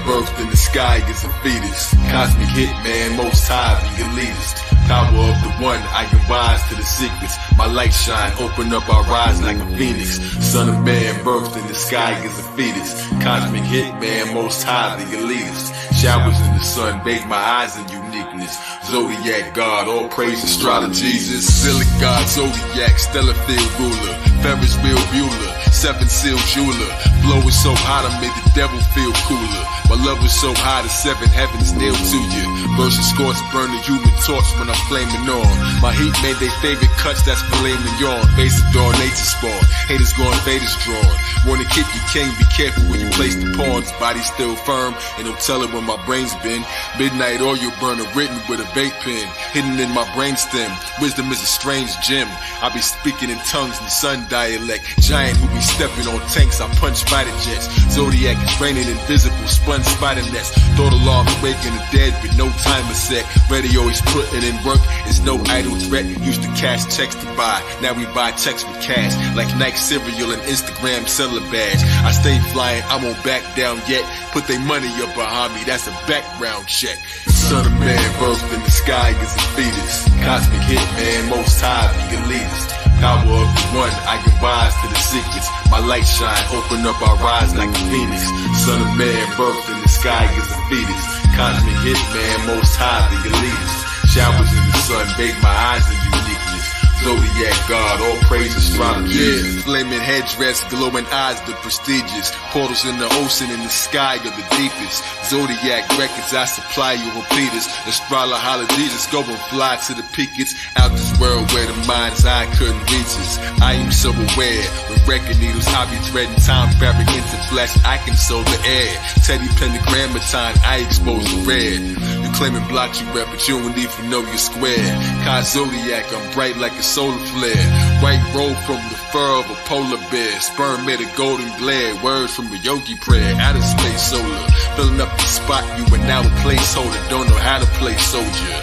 birthed in the sky as a fetus. Cosmic hitman, most high, the elitist. Power of the one, I can rise to the secrets. My light shine, open up our eyes like a phoenix. Son of man, birthed in the sky as a fetus. Cosmic hitman, most high, the elitist. Showers in the sun, bathe my eyes in uniqueness. Zodiac God, all praise astrology. Jesus, Silic God, Zodiac, stellar field ruler. Ferris wheel Bueller, seven seal jeweler. Flow is so hot, I made the devil feel cooler. My love is so high, the seven heavens nailed to you. Versus scorch, burn the human torch when I'm flaming on. My heat made their favorite cuts, that's filet mignon. Basic door, nature spawn. Haters going, faders drawn. Wanna kick you king, be careful when you place the pawns. Body still firm, and don't tell it where my brain's been. Midnight oil burner written with a vape pen. Hidden in my brainstem. Wisdom is a strange gem. I be speaking in tongues in sun dialect. Giant who be stepping on tanks, I punch fighter jets. Zodiac is raining invisible, spun spider nets. Thought alarms waking the dead with no timer set. Radio is putting in work, it's no idle threat. Used to cash checks to buy, now we buy checks with cash. Like Nike cereal and Instagram seller badge. I stay flying, I won't back down yet. Put their money up behind me, that's a background check. Son of man, birthed in the sky as a fetus. Cosmic hitman, most high, the elitist. Power of the one, I can rise to the secrets. My light shine, open up our eyes like a phoenix. Son of man, birthed in the sky as a fetus. Cosmic hitman, most high, the elitist. Showers in the sun, bathe my eyes in uniqueness. Zodiac God, all praise astrology. Yeah, flaming headdress, glowing eyes, the prestigious. Portals in the ocean, in the sky are the deepest. Zodiac records, I supply you repeaters. Astrologist, go and fly to the peaks. Out this world where the mind's eye couldn't reach us. I am so aware, with record needles, I be threading time fabric into flesh. I can sow the air. Teddy pentagrammatine, I expose the red. You claiming block you rep, but you don't even know you're square. Cause Zodiac, I'm bright like a solar flare. White robe from the fur of a polar bear. Sperm made a golden glare. Words from a yogi prayer. Outer space solar. Filling up the spot, you are now a placeholder. Don't know how to play soldier.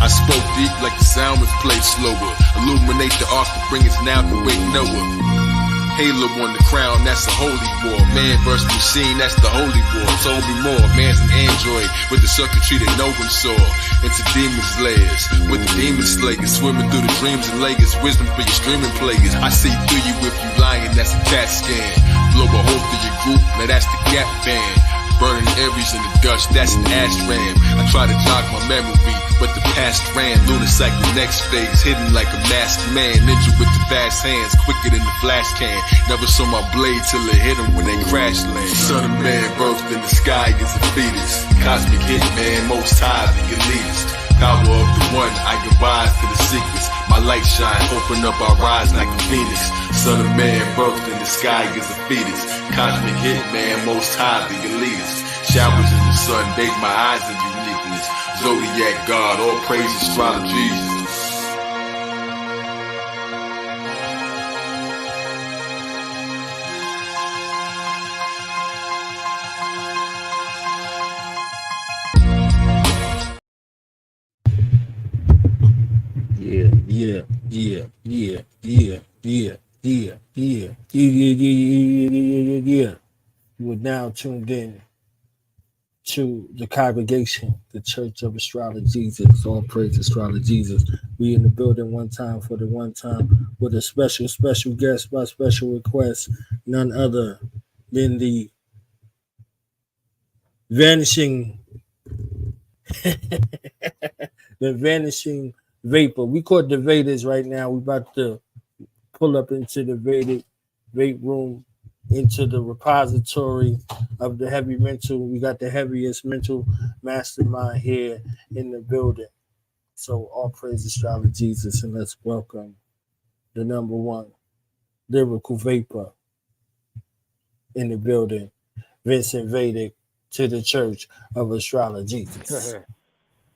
I spoke deep like the sound was played slower. Illuminate the arc to bring us now to wake Noah. Halo on the crown, that's a holy war. Man versus machine, that's the holy war. Told me more, man's an android with the circuitry that no one saw. Into demons' layers, with the demon slayers. Swimming through the dreams and layers. Wisdom for your streaming players. I see through you if you lying, that's a CAT scan. Blow a hole through your group, now that's the gap band. Burning Aries in the dust, that's an ashram. I try to jog my memory, but the past ran. Lunar cycle next phase, hidden like a masked man. Ninja with the fast hands, quicker than the flash can. Never saw my blade till it hit him when they crash land. Son of man, birthed in the sky as a fetus. Cosmic hitman, most high, the elitist. Power of the one, I can rise to the secrets. My light shine, open up our eyes like a phoenix. Son of man, birthed in the sky as a fetus. Cosmic hitman, most high, the elitist. Showers in the sun, bathe my eyes in uniqueness. Zodiac God, all praise astrology. Yeah. You are now tuned in to the congregation, the Church of Astrology Jesus. All praise Astrology Jesus. We in the building one time for the one time with a special guest by special request, none other than the vanishing the vanishing vapor. We caught the Vedas right now. We about to pull up into the Vedic Vape Room, into the repository of the heavy mental. We got the heaviest mental mastermind here in the building. So all praise Astrology Jesus, and let's welcome the number one lyrical vapor in the building, Vincent Vedic, to the Church of Astrology Jesus.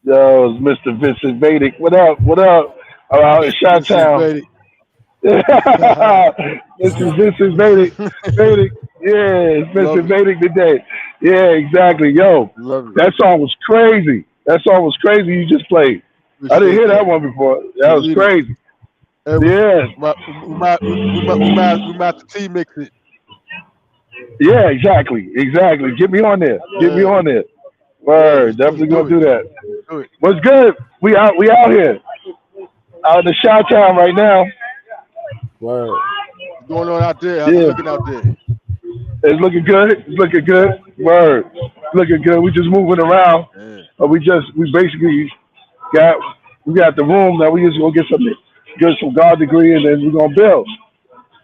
Yo, it's Mr. Vincent Vedic. What up? What up? Out in Chi-Town. Mr. Vincent Vedic. Vedic. Yeah, it's Vincent Vedic today. Yeah, exactly. Yo, that song was crazy. That song was crazy you just played. I didn't hear that one before. That was crazy. Yeah. We might to T-mix it. Yeah, exactly. Get me on there. Word, definitely gonna do that. What's good? We out here. Out in the Shot Town right now. Word. What's going on out there? How's it looking out there? It's looking good. Word. Looking good. We just moving around. But we basically got the room now. We just gonna get some God degree and then we're gonna build.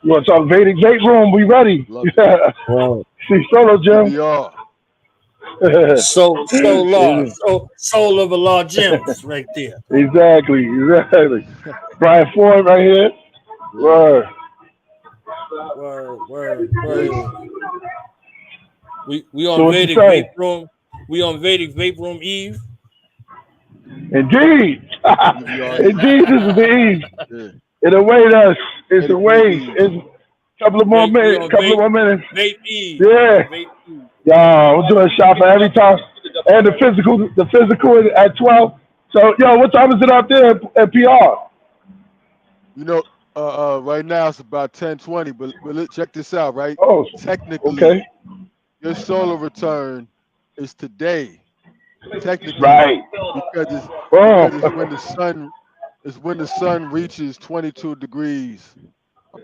You wanna talk Vedic Vape Room, we ready. Wow. See solo Jim. Soul of Allah gems right there. Exactly. Brian Ford right here. Word. We on Vedic Vape Room. We on Vedic Vape Room Eve. Indeed. Indeed, this is the Eve. It awaits us. It's a couple more minutes. Vape Eve. Yeah. We're doing a shot for every time. And the physical at 12. So, what time is it out there at PR? You know, right now it's about 10:20, but let's check this out, right? Oh, technically, your solar return is today. Technically, right? Because it's when the sun reaches 22 degrees.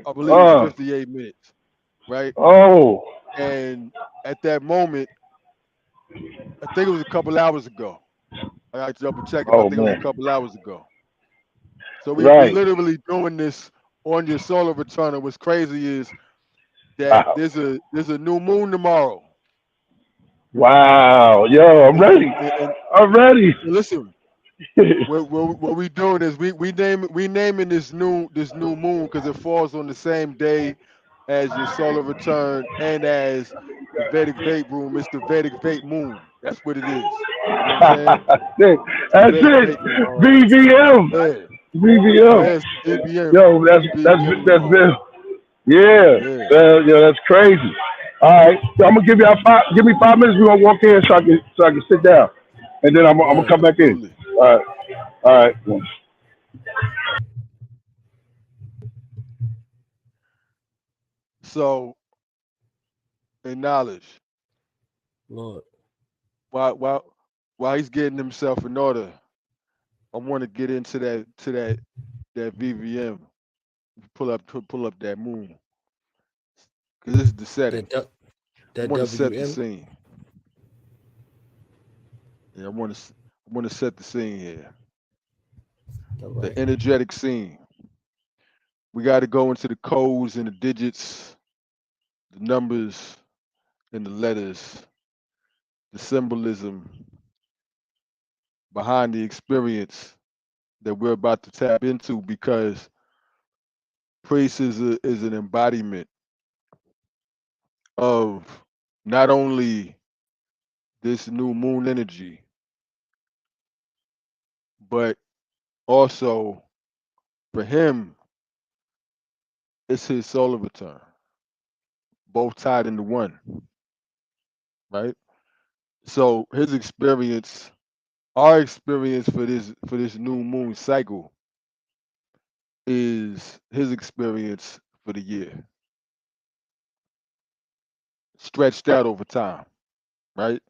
I believe it's 58 minutes, right? Oh. And at that moment, I think it was a couple hours ago. I got to double check. I think it was a couple hours ago. So we're literally doing this on your solar return. And what's crazy is that there's a new moon tomorrow. Wow, I'm ready. I'm ready. Listen, what we doing is we naming this new moon because it falls on the same day as your solar return and as the Vedic Vape Room. It's the Vedic Vape Moon. That's what it is. You know what I'm saying? That's it. VVM. VVM. Yes, VVM. Yo, that's Bill. Yeah, that's crazy. All right, so I'm gonna give me 5 minutes. We're gonna walk in so I can sit down, and then I'm gonna come back in. All right. So, in knowledge, Lord, while he's getting himself in order, I want to get into that VVM. Pull up that moon, because this is the setting. I want to set the scene. Yeah, I want to set the scene here. Right. The energetic scene. We got to go into the codes and the digits, the numbers and the letters, the symbolism behind the experience that we're about to tap into, because Priest is an embodiment of not only this new moon energy, but also for him, it's his solar return, both tied into one, right? So his experience, our experience for this new moon cycle, is his experience for the year, stretched out over time, right?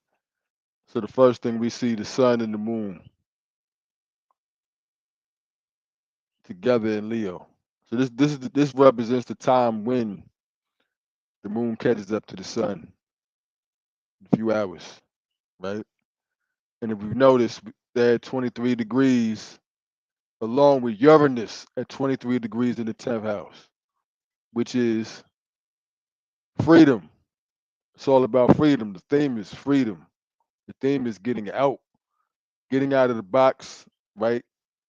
So the first thing we see, the sun and the moon together in Leo. So this represents the time when the moon catches up to the sun in a few hours, right? And if we've noticed, they're at 23 degrees, along with Uranus at 23 degrees in the 10th house, which is freedom. It's all about freedom. The theme is freedom. The theme is getting out of the box, right?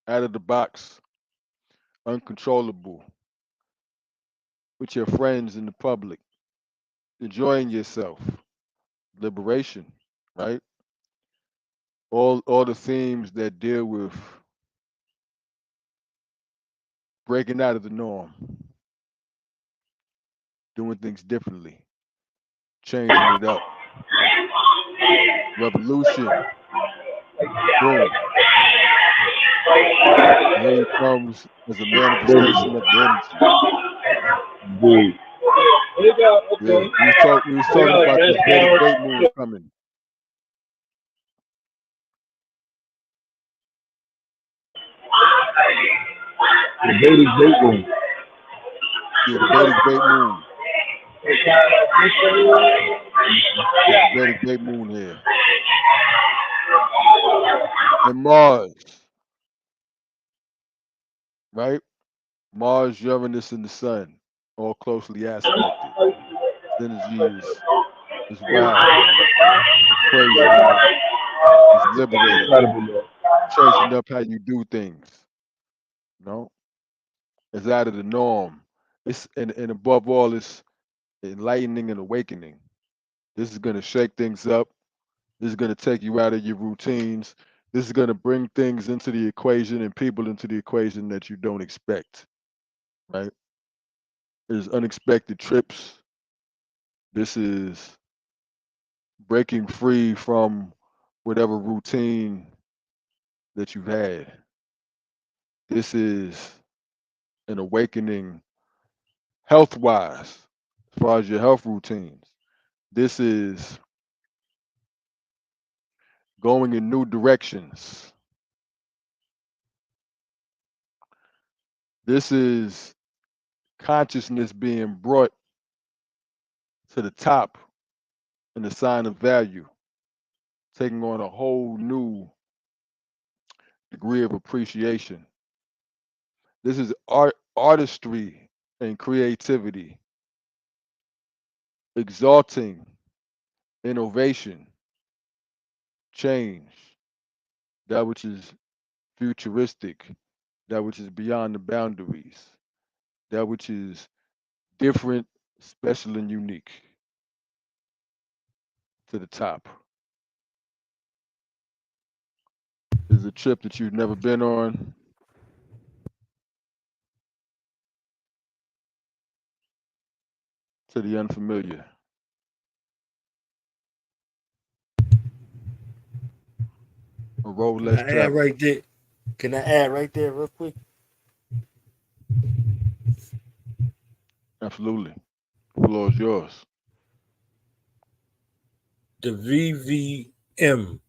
Out of the box, uncontrollable, with your friends in the public, enjoying yourself, liberation, right? All the themes that deal with breaking out of the norm, doing things differently, changing it up. Revolution. Boom. Here he comes as a manifestation of the energy. Yeah, we was talking about this Vedic Vape Room coming. The Vedic Vape Room. Yeah, the Vedic Vape Room. This Vedic Vape Room here. And Mars, right? Mars, Uranus, and the Sun, all closely aspected. Energy is wild, man. It's crazy, man. It's liberating. Changing up how you do things. You know? It's out of the norm. It's and above all, it's enlightening and awakening. This is gonna shake things up. This is gonna take you out of your routines. This is gonna bring things into the equation and people into the equation that you don't expect. Right? There's unexpected trips. This is breaking free from whatever routine that you've had. This is an awakening health wise, as far as your health routines. This is going in new directions. This is consciousness being brought to the top in the sign of value, taking on a whole new degree of appreciation. This is artistry and creativity, exalting innovation, change, that which is futuristic, that which is beyond the boundaries, that which is different, special, and unique to the top. This is a trip that you've never been on. To the unfamiliar. A road less traveled. Right there. Can I add right there real quick? Absolutely. The floor is yours. The VVM.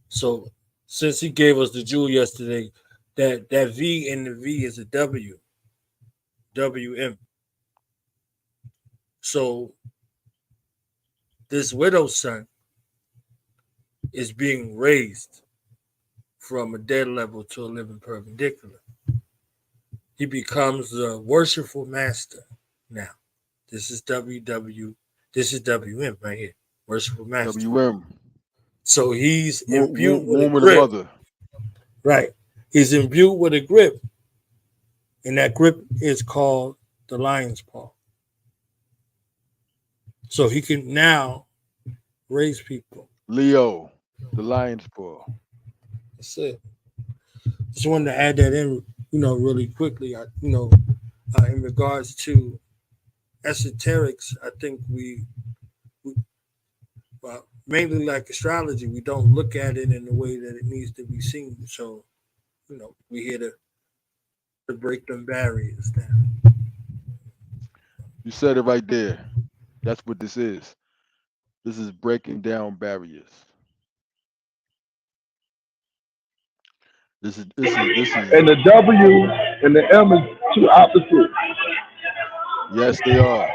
So since he gave us the jewel yesterday, that V in the V is a W. WM. So this widow's son is being raised from a dead level to a living perpendicular. He becomes the worshipful master now. This is this is WM right here. Worshipful master. WM. So he's imbued with a Woman grip. mother. Right. He's imbued with a grip. And that grip is called the lion's paw. So he can now raise people. Leo, the lion's paw. That's it. Just wanted to add that in, really quickly. In regards to esoterics, I think we mainly like astrology, we don't look at it in the way that it needs to be seen. So, we're here to break them barriers down. You said it right there. That's what this is. This is breaking down barriers. This is. And the W and the M is two opposites. Yes, they are.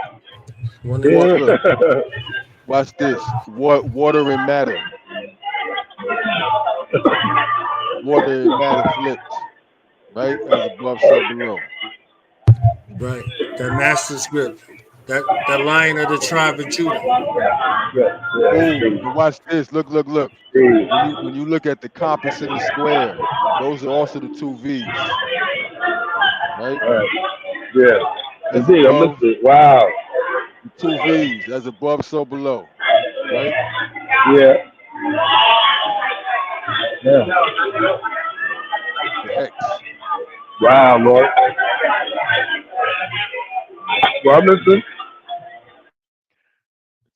Yeah. Watch this. Water and matter. Water and matter flipped. Right? As above, so below. Right. That master script. That lion of the tribe of Judah. Oh, watch this. Look. When you look at the compass in the square, those are also the two V's. Right? Yeah. As Indeed, I missed it. Wow. The two V's, as above, so below. Right? Yeah. Yeah. The hex. Wow, Lord. Well, I'm listening.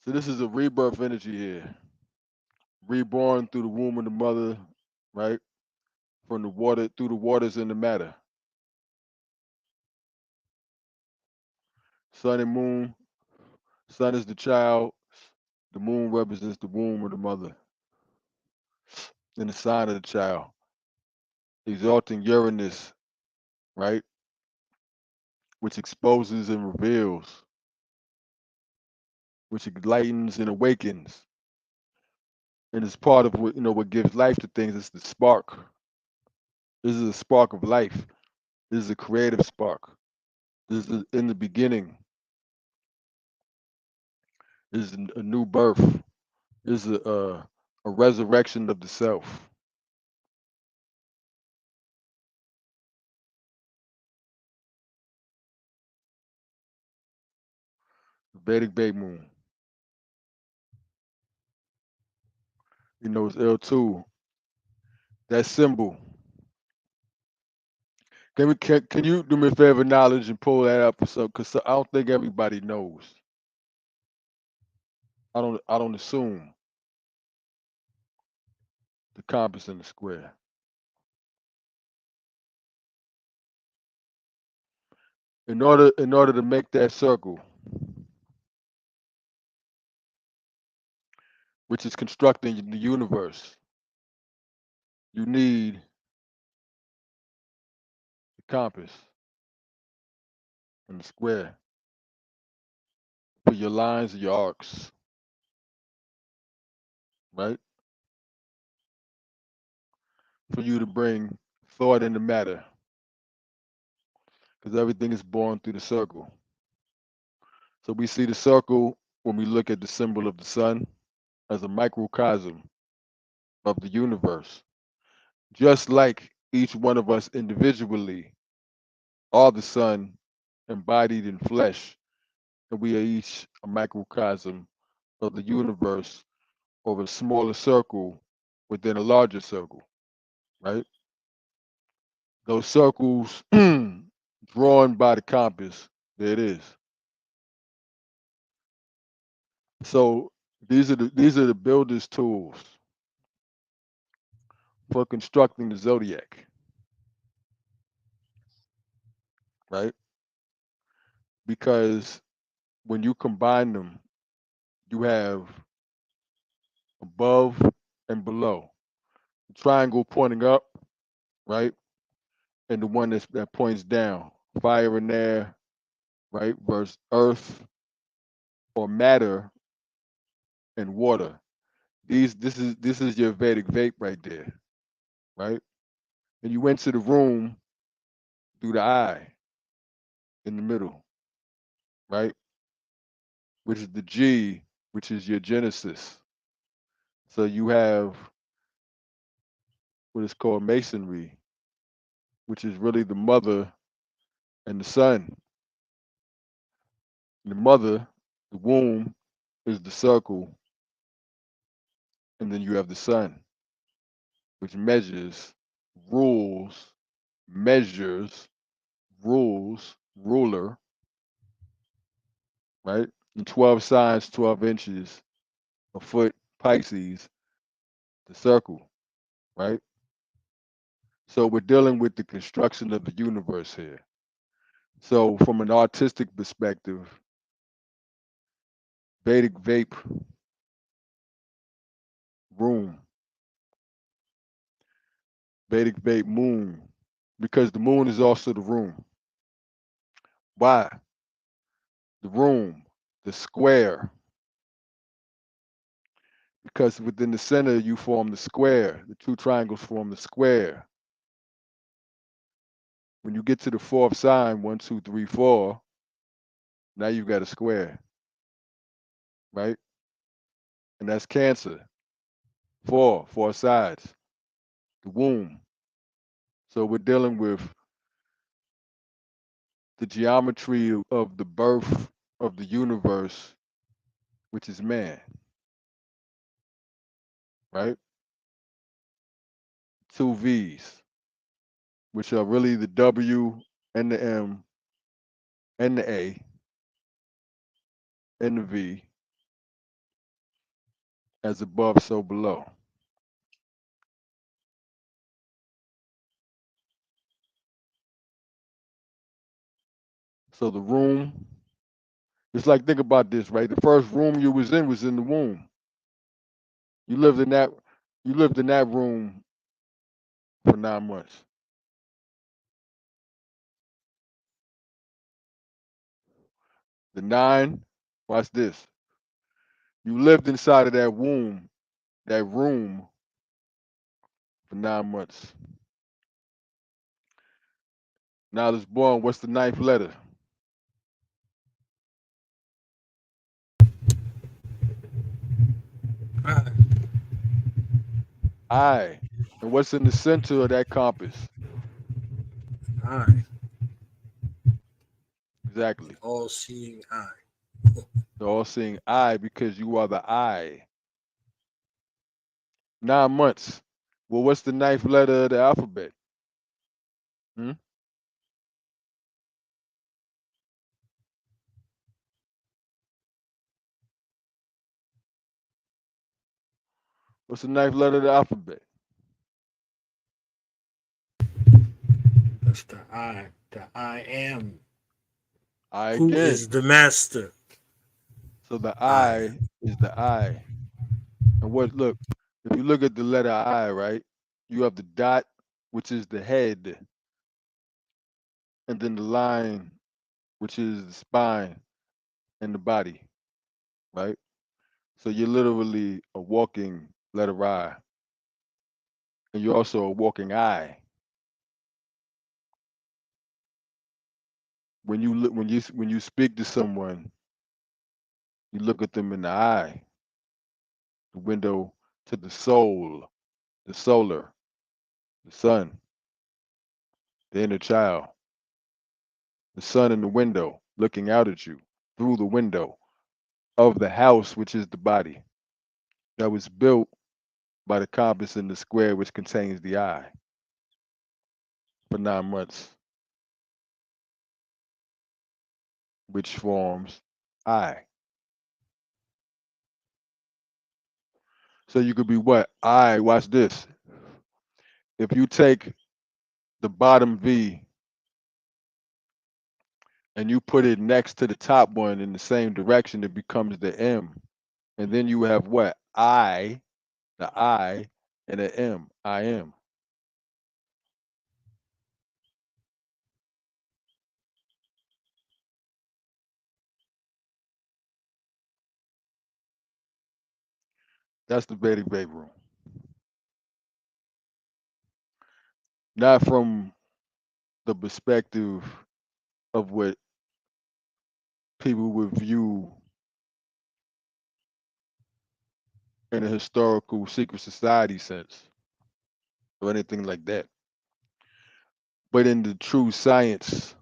So this is a rebirth energy here. Reborn through the womb of the mother, right? From the water, through the waters and the matter. Sun and moon. Sun is the child. The moon represents the womb of the mother and the sign of the child. Exalting Uranus, right? Which exposes and reveals, which enlightens and awakens. And it's part of what gives life to things. It's the spark. This is a spark of life. This is a creative spark. This is in the beginning. This is a new birth. This is a resurrection of the self. Vedic Vape Room. It's L2. That symbol. Can you do me a favor, knowledge, and pull that up or something? Because I don't think everybody knows. I don't assume the compass and the square. In order to make that circle, which is constructing the universe, you need the compass and the square for your lines and your arcs, right? For you to bring thought into matter, because everything is born through the circle. So we see the circle when we look at the symbol of the sun as a microcosm of the universe. Just like each one of us individually are the sun embodied in flesh, and we are each a microcosm of the universe or a smaller circle within a larger circle, right? Those circles drawn by the compass, there it is. So these are the builder's tools for constructing the zodiac, right? Because when you combine them, you have above and below. The triangle pointing up, right? And the one that points down. Fire and air, right? Versus earth or matter and water. This is your Vedic vape right there, right? And you enter the room through the eye in the middle, right? Which is the G, which is your Genesis. So you have what is called masonry, which is really the mother and the son. The mother, the womb, is the circle, and then you have the sun, which measures, rules, measures, rules, ruler, right? And 12 signs, 12 inches, a foot, Pisces, the circle, right? So we're dealing with the construction of the universe here. So from an artistic perspective, Vedic Vape Room, Vedic Vape Moon, because the moon is also the room. Why? The room, the square, because within the center you form the square. The two triangles form the square. When you get to the fourth sign, 1, 2, 3, 4, now you've got a square, right? And that's Cancer. Four sides, the womb. So we're dealing with the geometry of the birth of the universe, which is man, right? Two V's, which are really the W and the M and the A and the V, as above, so below. So the room It's like, think about this, right? The first room you was in the womb. You lived in that room for 9 months. The 9, watch this. You lived inside of that room for 9 months. Now it's born, what's the 9th letter? I. And what's in the center of that compass? I. Exactly. All-seeing eye. The all-seeing I, because you are the I. 9 months. Well, what's the 9th letter of the alphabet? Hmm? What's the 9th letter of the alphabet? That's the I. The I am. I Who again. is the master? So the I is the I. And look, if you look at the letter I, right, you have the dot, which is the head, and then the line, which is the spine and the body, right? So you're literally a walking letter I, and you're also a walking eye. When you look, when you speak to someone, you look at them in the eye, the window to the soul, the solar, the sun, the inner child, the sun in the window, looking out at you through the window of the house, which is the body, that was built by the compass in the square, which contains the eye, for 9 months, which forms I. So you could be what? I, watch this. If you take the bottom V and you put it next to the top one in the same direction, it becomes the M. And then you have what? I, the I, and the M. I am. That's the Vedic Vape Room. Not from the perspective of what people would view in a historical secret society sense or anything like that, but in the true science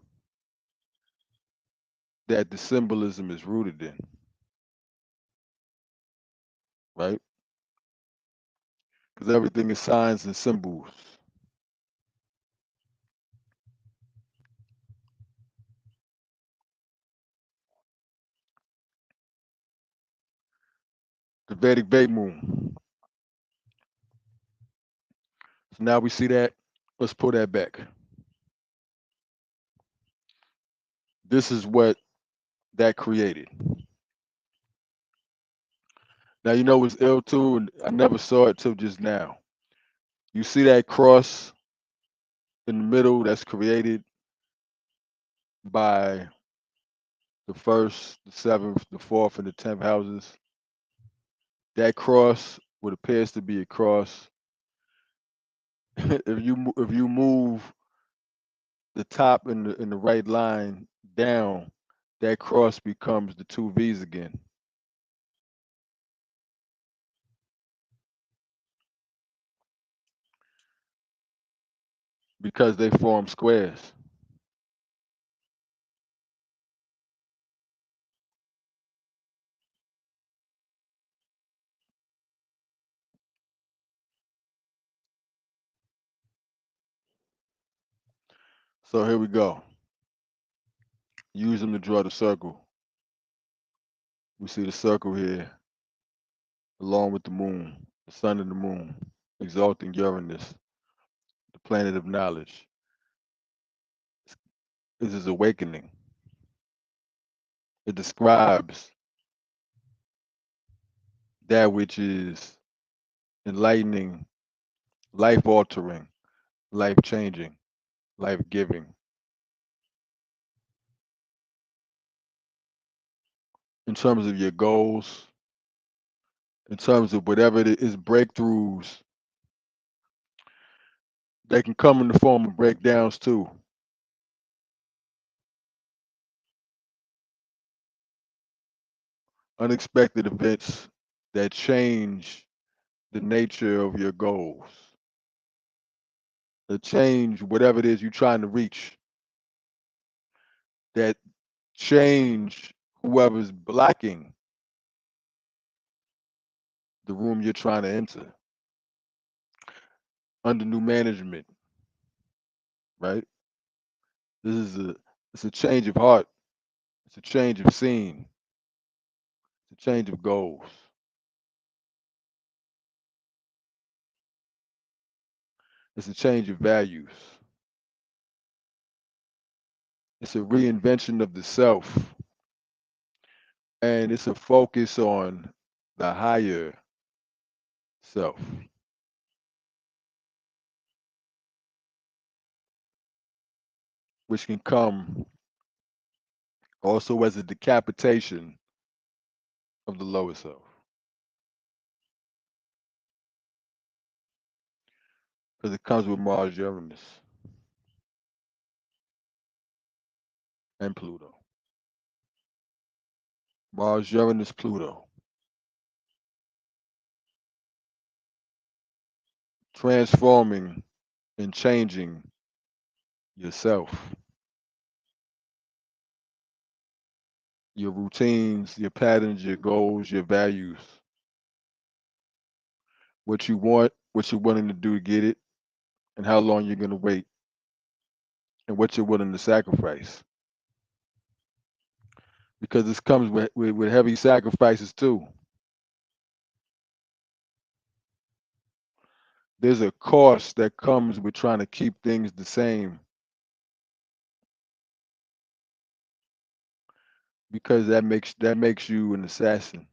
that the symbolism is rooted in, right? Because everything is signs and symbols. The Vedic Vape Room. So now we see that. Let's pull that back. This is what that created. Now you know what's ill too, and I never saw it till just now. You see that cross in the middle that's created by the first, the seventh, the fourth, and the 10th houses. That cross, what appears to be a cross, if you move the top in the right line down, that cross becomes the two V's again. Because they form squares. So here we go. Use them to draw the circle. We see the circle here, along with the moon, the sun and the moon, exalting Uranus, the planet of knowledge. This is awakening. It describes that which is enlightening, life altering, life changing, life giving. In terms of your goals, in terms of whatever it is, breakthroughs, they can come in the form of breakdowns too. Unexpected events that change the nature of your goals, that change whatever it is you're trying to reach, that change whoever's blocking the room you're trying to enter under new management, right? This is it's a change of heart, it's a change of scene, it's a change of goals, it's a change of values, it's a reinvention of the self, and it's a focus on the higher self. Which can come also as a decapitation of the lower self. Because it comes with Mars, Uranus, and Pluto. Mars, Uranus, Pluto. Transforming and changing yourself, your routines, your patterns, your goals, your values, what you want, what you're willing to do to get it, and how long you're going to wait, and what you're willing to sacrifice. Because this comes with heavy sacrifices too. There's a cost that comes with trying to keep things the same, because that makes you an assassin,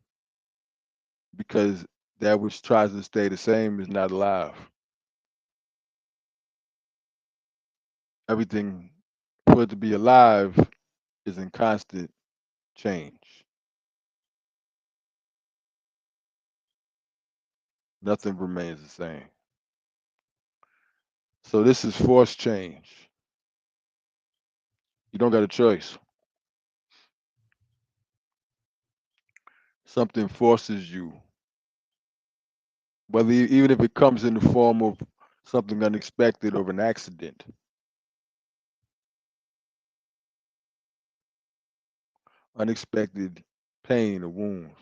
because that which tries to stay the same is not alive. Everything for it to be alive is in constant change. Nothing remains the same. So this is forced change. You don't got a choice. Something forces you, whether even if it comes in the form of something unexpected or an accident. Unexpected pain or wounds,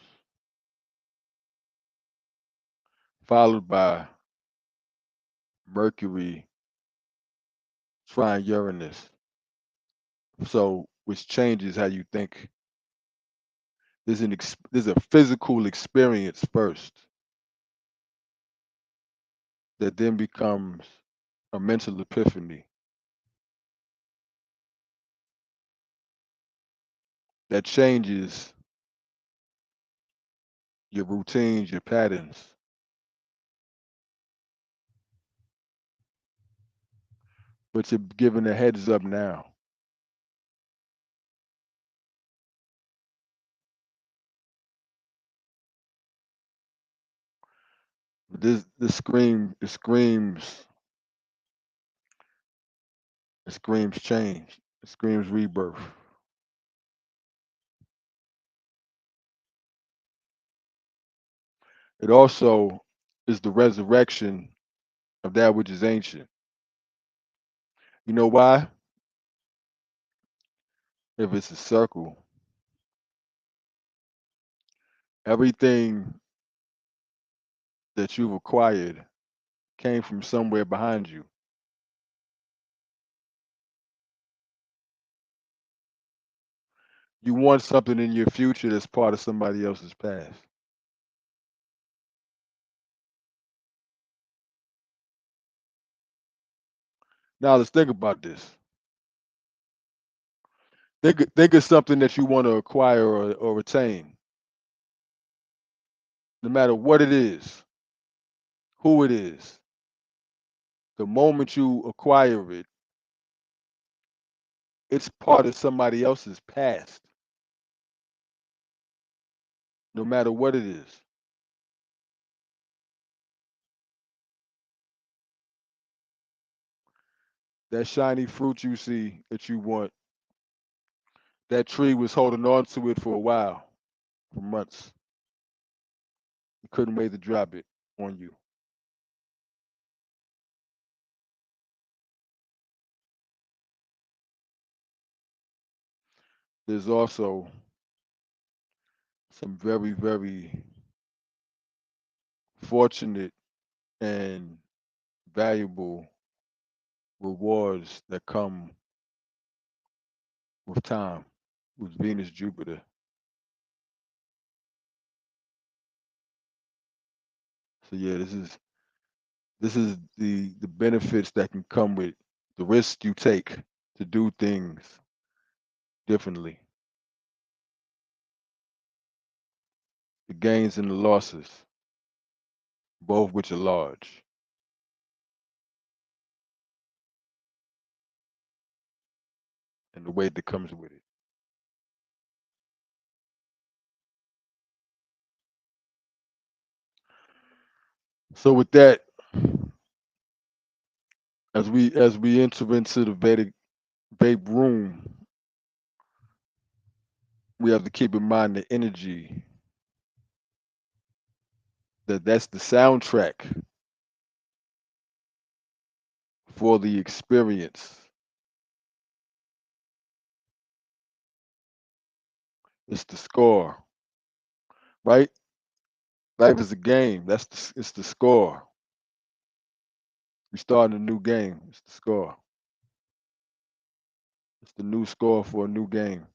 followed by Mercury trine Uranus. So, which changes how you think. There's a physical experience first that then becomes a mental epiphany that changes your routines, your patterns. But you're given a heads up now. This screams change. It screams rebirth. It also is the resurrection of that which is ancient. You know why? If it's a circle, everything that you've acquired came from somewhere behind you. You want something in your future that's part of somebody else's past. Now let's think about this. Think of something that you want to acquire or retain. No matter what it is, who it is, the moment you acquire it, it's part of somebody else's past. No matter what it is. That shiny fruit you see that you want, that tree was holding on to it for a while, for months. You couldn't wait to drop it on you. There's also some very, very fortunate and valuable rewards that come with time, with Venus, Jupiter. So yeah, this is the benefits that can come with the risk you take to do things differently. The gains and the losses, both which are large. And the weight that comes with it. So with that, as we enter into the Vedic Vape Room, we have to keep in mind the energy, that's the soundtrack for the experience. It's the score, right? Life is a game. It's the score. We start a new game. It's the score. It's the new score for a new game.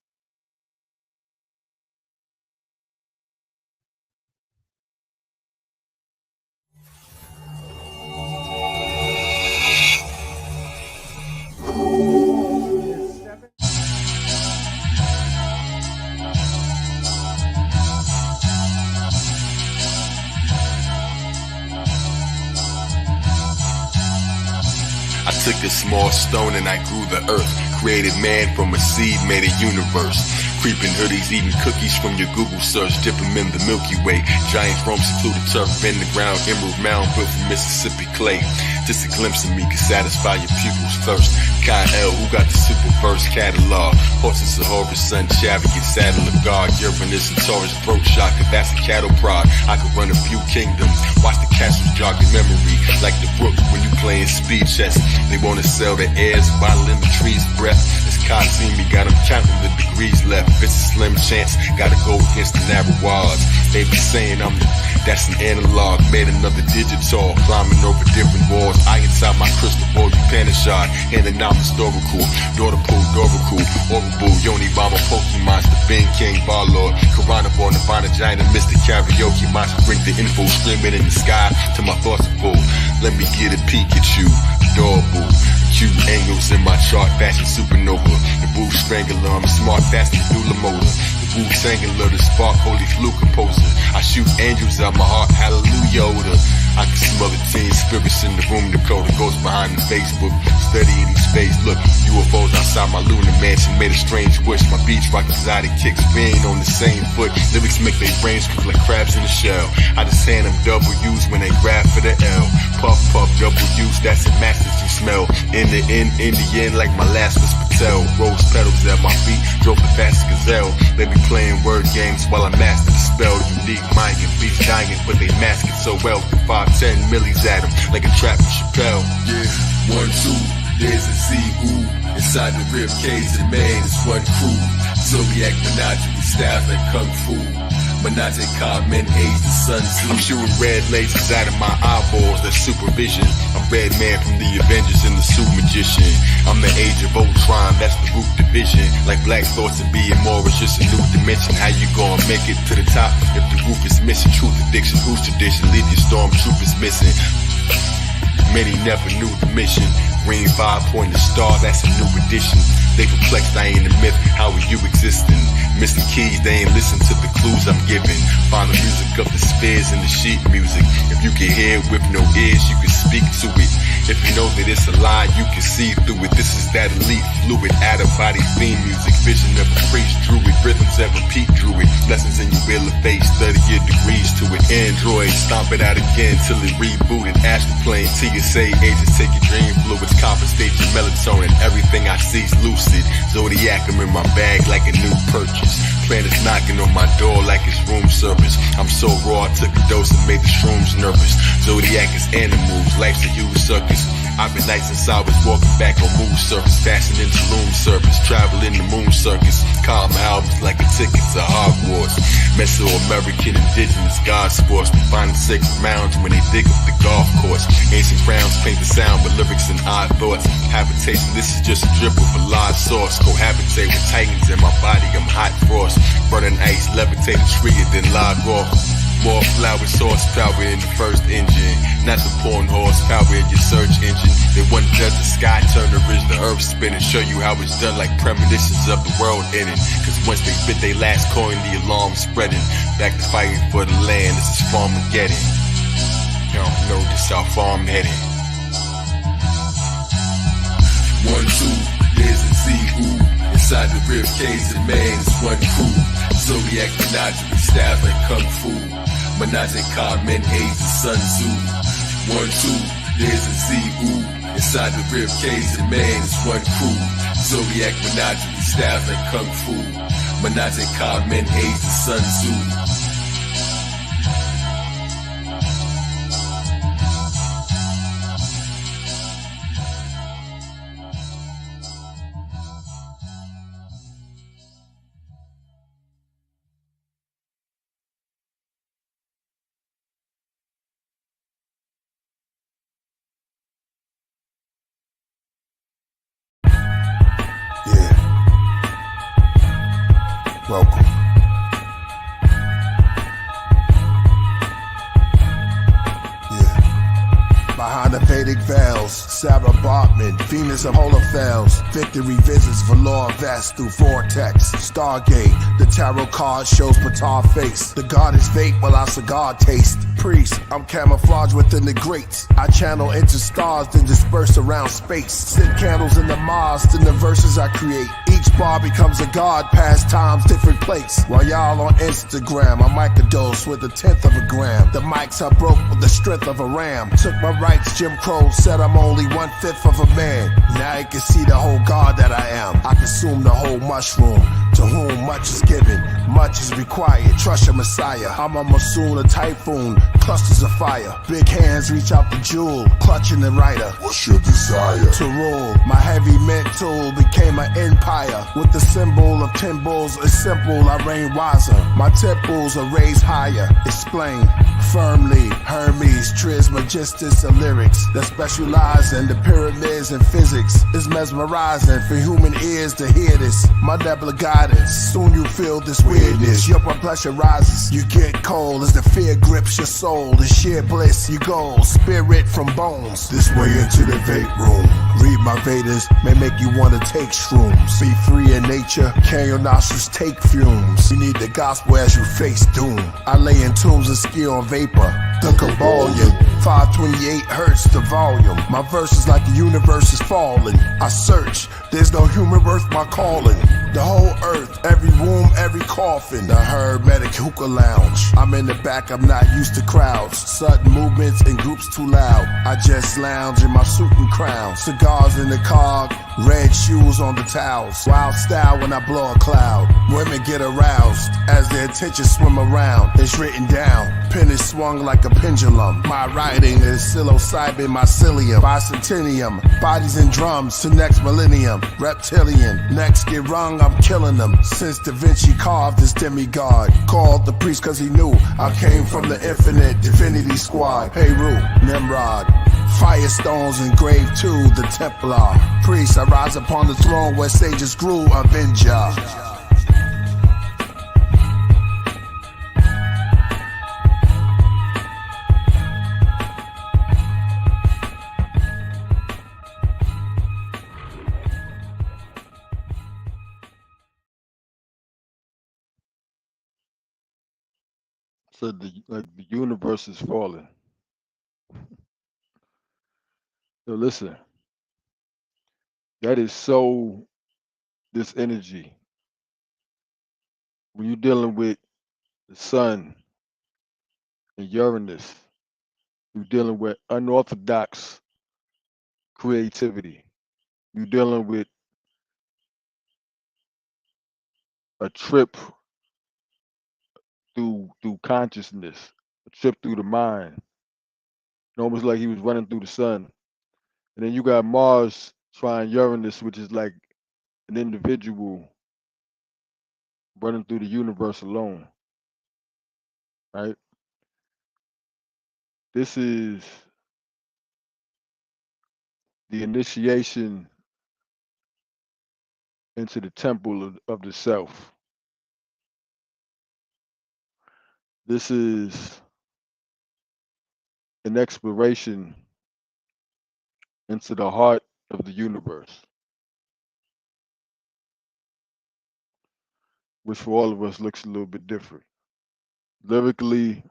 I took a small stone and I grew the earth. Created man from a seed, made a universe. Creeping hoodies, eating cookies from your Google search. Dip them in the Milky Way. Giant roam, secluded turf in the ground. Emerald mound built from Mississippi clay. Just a glimpse of me can satisfy your pupils' thirst. KILLAH, who got the super verse catalog? Horses of Horus, sun, chariot, saddle of God. Uranus and Taurus, throat shocker, that's a cattle prod. I could run a few kingdoms. Watch the castles jog in memory. Like the brook when you playing speed chess. They wanna sell the airs, bottle in the tree's breath. It's Kazimi, got them counting the degrees left. It's a slim chance, gotta go against the narrow odds. They be saying that's an analog, made another digital, climbing over different walls. I inside my crystal ball, you Panashard, handing out historical. Daughter pool, horrible, Yoni Bomber, Pokemonster, Ben King, Barlord, Carnivore, Nirvana, Giant, and Mr. Karaoke Monster, bring the info, screaming in the sky to my thoughts are full. Let me get a peek at you, adorable. Acute angles in my chart, fashion supernova. The boo strangler, I'm smart, fast and doula motor. The boo sangler, the spark, holy flu composer. I shoot angels out my heart, hallelujah. I can smell the teen spirits in the room, the code that goes behind the Facebook. Studying each phase, look, UFOs outside my lunar mansion, made a strange wish. My beach rock exotic kicks, we ain't on the same foot. Lyrics make their brains cook like crabs in a shell. I just hand them W's when they grab for the L. Puff, puff, W's, that's a match that you smell. In the end, like my last was Patel. Rose petals at my feet, drove the fastest gazelle. They be playing word games while I master the spell. Unique mind and beats dying, but they mask it so well. 5-10 millies at them, like a trap from Chappelle. Yeah, 1, 2, there's a Z-U. Inside the rib cage, the man is one crew. Zodiac menagerie styles like Kung Fu. Menage car, men age the sun too. I'm shooting red lasers out of my eyeballs, that's supervision. I'm Red Man from the Avengers and the Suit Magician. I'm the Age of Ultron, that's the root division. Like black thoughts and being more, it's just a new dimension. How you gonna make it to the top if the roof is missing? Truth addiction, whose tradition? Leave your stormtroopers missing. Many never knew the mission. Green 5-pointer star, that's a new addition. They perplexed, I ain't a myth, how are you existing? Missing keys, they ain't listen to the clues I'm giving. Find the music of the spheres and the sheet music. If you can hear it with no ears, you can speak to it. If you know that it's a lie, you can see through it. This is that elite fluid, out-of-body theme music. Vision of a priest drew it, rhythms that repeat drew it. Lessons in your wheel of face, 30-year degrees to it. Android, stomp it out again till it rebooted. Astral plane, TSA agents take your dream fluids, compensate your melatonin. Everything I see's lucid. Zodiac, I'm in my bag like a new purchase. Planets knocking on my door like it's room service. I'm so raw, I took a dose and made the shrooms nervous. Zodiac is animals, life's a huge circus. I've been nice since I was walking back on moon surface, fashion into loom service, travel in the moon circus. Calm albums like a ticket to Hogwarts. Mesoamerican indigenous god sports. We find the sacred mounds when they dig up the golf course. Ancient crowns paint the sound with lyrics and odd thoughts. Habitation, this is just a drip of a live source. Cohabitate with titans in my body, I'm hot frost. Burning ice, levitating tree, then log off. More flowers, horsepower in the first engine. Not the porn horsepower in your search engine. They want to judge the sky, turn the ridge, the earth spinning. Show you how it's done like premonitions of the world ending. Cause once they bit they last coin, the alarm spreading. Back to fighting for the land, this is Farmageddon. You don't know just how far I'm heading. 1, 2, there's a Z-ooh. Inside the rib cage, the man is one crew. Zodiac menagerie, styles like Kung Fu. Menage a men age the Sun Tzu. 1, 2, there's a Z-ooh. Inside the rib cage, the man is one crew. Zodiac menagerie, styles like Kung Fu. Menage a men age the Sun Tzu. Welcome. Behind the Vedic veils, Sarah Bartman, Venus of Holophels, victory visits Valor Vest through Vortex, Stargate, the tarot card shows Patar face, the goddess vape while our cigar taste, priest, I'm camouflaged within the grates, I channel into stars then disperse around space, send candles in the Mars in the verses I create, each bar becomes a god, past times different place, while y'all on Instagram, I microdose with 1/10 of a gram, the mics I broke with the strength of a ram, took my rights, Jim Crow said I'm only 1/5 of a man. Now you can see the whole God that I am. I consume the whole mushroom. To whom much is given, much is required. Trust your Messiah. I'm a monsoon, a typhoon, clusters of fire. Big hands reach out the jewel, clutching the writer. What's your desire? To rule. My heavy mental became an empire. With the symbol of 10 bulls, it's simple, I reign wiser. My temples are raised higher. Explain firmly. Hermes, Trismegistus, and lyrics that specialize in the pyramids and physics. It's mesmerizing for human ears to hear this. My nebula guidance, soon you feel this weirdness. Your blood pressure rises, you get cold as the fear grips your soul. The sheer bliss, you go, spirit from bones. This way into the vape room. Read my Vedas, may make you wanna take shrooms. Be free in nature, can your nostrils take fumes. You need the gospel as you face doom. I lay in tombs and ski on vapor. The Kabbalion, 528 hertz the volume. My verse is like the universe is falling. I search, there's no human worth my calling. The whole earth, every womb, every coffin. The hermetic hookah lounge. I'm in the back, I'm not used to crowds. Sudden movements in groups too loud. I just lounge in my suit and crown. Cigars in the cog, red shoes on the towels. Wild style when I blow a cloud. Women get aroused as their attention swim around. It's written down, pen is swung like a pendulum. My writing is psilocybin mycelium. Bicentennium, bodies and drums to next millennium. Reptilian, necks get rung, I'm killing them. Since Da Vinci carved this demigod. Called the priest cause he knew I came from the infinite divinity squad. Heru, Nimrod. Firestones engraved to the Templar. Priest, I rise upon the throne where sages grew, Avenger. So the universe is falling. So listen, that is so this energy. When you're dealing with the sun and Uranus, you're dealing with unorthodox creativity. You're dealing with a trip through consciousness, a trip through the mind. Almost like he was running through the sun. And then you got Mars trying Uranus, which is like an individual running through the universe alone. Right? This is the initiation into the temple of the self. This is an exploration into the heart of the universe, which for all of us looks a little bit different. Lyrically,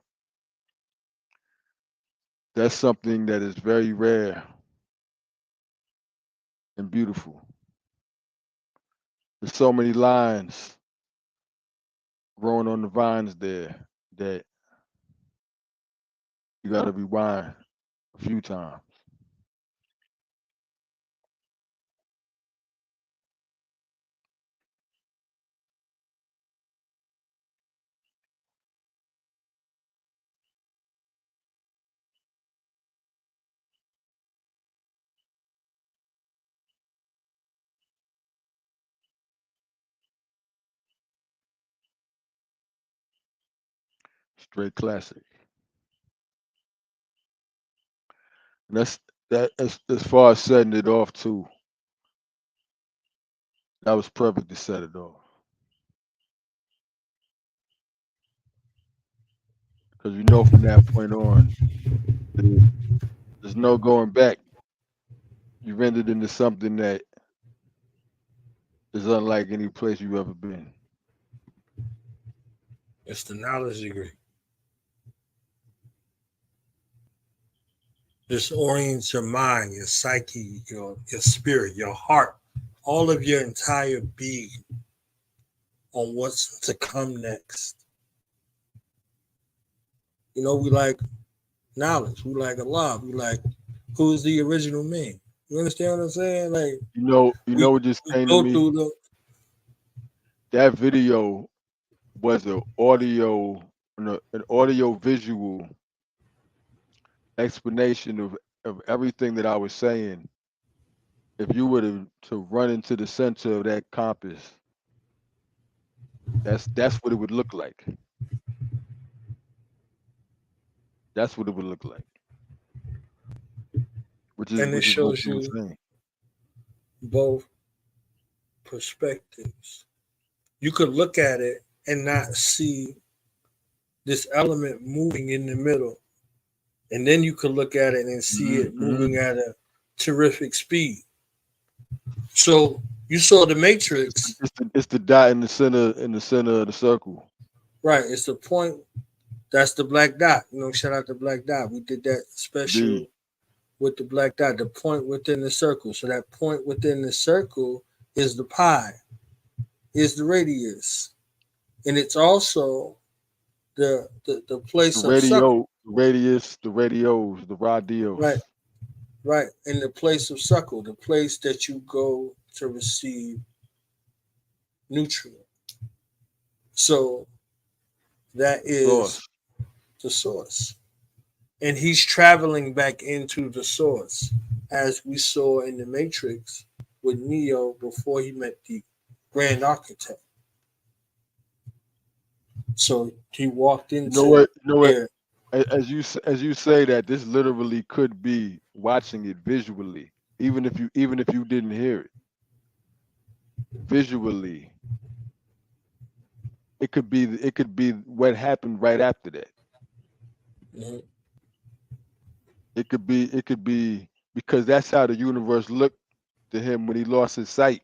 that's something that is very rare and beautiful. There's so many lines growing on the vines there that you got to rewind a few times. Straight classic. And that as far as setting it off too. That was perfect to set it off. Because you know from that point on, there's no going back. You rendered into something that is unlike any place you've ever been. It's the knowledge degree. This orients your mind, your psyche, your spirit, your heart, all of your entire being on what's to come next. You know, we like knowledge. We like Allah. We like who's the original man. You understand what I'm saying? Like you know what just came to me? That video was an audio visual explanation of everything that I was saying. If you were to run into the center of that compass, that's what it would look like. That's what it would look like. And it shows you both perspectives. You could look at it and not see this element moving in the middle. And then you could look at it and see it moving at a terrific speed. So you saw the matrix. It's the dot in the center of the circle. Right. It's the point. That's the black dot. You know, shout out to Black Dot. We did that special with the black dot, the point within the circle. So that point within the circle is the pi, is the radius. And it's also the place the radio, of suckle. radius, the radios, the radios. Right. Right. And the place of suckle, the place that you go to receive nutrient. So that is the source. And he's traveling back into the source, as we saw in the Matrix with Neo before he met the Grand Architect. So he walked into. You know what? As you say that, this literally could be watching it visually, even if you didn't hear it. Visually, it could be what happened right after that. Mm-hmm. It could be because that's how the universe looked to him when he lost his sight.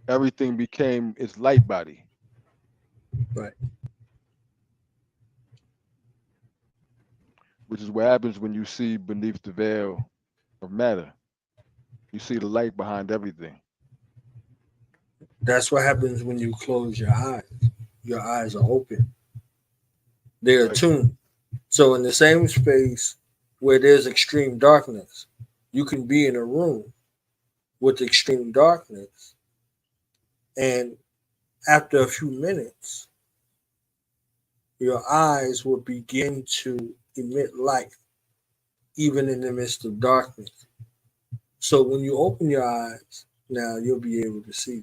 Everything became its light body. Right. which is what happens when you see beneath the veil of matter. You see the light behind everything. That's what happens when you close your eyes. Your eyes are open. They're attuned. So in the same space where there's extreme darkness, you can be in a room with extreme darkness, and after a few minutes, your eyes will begin to emit light, even in the midst of darkness. So when you open your eyes, now you'll be able to see.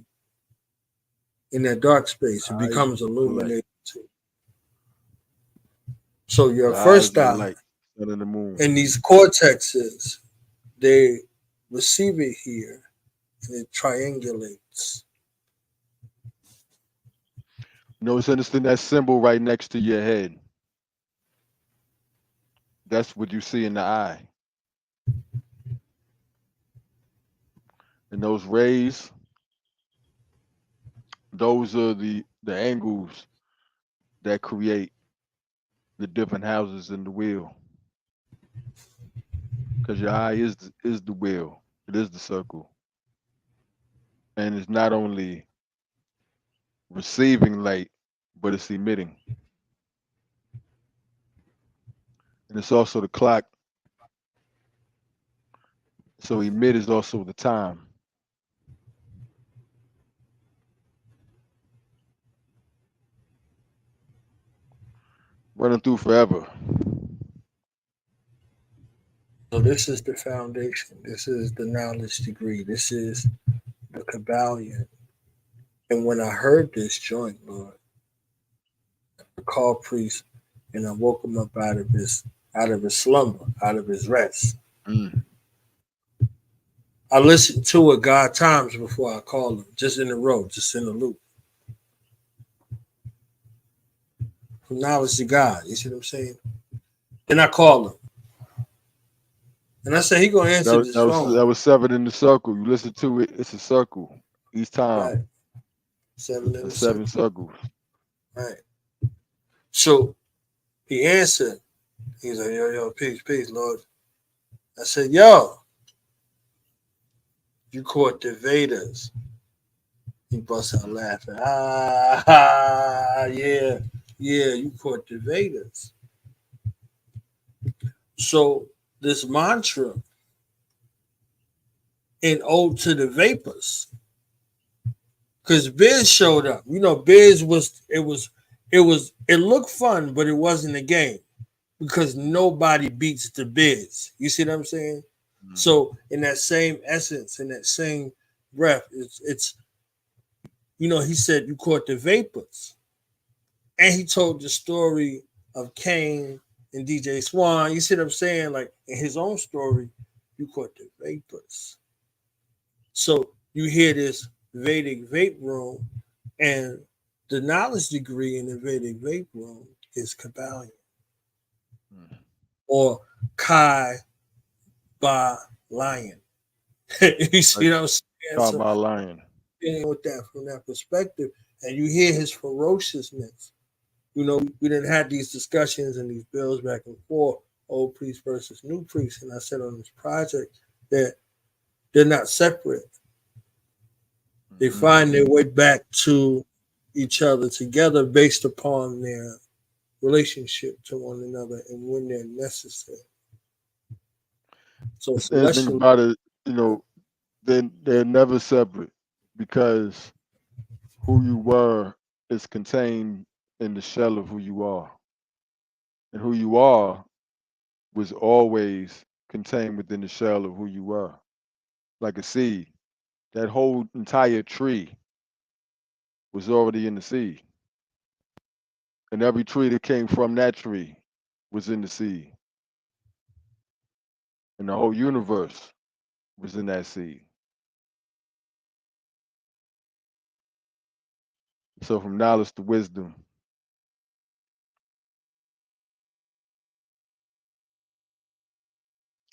In that dark space, it becomes illuminated too. So your first eye light, sun and the moon. and these cortexes, they receive it here and it triangulates. Notice, understand that symbol right next to your head. That's what you see in the eye. And those rays, those are the angles that create the different houses in the wheel. Because your eye is the wheel. It is the circle. And it's not only receiving light, but it's emitting. And it's also the clock. So emit is also the time. Running through forever. So this is the foundation. This is the knowledge degree. This is the Kabbalion. And when I heard this joint, Lord, I called priest and I woke him up out of his slumber, out of his rest. I listened to it God times before I called him, just in a row, just in a loop. From knowledge to God, you see what I'm saying? Then I called him. And I said, he gonna answer this phone. That was 7 in the circle. You listen to it, it's a circle. Each time. Right. 7 in the 7 circles. Right. So he answered. He's like, yo, peace, Lord. I said, yo, you caught the Vedas. He busts out laughing. Yeah, you caught the Vedas. So this mantra in Ode to the Vapors, because Biz showed up. You know, Biz it looked fun, but it wasn't a game because nobody beats the Biz. You see what I'm saying? Mm-hmm. So in that same essence, in that same breath, it's you know, he said you caught the Vapors, and he told the story of Kane and DJ Swan. You see what I'm saying? Like in his own story, you caught the Vapors. So you hear this Vedic Vape Room, and the knowledge degree in the Vedic Vape Room is Kabbalion or Kai Ba Lion. You see what I'm saying? Kai Ba Lion. With that from that perspective, and you hear his ferociousness. You know, we didn't have these discussions and these bills back and forth, old priest versus new priest. And I said on this project that they're not separate. They find their way back to each other together based upon their relationship to one another and when they're necessary. So the thing about it, you know, they're never separate because who you were is contained in the shell of who you are. And who you are was always contained within the shell of who you were. Like a seed. That whole entire tree was already in the seed. And every tree that came from that tree was in the seed. And the whole universe was in that seed. So from knowledge to wisdom,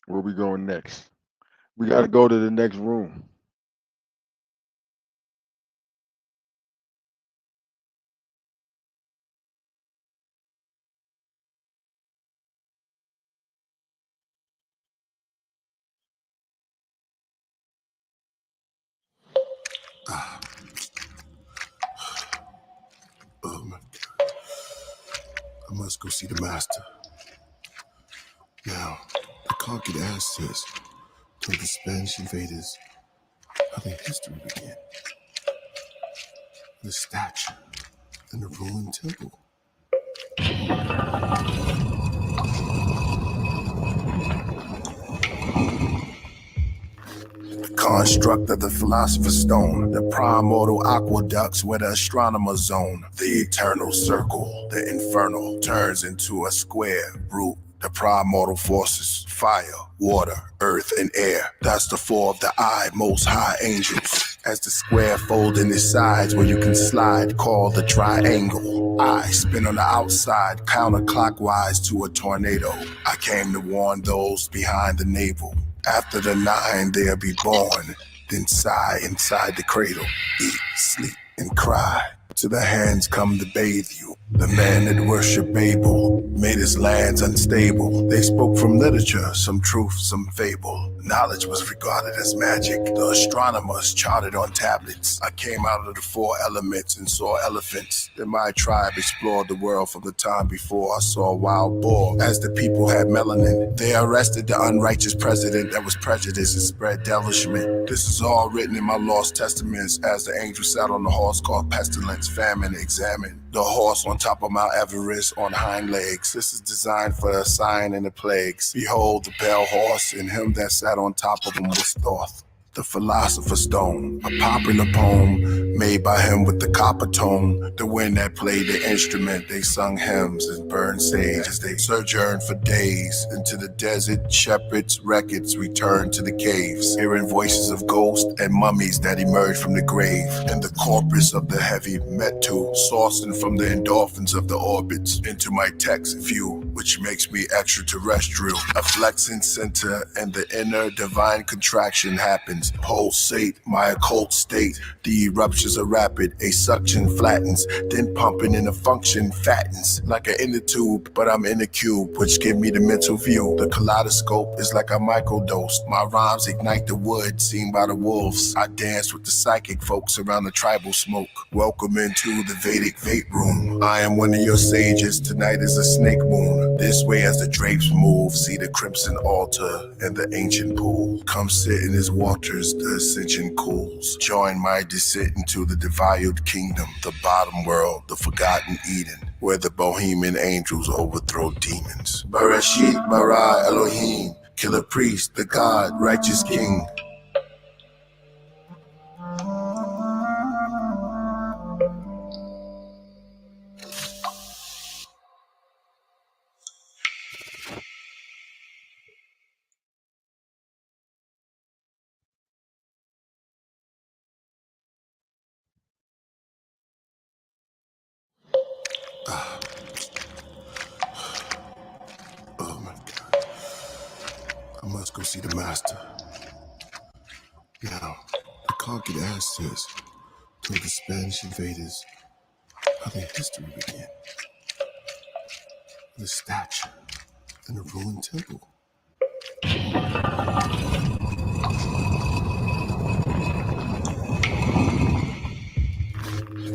where we going next? We got to go to the next room. I must go see the master. Now, the conquered ancestors told the Spanish invaders how their history began. The statue and the ruined temple. Construct of the philosopher's stone, the primordial aqueducts where the astronomers zone, the eternal circle, the infernal turns into a square root. The primordial forces, fire, water, earth, and air. That's the four of the eye, most high angels. As the square fold in its sides where you can slide, called the triangle. I spin on the outside, counterclockwise to a tornado. I came to warn those behind the navel. After the 9, they'll be born, then sigh inside the cradle, eat, sleep, and cry. To the hands come to bathe you. The man that worshiped Babel made his lands unstable. They spoke from literature, some truth, some fable. Knowledge was regarded as magic. The astronomers charted on tablets. I came out of the 4 elements and saw elephants. Then my tribe explored the world from the time before I saw a wild boar. As the people had melanin, they arrested the unrighteous president that was prejudiced and spread delishment. This is all written in my lost testaments as the angel sat on the horse called pestilence, famine, examined. The horse on top of Mount Everest on hind legs. This is designed for the sign and the plagues. Behold the pale horse, and him that sat on top of him was Thoth. The Philosopher's Stone, a popular poem made by him with the copper tone. The wind that played the instrument, they sung hymns and burned sage as they sojourned for days. Into the desert, shepherds, records returned to the caves, hearing voices of ghosts and mummies that emerged from the grave. And the corpus of the heavy metal, sourcing from the endorphins of the orbits into my text view, which makes me extraterrestrial. A flexing center and the inner divine contraction happens. Pulsate my occult state. The eruptions are rapid, a suction flattens, then pumping in a function fattens. Like an inner tube, but I'm in a cube, which give me the mental view. The kaleidoscope is like a microdose. My rhymes ignite the wood seen by the wolves. I dance with the psychic folks around the tribal smoke. Welcome into the Vedic Vape Room. I am one of your sages. Tonight is a snake moon. This way as the drapes move, see the crimson altar and the ancient pool. Come sit in his waters, the ascension cools. Join my descent into the devoured kingdom, the bottom world, the forgotten Eden, where the bohemian angels overthrow demons. Bereshit bara Elohim, killer priest, the God, righteous king. Oh my God. I must go see the master. Now, the conquered ancestors told the Spanish invaders how their history began. The statue and the ruined temple.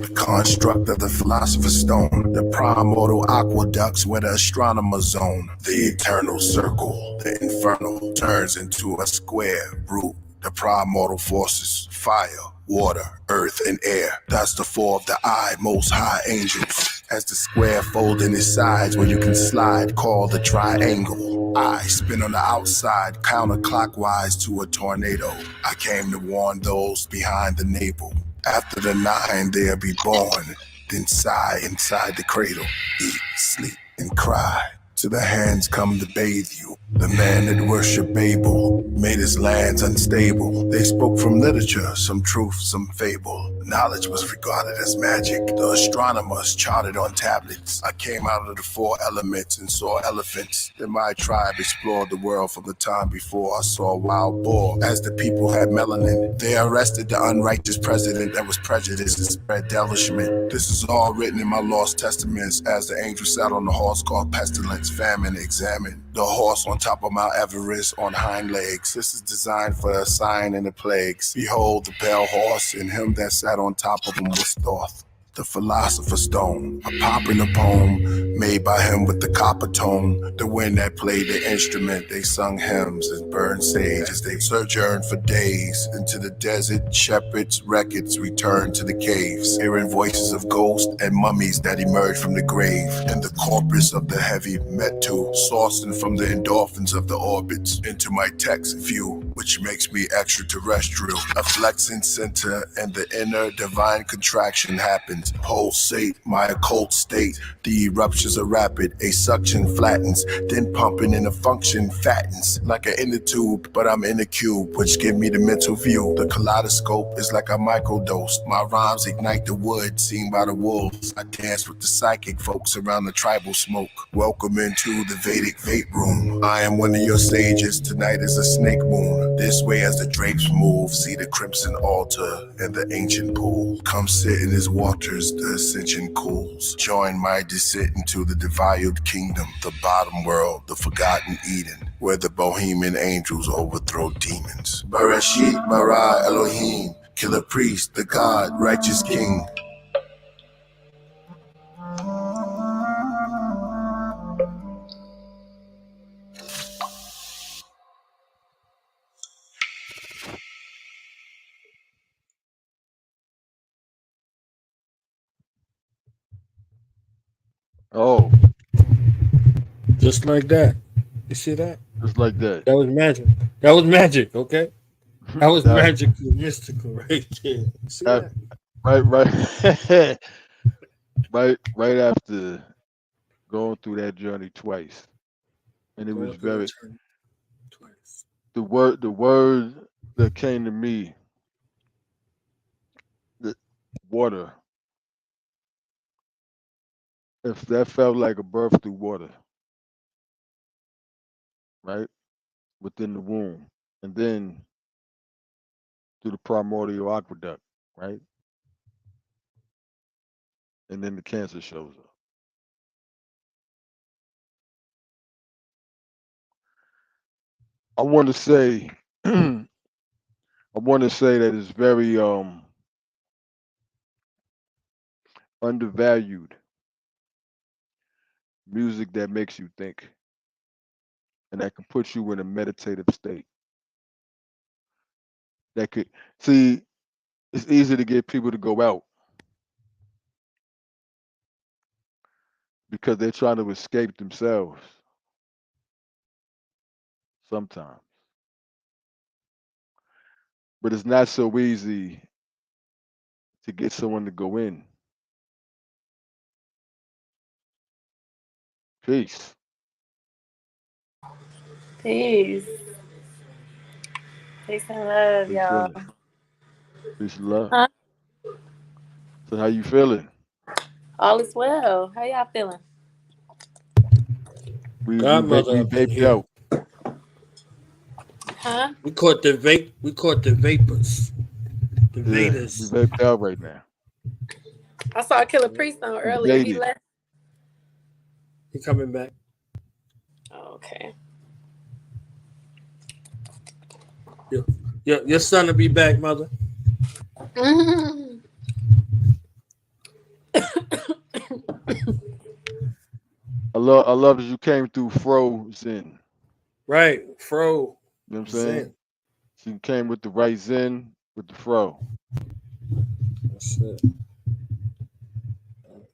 The construct of the philosopher's stone, the primordial aqueducts where the astronomers zone, the eternal circle, the infernal turns into a square root. The primordial forces, fire, water, earth, and air. That's the 4 of the eye, most high angels. As the square fold in its sides where you can slide, called the triangle. I spin on the outside, counterclockwise to a tornado. I came to warn those behind the navel. After the 9, they'll be born, then sigh inside the cradle, eat, sleep, and cry. To the hands come to bathe you. The man that worshiped Babel made his lands unstable. They spoke from literature, some truth, some fable. Knowledge was regarded as magic. The astronomers charted on tablets. I came out of the 4 elements and saw elephants. Then my tribe explored the world from the time before I saw a wild boar. As the people had melanin, they arrested the unrighteous president that was prejudiced and spread delishment. This is all written in my lost testaments as the angel sat on the horse called pestilence, famine, examined. The horse on top of Mount Everest on hind legs. This is designed for a sign and the plagues. Behold the pale horse, and him that sat on top of him was Thoth. The Philosopher's Stone, a popular poem made by him with the copper tone. The wind that played the instrument, they sung hymns and burned sage as they sojourned for days into the desert. Shepherds' records returned to the caves, hearing voices of ghosts and mummies that emerged from the grave. And the corpus of the heavy metal, sourcing from the endorphins of the orbits into my text view, which makes me extraterrestrial. A flexing center and the inner divine contraction happens. Pulsate my occult state. The eruptions are rapid. A suction flattens, then pumping in a function fattens like an inner tube, but I'm in a cube, which give me the mental view. The kaleidoscope is like a microdose. My rhymes ignite the wood seen by the wolves. I dance with the psychic folks around the tribal smoke. Welcome into the Vedic Vape Room. I am one of your sages. Tonight is a snake moon. This way as the drapes move, see the crimson altar and the ancient pool. Come sit in his waters, the ascension cools. Join my descent into the divided kingdom, the bottom world, the forgotten Eden, where the bohemian angels overthrow demons. Bereshit bara Elohim, killer priest, the God, righteous king. Oh, just like that. You see that? just like that. That was magic. That was magic. Okay, that was That, magical, mystical, right there. See that? right, right after going through that journey twice, and it was Going through the very turn twice. the word that came to me, the water. If that felt like a birth through water, right, within the womb, and then through the primordial aqueduct, right, and then the cancer shows up. I want to say, I want to say that it's very undervalued music that makes you think and that can put you in a meditative state. That could see it's easy to get people to go out because they're trying to escape themselves sometimes. But it's not so easy to get someone to go in. Peace. Peace. Peace and love, How you y'all. feeling? Peace and love. Huh? So how you feeling? All is well. How y'all feeling? We Godmother up in vaped here. out. Huh? We caught the vape. We caught the vapors. The Yeah, Vedas. we vaped out right now. I saw Killer Priest on earlier. He Vaped. left. He coming back. Oh, okay. Your son will be back, mother. I love that you came through frozen. Right, fro. You know what I'm saying? Zen. So you came with the right zen with the fro. That's it.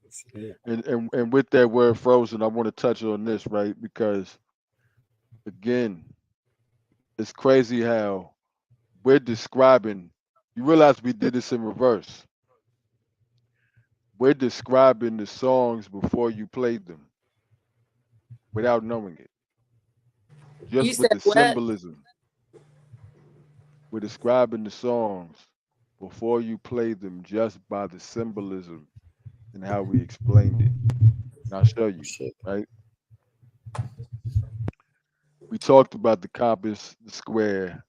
That's it. And with that word frozen, I want to touch on this, right? Because again, it's crazy how we're describing, you realize we did this in reverse. We're describing the songs before you played them without knowing it. You Just with said the what? symbolism. We're describing the songs before you played them just by the symbolism and how we explained it. And I'll show you, Shit. right? We talked about the compass, the square,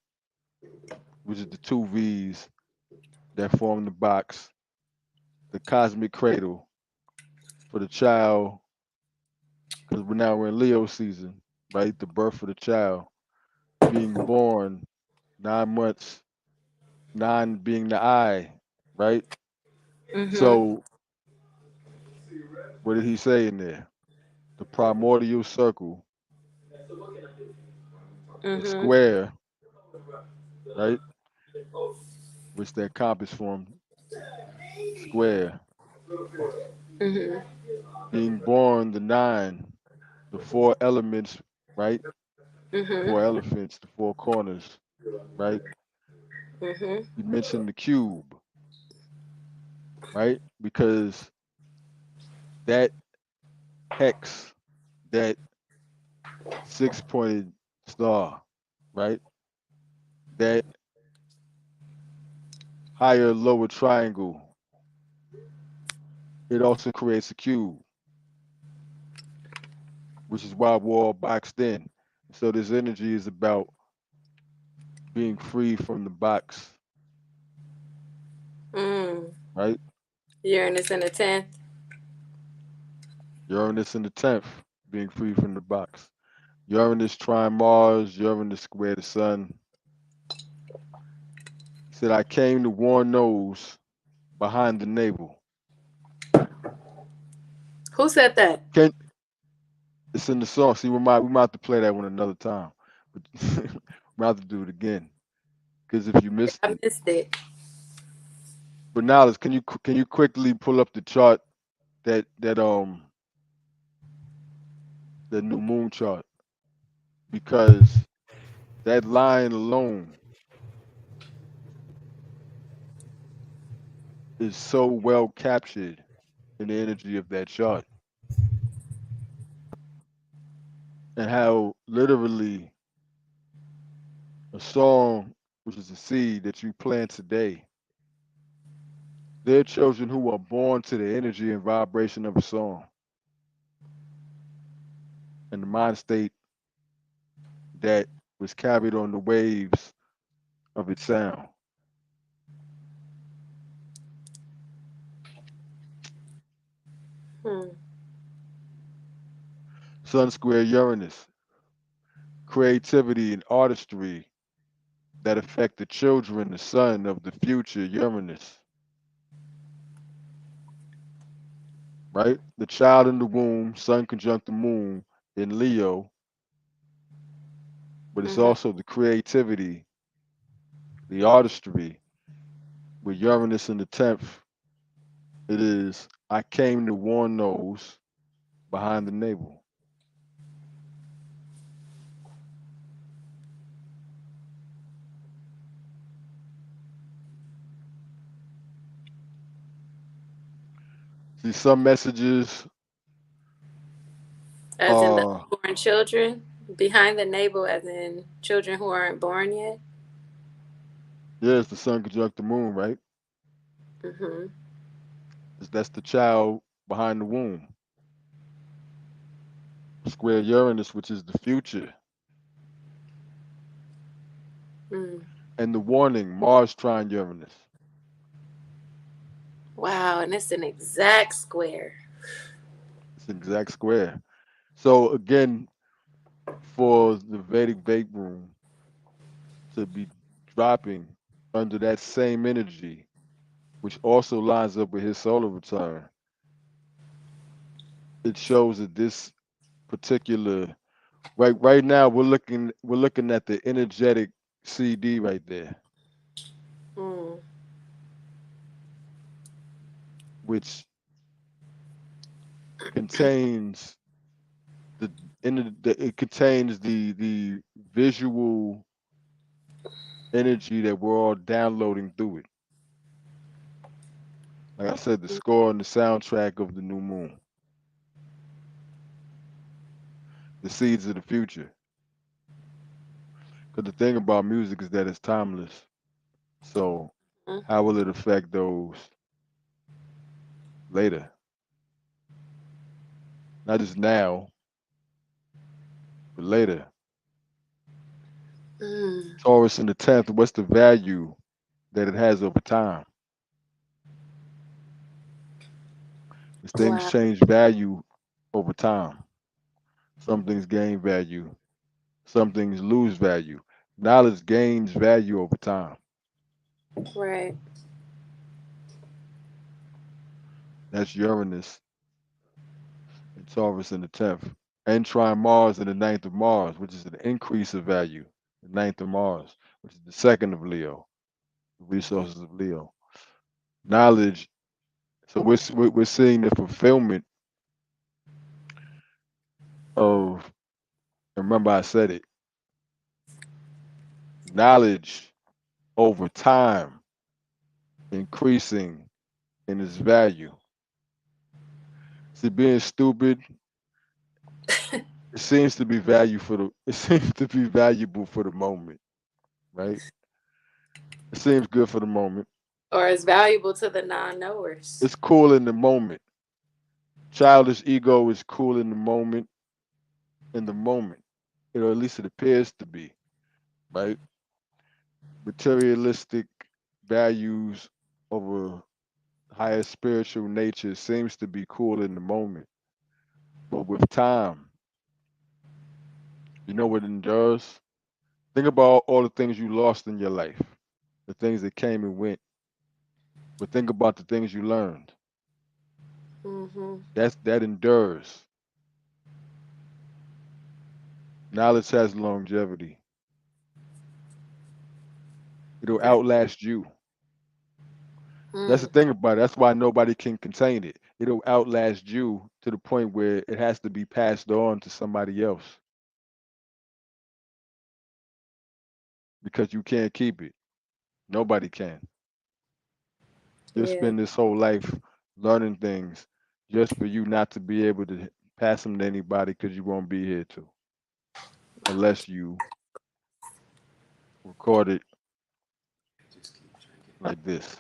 which is the two V's that form the box, the cosmic cradle for the child, because we're in Leo season, right? The birth of the child, being born 9 months, 9 being the eye, right? Mm-hmm. So What did he say in there? The primordial circle, the square, right? Which that compass form, square. Being born, the 9, the 4 elements, right? 4 elephants, the 4 corners, right? You mentioned the cube, right? Because that hex, that 6-pointed star, right? That higher lower triangle, it also creates a cube, which is why we're all boxed in. So this energy is about being free from the box, right? Uranus in the 10th. Uranus in the 10th, being free from the box. Uranus trine Mars, Uranus square the sun. He said, I came to warn those behind the navel. Who said that? It's in the song. See, we might have to play that one another time. But we might have to do it again. Because if you missed I missed it. But now, can you quickly pull up the chart that the new moon chart? Because that line alone is so well captured in the energy of that chart. And how literally a song, which is a seed that you plant today, there are children who are born to the energy and vibration of a song and the mind state that was carried on the waves of its sound. Sun square Uranus, creativity and artistry that affect the children, the sun of the future, Uranus. Right? The child in the womb, sun conjunct the moon in Leo, but it's also the creativity, the artistry with Uranus in the 10th. It is, I came to warn those behind the navel. See, some messages as in the unborn children, behind the navel as in children who aren't born yet. Yeah, it's the sun conjunct the moon, right? That's the child behind the womb. Square Uranus, which is the future. And the warning, Mars trine Uranus. Wow, and it's an exact square. It's an exact square. So again, for the Vedic Vape Room to be dropping under that same energy, which also lines up with his solar return, it shows that this particular right now we're looking at the energetic CD right there, which contains it contains the visual energy that we're all downloading through it. Like I said, the score and the soundtrack of the new moon, the seeds of the future. Because the thing about music is that it's timeless. So how will it affect those later? Not just now, but later. Taurus in the 10th, what's the value that it has over time? These things change value over time. Some things gain value. Some things lose value. Knowledge gains value over time. Right. That's Uranus Taurus in the 10th, and trine Mars in the 9th of Mars, which is an increase of value. The 9th of Mars, which is the 2nd of Leo, the resources of Leo. Knowledge. So we're seeing the fulfillment of, remember I said it, knowledge over time increasing in its value. See, being stupid, it seems to be it seems to be valuable for the moment, right? It seems good for the moment. Or it's valuable to the non-knowers. It's cool in the moment. Childish ego is cool in the moment. In the moment, at least it appears to be, right? Materialistic values over higher spiritual nature seems to be cool in the moment, but with time, you know what endures? Think about all the things you lost in your life, the things that came and went, but think about the things you learned. Mm-hmm. That endures. Knowledge has longevity. It'll outlast you. That's the thing about it. That's why nobody can contain it. It'll outlast you to the point where it has to be passed on to somebody else because you can't keep it. Nobody can. You'll spend this whole life learning things just for you not to be able to pass them to anybody because you won't be here to, unless you record it like this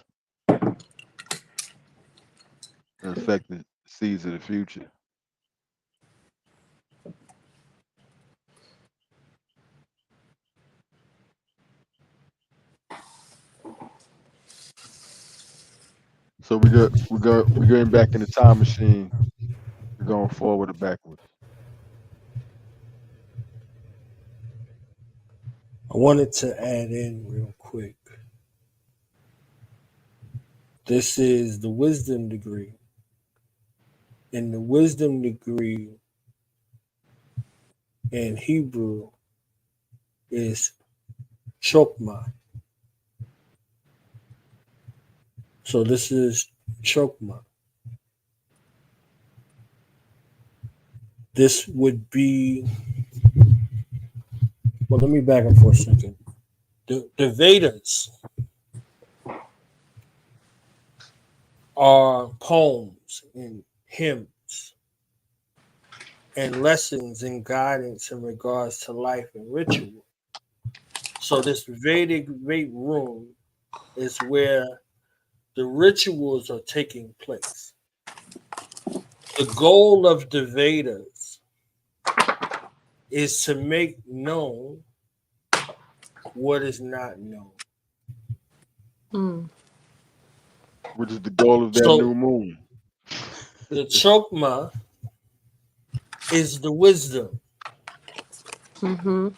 and affect the seeds of the future. So we're going back in the time machine. We're going forward or backwards. I wanted to add in real quick. This is the wisdom degree. And the wisdom degree in Hebrew is chokmah. So this is chokmah. This would be, well, let me back up for a second. The Vedas are poems and hymns and lessons and guidance in regards to life and ritual. So this Vedic Vape Room is where the rituals are taking place. The goal of the Vedas is to make known what is not known. Which is the goal of that new moon. The chokmah is the wisdom. Mm-hmm.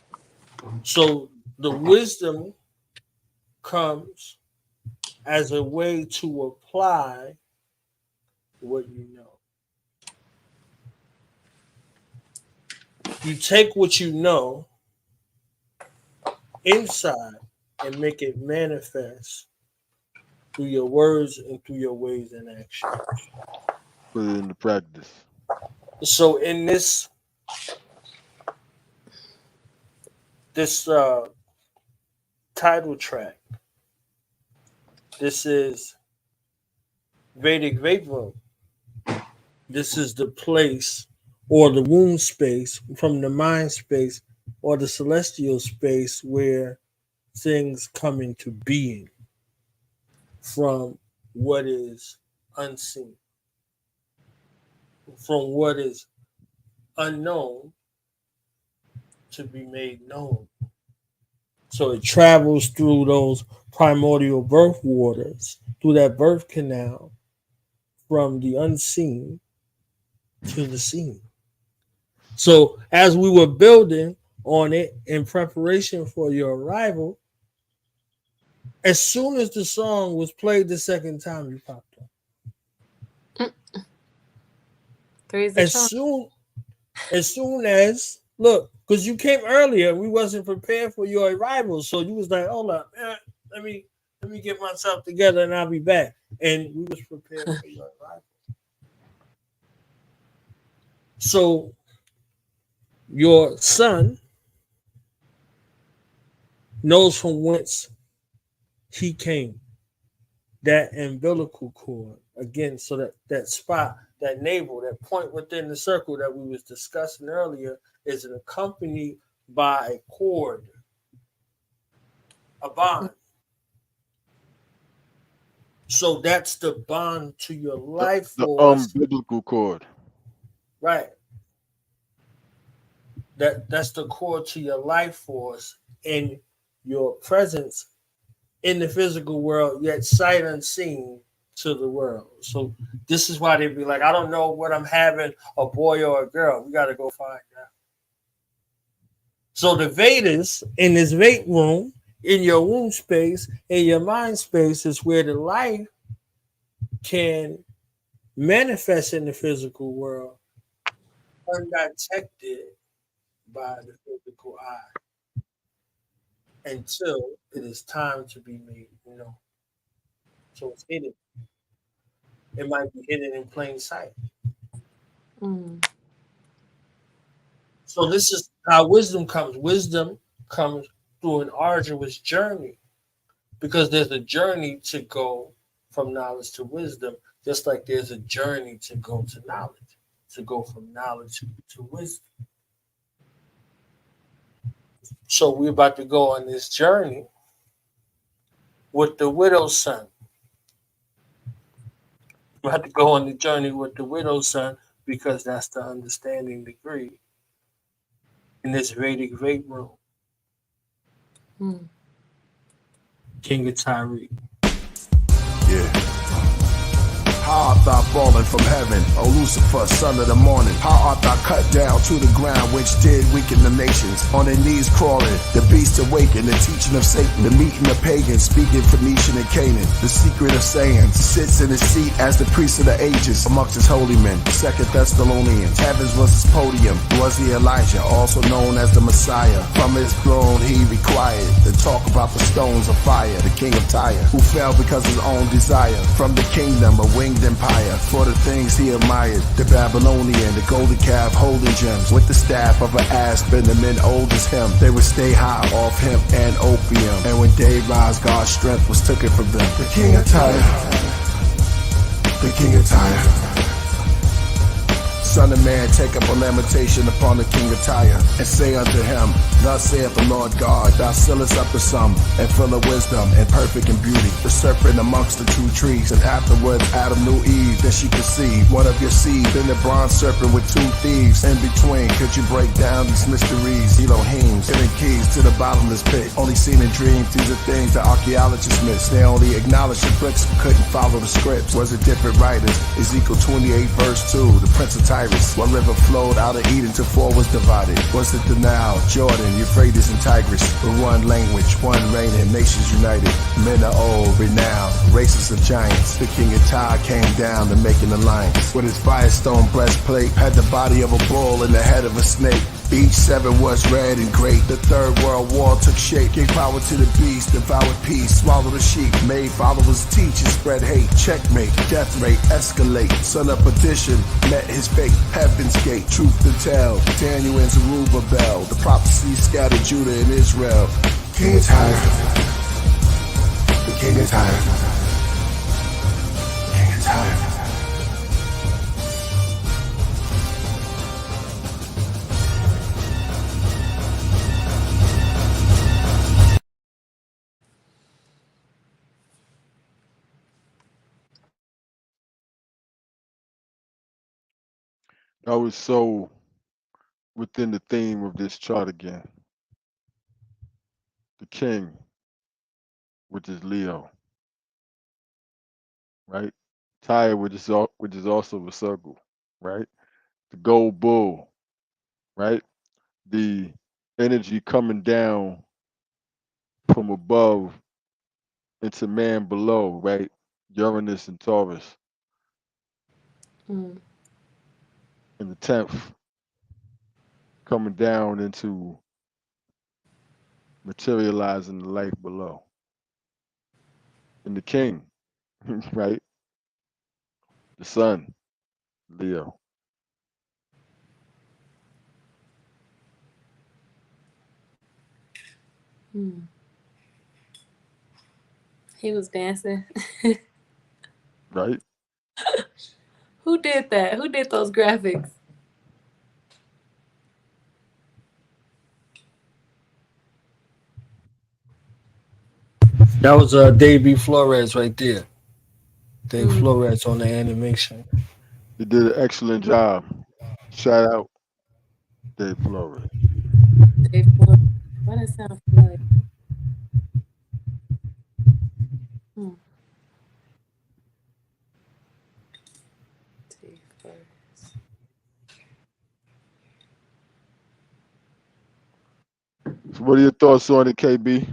So the wisdom comes as a way to apply what you know. You take what you know inside and make it manifest through your words and through your ways and actions. Put it into practice. So in this title track, this is Vedic Vape Room. This is the place or the womb space from the mind space or the celestial space where things come into being from what is unseen, from what is unknown to be made known. So it travels through those primordial birth waters, through that birth canal, from the unseen to the seen. So as we were building on it in preparation for your arrival, as soon as the song was played the second time, you popped up. Three's the As charm. soon as look, because you came earlier, we wasn't prepared for your arrival, so you was like, hold up, let me get myself together and I'll be back. And we was prepared for your arrival. So your son knows from whence he came. That umbilical cord again, so that spot, that navel, that point within the circle that we was discussing earlier, is accompanied by a cord, a bond. So that's the bond to your life force. The umbilical cord. Right. That's the cord to your life force and your presence in the physical world, yet sight unseen to the world. So this is why they be like, I don't know what I'm having, a boy or a girl. We got to go find out. So the Vedas in this vape room, in your womb space, in your mind space, is where the life can manifest in the physical world undetected by the physical eye until it is time to be made known. So it's hidden. It might be hidden in plain sight. Mm. So this is how wisdom comes. Wisdom comes through an arduous journey, because there's a journey to go from knowledge to wisdom, just like there's a journey to go to knowledge, to go from knowledge to wisdom. So we're about to go on this journey with the widow's son. We're about to go on the journey with the widow's son, because that's the understanding degree in this Vedic Vape Room. Mm. King of Tyranny. Yeah. How art thou fallen from heaven, O Lucifer, son of the morning? How art thou cut down to the ground, which did weaken the nations? On their knees crawling, the beast awakened, the teaching of Satan, the meeting of pagans, speaking Phoenician and Canaan. The secret of sayings sits in his seat as the priest of the ages amongst his holy men. 2 Thessalonians, heavens was his podium. Was he Elijah, also known as the Messiah? From his throne he required to talk about the stones of fire, the king of Tyre, who fell because of his own desire. From the kingdom of winged empire, for the things he admired, the Babylonian, the golden calf holding gems, with the staff of an aspen, the men old as him, they would stay high off hemp and opium, and when day rise, God's strength was taken from them. The king of Tyre, the king of Tyre. Son of man, take up a lamentation upon the king of Tyre, and say unto him, Thus saith the Lord God, thou sealest up the sum, and full of wisdom, and perfect in beauty, the serpent amongst the two trees. And afterwards Adam knew Eve, that she conceived one of your seed, then the bronze serpent with two thieves. In between, could you break down these mysteries? Elohim's hidden keys to the bottomless pit, only seen in dreams. These are things that archaeologists miss. They only acknowledged the bricks, but couldn't follow the scripts. Was it different writers? Ezekiel 28 verse 2, the prince of Tyre. One river flowed out of Eden till four was divided. Was it the Nile, Jordan, Euphrates, and Tigris? With one language, one reigning, nations united. Men of old, renowned, races of giants. The king of Tyre came down to make an alliance. With his firestone breastplate, had the body of a bull and the head of a snake. Each seven was red and great. The third world war took shape. Gave power to the beast, devoured peace, swallowed the sheep. Made followers teach and spread hate. Checkmate, death rate, escalate. Son of perdition, met his fate. Heaven's gate, truth to tell. Daniel and Zerubbabel. The prophecy scattered Judah and Israel. King of Tyre. The king of Tyre. King of Tyre. I was so within the theme of this chart again. The king, which is Leo, right? Tyre, which is also a circle, right? The gold bull, right? The energy coming down from above into man below, right? Uranus and Taurus. Mm. And the 10th coming down into materializing the life below. And the king, right? The sun, Leo. He was dancing. Right? Who did that? Who did those graphics? That was Davey Flores right there. Dave Flores on the animation. He did an excellent job. Shout out Dave Flores. Dave Flores. Why does that sound familiar? Dave Flores. So what are your thoughts on it, KB?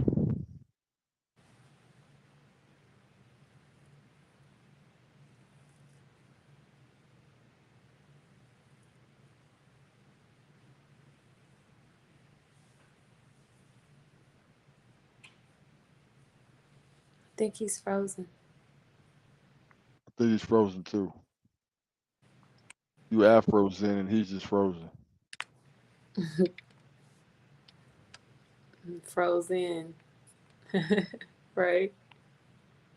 I think he's frozen. I think he's frozen too. You Afro's in and he's just frozen. Frozen. Right?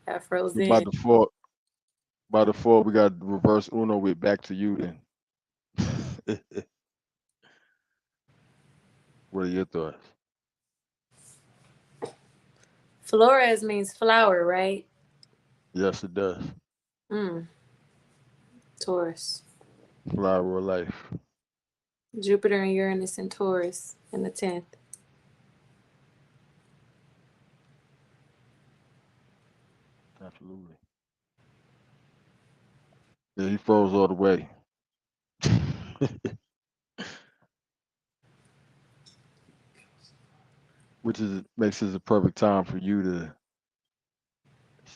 Afro's So in. by default, we got reverse Uno with back to you then. What are your thoughts? Flores means flower, right? Yes, it does. Taurus. Flower of life. Jupiter and Uranus in Taurus in the 10th. Absolutely. Yeah, he froze all the way. Which makes this a perfect time for you to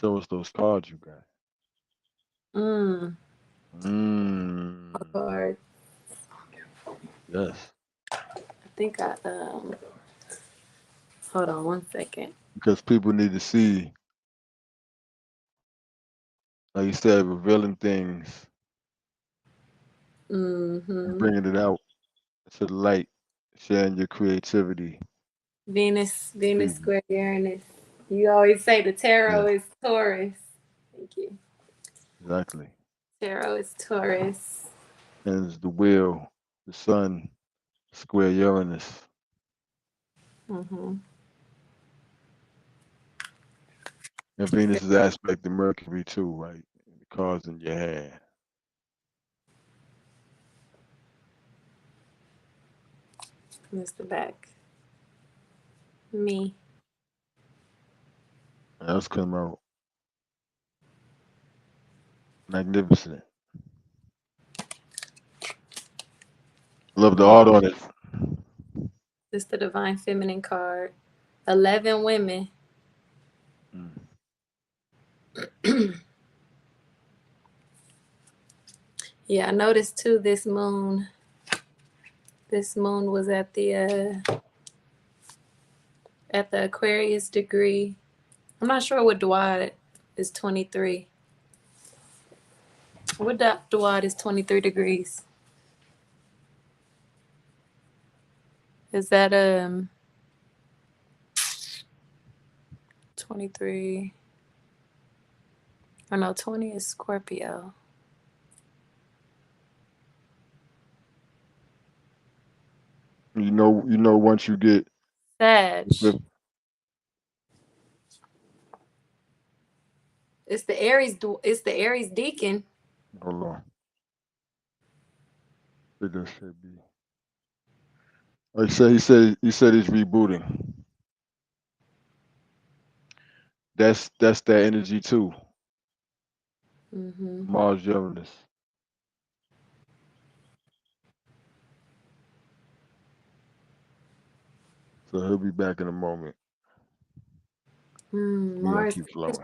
show us those cards you got. Card. Yes. I think I hold on one second. Because people need to see, like you said, revealing things and bringing it out to the light, sharing your creativity. Venus square Uranus. You always say the tarot is Taurus. Thank you. Exactly. Tarot is Taurus. And it's the wheel, the sun, square Uranus. And Venus is aspect to Mercury too, right? The cards in your hand. Where's the back? Me. And that's come out magnificent. Love the art on it. This is the Divine Feminine card. 11 women. Yeah, I noticed too this moon. This moon was at the Aquarius degree. I'm not sure what Dwad is 23. What Dwad is 23 degrees? Is that 23? Oh no, 20 is Scorpio. You know once you get Sag. It's the Aries deacon. Hold on. It does should be. Like I said, he said he's rebooting. That's that energy too. Mars Uranus. So he'll be back in a moment. Mars keep flowing.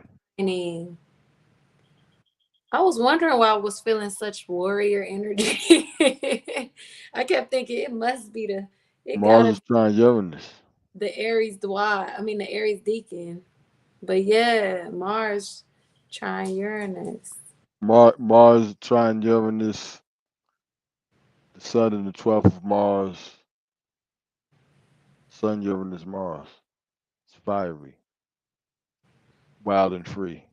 I was wondering why I was feeling such warrior energy. I kept thinking it must be it Mars gotta is trying Uranus. the Aries Dwight. I mean the Aries Deacon. But yeah, Mars trying Uranus. Mars trying Uranus. The Sun in the 12th of Mars. Sun, Uranus, Mars. It's fiery, wild and free.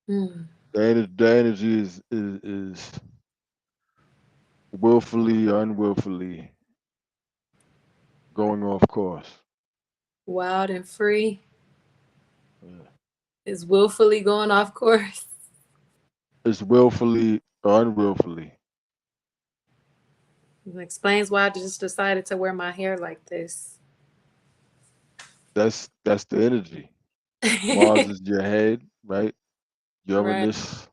Mm. The energy is willfully or unwillfully going off course. Wild and free Yeah. is willfully going off course. It's willfully or unwillfully. It explains why I just decided to wear my hair like this. That's the energy. Mars is your head, right? Right. Uranus,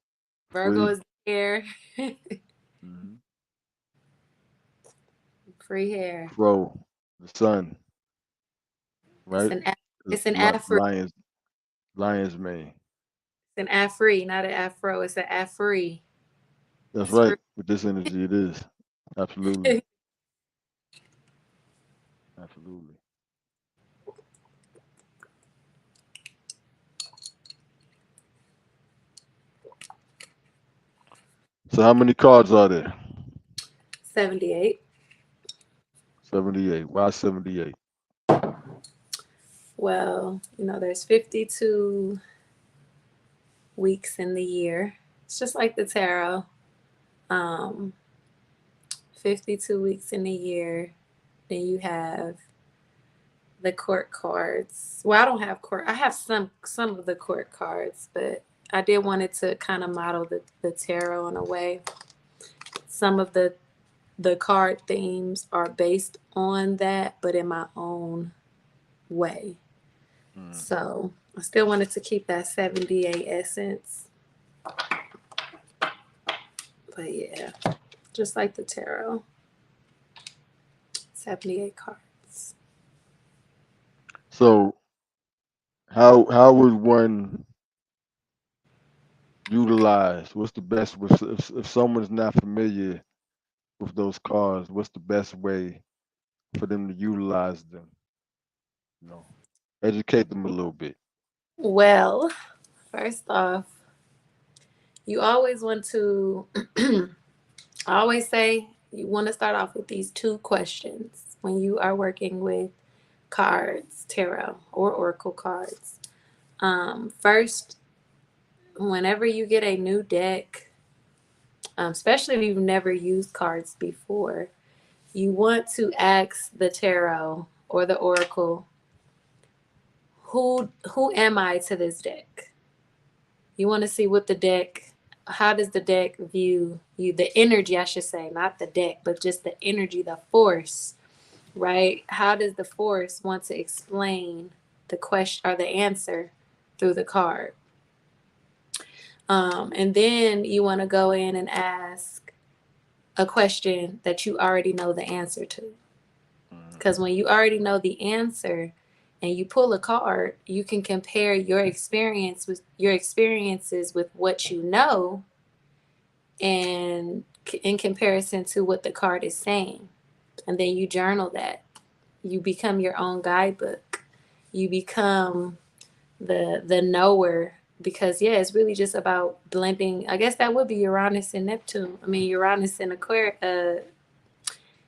Virgo free. is the hair. Mm-hmm. Free hair. Crow, the sun, It's right? an afro. Lion's mane. It's an afri, not an afro. It's an afri. That's It's free. right. With this energy, it is. Absolutely. Absolutely. So how many cards are there? 78. 78. Why 78? Well, there's 52 weeks in the year. It's just like the tarot. 52 weeks in a year. Then you have the court cards. Well, I don't have court. I have some of the court cards, but I did want it to kind of model the tarot in a way. Some of the card themes are based on that, but in my own way. So I still wanted to keep that 78 essence. But yeah, just like the tarot. 78 cards. So how would one utilize? What's the best if someone's not familiar with those cards? What's the best way for them to utilize them? Educate them a little bit. Well, first off, you always want to, I always say you want to start off with these 2 questions when you are working with cards, tarot, or oracle cards. First, whenever you get a new deck, especially if you've never used cards before, you want to ask the tarot or the oracle, who am I to this deck? You want to see what the deck, how does the deck view you? The energy, I should say, not the deck, but just the energy, the force, right? How does the force want to explain the question or the answer through the card? And then you want to go in and ask a question that you already know the answer to. Because when you already know the answer and you pull a card, you can compare your experiences with what you know, and in comparison to what the card is saying. And then you journal that. You become your own guidebook. You become the knower, because it's really just about blending. I guess that would be Uranus and Neptune. I mean, Uranus and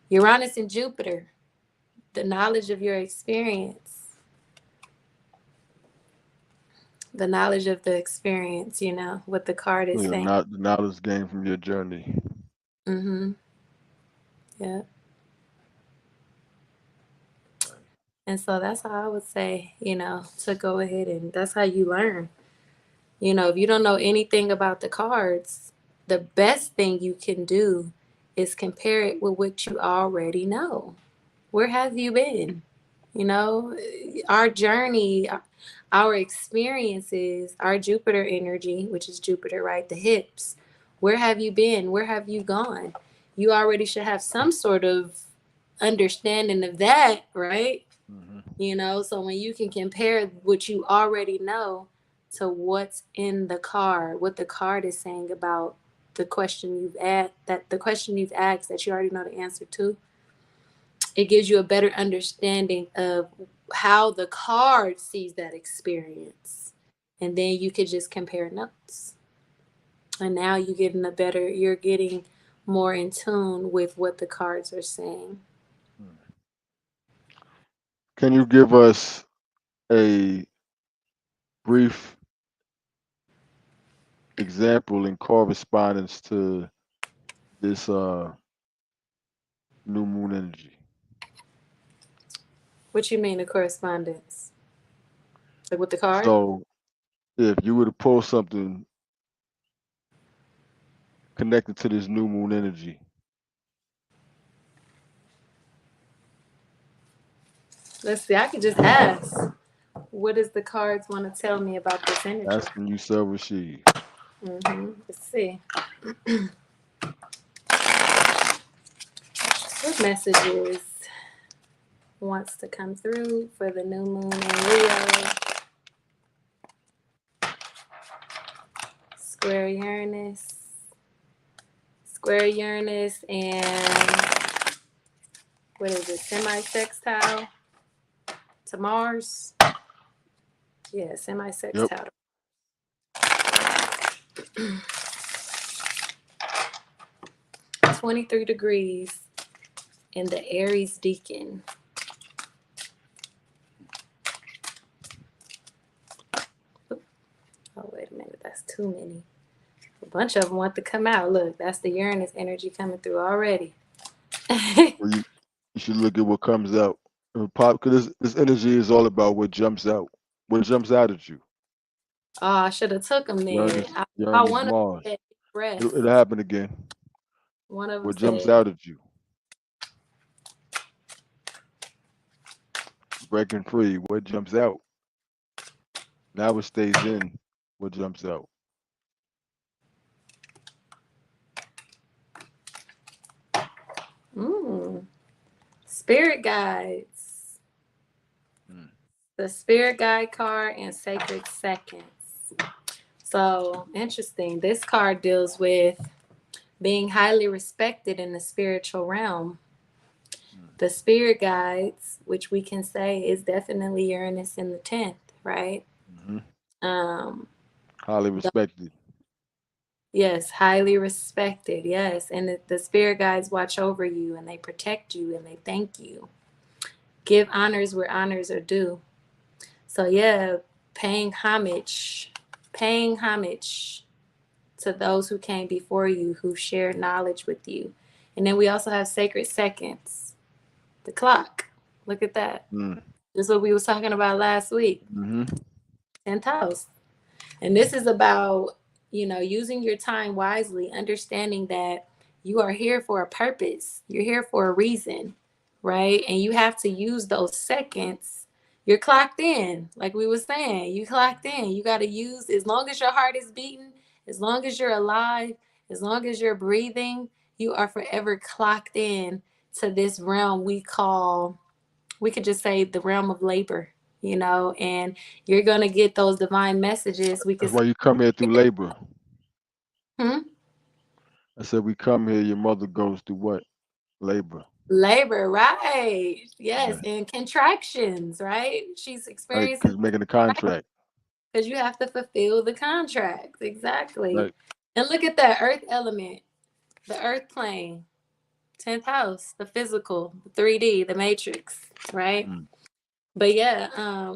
Uranus and Jupiter. The knowledge of your experience. The knowledge of the experience, what the card is saying. The knowledge gained from your journey. Mm-hmm. Yeah. And so that's how I would say, to go ahead, and that's how you learn. If you don't know anything about the cards, the best thing you can do is compare it with what you already know. Where have you been? Our journey, our experiences, our Jupiter energy, which is Jupiter, right? The hips. Where have you been? Where have you gone? You already should have some sort of understanding of that, right? Mm-hmm. So when you can compare what you already know to what's in the card, what the card is saying about the question you've asked, that you already know the answer to. It gives you a better understanding of how the card sees that experience. And then you could just compare notes. And now you're getting more in tune with what the cards are saying. Can you give us a brief example in correspondence to this new moon energy? What you mean, the correspondence? Like with the card? So if you were to pull something connected to this new moon energy. Let's see, I could just ask. What does the cards want to tell me about this energy? Asking you shall receive. Let's see. What messages wants to come through for the new moon in Leo? Square Uranus and what is it, semi-sextile to Mars? Yeah, semi-sextile. Yep. 23 degrees in the Aries Deacon. Oh, wait a minute, that's too many. A bunch of them want to come out. Look, that's the Uranus energy coming through already. Well, you should look at what comes out. Because this energy is all about what jumps out. What jumps out at you. Oh, I should have took them then. I want to say it'll happen again. One of them what jumps out at you. Breaking free. What jumps out? Now it stays in. What jumps out? Spirit guides. The spirit guide card and sacred seconds. So interesting. This card deals with being highly respected in the spiritual realm. The spirit guides, which we can say is definitely Uranus in the 10th, right? Highly respected. Yes, highly respected. Yes. And the spirit guides watch over you and they protect you and they thank you. Give honors where honors are due. So yeah, paying homage to those who came before you, who shared knowledge with you. And then we also have sacred seconds, the clock. Look at that. This is what we was talking about last week. 10th house. And this is about, using your time wisely, understanding that you are here for a purpose. You're here for a reason, right? And you have to use those seconds. You're clocked in, like we were saying. You clocked in. You got to use, as long as your heart is beating, as long as you're alive, as long as you're breathing, you are forever clocked in to this realm we could just say the realm of labor, and you're going to get those divine messages. That's why you come here through labor. I said we come here, your mother goes through what? Labor, right? Yes, and contractions, right? She's experiencing because making a contract. Because you have to fulfill the contract, exactly. Right. And look at that earth element, the earth plane, 10th house, the physical, the 3D, the matrix, right? But yeah,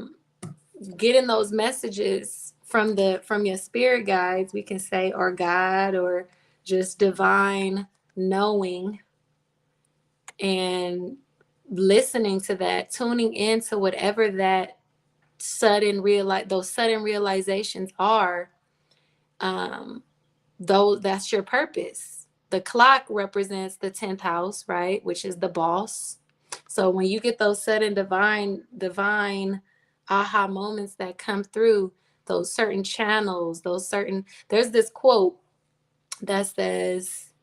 getting those messages from your spirit guides, we can say, or God, or just divine knowing, and listening to that, tuning into whatever that those sudden realizations are, that's your purpose. The clock represents the 10th house, right? Which is the boss. So when you get those sudden divine aha moments that come through, those certain channels, there's this quote that says,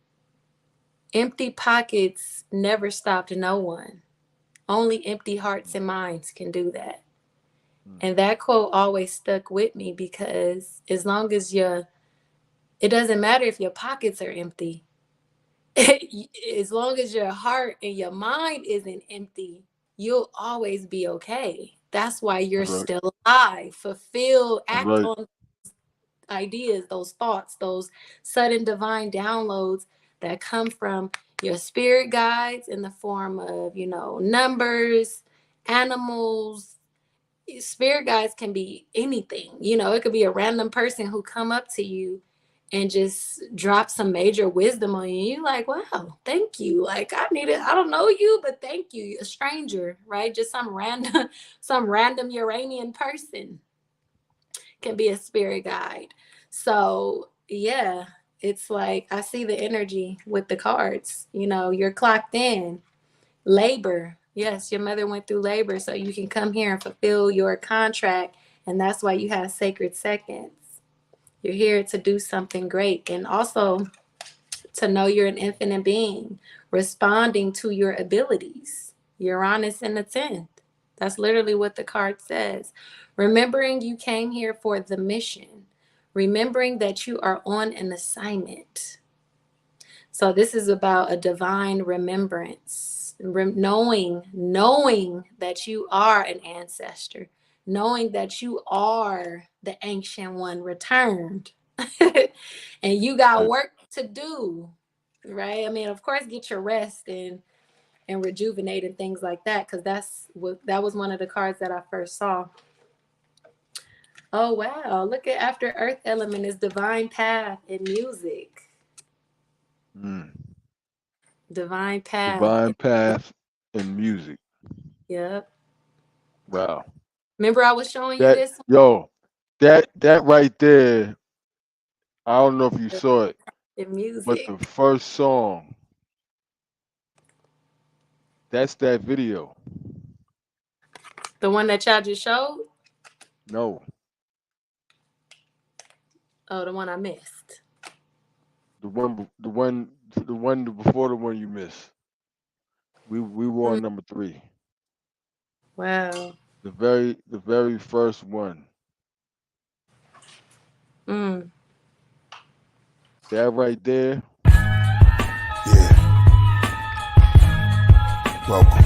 empty pockets never stopped no one. Only empty hearts and minds can do that. And that quote always stuck with me, because as long as it doesn't matter if your pockets are empty. As long as your heart and your mind isn't empty, you'll always be okay. That's why you're still alive. Fulfill, act on ideas, those thoughts, those sudden divine downloads that come from your spirit guides in the form of, numbers, animals. Spirit guides can be anything. It could be a random person who come up to you and just drop some major wisdom on you. You're like, wow, thank you. Like, I don't know you, but thank you. A stranger, right? Just some random Uranian person can be a spirit guide. So yeah, it's like, I see the energy with the cards. You're clocked in. Labor. Yes, your mother went through labor so you can come here and fulfill your contract. And that's why you have sacred seconds. You're here to do something great, and also to know you're an infinite being, responding to your abilities. Uranus in the 10th. That's literally what the card says. Remembering you came here for the mission. Remembering that you are on an assignment. So this is about a divine remembrance. Knowing that you are an ancestor. Knowing that you are the ancient one returned. And you got work to do, right? I mean, of course, get your rest and rejuvenate and things like that, because that was one of the cards that I first saw. Oh, wow. Look at after Earth element is divine path in music. Divine path. Divine path in music. Yep. Wow. Remember I was showing you this? Yo, that right there, I don't know if you saw it. In music. But the first song, that's that video. The one that y'all just showed? No. Oh, the one I missed. The one before the one you missed. We were on number 3. Wow. The very first one. That right there. Yeah. Welcome.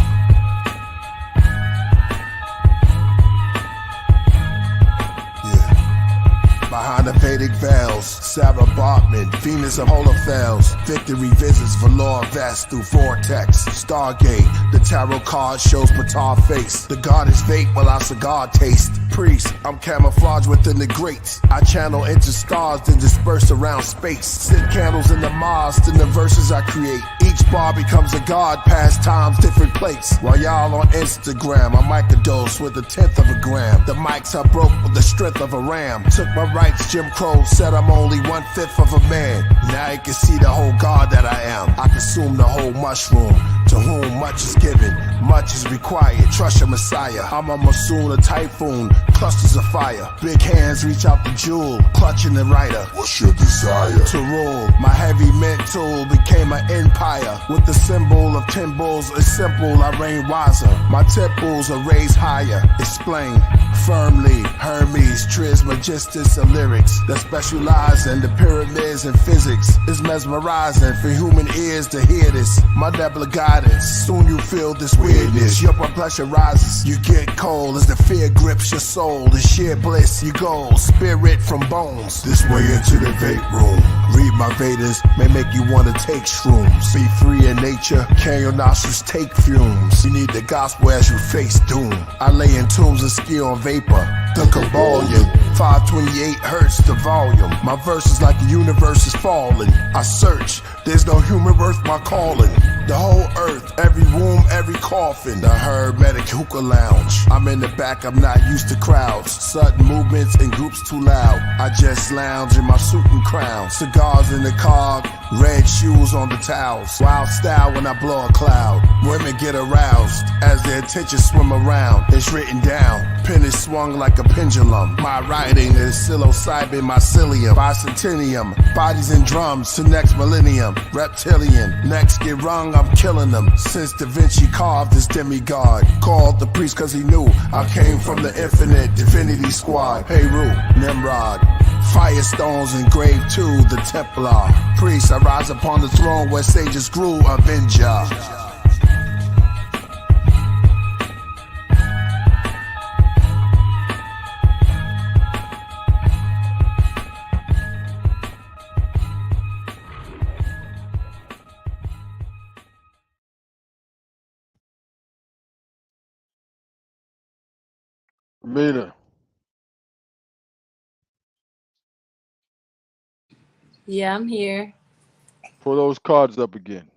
Behind the Vedic veils, Sarah Bartman, Venus of Holophels, victory visits Valor Vest through Vortex, Stargate, the tarot card shows Patar face, the goddess vape while I cigar taste, priest, I'm camouflaged within the grates, I channel into stars then disperse around space, sit candles in the mosque in the verses I create, each bar becomes a god, past times, different plates, while y'all on Instagram, I microdose with 1/10 of a gram, the mics I broke with the strength of a ram, took my rights, Jim Crow said I'm only 1/5 of a man. Now you can see the whole God that I am. I consume the whole mushroom. To whom much is given, much is required. Trust your Messiah. I'm a monsoon, a typhoon, clusters of fire. Big hands reach out the jewel, clutching the rider. What's your desire? To rule. My heavy mental became an empire. With the symbol of 10 bulls, it's simple, I reign wiser. My temples are raised higher. Explain firmly. Hermes, Trismegistus, and lyrics that specialize in the pyramids and physics. It's mesmerizing for human ears to hear this. My nebula guidance. Soon you feel this weirdness. Your blood pressure rises. You get cold as the fear grips your soul. The sheer bliss you go. Spirit from bones. This way into the vape room. Read my Vedas may make you want to take shrooms. Be free in nature. Can your nostrils take fumes? You need the gospel as you face doom. I lay in tombs and ski on vapor. The Kabbalion. 528 hertz the volume. My verse is like the universe is falling. I search. There's no human worth my calling. The whole earth, every womb, every coffin. The hermetic hookah lounge. I'm in the back, I'm not used to crowds. Sudden movements in groups too loud. I just lounge in my suit and crown. Cigars in the car, red shoes on the towels. Wild style when I blow a cloud. Women get aroused as their attention swim around. It's written down, pen is swung like a pendulum. My writing is psilocybin mycelium, bicentennium. Bodies and drums to next millennium. Reptilian, next get rung, I'm killing them. Since Da Vinci carved this demigod, called the priest cause he knew I came from the infinite divinity squad. Heru, Nimrod, firestones engraved to the Templar. Priest, I rise upon the throne where sages grew, Avenger. Amina. Yeah, I'm here. Pull those cards up again.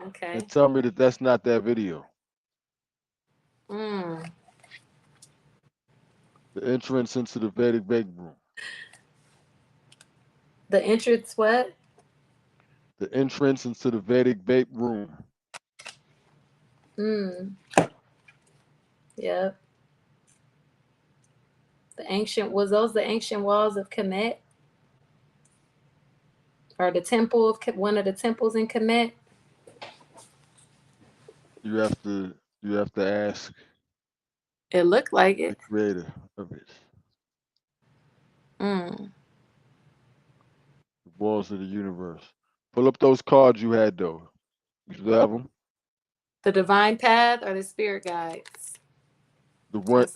Okay. And tell me that that's not that video. Mm. The entrance into the Vedic Vape Room. The entrance what? The entrance into the Vedic Vape Room. Yep. Was those the ancient walls of Kemet? Or the temple of one of the temples in Kemet? You have to ask. It looked like the it. creator of it. Mm. The walls of the universe. Pull up those cards you had though. You still have them? The divine path or the spirit guides? The one.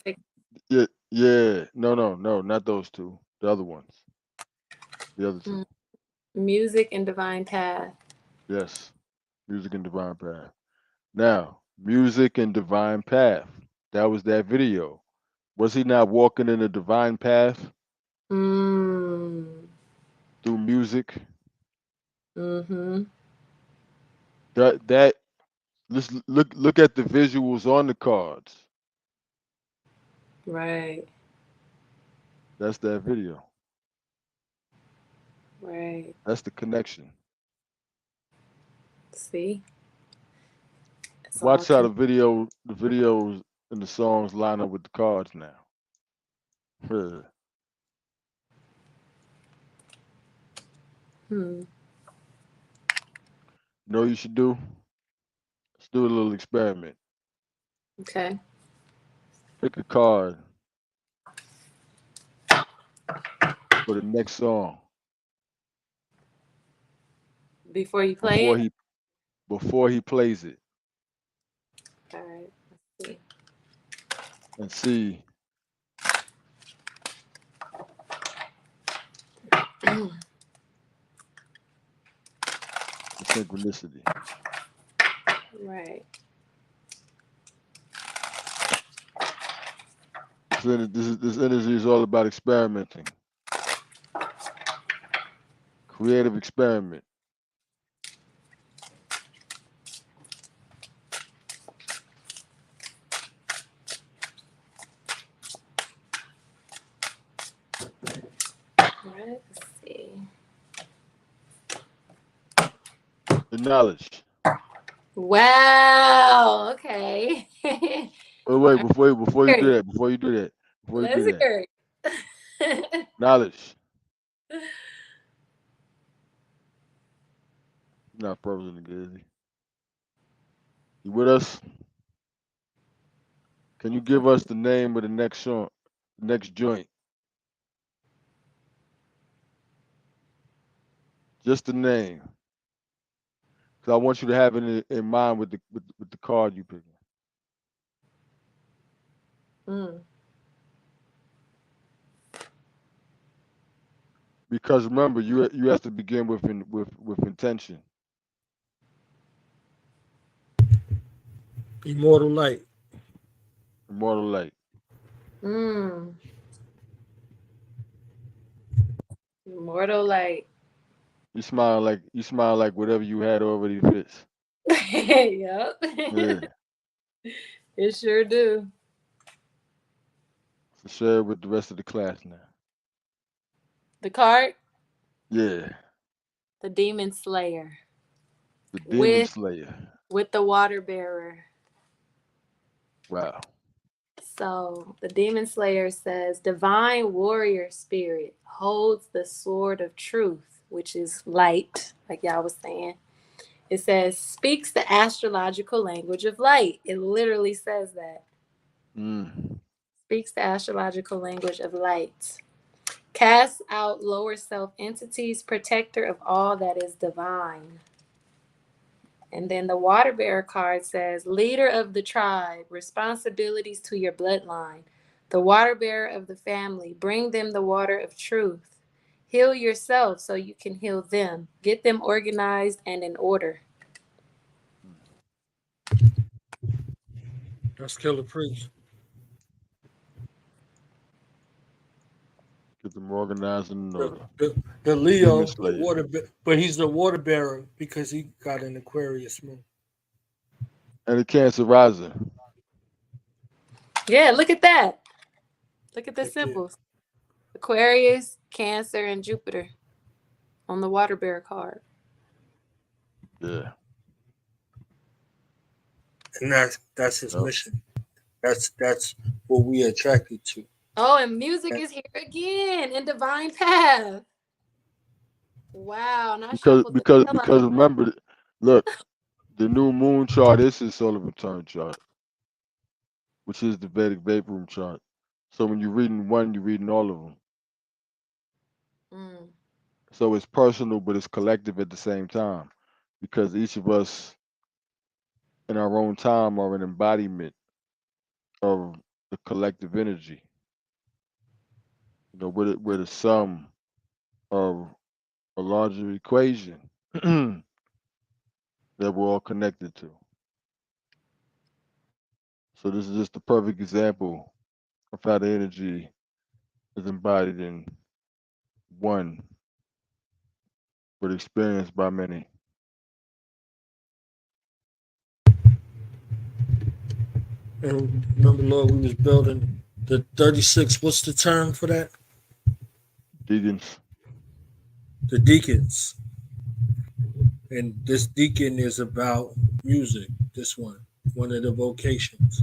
Yeah. No, not those two. The other ones. The other two. Music and divine path. Yes. Music and divine path. Now, music and divine path. That was that video. Was he not walking in a divine path? Through music. Mm-hmm. That let's look at the visuals on the cards. Right. That's that video. Right. That's the connection. See? Watch how the videos and the songs line up with the cards now. You know what you should do? Let's do a little experiment. Okay. Pick a card for the next song. Before you play it? Before he plays it. All right. Let's see. And see. The synchronicity. Right. This energy is all about experimenting. Creative experiment. Right. Let's see. The knowledge. Wow. Okay. Wait, before you do that. Let's hear it. Knowledge. Not frozen again, is he? You with us? Can you give us the name of the next song, next joint? Just the name. Because I want you to have it in mind with the card you pick. Because remember, you have to begin with intention. Immortal light. Immortal light. Immortal light. You smile like whatever you had already fits. Yep. Yeah. It sure do. So share it with the rest of the class now. The card? Yeah. the demon slayer. The demon slayer. With the water bearer. Wow. So the demon slayer says, divine warrior spirit holds the sword of truth, which is light, like y'all was saying. It says, speaks the astrological language of light. It literally says that. Speaks the astrological language of light. Casts out lower self entities, protector of all that is divine. And then the water bearer card says, leader of the tribe, responsibilities to your bloodline. The water bearer of the family, bring them the water of truth. Heal yourself so you can heal them. Get them organized and in order. That's Killer Priest. Get them organized and in order. The Leo, the water, but he's the water bearer because he got an Aquarius moon. And a Cancer rising. Yeah, look at that. Look at the symbols. Aquarius, Cancer, and Jupiter on the water bearer card. Yeah. And that's his mission. That's what we attracted to. Oh, and music is here again in Divine Path. Wow. Because remember, look, the new moon chart is his solar return chart, which is the Vedic Vape Room chart. So when you're reading one, you're reading all of them. So it's personal, but it's collective at the same time, because each of us in our own time are an embodiment of the collective energy. You know, we're the sum of a larger equation that we're all connected to. So this is just the perfect example of how the energy is embodied in one, but experienced by many. And remember, Lord, we was building the 36. What's the term for that? Deacons. The deacons. And this deacon is about music. This one of the vocations.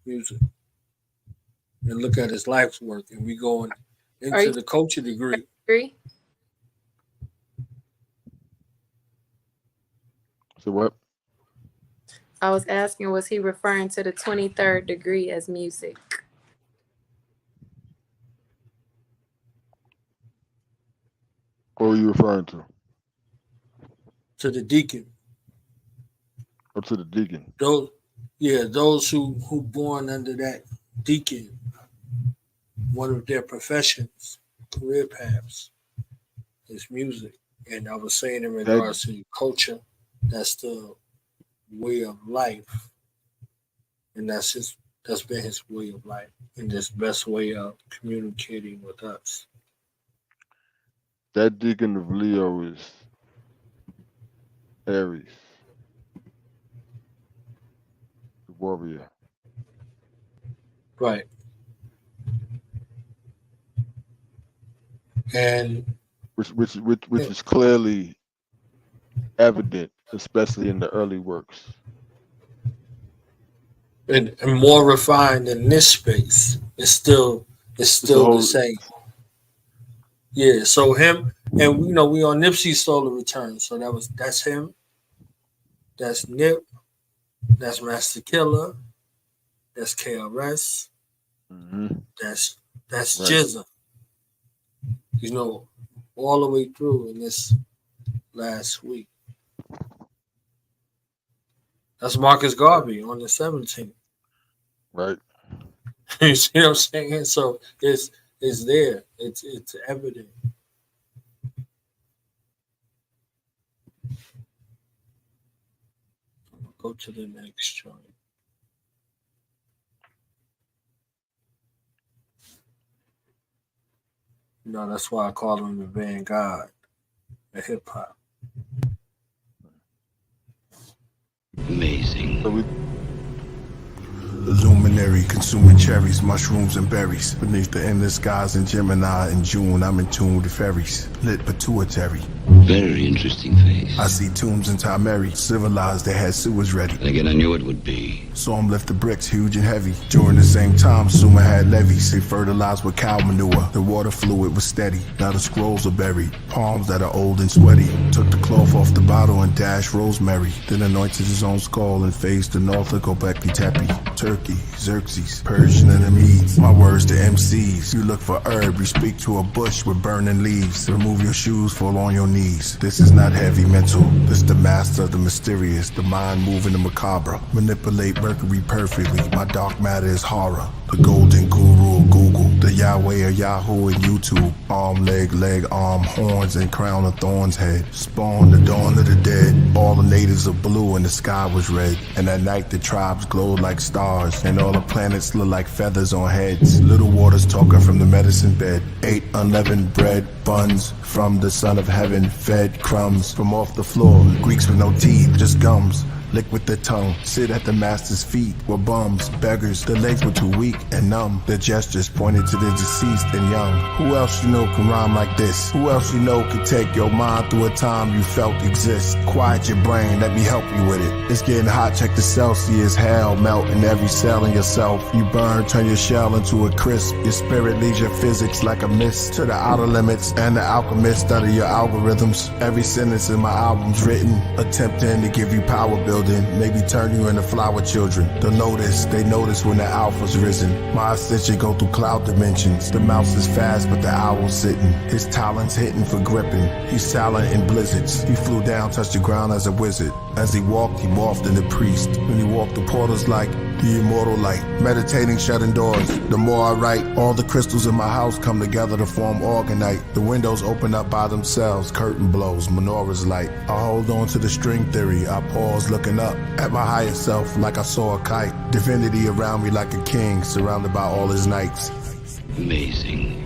Music. And look at his life's work. And we going into the culture degree. So what? I was asking, was he referring to the 23rd degree as music? What were you referring to? To the deacon. Or to the deacon? Those who born under that deacon, one of their professions, career paths, is music. And I was saying in regards to culture, that's the way of life. And that's been his way of life and his best way of communicating with us. That deacon of Leo is Aries, the warrior. Right. And which is clearly evident, especially in the early works. And more refined in this space. It's still the same. Yeah, so him, and we on Nipsey's solar return. So that's him. That's Nip. That's Master KILLAH. That's KRS. That's Jizza. All the way through in this last week. That's Marcus Garvey on the 17th. Right. You see what I'm saying? So it's there. It's evident. Go to the next chart. That's why I call him the vanguard of hip hop. Amazing. Luminary, consuming cherries, mushrooms and berries. Beneath the endless skies in Gemini in June, I'm in tune with the fairies. Lit pituitary. Very interesting face. I see tombs in Timeri. Civilized, they had sewers ready. And again, I knew it would be. Saw them lift the bricks, huge and heavy. During the same time, Suma had levees. They fertilized with cow manure. The water fluid was steady. Now the scrolls are buried. Palms that are old and sweaty. Took the cloth off the bottle and dashed rosemary. Then anointed his own skull and faced the north of Gobekli Tepe. Turkey, Xerxes, Persian and the Medes. My words to MCs. You look for herb, you speak to a bush with burning leaves. Remove your shoes, fall on your knees. This is not heavy mental. This the master of the mysterious, the mind moving the macabre. Manipulate Mercury perfectly. My dark matter is horror. The golden guru of Google, the Yahweh of Yahoo and YouTube. Arm, leg, arm, horns, and crown of thorns head. Spawn the dawn of the dead. All the natives are blue and the sky was red. And at night the tribes glowed like stars. And all the planets look like feathers on heads. Little waters talking from the medicine bed. Ate unleavened bread, buns from the son of heaven. Fed crumbs from off the floor. Greeks with no teeth, just gums. Lick with the tongue, sit at the master's feet. Were bums, beggars, their legs were too weak and numb. Their gestures pointed to the deceased and young. Who else you know can rhyme like this? Who else you know can take your mind through a time you felt exist? Quiet your brain, let me help you with it. It's getting hot, check the Celsius. Hell melt in every cell in yourself. You burn, turn your shell into a crisp. Your spirit leaves your physics like a mist to the outer limits. And the alchemists study your algorithms. Every sentence in my album's written, attempting to give you power building. Maybe turn you into flower children. They'll notice, they notice when the alpha's risen. My ascension go through cloud dimensions. The mouse is fast, but the owl's sitting. His talons hitting for gripping. He's silent in blizzards. He flew down, touched the ground as a wizard. As he walked, he morphed into priest. When he walked, the portals like the immortal light. Meditating, shutting doors. The more I write, all the crystals in my house come together to form organite. The windows open up by themselves. Curtain blows, menorahs light. I hold on to the string theory. I pause, looking up at my higher self like I saw a kite. Divinity around me like a king, surrounded by all his knights. Amazing.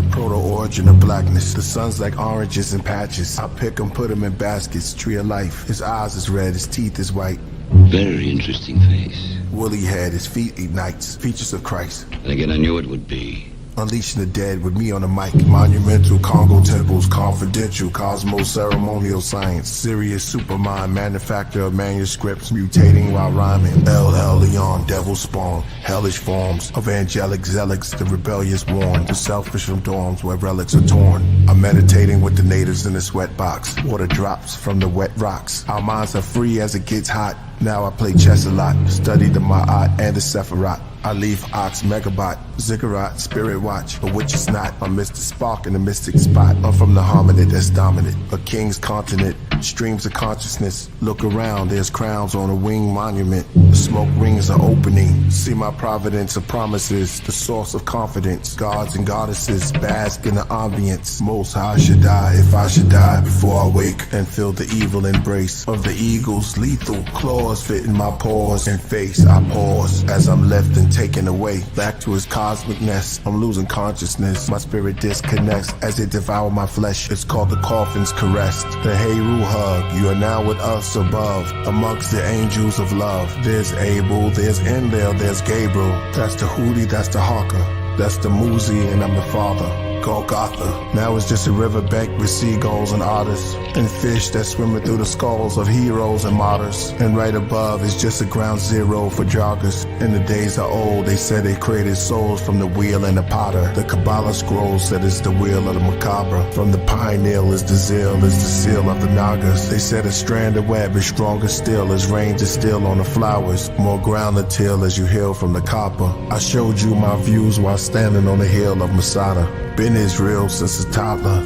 Proto-origin of blackness. The sun's like oranges and patches. I pick 'em, put 'em in baskets. Tree of life. His eyes is red, his teeth is white. Very interesting face. Woolly head, his feet ignites. Features of Christ. And again, I knew it would be. Unleashing the dead with me on the mic. Monumental Congo temples, confidential cosmos ceremonial science. Serious supermind, manufacture of manuscripts, mutating while rhyming. El Leon, devil spawn, hellish forms of angelic zealots, the rebellious warned, the selfish from dorms where relics are torn. I'm meditating with the natives in the sweat box. Water drops from the wet rocks. Our minds are free as it gets hot. Now I play chess a lot, study the Ma'at and the Sephiroth. I leave Ox, Megabot, Ziggurat, Spirit Watch, but which is not. I miss the spark in the mystic spot. I'm from the hominid that's dominant, a king's continent, streams of consciousness. Look around, there's crowns on a winged monument. The smoke rings are opening. See my providence of promises, the source of confidence. Gods and goddesses bask in the ambience. Most high should die if I should die before I wake and feel the evil embrace of the eagle's lethal claws fitting my paws and face. I pause as I'm left and taken away back to his cosmic nest. I'm losing consciousness. My spirit disconnects as it devours my flesh. It's called the coffin's caress. The Heru hug. You are now with us above, amongst the angels of love. There's Abel, there's Enlil, there's Gabriel. That's the Hootie, that's the Hawker. That's the Muzi, and I'm the father. Golgotha. Now it's just a riverbank with seagulls and otters and fish that's swimming through the skulls of heroes and martyrs. And right above is just a ground zero for joggers. And the days are old, they said they created souls from the wheel and the potter. The Kabbalah scroll said it's the wheel of the macabre. From the pineal is the zeal, is the seal of the Nagas. They said a strand of web is stronger still as rain distill on the flowers. More ground to till as you heal from the copper. I showed you my views while standing on the hill of Masada. Been Israel since a toddler.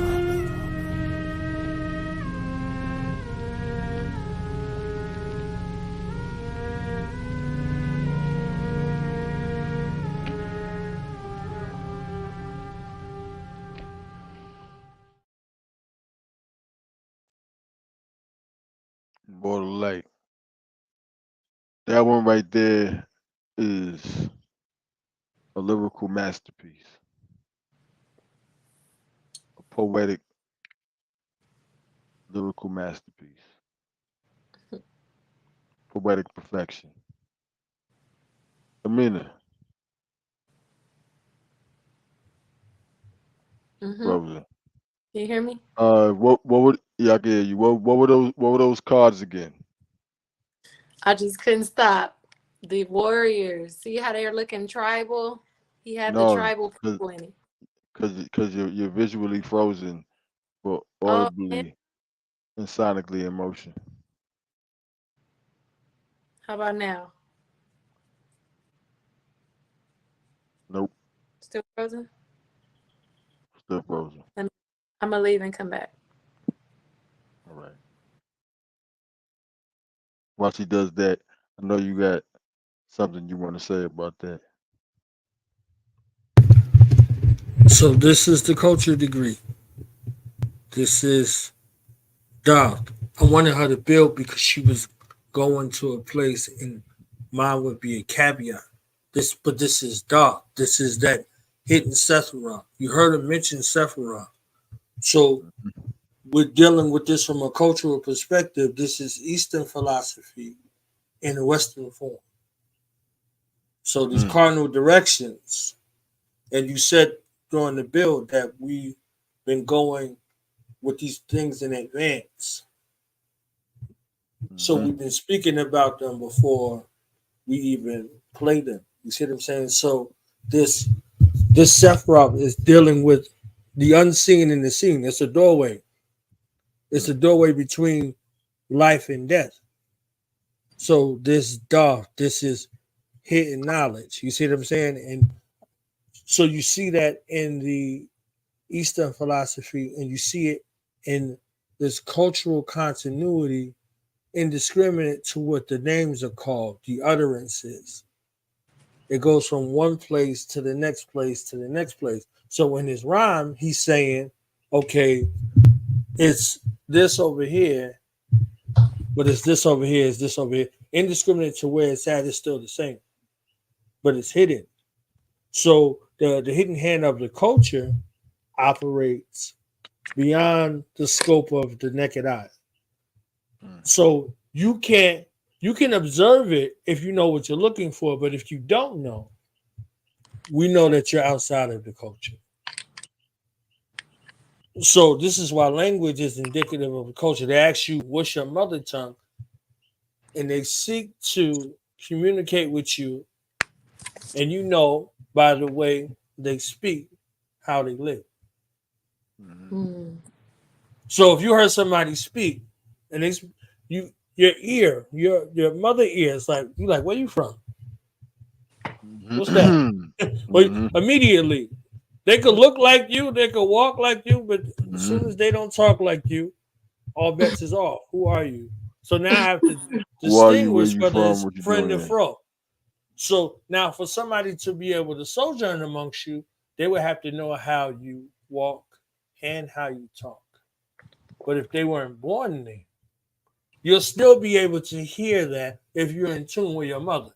Border Lake. That one right there is a lyrical masterpiece. A poetic lyrical masterpiece. Poetic perfection. Amina. Can you hear me? What would I can hear you. What were those cards again? I just couldn't stop. The warriors. See how they're looking tribal? He had the No, tribal people in it. because you're visually frozen, but Oh, man. audibly and sonically in motion. How about now? Nope, Still frozen? still frozen. I'm gonna leave and come back. All right. While she does that, I know you got something you want to say about that. So this is the culture degree. This is dark. I wanted her to build because she was going to a place, and mine would be a caveat. But this is dark. This is that hidden Sephiroth. You heard her mention Sephiroth. So we're dealing with this from a cultural perspective. This is Eastern philosophy in a Western form. So these cardinal directions, and you said during the build that we've been going with these things in advance. So we've been speaking about them before we even play them. You see what I'm saying? So this Sephiroth is dealing with the unseen and the seen. It's a doorway. It's a doorway between life and death. So this dark, this is hidden knowledge. You see what I'm saying? And so you see that in the Eastern philosophy, and you see it in this cultural continuity indiscriminate to what the names are called, the utterances. It goes from one place to the next place to the next place. So in his rhyme, he's saying, okay, it's this over here, but it's this over here, it's this over here. Indiscriminate to where it's at is still the same, but it's hidden. So the hidden hand of the culture operates beyond the scope of the naked eye. So you can observe it if you know what you're looking for, but if you don't know, we know that you're outside of the culture. So this is why language is indicative of the culture. They ask you, what's your mother tongue? And they seek to communicate with you, and you know by the way they speak how they live. So if you heard somebody speak and your mother ear is like, you like, where you from? What's that? Well, immediately they could look like you, they could walk like you, but as soon as they don't talk like you, all bets is off. Who are you? So now I have to distinguish whether it's friend or foe. So now for somebody to be able to sojourn amongst you, they would have to know how you walk and how you talk. But if they weren't born there, you'll still be able to hear that if you're in tune with your mother.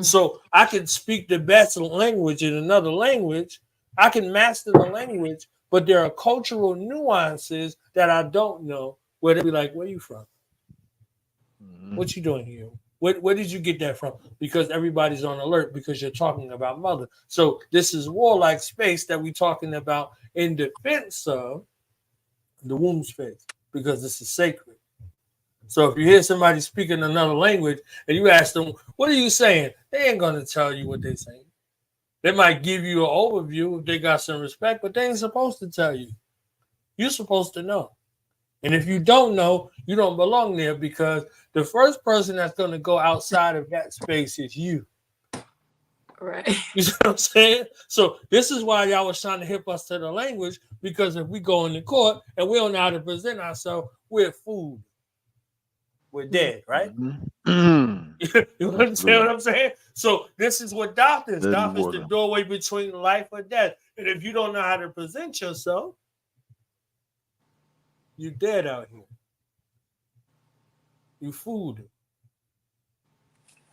So I can speak the best language in another language. I can master the language, but there are cultural nuances that I don't know where they'll be like, where are you from? What you doing here? Where did you get that from? Because everybody's on alert because you're talking about mother. So this is warlike space that we're talking about in defense of the womb space because this is sacred. So if you hear somebody speaking another language and you ask them, what are you saying? They ain't going to tell you what they're saying. They might give you an overview if they got some respect, but they ain't supposed to tell you. You're supposed to know. And if you don't know, you don't belong there because the first person that's going to go outside of that space is you. Right. You see what I'm saying? So this is why y'all was trying to hip us to the language, because if we go in the court and we don't know how to present ourselves, we're food. We're dead, right? You understand what I'm saying? So this is what Doth is. Doth is the doorway between life or death. And if you don't know how to present yourself, you're dead out here. You food.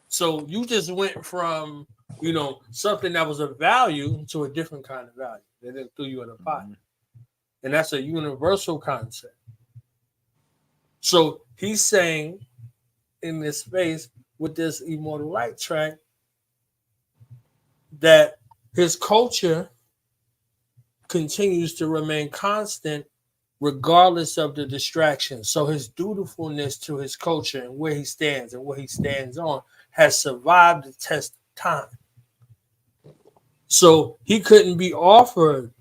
So you just went from, something that was of value to a different kind of value. They didn't throw you in a pot. And that's a universal concept. So he's saying in this space with this immortal light track, that his culture continues to remain constant regardless of the distraction. So his dutifulness to his culture and where he stands and what he stands on has survived the test of time. So he couldn't be offered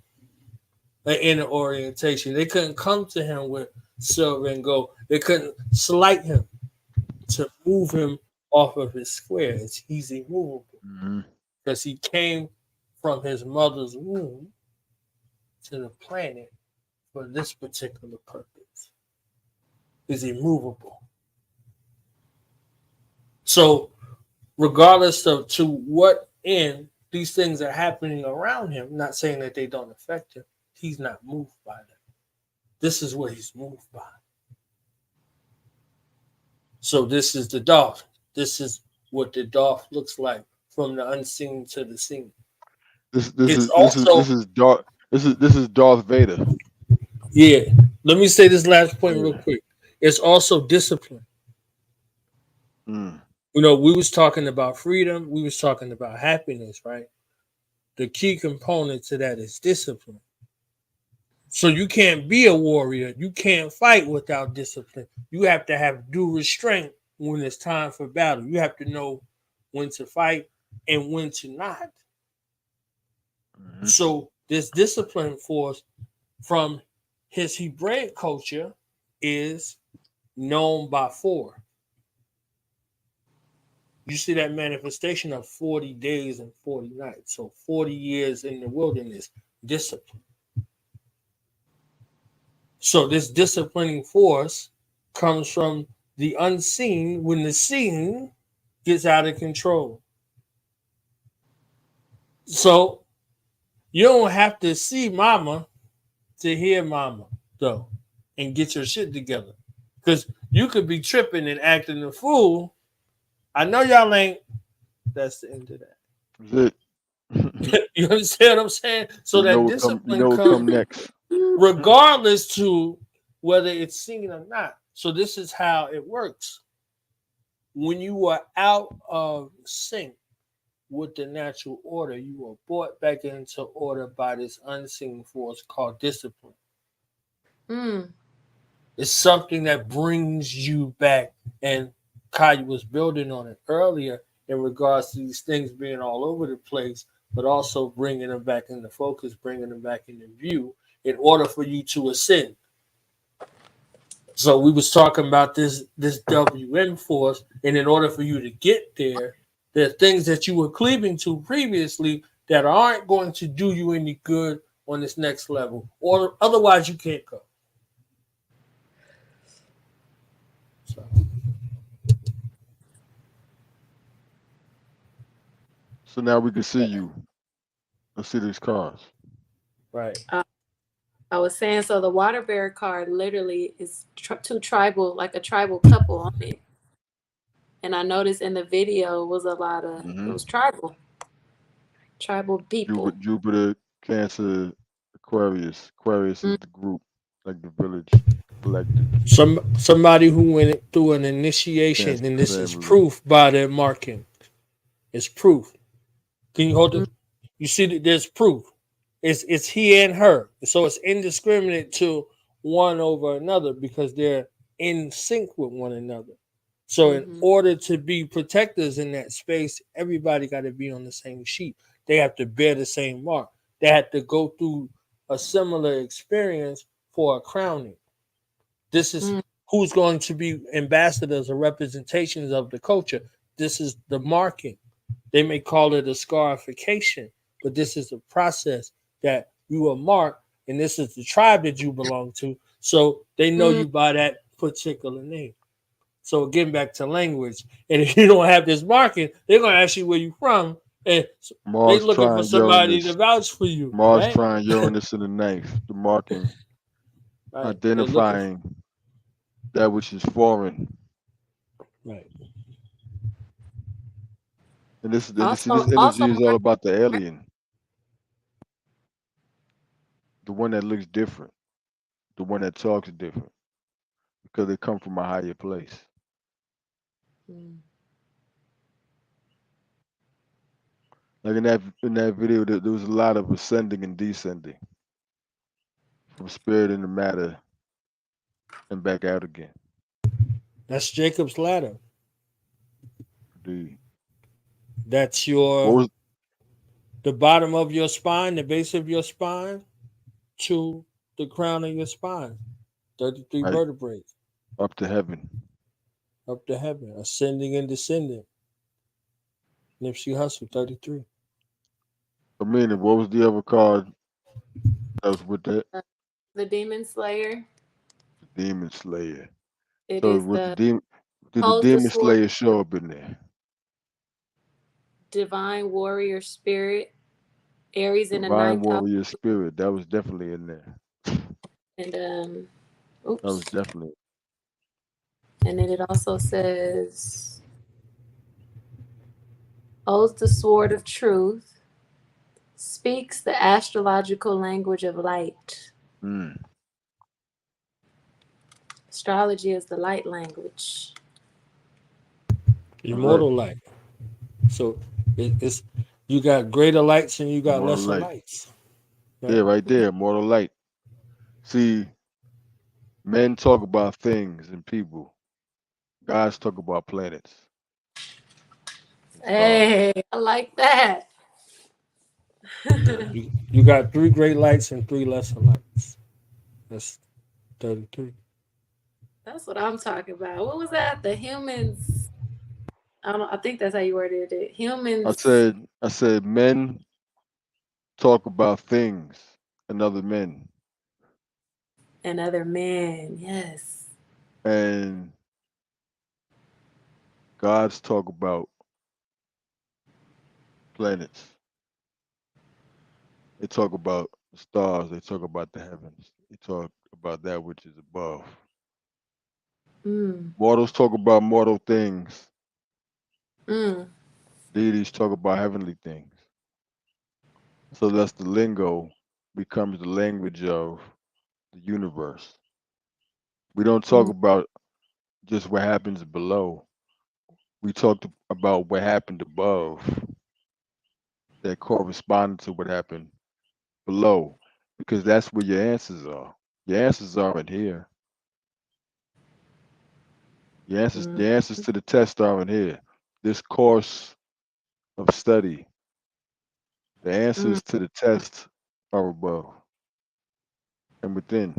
an inner orientation. They couldn't come to him with silver and gold. They couldn't slight him to move him off of his square. He's immovable because he came from his mother's womb to the planet for this particular purpose. He's immovable. So regardless of to what end these things are happening around him, not saying that they don't affect him, he's not moved by them. This is what he's moved by. So this is the Darth. This is what the Darth looks like from the unseen to the seen. This is Darth Vader. Yeah. Let me say this last point real quick. It's also discipline. You know, we was talking about freedom. We was talking about happiness, right? The key component to that is discipline. So you can't be a warrior. You can't fight without discipline. You have to have due restraint when it's time for battle. You have to know when to fight and when to not. So this discipline force from his Hebraic culture is known by 4. You see that manifestation of 40 days and 40 nights. So 40 years in the wilderness, discipline. So this disciplining force comes from the unseen when the seen gets out of control. So you don't have to see mama to hear mama, though, and get your shit together. Because you could be tripping and acting a fool. I know y'all ain't. That's the end of that. You understand what I'm saying? So that discipline comes next, regardless to whether it's seen or not. So this is how it works. When you are out of sync with the natural order, you are brought back into order by this unseen force called discipline. It's something that brings you back, and Kai was building on it earlier in regards to these things being all over the place, but also bringing them back into focus, bringing them back into view in order for you to ascend. So we was talking about this WM force, and in order for you to get there, there are things that you were cleaving to previously that aren't going to do you any good on this next level, or otherwise you can't go. So now we can see you. Let's see these cards. Right. I was saying, so the water bear card literally is two tribal, like a tribal couple on it. And I noticed in the video was a lot of, it was tribal people. Jupiter, Cancer, Aquarius. Aquarius is the group, like the village collective. Somebody who went through an initiation, Cancer and this family. Is proof by their marking. It's proof. Can you hold it? You see that there's proof. It's he and her. So it's indiscriminate to one over another because they're in sync with one another. So in order to be protectors in that space, everybody got to be on the same sheet. They have to bear the same mark. They have to go through a similar experience for a crowning. This is who's going to be ambassadors or representations of the culture. This is the marking. They may call it a scarification, but this is a process that you are marked, and this is the tribe that you belong to. So they know you by that particular name. So getting back to language, and if you don't have this marking, they're going to ask you where you're from, and they're looking for somebody to vouch for you. Mars trying Uranus in the 9th, the marking, identifying that which is foreign. Right. And this energy is all about the alien. The one that looks different. The one that talks different. Because they come from a higher place. Like in that video, there was a lot of ascending and descending from spirit into matter and back out again. That's Jacob's ladder. Indeed. That's What the bottom of your spine, the base of your spine, to the crown of your spine. 33 right vertebrae. up to heaven. Up to heaven. Ascending and descending. Nipsey Hussle, 33. I mean, what was the other card that was with that? The Demon Slayer. The Demon Slayer. It So is was the did the holds the Demon sword, Slayer show up in there? divine warrior spirit, Aries in the Divine ninth house, Warrior Spirit. That was definitely in there. and That was definitely. and then it also says holds the sword of truth, speaks the astrological language of light. Astrology is the light language. Immortal light. So it's you got greater lights and you got Immortal lesser light. lights. Yeah, right there, mortal light. See, men talk about things and people. Guys talk about planets. Hey, I like that. You got 3 great lights and 3 lesser lights. That's 33. That's what I'm talking about. What was that? The humans. I think that's how you worded it. Humans. I said men talk about things and other men. And other men, yes. And gods talk about planets. They talk about the stars. They talk about the heavens. They talk about that which is above. Mortals talk about mortal things. Deities talk about heavenly things. So that's the lingo becomes the language of the universe. We don't talk about just what happens below. We talked about what happened above that corresponded to what happened below, because that's where your answers are. Your answers aren't here. The answers to the test aren't here. This course of study, the answers to the test are above and within.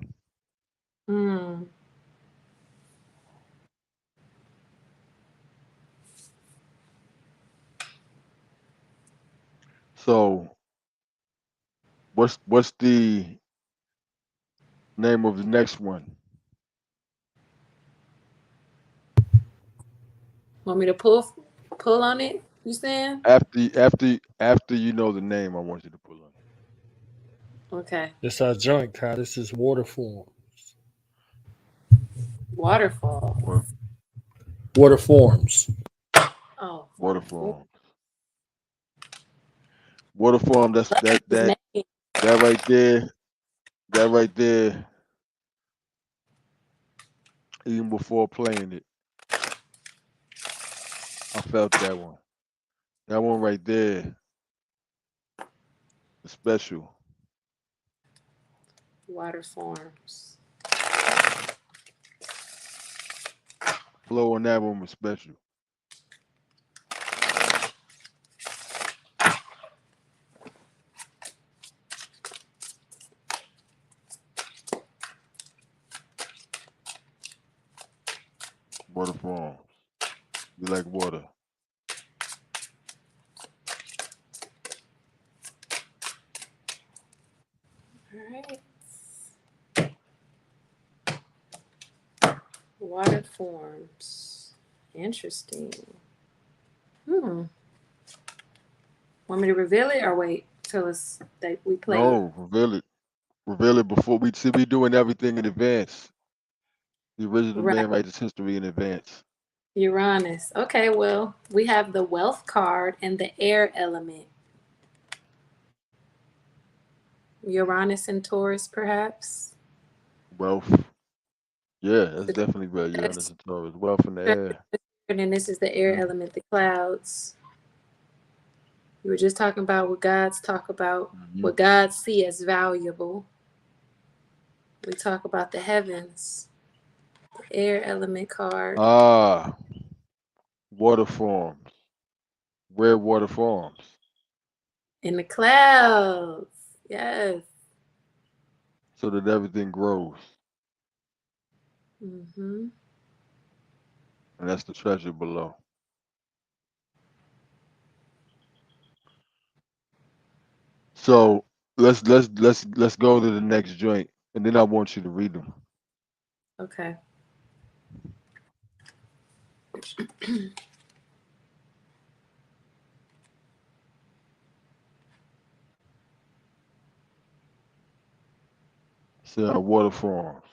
So what's the name of the next one? Want me to pull on it? You saying? After you know the name, I want you to pull on it. Okay. This our joint, Kyle. This is water forms. Waterfall. Water forms. Oh. Water forms. Water form. That right there. That right there. Even before playing it, I felt that one. That one right there is special. Water forms. Flow on that one was special. Water forms. You like water. All right. Water forms. Interesting. Want me to reveal it or wait till it's that we play? No, reveal it. Reveal it before we be doing everything in advance. The original man writes his history in advance. Uranus. Okay, well, we have the wealth card and the air element. Uranus and Taurus, perhaps? Wealth. Yeah, that's definitely about Uranus and Taurus. Wealth in the air. And then this is the air element, the clouds. You were just talking about what God's talk about, what God see as valuable. We talk about the heavens, the air element card. Water forms. Where water forms? In the clouds. Yes. So that everything grows. Mm-hmm. And that's the treasure below. So let's go to the next joint, and then I want you to read them. Okay. So water forms.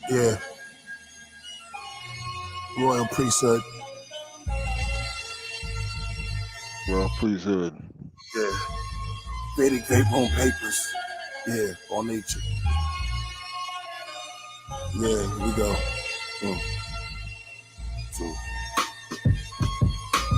Yeah. Royal priesthood. Royal priesthood. Yeah. Vedic Vape Room papers. Yeah, on nature. Yeah, here we go. So,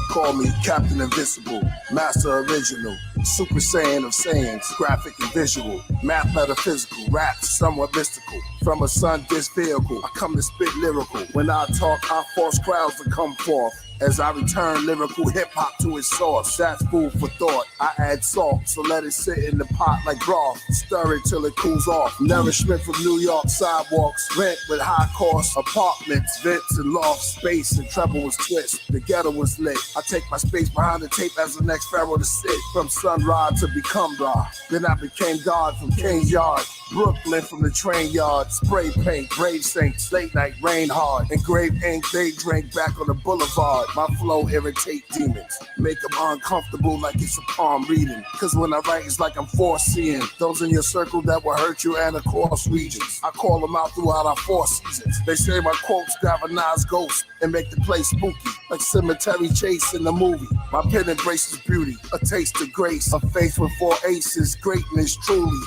call me Captain Invisible, Master Original, Super Saiyan of Saiyans, graphic and visual, math metaphysical, rap somewhat mystical. From a sun disc vehicle, I come to spit lyrical. When I talk, I force crowds to come forth. As I return lyrical hip-hop to its source. That's food for thought. I add salt, so let it sit in the pot like broth. Stir it till it cools off. Nourishment from New York sidewalks. Rent with high cost. Apartments, vents and lofts. Space and treble was twist. The ghetto was lit. I take my space behind the tape as the next pharaoh to sit. From sunrise to become Ra. Then I became God from King's Yard. Brooklyn from the train yard. Spray paint, grave saints, late night rain hard. Engraved ink, they drink back on the boulevard. My flow irritate demons, make them uncomfortable like it's a palm reading. Cause when I write, it's like I'm foreseeing those in your circle that will hurt you and across regions. I call them out throughout our 4 seasons. They say my quotes galvanize ghosts and make the place spooky, like cemetery chase in the movie. My pen embraces beauty, a taste of grace, a faith with 4 aces, greatness truly.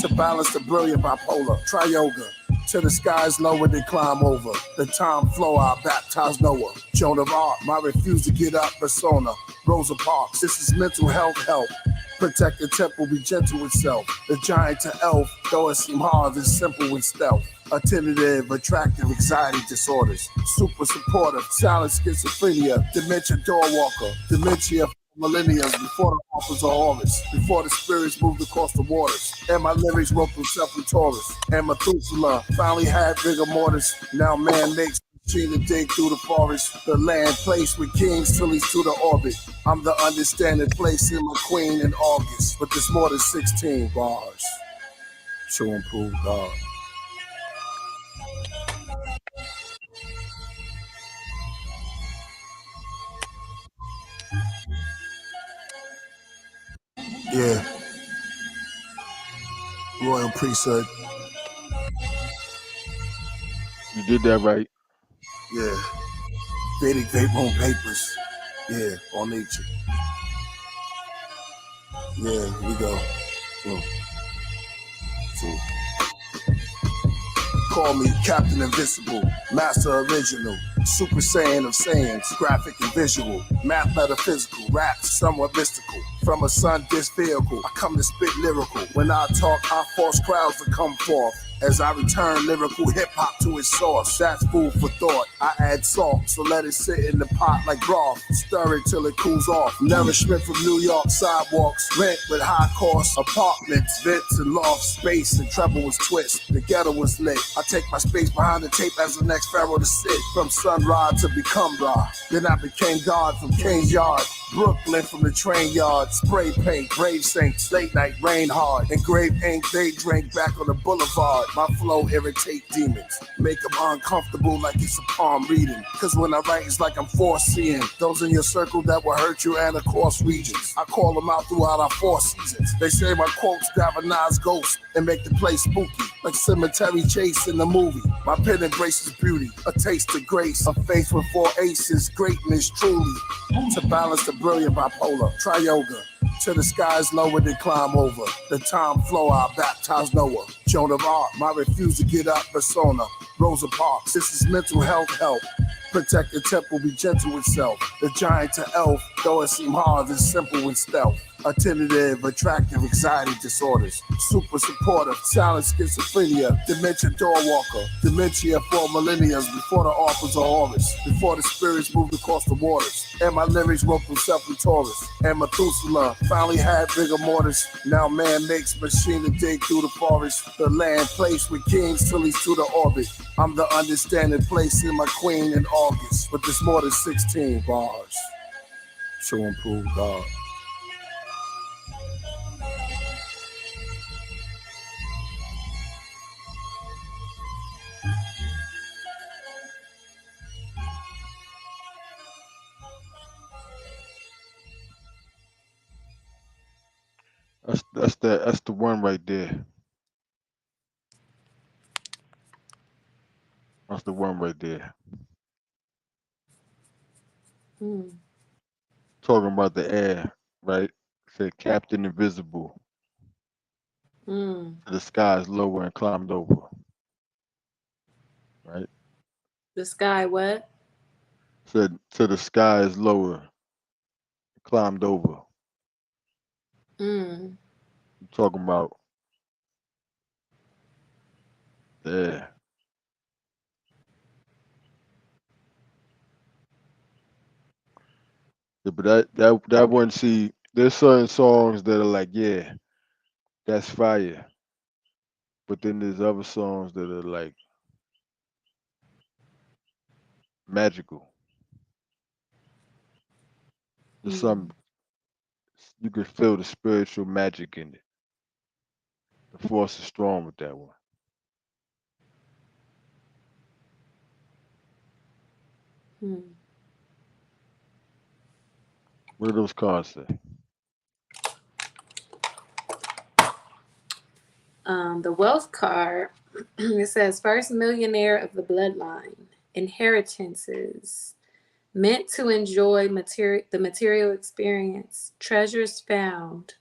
To balance the brilliant bipolar, try yoga. Till the sky's lower, they climb over. The time flow, I baptize Noah. Joan of Arc, my refuse to get up persona. Rosa Parks, this is mental health help. Protect the temple, be gentle with self. The giant to elf, though it seem hard, it's simple with stealth. Attentive, attractive, anxiety disorders. Super supportive, silent schizophrenia. Dementia door walker, dementia millennia before the offers of Horus, before the spirits moved across the waters, and my lyrics wrote themselves in Taurus, and Methuselah finally had rigor mortis. Now man makes machine to dig through the forest, the land placed with kings till he's to the orbit. I'm the understanding place in my queen in August, but there's more than 16 bars to improve God. Yeah. Royal priesthood. You did that right. Yeah. Vedic Vape Room papers. Yeah, on nature. Yeah, here we go. So, call me Captain Invisible, Master Original, Super Saiyan of Saiyans, graphic and visual, math metaphysical, rap somewhat mystical. From a sun disc vehicle, I come to spit lyrical. When I talk, I force crowds to come forth. As I return lyrical hip-hop to its source. That's food for thought. I add salt, so let it sit in the pot like broth. Stir it till it cools off. Nourishment from New York sidewalks. Rent with high cost. Apartments, vents and lofts. Space and treble was twist. The ghetto was lit. I take my space behind the tape as the next pharaoh to sit. From sunrise to become Ra. Then I became God from King's Yard. Brooklyn from the train yard. Spray paint, grave saints, late night rain hard. Engraved ink, they drink back on the boulevard. My flow irritate demons, make them uncomfortable like it's a palm reading. Cause when I write, it's like I'm foreseeing those in your circle that will hurt you and across regions. I call them out throughout our 4 seasons. They say my quotes galvanize ghosts and make the place spooky, like cemetery chase in the movie. My pen embraces beauty, a taste of grace, a face with 4 aces, greatness truly. To balance the brilliant bipolar, try yoga. Till the skies lower than climb over. The time flow, I baptize Noah. Joan of Arc, my refuse to get up persona. Rosa Parks, this is mental health help. Protect the temple, be gentle with self. The giant to elf, though it seem hard, it's simple with stealth. Attentive, attractive, anxiety disorders. Super supportive, silent schizophrenia. Dementia door walker. Dementia for millennia before the authors of Horus. Before the spirits moved across the waters. And my lyrics wrote themselves in Taurus. And Methuselah finally had rigor mortis. Now man makes machine to dig through the forest. The land placed with kings till he's to the orbit. I'm the understanding place in my queen in August. But there's more than 16 bars to improve God. That's the one right there. That's the one right there. Talking about the air, right? Said Captain Invisible. The sky is lower and climbed over. Right? The sky what? Said to the sky is lower, climbed over. Talking about the air. Yeah, but that one, see, there's certain songs that are like, yeah, that's fire. But then there's other songs that are like magical. There's some, you can feel the spiritual magic in it. The force is strong with that one. What do those cards say? The wealth card, it says first millionaire of the bloodline, inheritances, meant to enjoy the material experience, treasures found,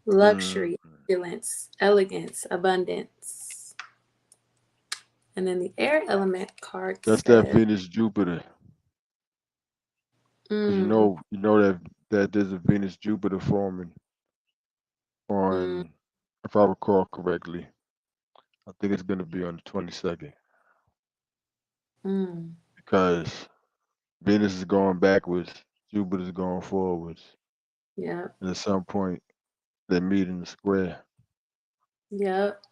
luxury, opulence, elegance, abundance. And then the air element card That's that Venus Jupiter. Because you know that there's a Venus Jupiter forming on, if I recall correctly, I think it's going to be on the 22nd. Because Venus is going backwards, Jupiter is going forwards. Yeah. And at some point, they meet in the square. Yep.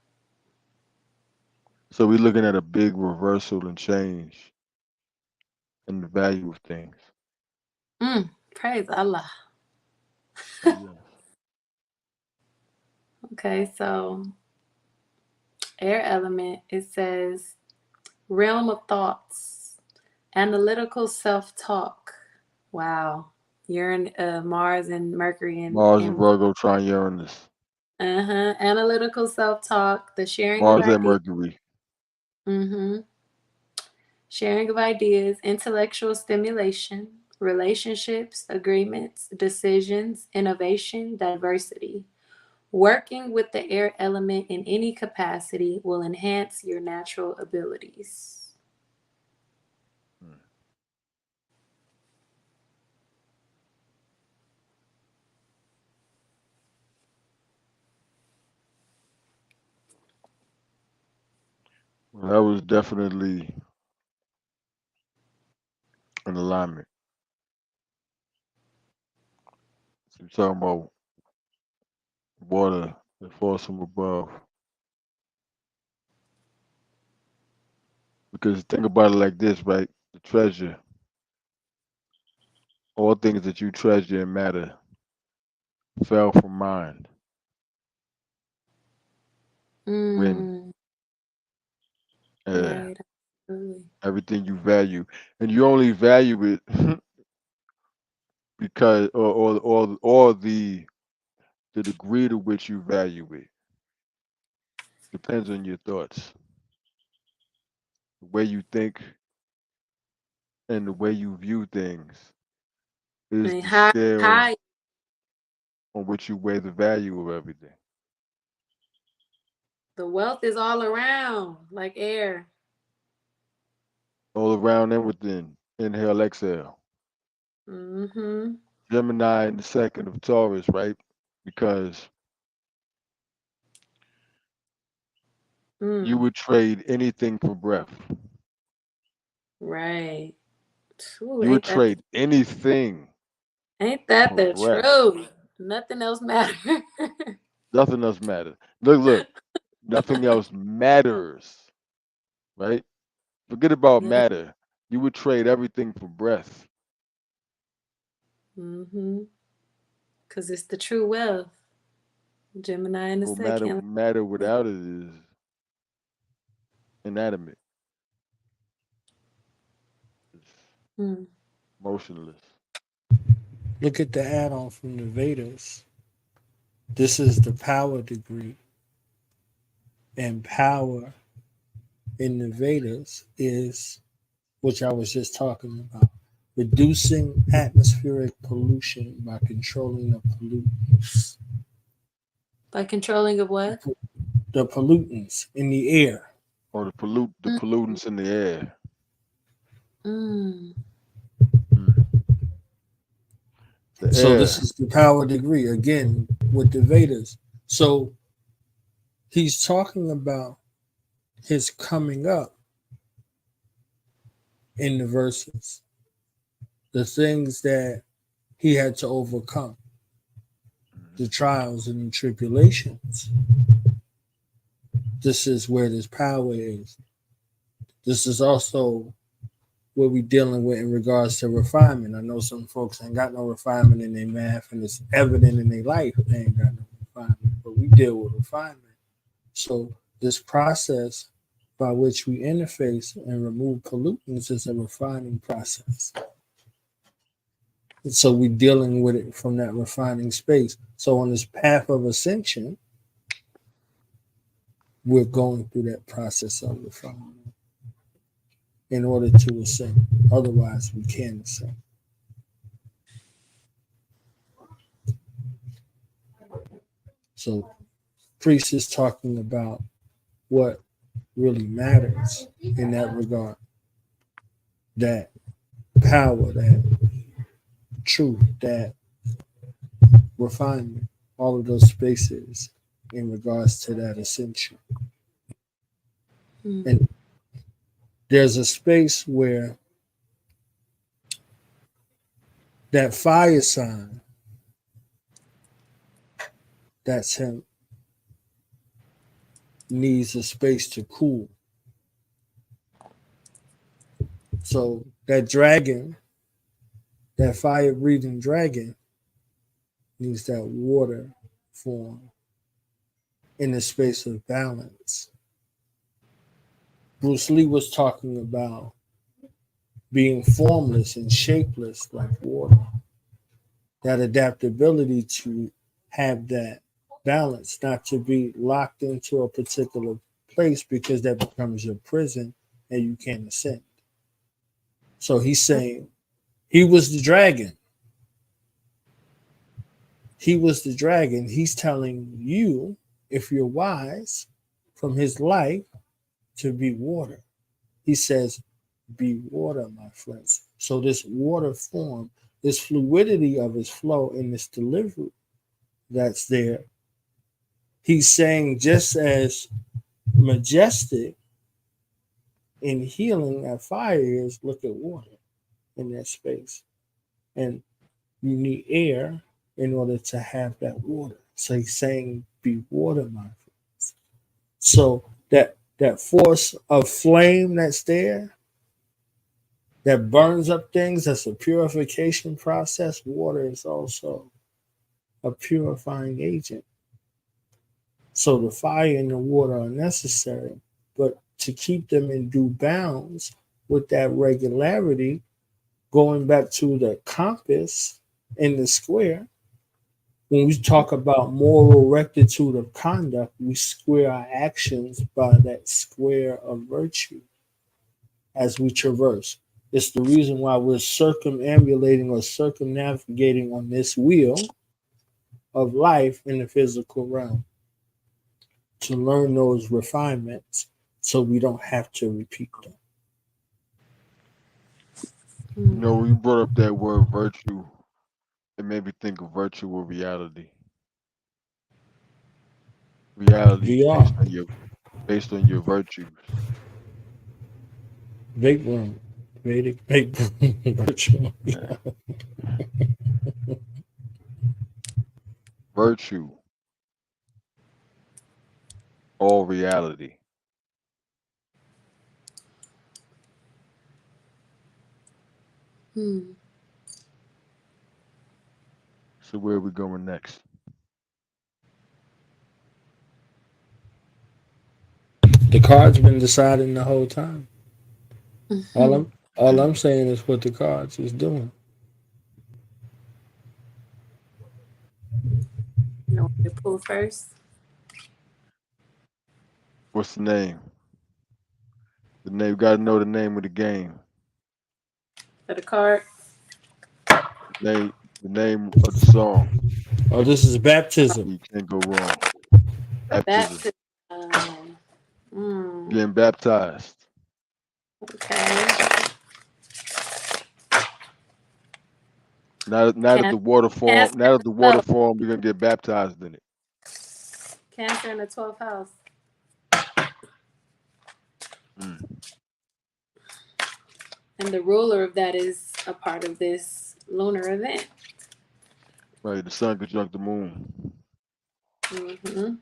So we're looking at a big reversal and change in the value of things. Praise Allah. Yeah. Okay, so air element, it says realm of thoughts, analytical self-talk. Wow. Mars and Mercury and Mars and Virgo trine Uranus. Analytical self-talk, the sharing Mars of and ideas. Mercury. Sharing of ideas, intellectual stimulation, relationships, agreements, decisions, innovation, diversity. Working with the air element in any capacity will enhance your natural abilities. Well, that was definitely an alignment. So you're talking about water that falls from above. Because think about it like this, right? The treasure, all things that you treasure and matter fell from mind. When Right. Absolutely. Everything you value, and you only value it because, or the degree to which you value it depends on your thoughts, the way you think, and the way you view things is And the scale high. on which you weigh the value of everything. The wealth is all around, like air. All around and within. Inhale, exhale. Mm-hmm. Gemini in the second of Taurus, right? Because you would trade anything for breath. Right. Ooh, You would trade anything ain't that for the breath. truth? Nothing else matters. Nothing else matters. Look, nothing else matters, right? Forget about Yeah. matter. You would trade everything for breath. Mm-hmm. Because it's the true wealth. Gemini in the So second. matter without it is inanimate. It's motionless. Look at the add-on from the Vedas. This is the power degree. And power in the Vedas is, which I was just talking about, reducing atmospheric pollution by controlling the pollutants. By controlling of what? The pollutants in the air. Or the pollutants in the air. Mm. The So air. this is the power degree again with the Vedas. So he's talking about his coming up in the verses, the things that he had to overcome, the trials and the tribulations. This is where this power is. This is also what we're dealing with in regards to refinement. I know some folks ain't got no refinement in their math, and it's evident in their life they ain't got no refinement, but we deal with refinement. So this process by which we interface and remove pollutants is a refining process. And so we're dealing with it from that refining space. So on this path of ascension, we're going through that process of refinement in order to ascend. Otherwise, we can't ascend. So priest is talking about what really matters in that regard. That power, that truth, that refinement, all of those spaces in regards to that ascension. And there's a space where that fire sign, that's him, needs a space to cool. So that dragon, that fire breathing dragon, needs that water form in a space of balance. Bruce Lee was talking about being formless and shapeless like water. That adaptability to have that balance, not to be locked into a particular place because that becomes your prison and you can't ascend. So he's saying he was the dragon. He was the dragon. He's telling you, if you're wise, from his life to be water. He says, be water, my friends. So this water form, this fluidity of his flow in this delivery that's there, he's saying just as majestic in healing that fire is, look at water in that space. And you need air in order to have that water. So he's saying, be water, my friends. So that force of flame that's there, that burns up things, that's a purification process. Water is also a purifying agent. So the fire and the water are necessary, but to keep them in due bounds with that regularity, going back to the compass in the square. When we talk about moral rectitude of conduct, we square our actions by that square of virtue as we traverse. It's the reason why we're circumambulating or circumnavigating on this wheel of life in the physical realm to learn those refinements so we don't have to repeat them. You know, when you brought up that word virtue, it made me think of virtual reality. Reality VR. based on your virtues. Vape room. Vedic vape room. Virtual. Yeah. Virtue. All reality. So where are we going next? The card's been deciding the whole time. All I'm saying is what the cards is doing. You know, to pull first. What's the name? The name. You gotta know the name of the game. For the card. The name of the song. Oh, this is baptism. You can't go wrong. Baptism. Getting baptized. Okay. Now that the water form, we're gonna get baptized in it. Cancer in the 12th house. And the ruler of that is a part of this lunar event. Right, the sun conjunct the moon. Mm-hmm.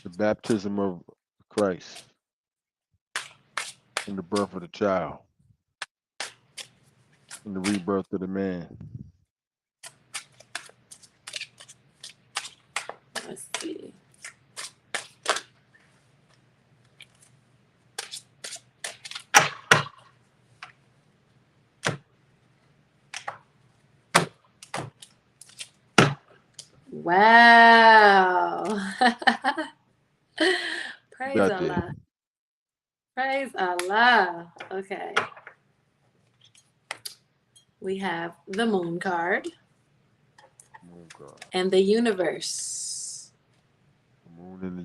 The baptism of Christ and the birth of the child and the rebirth of the man. Let's see. Wow. Praise Allah. Praise Allah. Okay. We have the moon card. And the universe.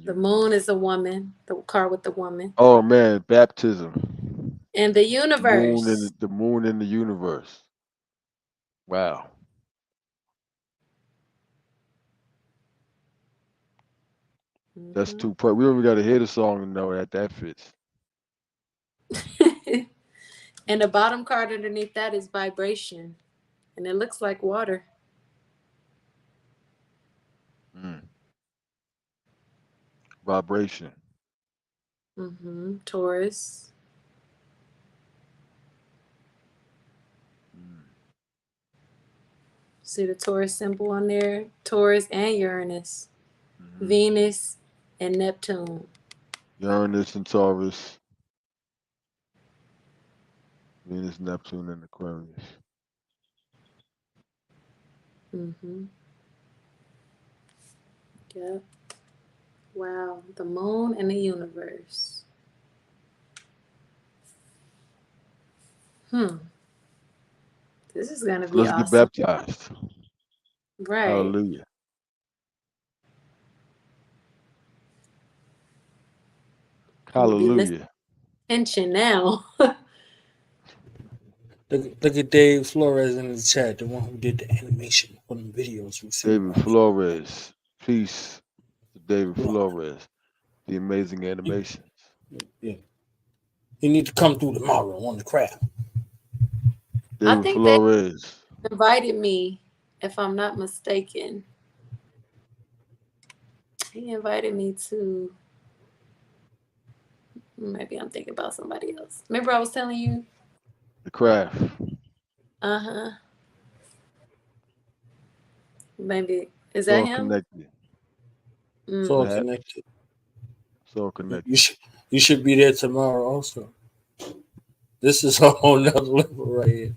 The moon is a woman. The card with the woman. Oh man, baptism. And the universe. The moon in the universe. Wow. That's too. We don't even got to hear the song to know that fits. And the bottom card underneath that is vibration, and it looks like water. Vibration. Taurus. See the Taurus symbol on there? Taurus and Uranus. Venus and Neptune. Uranus and Taurus. Venus, Neptune, and Aquarius. Yep. Wow. The moon and the universe. This is going to be awesome. Let's get baptized. Right. Hallelujah. Hallelujah. Attention now. Look at Dave Flores in the chat, the one who did the animation for the videos we see. David Flores. Peace to David Flores. The amazing animations. Yeah. You need to come through tomorrow on the craft. David I think Flores. they invited me, if I'm not mistaken. He invited me to. Maybe I'm thinking about somebody else. Remember I was telling you? The craft. Maybe. Is that him? Connected. It's all connected. It's all connected. You should be there tomorrow also. This is a whole nother level right here.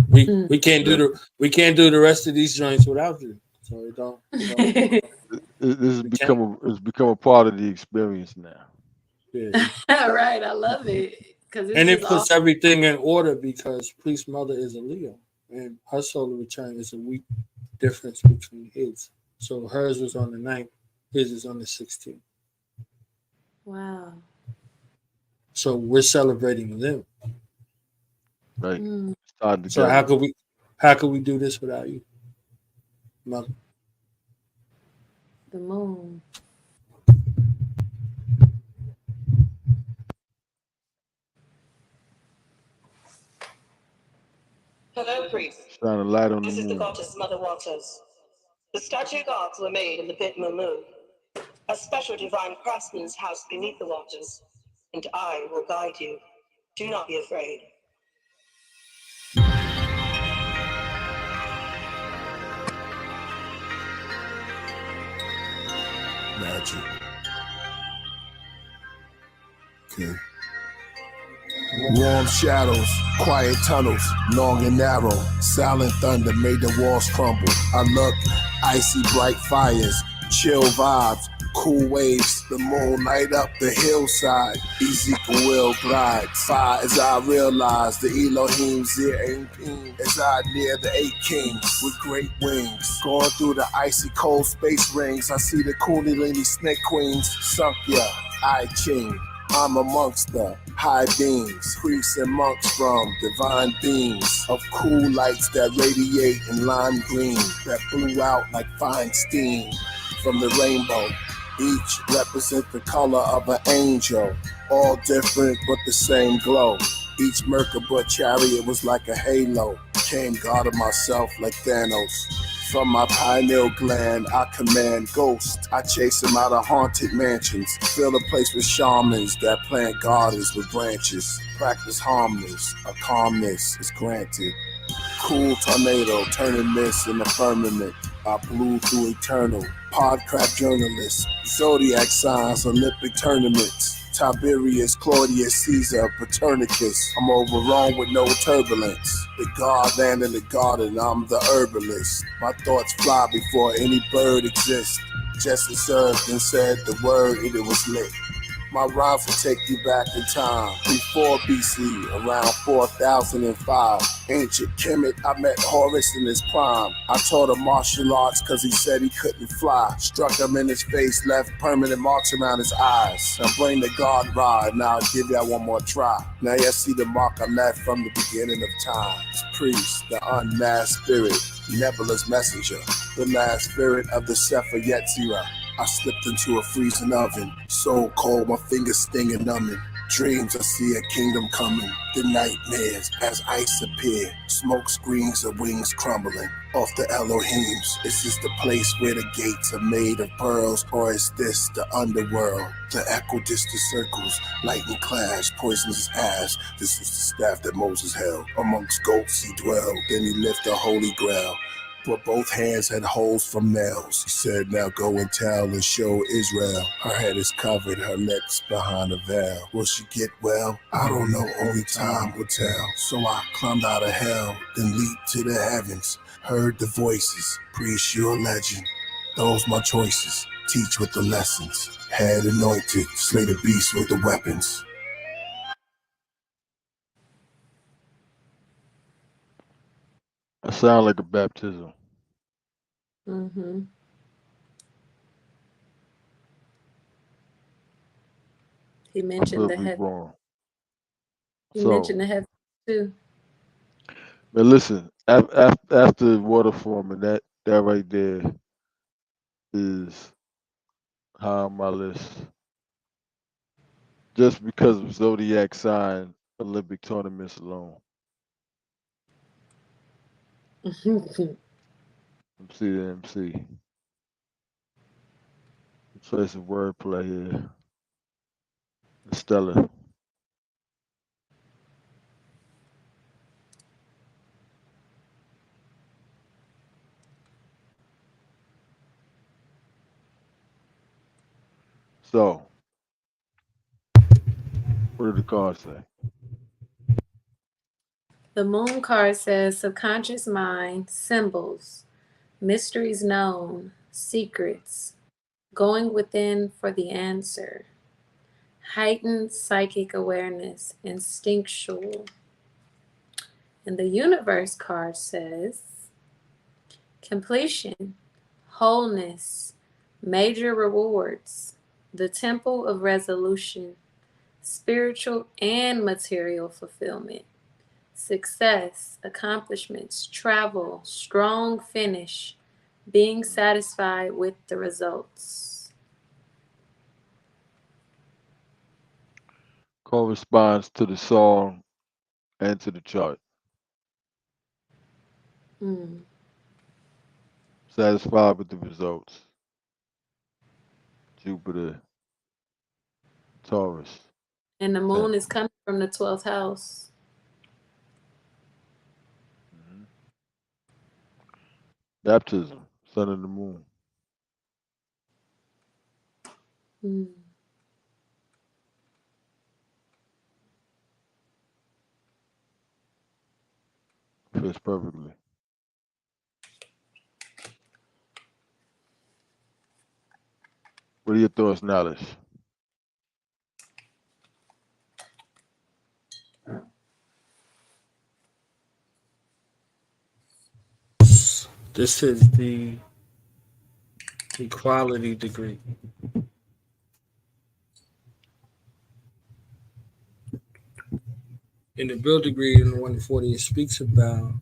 We can't do the rest of these joints without you. So it don't This has become a part of the experience now. Yeah. Right, I love it. And it puts everything in order because Priest Mother is a Leo and her solar return is a week difference between his. So hers was on the 9th, his is on the 16th. Wow. So we're celebrating them. Right. So how could we do this without you, Mother? The moon. Hello, priest. Shine a light on This the is the moon. goddess Mother Waters. The statue gods were made in the pit Moon, a special divine craftsman's house beneath the waters, and I will guide you. Do not be afraid. Magic. Okay. Warm shadows, quiet tunnels, long and narrow. Silent thunder made the walls crumble. I look, icy bright fires, chill vibes, cool waves. The moon light up the hillside. Ezekiel will glide. Fire as I realize the Elohim's ear ain't peen. As I near the 8 kings with great wings. Going through the icy cold space rings. I see the Kundalini snake queens. Sunk ya, I ching. I'm amongst the high beings, priests and monks from divine beings of cool lights that radiate in lime green that blew out like fine steam from the rainbow. Each represent the color of an angel, all different but the same glow. Each Merkaba chariot was like a halo, came God of myself like Thanos. From my pineal gland, I command ghosts. I chase them out of haunted mansions. Fill a place with shamans that plant gardens with branches. Practice harmless, a calmness is granted. Cool tornado, turning mist in the firmament. I blew through eternal. Podcrap journalists, zodiac signs, Olympic tournaments. Tiberius, Claudius, Caesar, Paternicus. I'm over Rome with no turbulence. The god land in the garden, I'm the herbalist. My thoughts fly before any bird exists. Just observed and said the word and it was lit. My rhymes will take you back in time. Before BC, around 4005. Ancient Kemet, I met Horus in his prime. I taught him martial arts cause he said he couldn't fly. Struck him in his face, left permanent marks around his eyes. Now bring the God ride, now I'll give y'all one more try. Now you see the mark I left from the beginning of time. It's priest, the unmasked spirit, Nebula's messenger, the last spirit of the Sefer Yetzirah. I slipped into a freezing oven, so cold my fingers sting and numbing. Dreams I see a kingdom coming, the nightmares as ice appear. Smoke screens of wings crumbling off the Elohims. Is this the place where the gates are made of pearls, or is this the underworld? The equidistant circles, lightning clash, poisonous ash. This is the staff that Moses held. Amongst goats he dwelled, then he lifted the holy grail. But both hands had holes from nails. He said, now go and tell and show Israel. Her head is covered, her lips behind a veil. Will she get well? I don't know, only time will tell. So I climbed out of hell, then leaped to the heavens. Heard the voices, priest, you're a legend. Those my choices, teach with the lessons. Head anointed, slay the beast with the weapons. That sound like a baptism. Mm-hmm. He mentioned the heaven. Wrong. He mentioned the heaven too. But listen, after water forming, that right there is high on my list. Just because of zodiac sign Olympic tournaments alone. MC to MC. Choice of wordplay here. Stellar. So, What did the card say? The moon card says subconscious mind, symbols, mysteries known, secrets, going within for the answer, heightened psychic awareness, instinctual. And the universe card says completion, wholeness, major rewards, the temple of resolution, spiritual and material fulfillment, success, accomplishments, travel, strong finish, being satisfied with the results. Corresponds to the song and to the chart. Satisfied with the results. Jupiter, Taurus. And the moon is coming from the 12th house. Baptism, sun and the moon. Fits perfectly. What are your thoughts, Knowledge? This is the equality degree. In the Bill degree in the 140, it speaks about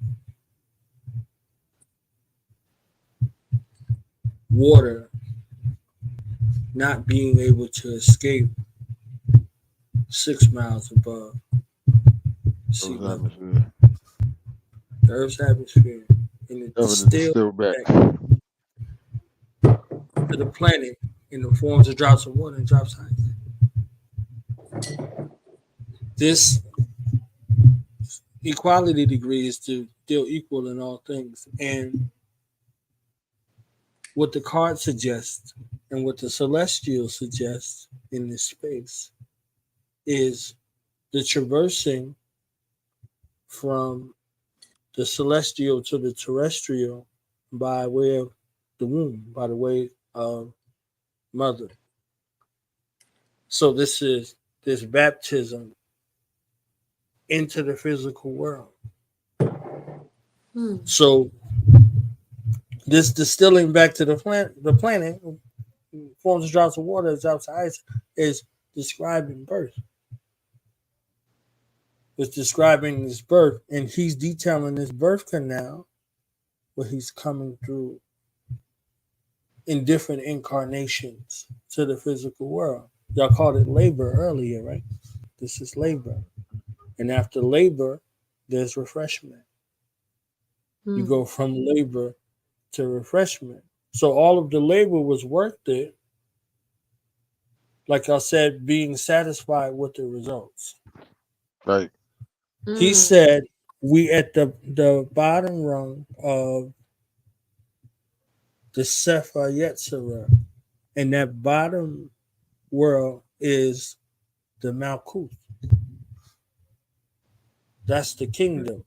water not being able to escape 6 miles above sea level. The Earth's atmosphere. And it distills back to the planet in the forms of drops of water and drops of ice. This equality degree is to deal equal in all things. And what the card suggests and what the celestial suggests in this space is the traversing from the celestial to the terrestrial by way of the womb, by the way of mother. So this is this baptism into the physical world. So this distilling back to the planet, forms of drops of water, drops of ice, is describing birth. It's describing his birth, and he's detailing his birth canal where he's coming through in different incarnations to the physical world. Y'all called it labor earlier, right? This is labor. And after labor, there's refreshment. You go from labor to refreshment. So all of the labor was worth it. Like I said, being satisfied with the results. Right. He said we at the bottom rung of the Sefer Yetzirah, and that bottom world is the Malkuth. That's the kingdom.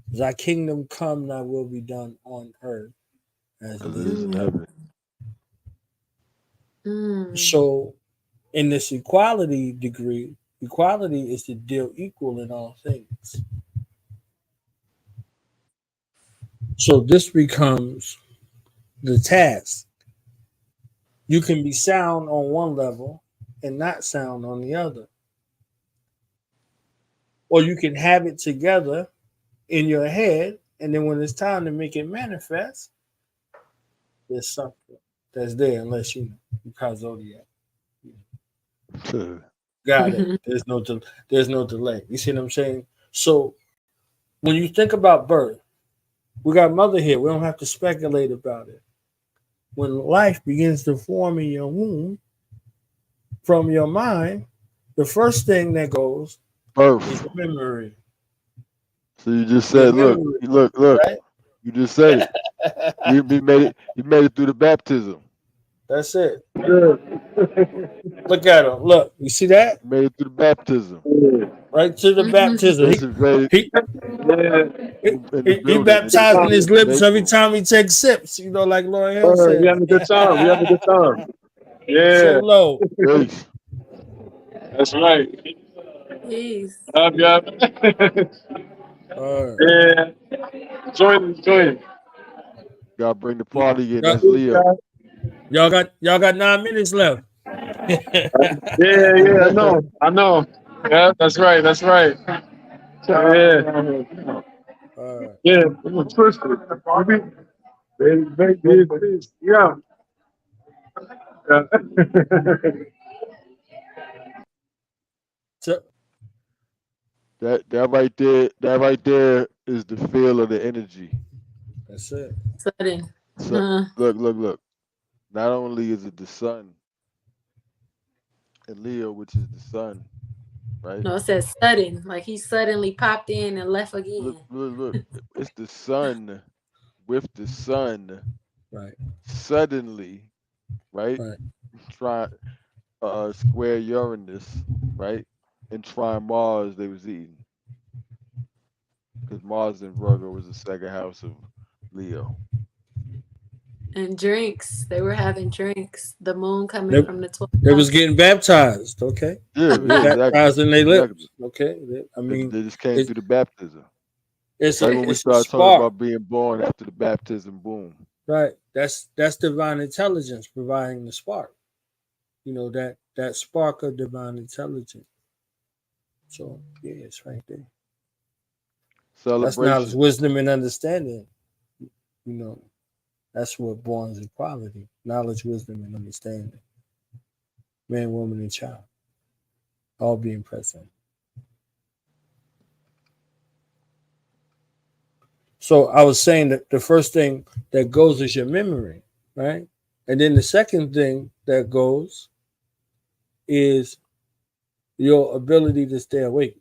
Thy kingdom come, thy will be done on earth as it is in heaven. So in this equality degree, equality is to deal equal in all things. So this becomes the task. You can be sound on one level and not sound on the other. Or you can have it together in your head, and then when it's time to make it manifest, there's something that's there, unless you call zodiac. Got it. There's no delay. You see what I'm saying? So when you think about birth, we got mother here. We don't have to speculate about it. When life begins to form in your womb, from your mind, the first thing that goes is memory. So you just said, look, right? You just said it. You made it through the baptism. That's it. Good. Look at him. Look, you see that? Made it through the baptism. Right to the baptism. This is very He, Yeah. in the he building. Good baptizing time. his In the lips vape every room. time he takes sips. You know, like Lauryn Hill We said. having a good time. We having a good time. So Yeah. low. Peace. That's right. Peace. Yep. All right. Yeah. Join. Gotta bring the party in. Y'all, That's Leo. y'all got 9 minutes left. Yeah. I know. Yeah, that's right. Yeah. All right. Yeah. It was twisted. Yeah. So, That right there is the feel of the energy. that's it. Sudden. So look. Not only is it the sun and Leo, which is the sun, right? No, it says sudden. Like he suddenly popped in and left again. Look. It's the sun with the sun Right. suddenly, right? Right. Try square Uranus, right? And try Mars they was eating. Because Mars in Virgo was the second house of Leo. And drinks. They were having drinks. The moon coming from the 12th They was house. getting baptized. Okay. Yeah, Baptized in their lips. exactly. Okay. I mean, They just came through the baptism. it's Right when we a start talking spark. about being born after the baptism, boom. Right. That's divine intelligence providing the spark. You know, that spark of divine intelligence. So yeah, it's right there. That's knowledge, Celebration. wisdom, and understanding. You know, that's what born is equality. Knowledge, wisdom, and understanding. Man, woman, and child. All being present. So I was saying that the first thing that goes is your memory, right? And then the second thing that goes is your ability to stay awake.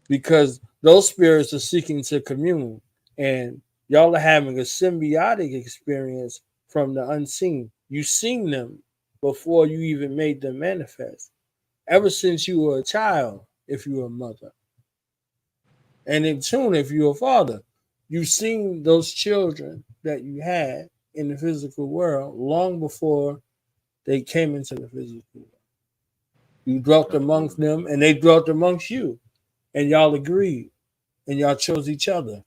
Because those spirits are seeking to commune, and y'all are having a symbiotic experience from the unseen. You've seen them before you even made them manifest. Ever since you were a child, if you were a mother, and in tune, if you're a father, you've seen those children that you had in the physical world long before they came into the physical world. You dwelt amongst them, and they dwelt amongst you, and y'all agreed, and y'all chose each other.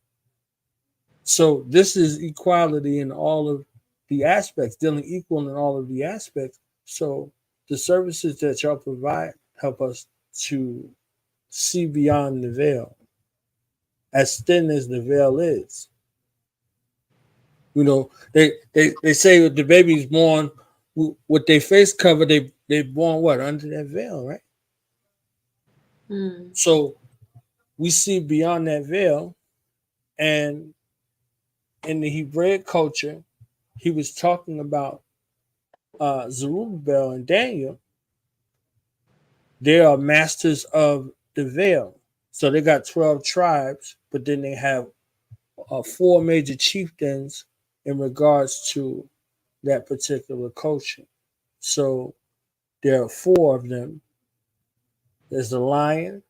So this is equality in all of the aspects, dealing equal in all of the aspects. So the services that y'all provide help us to see beyond the veil, as thin as the veil is. You know, they say the baby's born with their face covered. They born what under that veil, right? So we see beyond that veil, and in the Hebraic culture, he was talking about Zerubbabel and Daniel. They are masters of the veil. So they got 12 tribes, but then they have 4 major chieftains in regards to that particular culture. So there are 4 of them. There's a lion,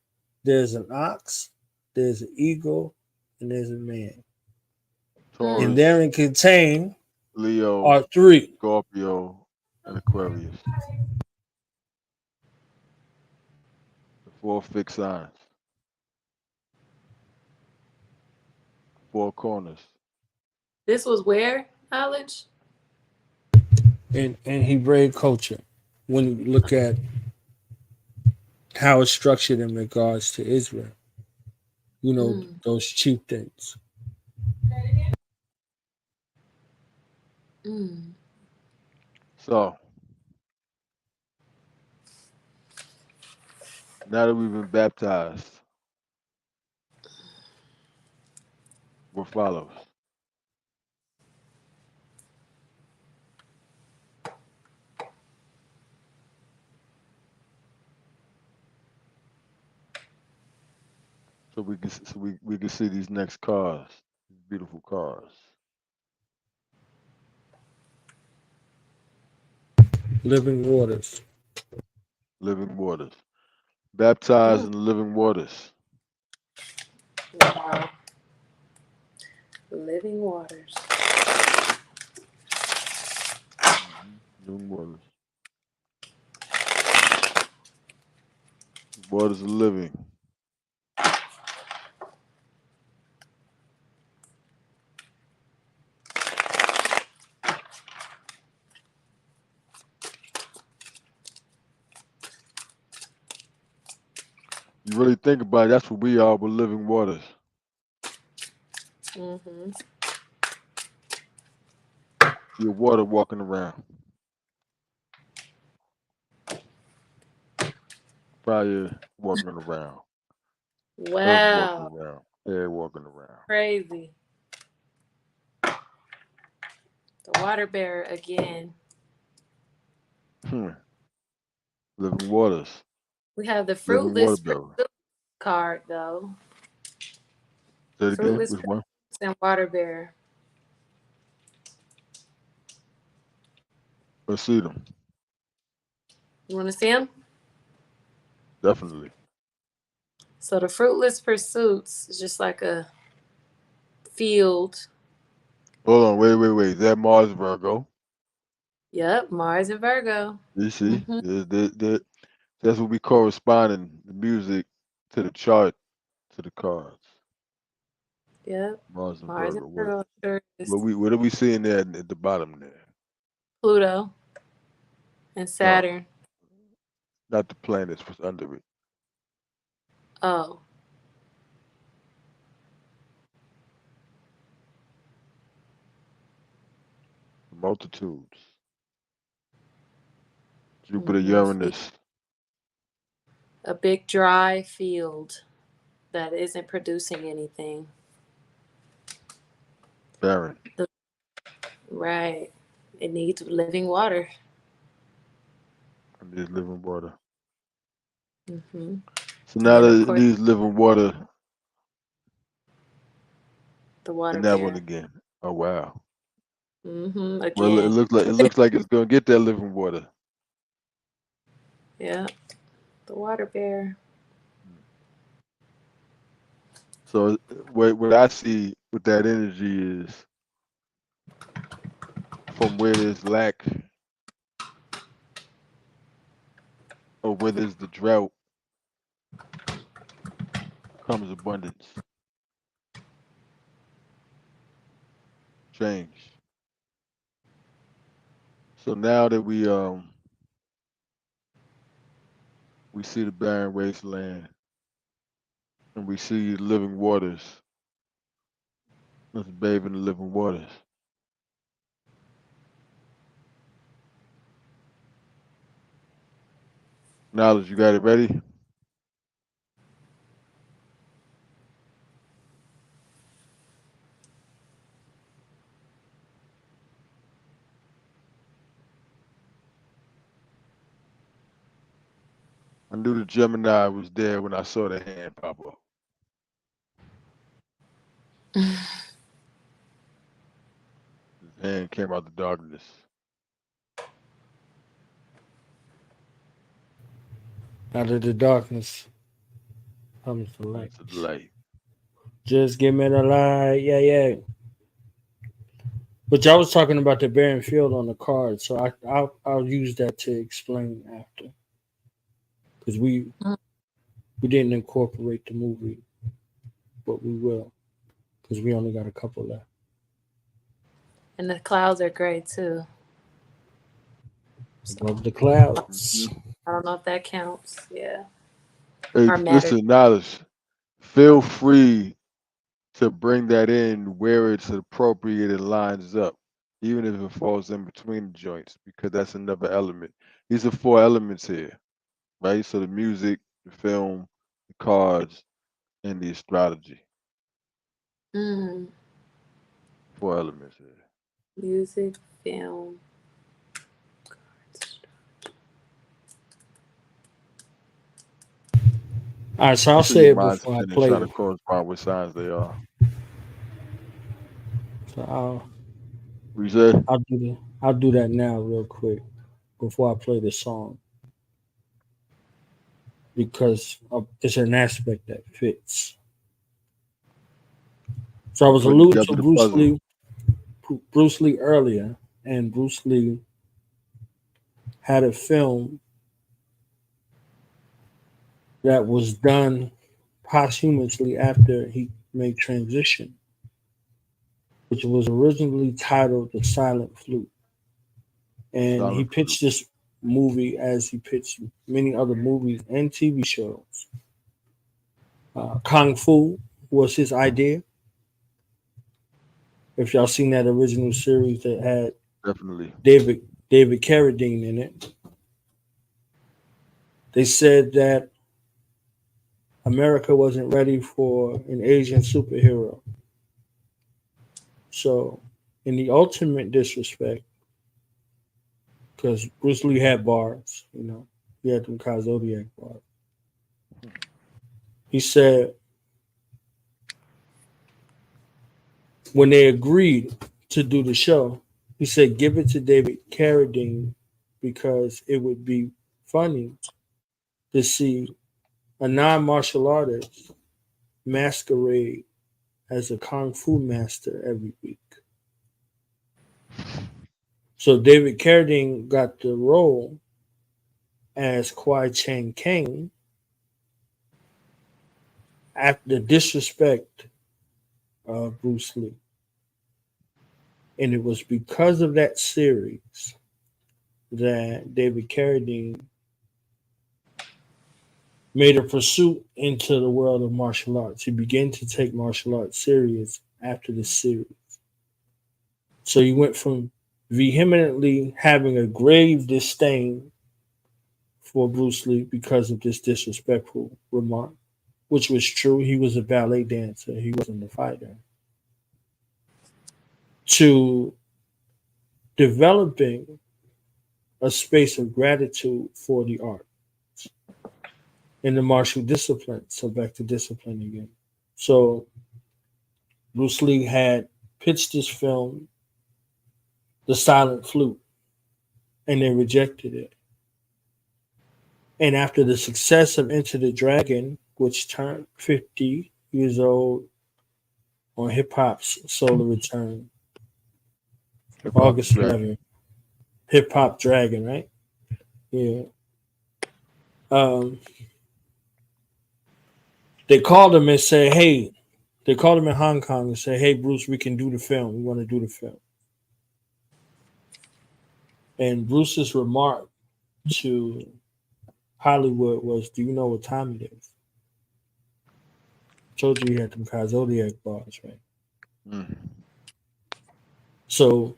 there's an ox, there's an eagle, and there's a man. Taurus, and therein contain Leo, are 3. Scorpio, and Aquarius. The 4 fixed signs. 4 corners. This was where? Knowledge? In Hebraic culture, when you look at how it's structured in regards to Israel, you know, those chieftains. So, now that we've been baptized, what follows? So we can see these next cars, these beautiful cars. Living waters. Living waters. Baptized in the living waters. Wow. Living waters. Living waters. Waters of living. You really think about it, that's what we are, we're living waters. Mm-hmm. Your water walking around. Fire walking around. Wow. Earth walking around. Air walking around. Crazy. The water bearer again. Living waters. We have the Living water fruitless bearer. card though. Say it again. Fruitless Which one? and water bearer. Let's see them. You want to see them? Definitely. So the fruitless pursuits is just like a field. Hold on, wait. Is that Mars Virgo? Yep, Mars and Virgo. You see? That's what we corresponding the music to the chart, to the cards. Yep. Mars and Mars Virgo. and Virgo. What are we seeing there at the bottom there? Pluto and Saturn. No, not the planets, what's under it. Oh. Multitudes. Jupiter, Uranus. A big dry field that isn't producing anything. Barren. Right. It needs living water. It needs living water. Mm-hmm. So now that it needs living water. The water and that bear. one again. Oh wow. Mm-hmm. Again. Well, it looks like it's gonna get that living water. Yeah. The water bear. So what I see with that energy is from where there's lack or where there's the drought comes abundance. Change. So now that we see the barren wasteland and we see living waters. Let's bathe in the living waters. Knowledge, you got it ready? I knew the Gemini was there when I saw the hand pop up. His hand came out the darkness. Out of the darkness comes the light. The light. Just give me the light. Yeah. But y'all was talking about the barren field on the card, so I'll use that to explain after. Because we didn't incorporate the movie, but we will. Because we only got a couple left. And the clouds are gray too. Above the clouds. I don't know if that counts. Yeah. Hey, listen, Knowledge. Feel free to bring that in where it's appropriate and lines up, even if it falls in between the joints, because that's another element. These are 4 elements here, right? So the music, the film, the cards, and the astrology. 4 elements here. Music, film, cards. All right, so I'll say it before I play. Trying to correspond with signs they are. So I'll do before I play this song because it's an aspect that fits. So I was Putting alluding together to the puzzle. Bruce Lee earlier, and Bruce Lee had a film that was done posthumously after he made transition, which was originally titled The Silent Flute. And he Silent pitched this movie as he pitched many other movies and TV shows. Kung Fu was his idea. If y'all seen that original series that had Definitely. David Carradine in it, they said that America wasn't ready for an Asian superhero. So, in the ultimate disrespect, because Bruce Lee had bars, he had them zodiac bars. He said when they agreed to do the show, he said give it to David Carradine because it would be funny to see a non-martial artist masquerade as a kung fu master every week. So David Carradine got the role as Kwai Chang Caine after the disrespect of Bruce Lee. And it was because of that series that David Carradine made a pursuit into the world of martial arts. He began to take martial arts serious after this series. So he went from vehemently having a grave disdain for Bruce Lee because of this disrespectful remark, which was true. He was a ballet dancer. He wasn't a fighter. To developing a space of gratitude for the art in the martial discipline. So back to discipline again. So Bruce Lee had pitched this film, The Silent Flute, and they rejected it. And after the success of Enter the Dragon, which turned 50 years old on hip hop's solar return, August 11th, Hip Hop Dragon, right? Yeah. They called him and said, hey, they called him in Hong Kong and said, hey, Bruce, we can do the film. We want to do the film. And Bruce's remark to Hollywood was, do you know what time it is? I told you he had them zodiac bars, right? Mm. So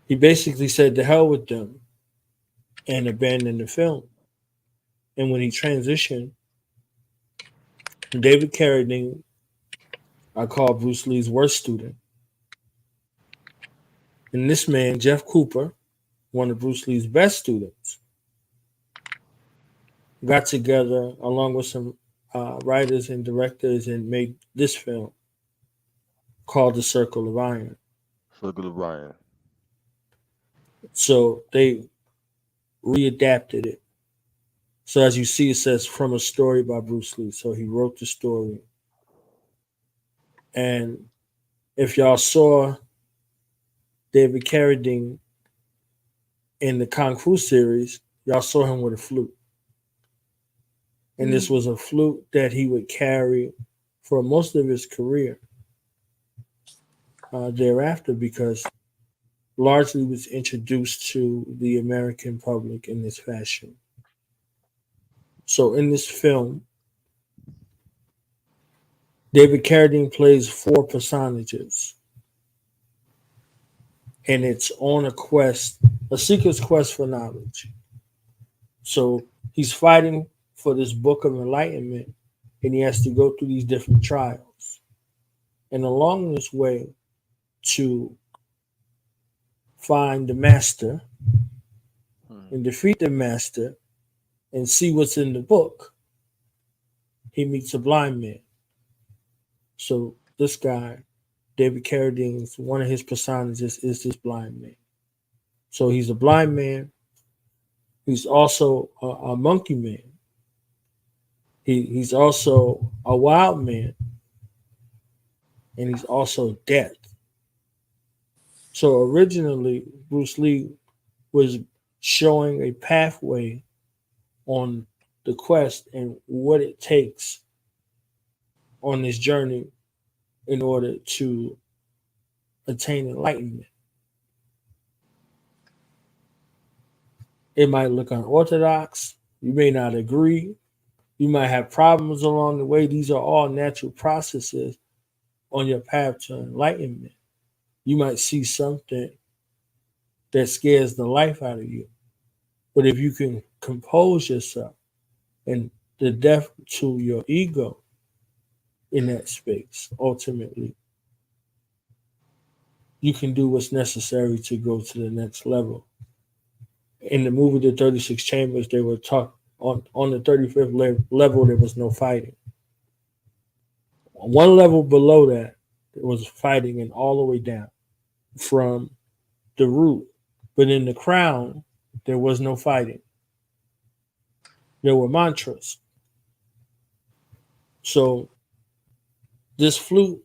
he basically said, to hell with them, and abandoned the film. And when he transitioned, David Carradine, I call Bruce Lee's worst student. And this man, Jeff Cooper, one of Bruce Lee's best students, got together along with some writers and directors and made this film called The Circle of Iron. Circle of Iron. So they readapted it. So as you see, it says from a story by Bruce Lee. So he wrote the story. And if y'all saw David Carradine in the Kung Fu series, y'all saw him with a flute. And this was a flute that he would carry for most of his career thereafter, because largely was introduced to the American public in this fashion. So in this film, David Carradine plays 4 personages. And it's on a quest, a seeker's quest for knowledge. So he's fighting for this book of enlightenment, and he has to go through these different trials. And along this way, to find the master and defeat the master and see what's in the book, he meets a blind man. So this guy, David Carradine's, one of his personages is this blind man. So he's a blind man. He's also a monkey man. He's also a wild man. And he's also death. So originally, Bruce Lee was showing a pathway on the quest and what it takes on this journey in order to attain enlightenment. It might look unorthodox. You may not agree. You might have problems along the way. These are all natural processes on your path to enlightenment. You might see something that scares the life out of you. But if you can compose yourself and the death to your ego in that space, ultimately, you can do what's necessary to go to the next level. In the movie The 36 Chambers, they were talking on the 35th level, there was no fighting. One level below that, there was fighting, and all the way down from the root. But in the crown, there was no fighting. There were mantras. So this flute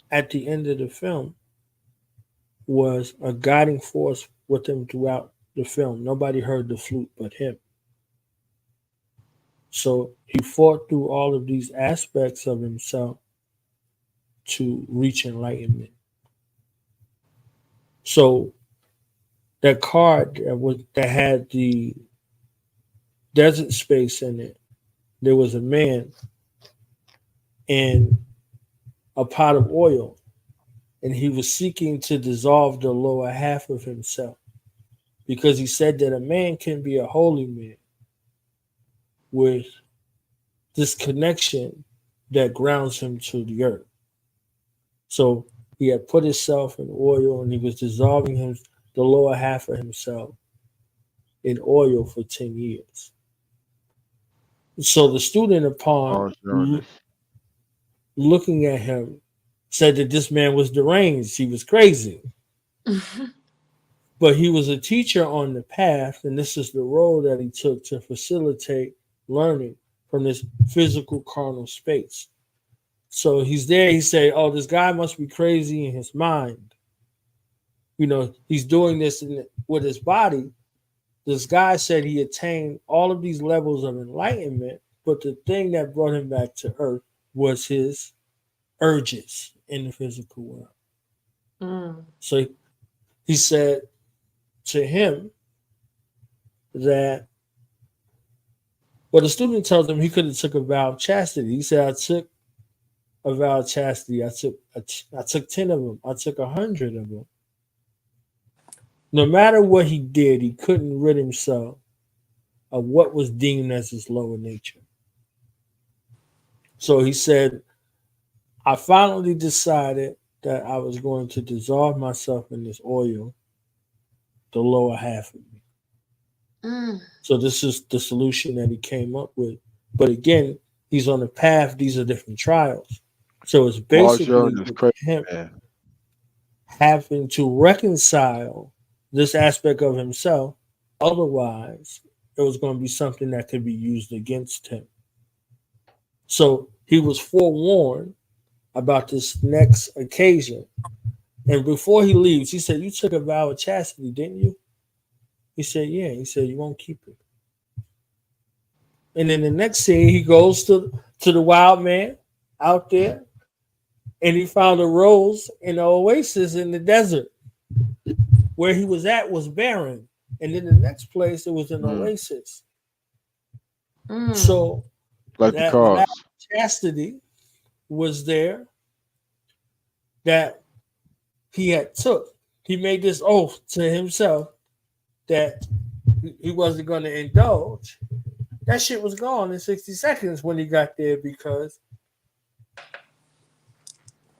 at the end of the film was a guiding force with him throughout the film. Nobody heard the flute but him. So he fought through all of these aspects of himself to reach enlightenment. So that card that had the desert space in it, there was a man and a pot of oil, and he was seeking to dissolve the lower half of himself, because he said that a man can be a holy man with this connection that grounds him to the earth. So he had put himself in oil, and he was dissolving the lower half of himself in oil for 10 years. So the student, upon looking at him, said that this man was deranged. He was crazy. But he was a teacher on the path, and this is the role that he took to facilitate learning from this physical carnal space. So he's there. He said, oh, this guy must be crazy in his mind. You know, he's doing this with his body. This guy said he attained all of these levels of enlightenment, but the thing that brought him back to earth was his urges in the physical world. So he said to him that, well, the student tells him he could have took a vow of chastity. He said, I took a vow of chastity. I took 10 of them. I took 100 of them. No matter what he did, he couldn't rid himself of what was deemed as his lower nature. So he said, I finally decided that I was going to dissolve myself in this oil, the lower half of me. So this is the solution that he came up with. But again, he's on a path. These are different trials. So it's basically him having to reconcile this aspect of himself. Otherwise, it was going to be something that could be used against him. So he was forewarned about this next occasion. And before he leaves, he said, you took a vow of chastity, didn't you? He said, yeah. He said, you won't keep it. And then the next scene, he goes to the wild man out there, and he found a rose in an oasis in the desert. Where he was at was barren. And then the next place, it was an oasis. So like that the cars. Chastity was there that he had took. He made this oath to himself that he wasn't going to indulge. That shit was gone in 60 seconds when he got there, because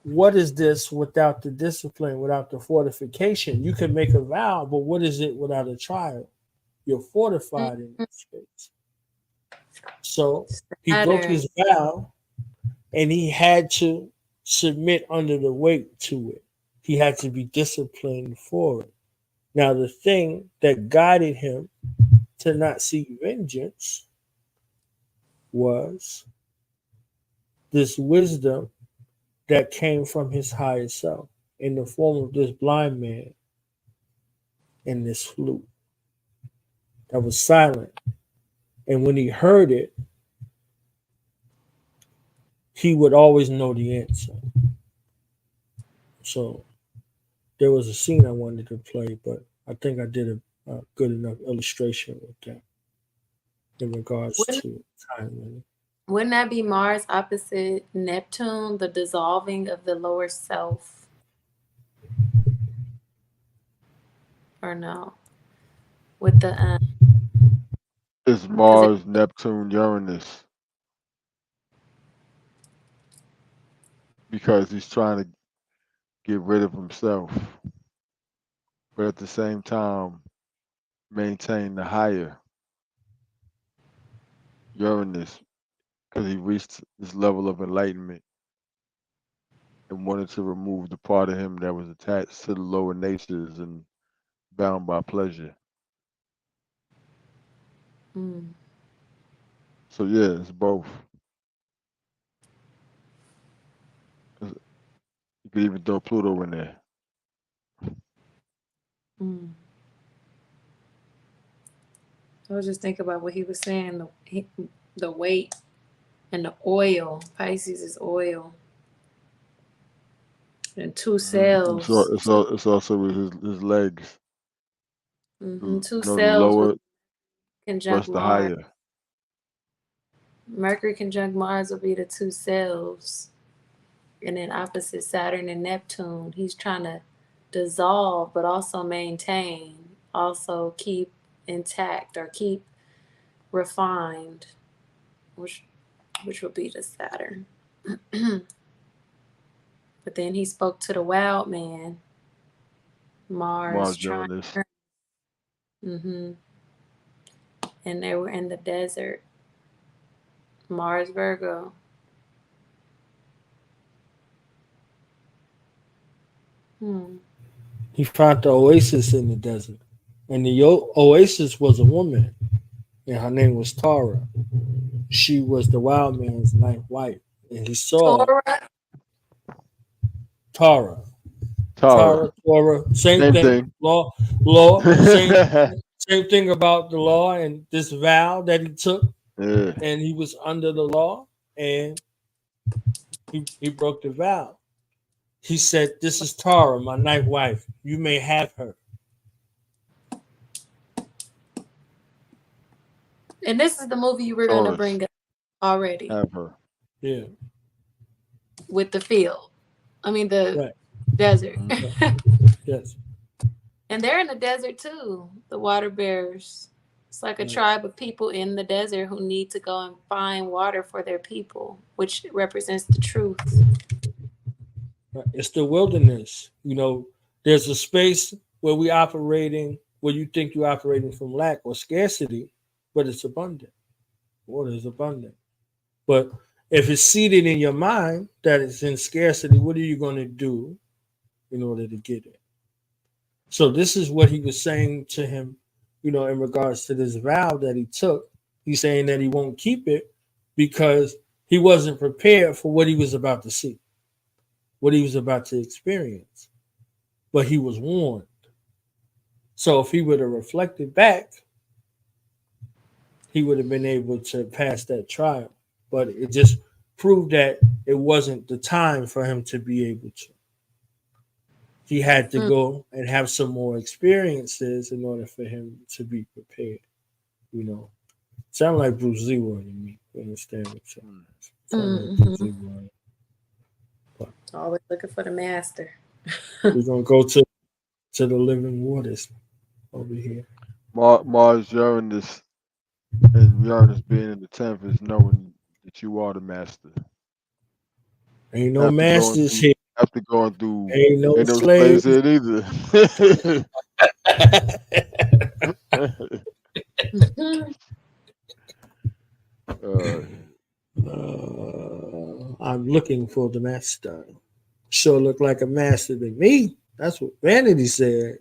what is this without the discipline, without the fortification? You can make a vow, but what is it without a trial? You're fortified in that space. So he broke his vow, and he had to submit under the weight to it. He had to be disciplined for it. Now, the thing that guided him to not seek vengeance was this wisdom that came from his higher self in the form of this blind man and this flute that was silent. And when he heard it, he would always know the answer. So there was a scene I wanted to play, but I think I did a good enough illustration with that in regards to time. Wouldn't that be Mars opposite Neptune, the dissolving of the lower self? Or no? With the it's Mars, Neptune, Uranus. Because he's trying to get rid of himself, but at the same time maintain the higher Uranus, because he reached this level of enlightenment and wanted to remove the part of him that was attached to the lower natures and bound by pleasure. So yeah, it's both. You could even throw Pluto in there. I was just thinking about what he was saying, the weight and the oil. Pisces is oil. And two cells. It's also with his legs. Two cells the lower conjunct the Mars. higher. Mercury conjunct Mars will be the two cells. And then opposite Saturn and Neptune, he's trying to dissolve, but also maintain, also keep intact or keep refined, which would be the Saturn. But then he spoke to the wild man, Mars trying. And they were in the desert. Mars Virgo. He found the oasis in the desert, and the oasis was a woman, and her name was Tara. She was the wild man's ninth wife, and he saw Tara. Same thing. Law. Same thing about the law and this vow that he took, and he was under the law, and he broke the vow. He said, "This is Tara, my ninth wife. You may have her." And this is the movie you were going to bring up already. Have her. Yeah. With the field. I mean, the desert. Yes. And they're in the desert too, the water bearers. It's like a tribe of people in the desert who need to go and find water for their people, which represents the truth. It's the wilderness. You know, there's a space where we operating, where you think you're operating from lack or scarcity, but it's abundant. Water is abundant. But if it's seated in your mind that it's in scarcity, what are you going to do in order to get it? So this is what he was saying to him, you know, in regards to this vow that he took. He's saying that he won't keep it because he wasn't prepared for what he was about to see, what he was about to experience. But he was warned. So if he would have reflected back, he would have been able to pass that trial. But it just proved that it wasn't the time for him to be able to. He had to go and have some more experiences in order for him to be prepared. You know, sound like Bruce Leroy to me. You understand what I'm saying? Like Bruce Leroy. Always looking for the master. We're gonna go to the living waters over here. Mars, Uranus, and Uranus being in the 10th is knowing that you are the master. Ain't no masters here. After going through, ain't no slaves here either. I'm looking for the master. Sure look like a master to me. That's what Vanity said.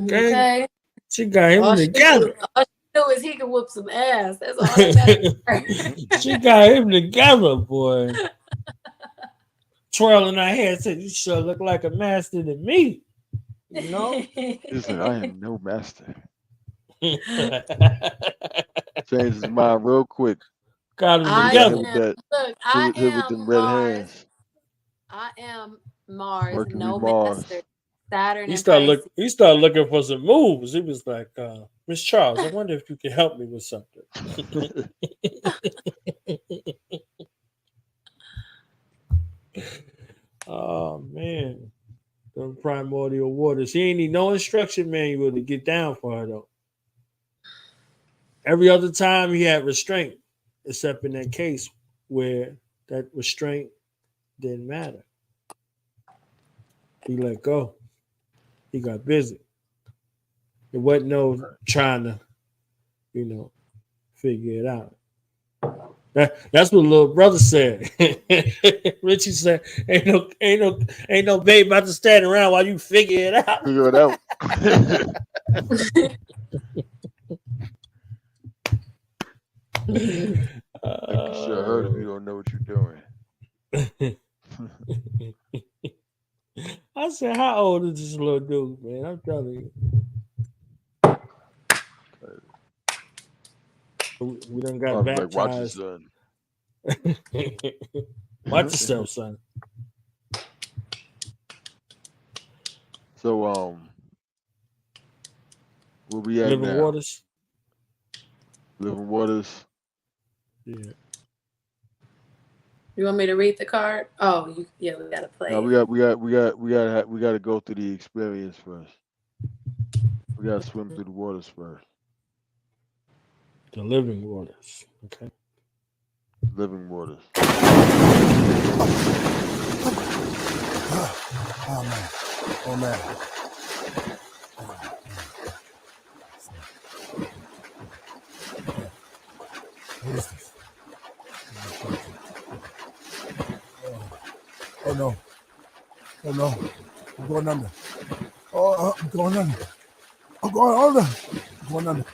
Okay. She got him together. All she knew is he could whoop some ass. That's all that matters. She got him together, boy. Twirling her hair, said, "You sure look like a master to me." You know? He's like, I am no master. Changed his mind real quick. Got him together. I am red Mars. hands. I am Mars. Mercury, no Mars. master. Saturn. He started looking for some moves. He was like, Miss Charles, I wonder if you can help me with something. Oh man. The primordial waters. He ain't need no instruction manual to get down for her though. Every other time he had restraint, except in that case where that restraint didn't matter. He let go. He got busy. It wasn't no trying to, figure it out. That's what little brother said. Richie said, "Ain't no babe about to stand around while you figure it out." Figure it out. You should have heard him. You don't know what you're doing. I said, "How old is this little dude, man?" I'm telling you. We done got baptized. Like, watch your son. Watch yourself, son. So, where we at Living now? Waters. Living Waters. Yeah. You want me to read the card? Oh, we gotta play. No, we got to go through the experience first. We got to swim through the waters first. The living waters. Okay. Living waters. Oh man. Oh man. What is this? Oh no. Oh no. I'm going under. Oh, I'm going under. I'm going under. I'm going under.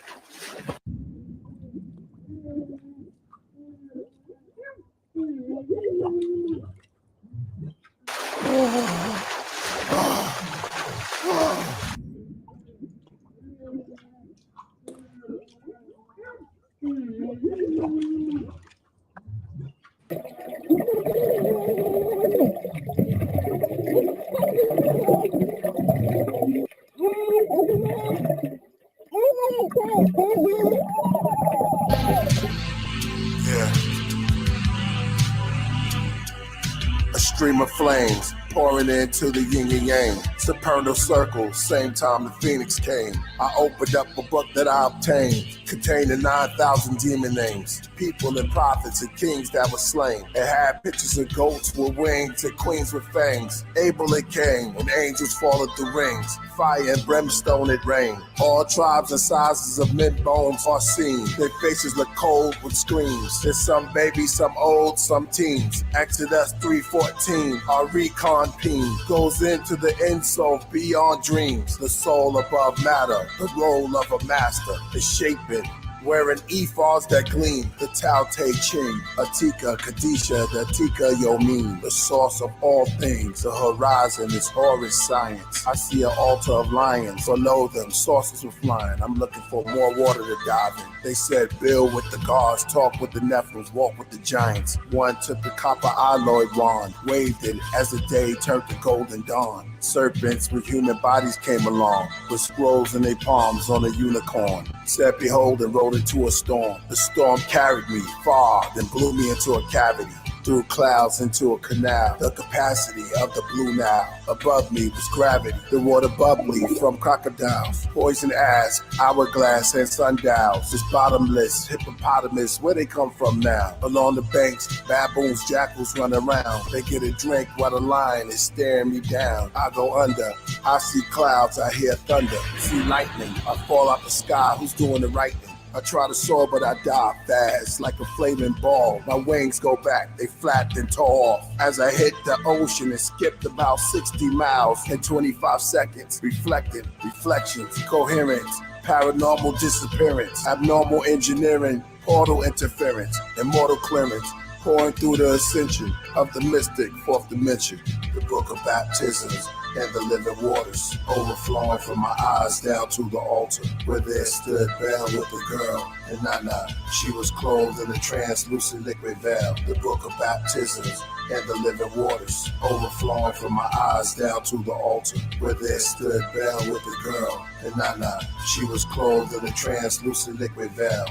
A stream of flames pouring into the yin and yang. Supernal circle, same time the phoenix came. I opened up a book that I obtained, containing 9,000 demon names. People and prophets and kings that were slain. It had pictures of goats with wings and queens with fangs. Abel it came, and angels followed the rings. Fire and brimstone it rained. All tribes and sizes of men bones are seen. Their faces look cold with screams. There's some babies, some old, some teens. Exodus 3:14, our recon peen goes into the end soul beyond dreams. The soul above matter, the role of a master is shaping. Wearing ephods that gleam, the Tao Te Ching, Atika, Kadisha, the Tika Yomin, the source of all things, the horizon is Horus science. I see an altar of lions, below them, saucers were flying. I'm looking for more water to dive in. They said, build with the gods, talk with the Nephilims, walk with the giants. One took the copper alloy wand, waved it as the day turned to golden dawn. Serpents with human bodies came along, with scrolls in their palms on a unicorn. Said, behold, and rolled into a storm. The storm carried me far, then blew me into a cavity. Through clouds into a canal, the capacity of the blue Nile. Above me was gravity, the water bubbly from crocodiles. Poison ass, hourglass, and sundials. This bottomless hippopotamus, where they come from now? Along the banks, baboons, jackals run around. They get a drink while the lion is staring me down. I go under, I see clouds, I hear thunder. See lightning, I fall out the sky, who's doing the right thing? I try to soar, but I die fast, like a flaming ball. My wings go back, they flapped and tore off. As I hit the ocean and skipped about 60 miles in 25 seconds. Reflecting, reflections, coherence, paranormal disappearance, abnormal engineering, portal interference, immortal clearance, pouring through the ascension of the mystic, fourth dimension. The book of baptisms and the living waters, overflowing from my eyes down to the altar, where there stood Belle with the girl, and Nana. She was clothed in a translucent liquid veil. The book of baptisms and the living waters, overflowing from my eyes down to the altar, where there stood Belle with the girl, and Nana. She was clothed in a translucent liquid veil.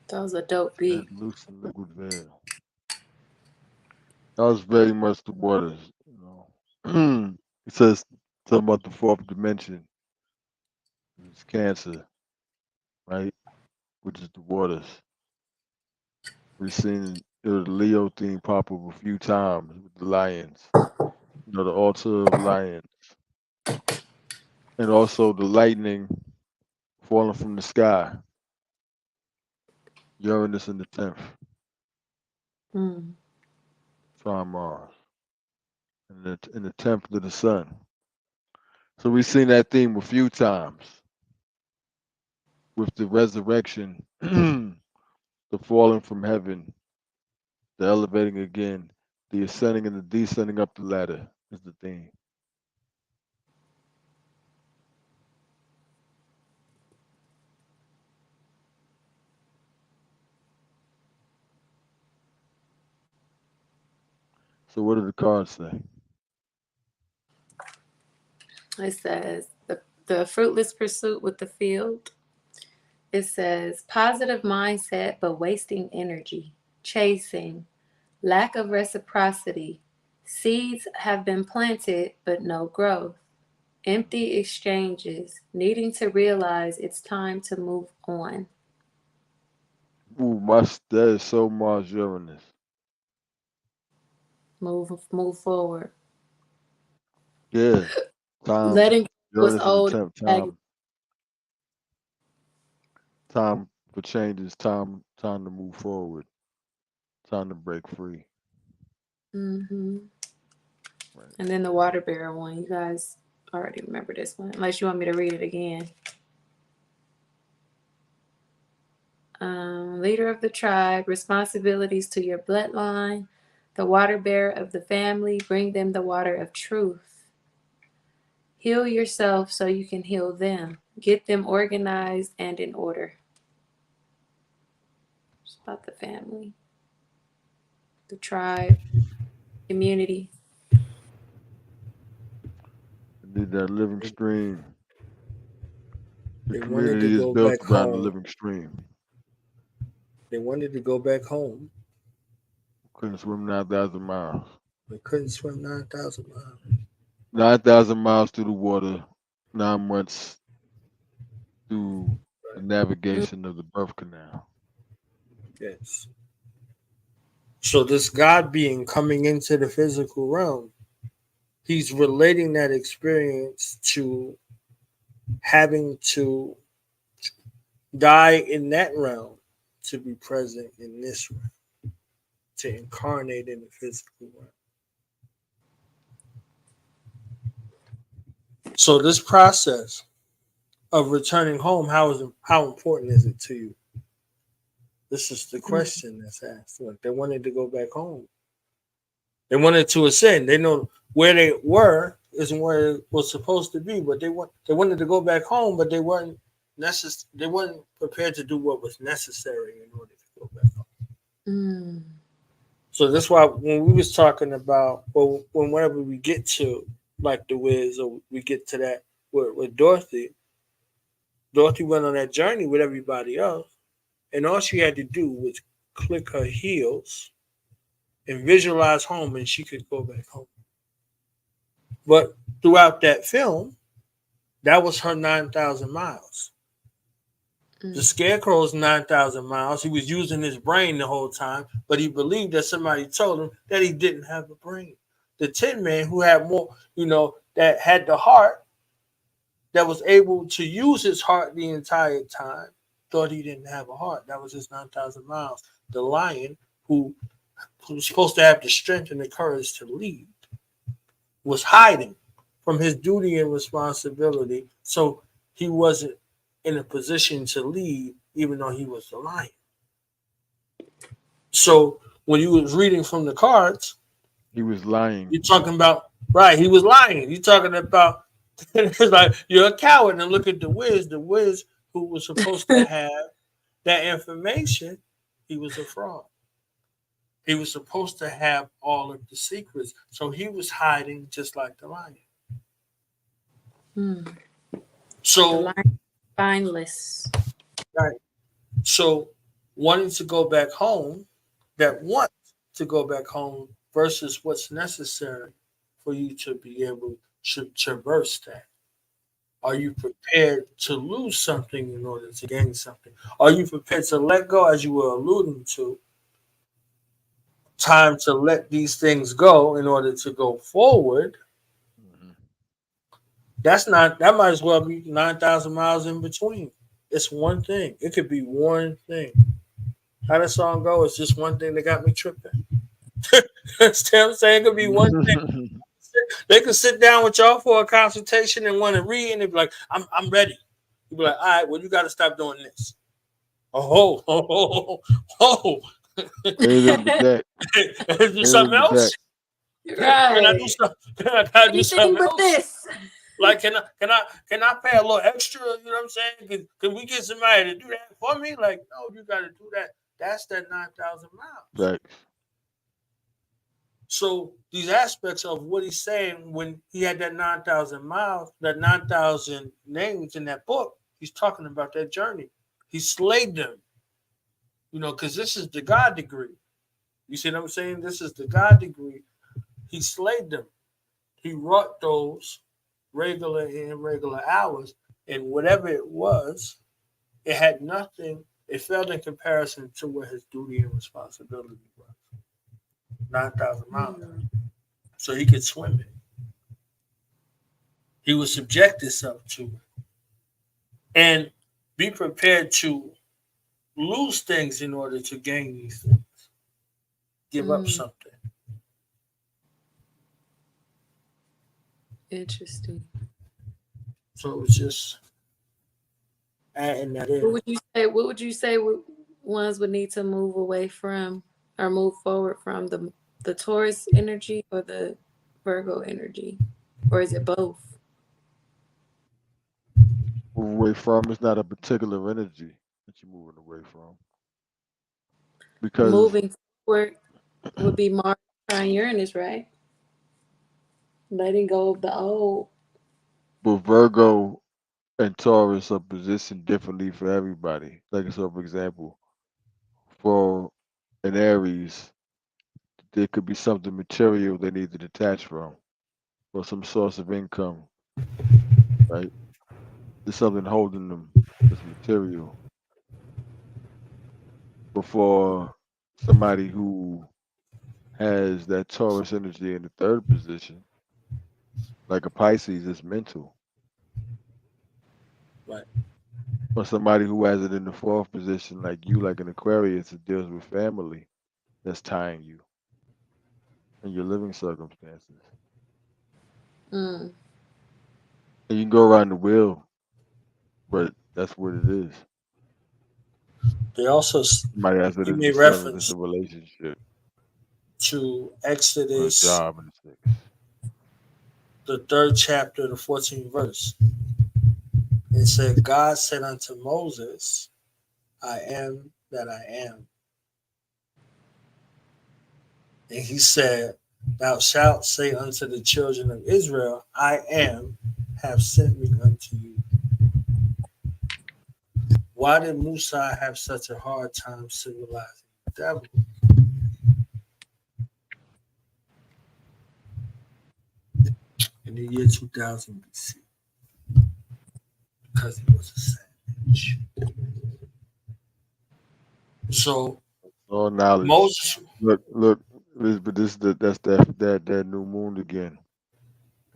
That was a dope beat. Translucent liquid veil. That was very much the waters, you know. It says something about the fourth dimension. It's Cancer, right? Which is the waters. We've seen the Leo theme pop up a few times with the lions. You know, the altar of lions. And also the lightning falling from the sky. Uranus in the 10th. Mm. Trine Mars. In the 10th of the sun. So we've seen that theme a few times. With the resurrection, the falling from heaven, the elevating again, the ascending and the descending up the ladder is the theme. So what do the cards say? It says the fruitless pursuit with the field. It says positive mindset, but wasting energy, chasing, lack of reciprocity. Seeds have been planted, but no growth. Empty exchanges, needing to realize it's time to move on. Ooh, that is so Mars Uranus. Move forward. Yeah. Time. Letting what's Uranus is old. the 10th. Time for changes. Time to move forward. Time to break free. Mm-hmm. Right. And then the water bearer one. You guys already remember this one, unless you want me to read it again. Leader of the tribe, responsibilities to your bloodline, the water bearer of the family, bring them the water of truth. Heal yourself so you can heal them. Get them organized and in order. It's about the family, the tribe, community. We need that living stream. The They wanted to community is go built back around the home. living stream. They wanted to go back home. Couldn't swim 9,000 miles. They couldn't swim 9,000 miles. 9,000 miles through the water, 9 months through the navigation of the birth canal. Yes. So this God being coming into the physical realm, he's relating that experience to having to die in that realm to be present in this realm, to incarnate in the physical realm. So this process of returning home, how important is it to you? This is the question that's asked. Look, they wanted to go back home. They wanted to ascend. They know where they were isn't where it was supposed to be, but they wanted to go back home, but they weren't prepared to do what was necessary in order to go back home. So that's why when we was talking about, well, whenever we get to like the Wiz, or we get to that with Dorothy went on that journey with everybody else, and all she had to do was click her heels and visualize home, and she could go back home. But throughout that film, that was her 9,000 miles. The Scarecrow's 9,000 miles. He was using his brain the whole time, but he believed that somebody told him that he didn't have a brain, the Tin Man, who had more, that had the heart, that was able to use his heart the entire time, thought he didn't have a heart. That was his 9,000 miles. The lion, who was supposed to have the strength and the courage to lead, was hiding from his duty and responsibility. So he wasn't in a position to lead, even though he was the lion. So when you was reading from the cards, he was lying. You're talking about, right, he was lying. You're talking about, it's like, you're a coward. And look at the Wiz who was supposed to have that information, he was a fraud. He was supposed to have all of the secrets. So he was hiding just like the lion. So the lion spineless. Right. So wanting to go back home, that want to go back home versus what's necessary for you to be able to traverse that. Are you prepared to lose something in order to gain something? Are you prepared to let go, as you were alluding to? Time to let these things go in order to go forward. That might as well be 9,000 miles in between. It's one thing. It could be one thing. How the song go? It's just one thing that got me tripping. That's what I'm saying. It could be one thing. They could sit down with y'all for a consultation and want to read, and they be like, I'm ready. You be like, all right, well, you got to stop doing this. Do something else. Right. Can I do something? Can I do something else? This? Like, can I pay a little extra? You know what I'm saying? Can we get somebody to do that for me? Like, no, you got to do that. That's that 9,000 miles. Right. So these aspects of what he's saying when he had that 9,000 miles, that 9,000 names in that book, he's talking about that journey. He slayed them, because this is the God degree. You see what I'm saying? This is the God degree. He slayed them. He wrought those regular and irregular hours, and whatever it was, it had nothing. It failed in comparison to what his duty and responsibility was. 9,000 miles. So he could swim it. He would subject himself to it. And be prepared to lose things in order to gain these things. Give up something. Interesting. So it was just adding that in. What would you say ones would need to move away from or move forward from the Taurus energy or the Virgo energy? Or is it both? Move away from, it's not a particular energy that you're moving away from. Because moving forward would be Mars and Uranus, right? Letting go of the old. But Virgo and Taurus are positioned differently for everybody. Like, so for example, for an Aries, there could be something material they need to detach from, or some source of income, right? There's something holding them that's material. Before somebody who has that Taurus energy in the third position, like a Pisces, it's mental. Right. Or somebody who has it in the fourth position, like you, like an Aquarius, it deals with family that's tying you and your living circumstances. And you can go around the wheel, but that's what it is. They also somebody has it in made the reference it's a relationship to Exodus, or a job in the six. The 3rd chapter, the 14th verse. It said, God said unto Moses, I am that I am. And he said, Thou shalt say unto the children of Israel, I am, have sent me unto you. Why did Musa have such a hard time civilizing the devil? In the year 2000 BC. Because he was a savage. So all knowledge. Moses, look, But that's that new moon again.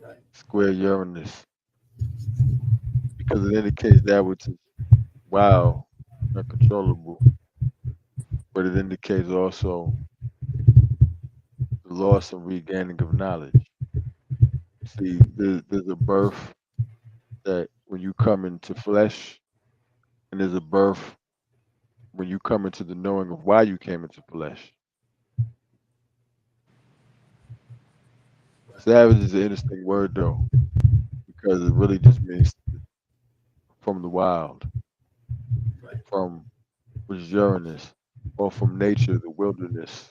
Right. Square Uranus. Because it indicates that which is wild, uncontrollable. But it indicates also the loss and regaining of knowledge. See, there's a birth that when you come into flesh, and there's a birth when you come into the knowing of why you came into flesh. Savage is an interesting word though, because it really just means from the wild, Right. from which is Uranus, or from nature, the wilderness.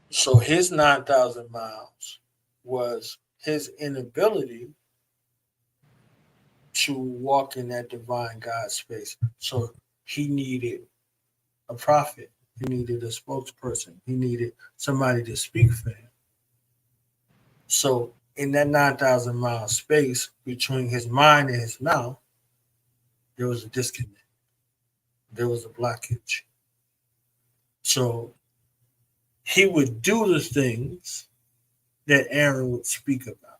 So his 9,000 miles was his inability to walk in that divine God space. So he needed a prophet. He needed a spokesperson. He needed somebody to speak for him. So in that 9,000 mile space between his mind and his mouth, there was a disconnect. There was a blockage. So he would do the things that Aaron would speak about.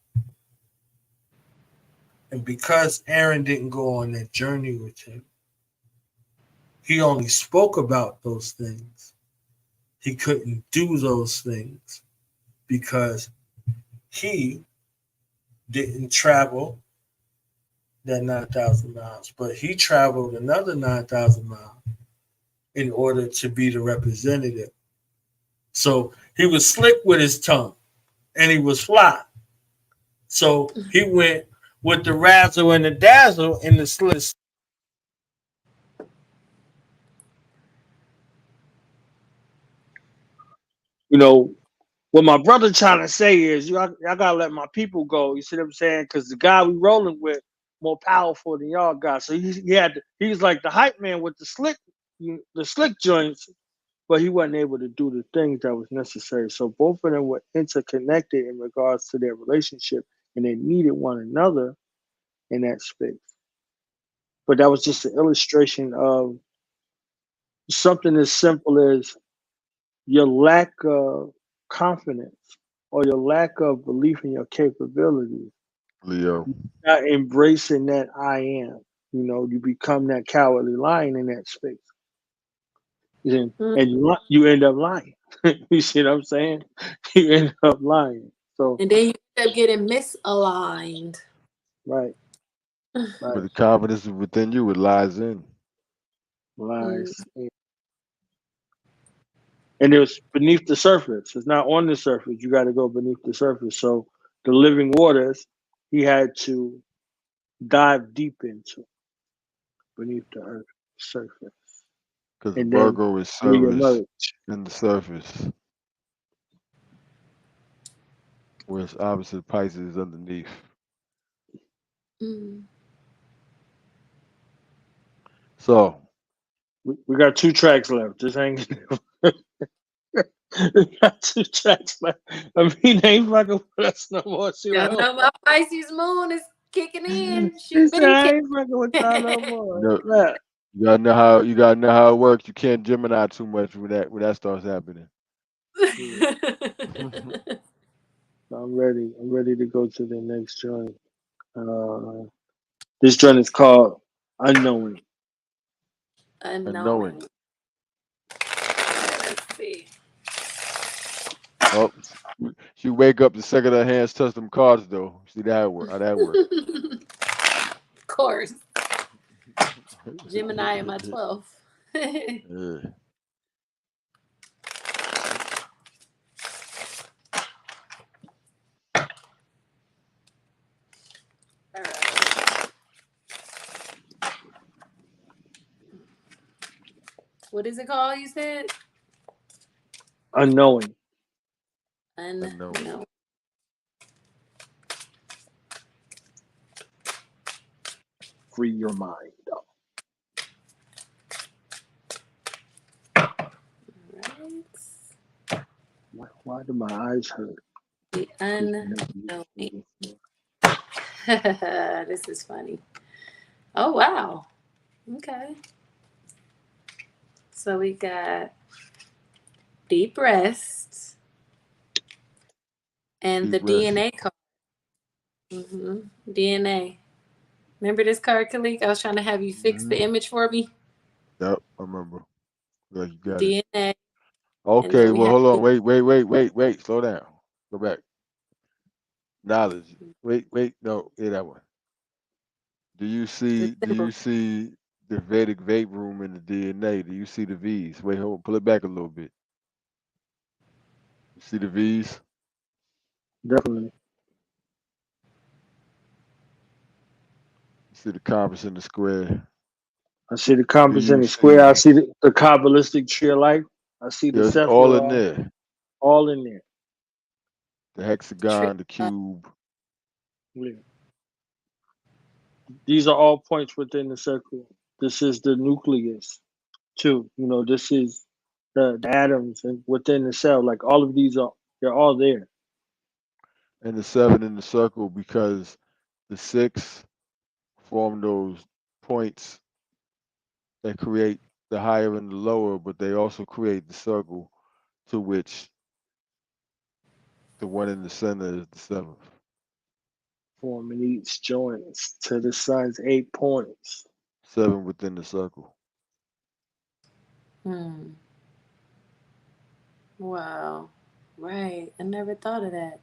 And because Aaron didn't go on that journey with him, he only spoke about those things. He couldn't do those things because he didn't travel that 9,000 miles, but he traveled another 9,000 miles in order to be the representative. So he was slick with his tongue and he was fly. So he went with the razzle and the dazzle and the slick. You know, what my brother trying to say is, y'all gotta let my people go. You see what I'm saying? Because the guy we rolling with more powerful than y'all got. So he's like the hype man with the slick joints, but he wasn't able to do the things that was necessary. So both of them were interconnected in regards to their relationship, and they needed one another in that space. But that was just an illustration of something as simple as your lack of confidence or your lack of belief in your capabilities. Leo. Not embracing that I am. You know, you become that cowardly lion in that space. And you end up lying. You see what I'm saying? You end up lying. So and then you end up getting misaligned. Right. But the confidence is within you, it lies in. Lies. And it's beneath the surface. It's not on the surface. You got to go beneath the surface. So the living waters, he had to dive deep into beneath the earth surface. Because And Virgo is service in the surface. Whereas opposite Pisces is underneath. So we got 2 tracks left. Just hang we got 2 tracks left. I mean, they ain't fucking with us no more. Yeah, no, my Pisces moon is kicking in. I ain't fucking with y'all no more. You gotta know how it works. You can't Gemini too much when that starts happening. I'm ready. I'm ready to go to the next joint. This joint is called Unknowing. Unknowing. Let's see. Oh, she wake up the second her hands touch them cards though. See that work? How that work? Of course. Gemini in my 12th. Yeah. All right. What is it called? You said Unknowing. Unknowing. Free your mind. Right. Why do my eyes hurt? The unknowing. This is funny. Oh wow. Okay. So we got deep rest and Deep the rest. DNA card. DNA. Remember this card, Khalid? I was trying to have you fix the image for me. Yep, I remember. Yeah, you got it. DNA. And Okay, then we well, have hold on. Wait. Slow down. Go back. Knowledge. Wait. No, that one. Do you the see symbol. the Vedic Vape Room in the DNA? Do you see the V's? Wait, hold on. Pull it back a little bit. You see the V's? Definitely. You see the compass in the square? I see the Do compass in you the square. I see? see the Kabbalistic tree of life. I see the Yeah, it's all in Sephiroth, there. all in there. The Tri- hexagon, the cube. Yeah. These are all points within the circle. This is the nucleus, too. This is the atoms and within the cell. Like all of these they're all there. And the 7 in the circle because the 6 form those points that create the higher and the lower, but they also create the circle to which the one in the center is the 7th. Forming each joints to the sun's 8 points. 7 within the circle. Wow. Right. I never thought of that.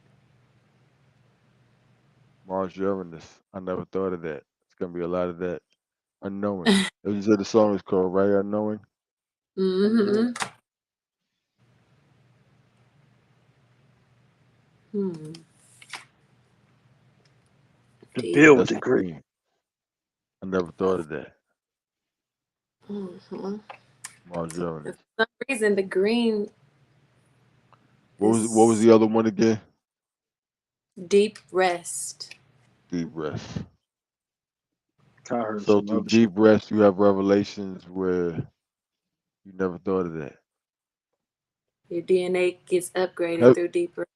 Mars Uranus. I never thought of that. It's gonna be a lot of that. Unknowing. As you said, the song is called Right Unknowing. Mm-hmm. The Deep. build That's the degree. queen. I never thought of that. Mm-hmm. Mars For Uranus. some reason, the green What was is the other one again? deep rest. Deep rest. I heard So some through other shit. deep rest, you have revelations where you never thought of that. Your DNA gets upgraded Have, through deep rest.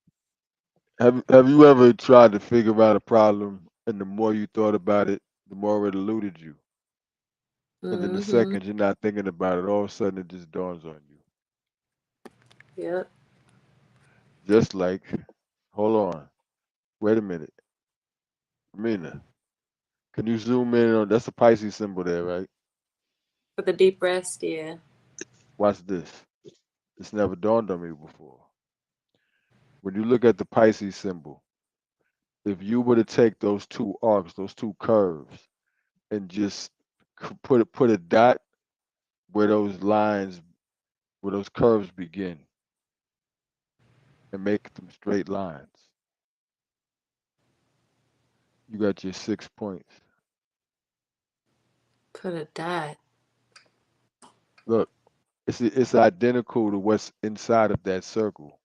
have you ever tried to figure out a problem, and the more you thought about it, the more it eluded you, and then the Mm-hmm. second you're not thinking about it, all of a sudden it just dawns on you. Yep. Just like, hold on, wait a minute, Amina, can you zoom in on? That's a Pisces symbol there, right? For the deep rest, yeah. Watch this. It's never dawned on me before. When you look at the Pisces symbol, if you were to take those two arcs, those two curves, and just put a dot where those curves begin, and make them straight lines, you got your 6 points. Put a dot. Look, it's identical to what's inside of that circle.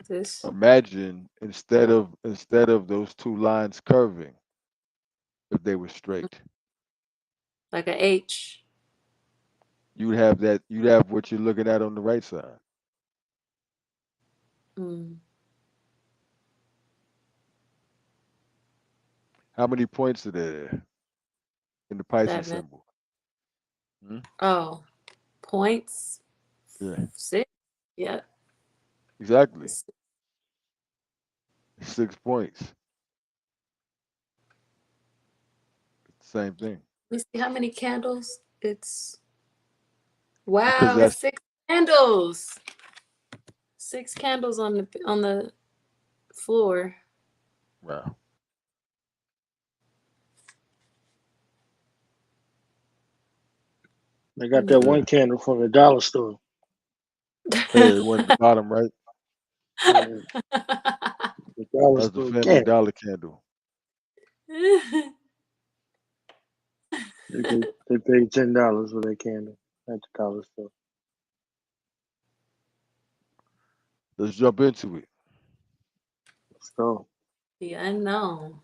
This Imagine instead of those two lines curving, if they were straight, like a H. you'd have what you're looking at on the right side. Mm. How many points are there in the Pisces 7. symbol? Hmm? Oh, points. Yeah, 6. Yep. exactly. 6 points. Same thing. Let me see how many candles. It's Because wow. It's that's 6 candles. 6 candles on the floor. wow. They got that one Yeah. candle from the dollar store. Yeah, the one at the bottom, right? Yeah, the dollar That's the store Family candle. Dollar candle. They paid $10 for that candle at the dollar store. Let's jump into it. Let's go. The unknown.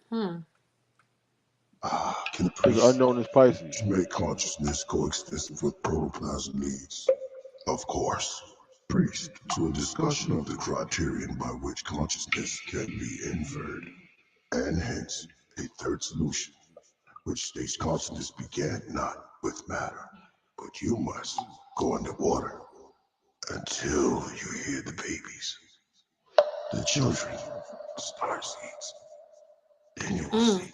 Can a Because priest unknown is Pisces. make consciousness coextensive with protoplasm needs? Of course. Priest, to a discussion of the criterion by which consciousness can be inferred, and hence a third solution, which states consciousness began not with matter, but you must go underwater until you hear the babies, the children, star seeds. Then you will see.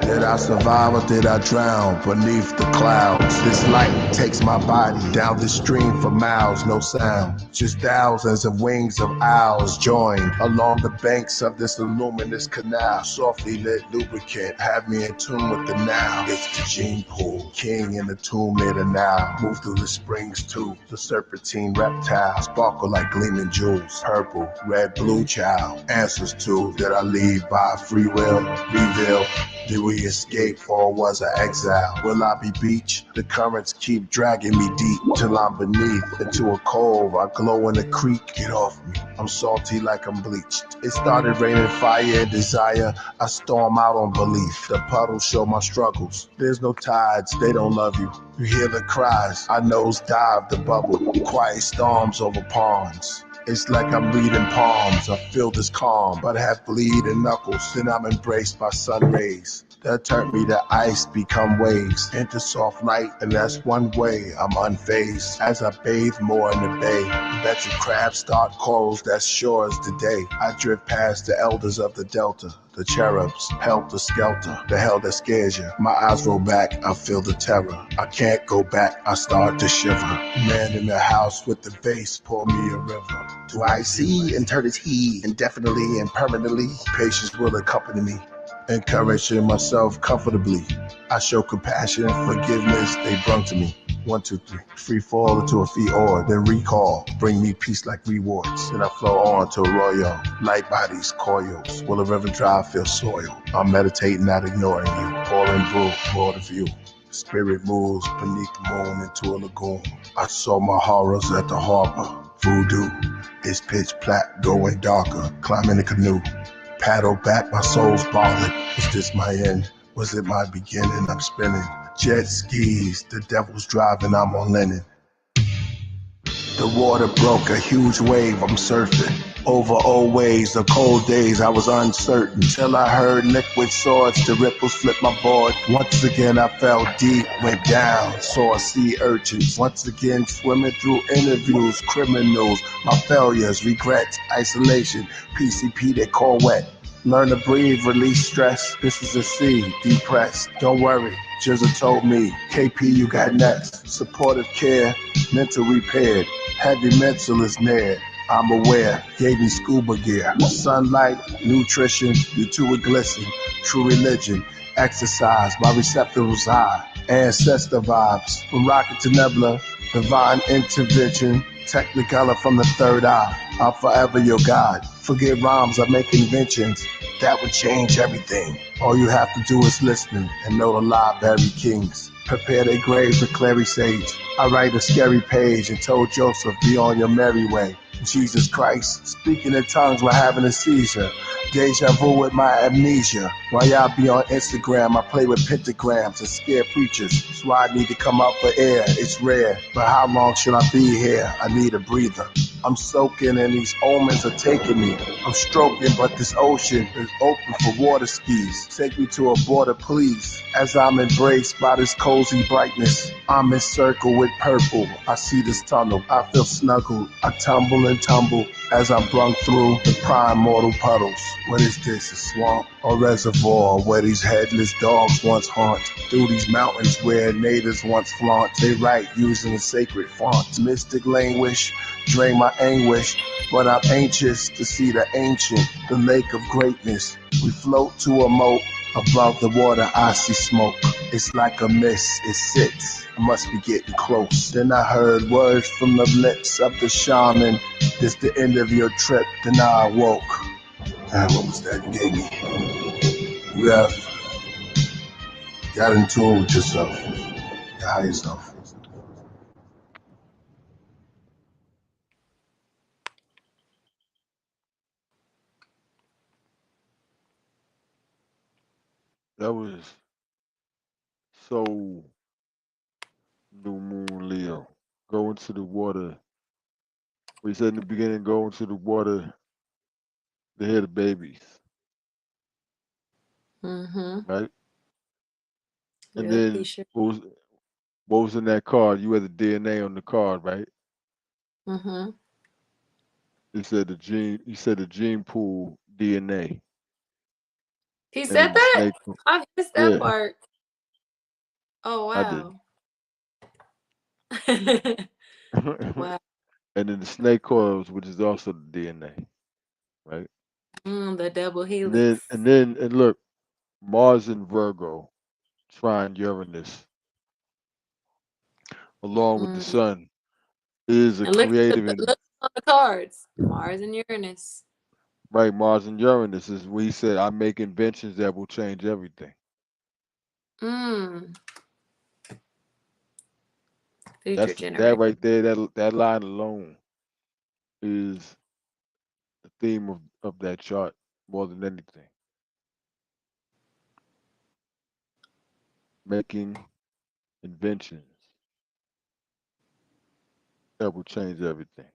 Did I survive or did I drown beneath the clouds? This light takes my body down the stream for miles, no sound. Just thousands of wings of owls join along the banks of this luminous canal. Softly lit lubricant, have me in tune with the now. It's the gene pool, king in the tomb made of now. Move through the springs too, the serpentine reptile. Sparkle like gleaming jewels, purple, red, blue child. Answers to, did I leave by free will, reveal? Did we escape or was I exile? Will I be beached? The currents keep dragging me deep till I'm beneath into a cove. I glow in a creek. Get off me. I'm salty like I'm bleached. It started raining fire and desire. I storm out on belief. The puddles show my struggles. There's no tides. They don't love you. You hear the cries. I nose dive the bubble. Quiet storms over ponds. It's like I'm reading palms. I feel this calm, but I have bleeding knuckles. Then I'm embraced by sun rays that turn me to ice, become waves into soft light, and that's one way I'm unfazed. As I bathe more in the bay, bet you crabs start corals that's sure as the day. I drift past the elders of the delta, the cherubs, helter skelter, the hell that scares you. My eyes roll back, I feel the terror. I can't go back, I start to shiver. Man in the house with the bass, pour me a river. Do I see and turn his he indefinitely and permanently? Patience will accompany me. Encouraging myself comfortably. I show compassion and forgiveness they brought to me. 1, 2, 3. Free fall into a fee or then recall. Bring me peace like rewards. Then I flow on to a royal. Light bodies, coils. Will a river dry feel soil? I'm meditating, not ignoring you. Pouring brew, broad of view. Spirit moves beneath the moon into a lagoon. I saw my horrors at the harbor. Voodoo. It's pitch black, going darker. Climbing the canoe. Paddle back, my soul's balling. Is this my end? Was it my beginning? I'm spinning. Jet skis, the devil's driving, I'm on linen. The water broke, a huge wave, I'm surfing. Over old ways, the cold days, I was uncertain. Till I heard liquid swords, the ripples flipped my board. Once again I fell deep, went down, saw sea urchins. Once again swimming through interviews, criminals, my failures, regrets, isolation, PCP they call wet. Learn to breathe, release stress, this is a sea, depressed. Don't worry, Jizza told me, KP you got next. Supportive care, mental repaired, heavy mental is near. I'm aware, gave me scuba gear. Sunlight, nutrition, you two would glisten. True religion, exercise, my receptacles high. Ancestor vibes, from rocket to nebula, divine intervention. Technicolor from the third eye, I'm forever your God. Forget rhymes, I make inventions. That would change everything. All you have to do is listen and know the lie buried kings. Prepare their graves with clary sage. I write a scary page and told Joseph, be on your merry way. Jesus Christ, speaking in tongues while having a seizure. Deja vu with my amnesia. While y'all be on Instagram, I play with pentagrams and scare preachers. That's why I need to come out for air, it's rare. But how long should I be here? I need a breather. I'm soaking and these omens are taking me. I'm stroking, but this ocean is open for water skis. Take me to a border, please. As I'm embraced by this cozy brightness, I'm encircled with purple. I see this tunnel, I feel snuggled. I tumble and tumble as I'm brung through the primordial puddles. What is this, a swamp or reservoir where these headless dogs once haunt? Through these mountains where natives once flaunt, they write using a sacred font. Mystic languish, drain my anguish, but I'm anxious to see the ancient, the lake of greatness. We float to a moat, above the water I see smoke. It's like a mist, it sits, I must be getting close. Then I heard words from the lips of the shaman. This the end of your trip, then I awoke. What was that you gave me? You have got in tune with yourself, your higher self. That was so New Moon Leo. Go into the water. We said in the beginning, go into the water to hear the babies. Right? And Yep, he then sure. what was in that card? You had the DNA on the card, right? It said the gene. You said the gene pool DNA. He And said then the that? snake. I missed that Yeah, part. Oh, I did. wow. Wow. And then the snake coils, which is also the DNA, right? The double And helix. then look, Mars in Virgo, trine Uranus, along with the Sun, is a And look at creative and look on the cards. Mars and Uranus. right. Mars and Uranus is where he said, "I make inventions that will change everything." Mm. Future That generation. right there. That line alone is the theme of that chart more than anything. Making inventions that will change everything.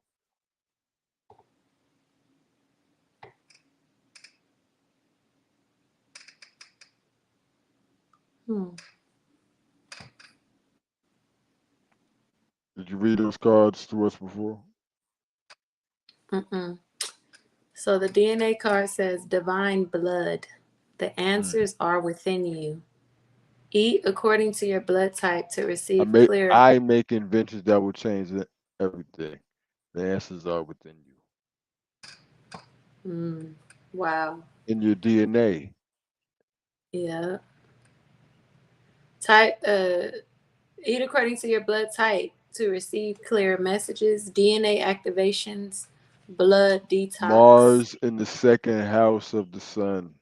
Did you read those cards to us before? So the DNA card says divine blood. The answers are within you. Eat according to your blood type to receive clear. I make inventions that will change everything. The answers are within you. Wow. In your DNA. Yeah. Type. Eat according to your blood type to receive clear messages. DNA activations. Blood detox. Mars in the second house of the sun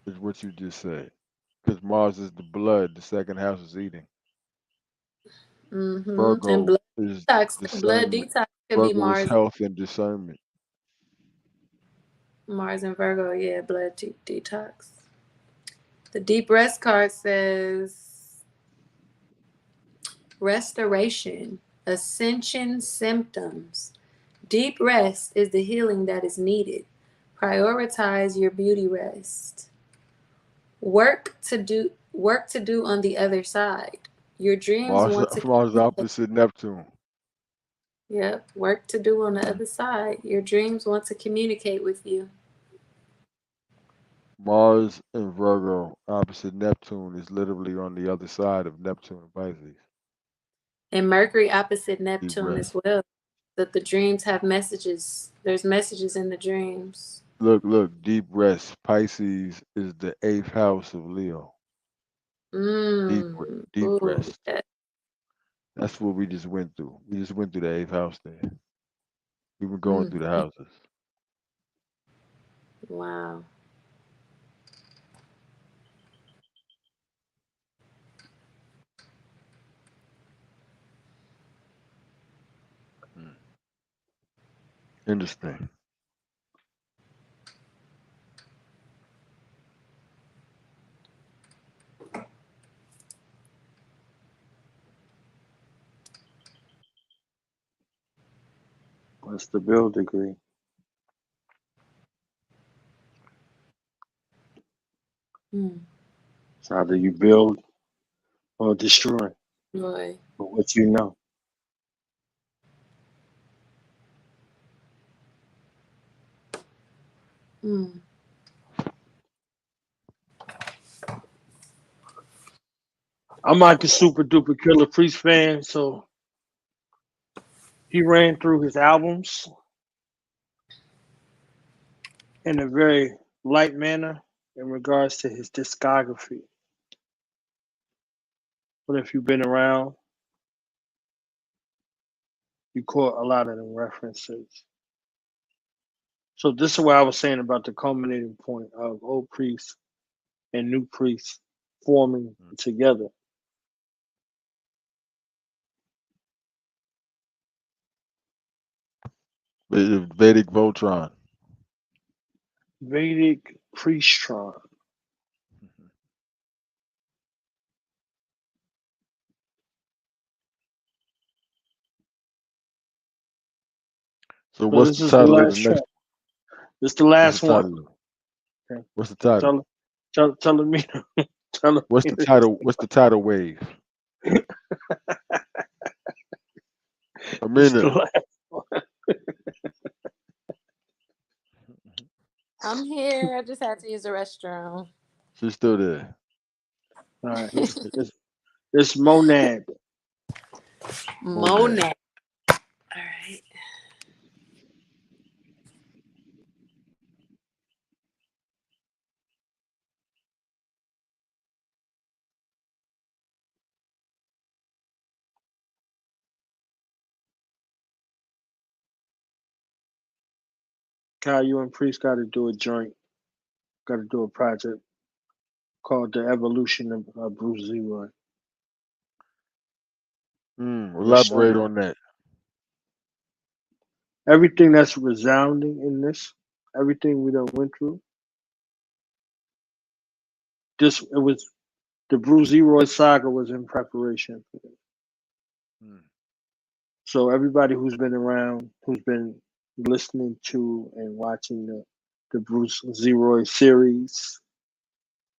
is what you just said. Because Mars is the blood, the second house is eating. And Virgo blood is detox. Blood discernment. detox could be Virgo is Mars. health and discernment. Mars and Virgo, yeah, blood detox. The deep rest card says restoration, ascension symptoms. Deep rest is the healing that is needed. Prioritize your beauty rest. Work to do on the other side. Your dreams want to Mars opposite Neptune. Yep, work to do on the other side. Your dreams want to communicate with you. Mars in Virgo opposite Neptune is literally on the other side of Neptune and Pisces. And Mercury opposite Deep Neptune as rest. well. That the dreams have messages. There's messages in the dreams. Look, deep rest. Pisces is the 8th house of Leo. Deep Ooh, rest. yeah. That's what we just went through. We just went through the 8th house there. We were going through the houses. Wow. Interesting. What's the build degree? It's either you build or destroy. Boy. But what you know. I'm like a super duper Killer Priest fan, so he ran through his albums in a very light manner in regards to his discography. But if you've been around, you caught a lot of them references. So this is what I was saying about the culminating point of old priests and new priests forming together. Vedic Voltron. Vedic Priestron. So what's the title of the next? This is the last one. Okay. What's the title? Telling me. Telling What's me. the title? What's the tidal wave? It's the Amina. last one. I'm here. I just had to use the restroom. She's still there. All right. It's monad. Monad. All right. Kyle, you and Priest got to do a joint. Got to do a project called The Evolution of Bruce Leroy. Elaborate on that. Everything that's resounding in this, everything we done went through. It was the Bruce Leroy saga was in preparation for this. So everybody who's been around, who's been listening to and watching the Bruce Leroy series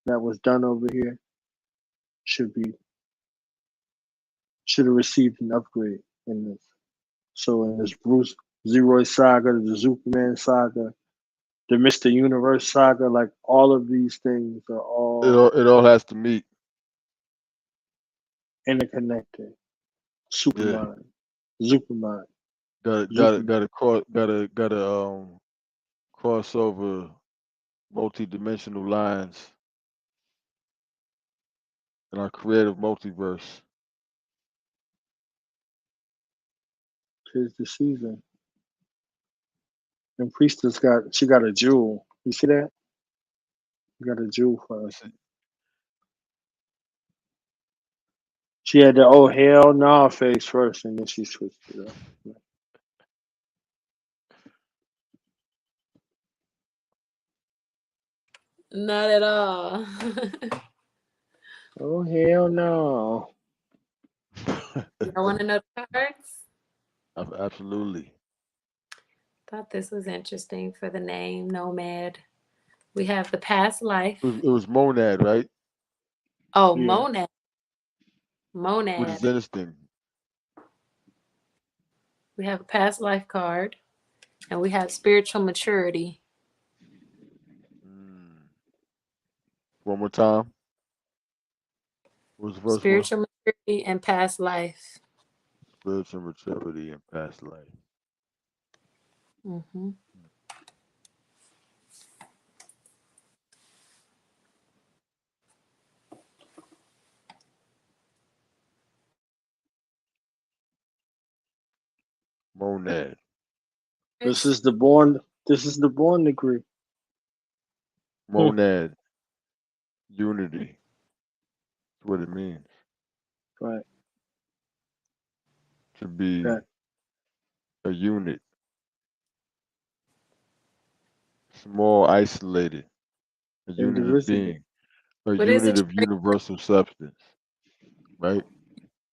that was done over here should have received an upgrade in this. So in this Bruce Leroy saga, the Superman saga, the Mr. Universe saga, like all of these things are all It all has to meet. interconnected. Superman. Gotta cross over multi-dimensional lines in our creative multiverse. Tis the season. And Priestess got a jewel. You see that? You got a jewel for us. She had the oh hell nah face first, and then she switched it up. Not at all. Oh hell no! You don't want to know the cards? Absolutely. Thought this was interesting for the name Nomad. We have the past life. It was monad, right? Oh, Yeah. monad. Which is interesting. We have a past life card, and we have spiritual maturity. One more time. What was the first Spiritual one? maturity and past life. Spiritual maturity and past life. Mm-hmm. Monad. This is the born degree. Monad. Unity. That's what it means. Right. To be a unit. Small, isolated. A unit of being. A What is unit it? of universal substance. Right?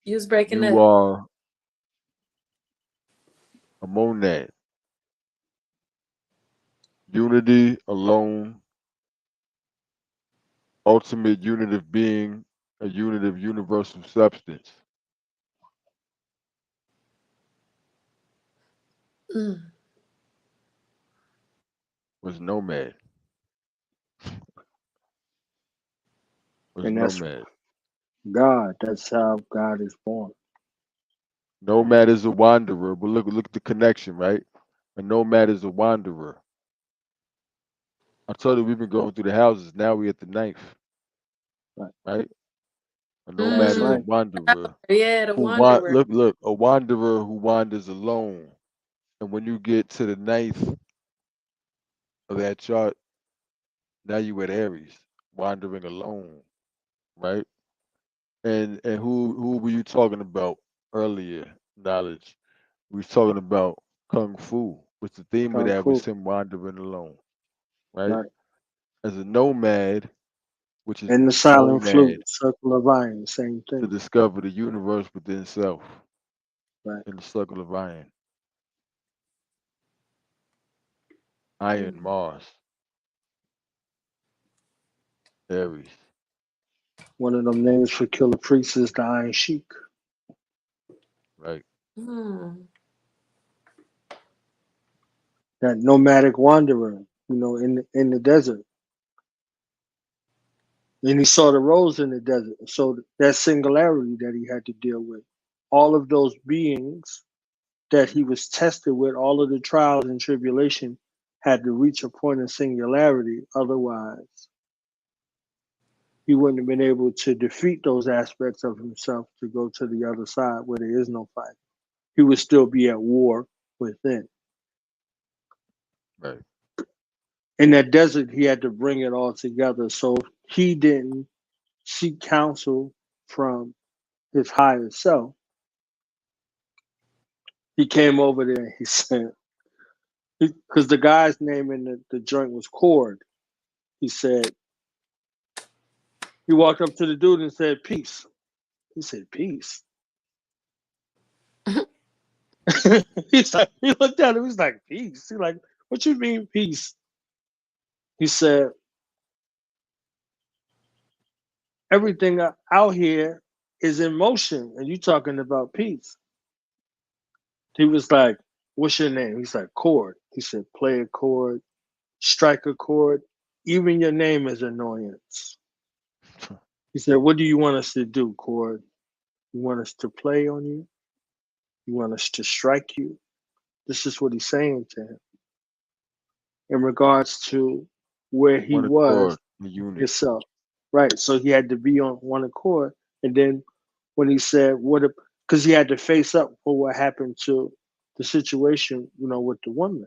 You was breaking You up. are a monad. Unity alone. Ultimate unit of being. A unit of universal substance. Was nomad. Was And that's nomad. God. That's how God is born. Nomad is a wanderer, but look at the connection, right? A nomad is a wanderer. I told you we've been going through the houses. Now we at the ninth, right? A nomad is a wanderer. Yeah, the wanderer. Look, a wanderer who wanders alone. And when you get to the ninth of that chart, now you at Aries, wandering alone, right? And who were you talking about earlier? Knowledge. We was talking about Kung Fu, which the theme of that was him wandering alone, right? As a nomad, which is And the silent flute, monad, circle of iron, same to thing. discover the universe within self, Right. in the circle of iron. Iron Mars. Aries. One of them names for Killer Priest is the Iron Sheik. Right. That nomadic wanderer, in the desert. And he saw the rose in the desert. So that singularity that he had to deal with. All of those beings that he was tested with, all of the trials and tribulation had to reach a point of singularity. Otherwise, he wouldn't have been able to defeat those aspects of himself to go to the other side where there is no fight. He would still be at war within. Right. In that desert, he had to bring it all together. So he didn't seek counsel from his higher self. He came over there and he said, because the guy's name in the joint was Cord. He said, he walked up to the dude and said, peace. He said, peace. He looked at him, he's like, peace. He's like, what you mean peace? He said, everything out here is in motion, and you talking about peace. He was like, what's your name? He's like, Cord. He said, play a chord, strike a chord, even your name is annoyance. He said, what do you want us to do, Cord? You want us to play on you? You want us to strike you? This is what he's saying to him. In regards to where he was himself. Right. So he had to be on one accord. And then when he said, because he had to face up for what happened to the situation, with the woman.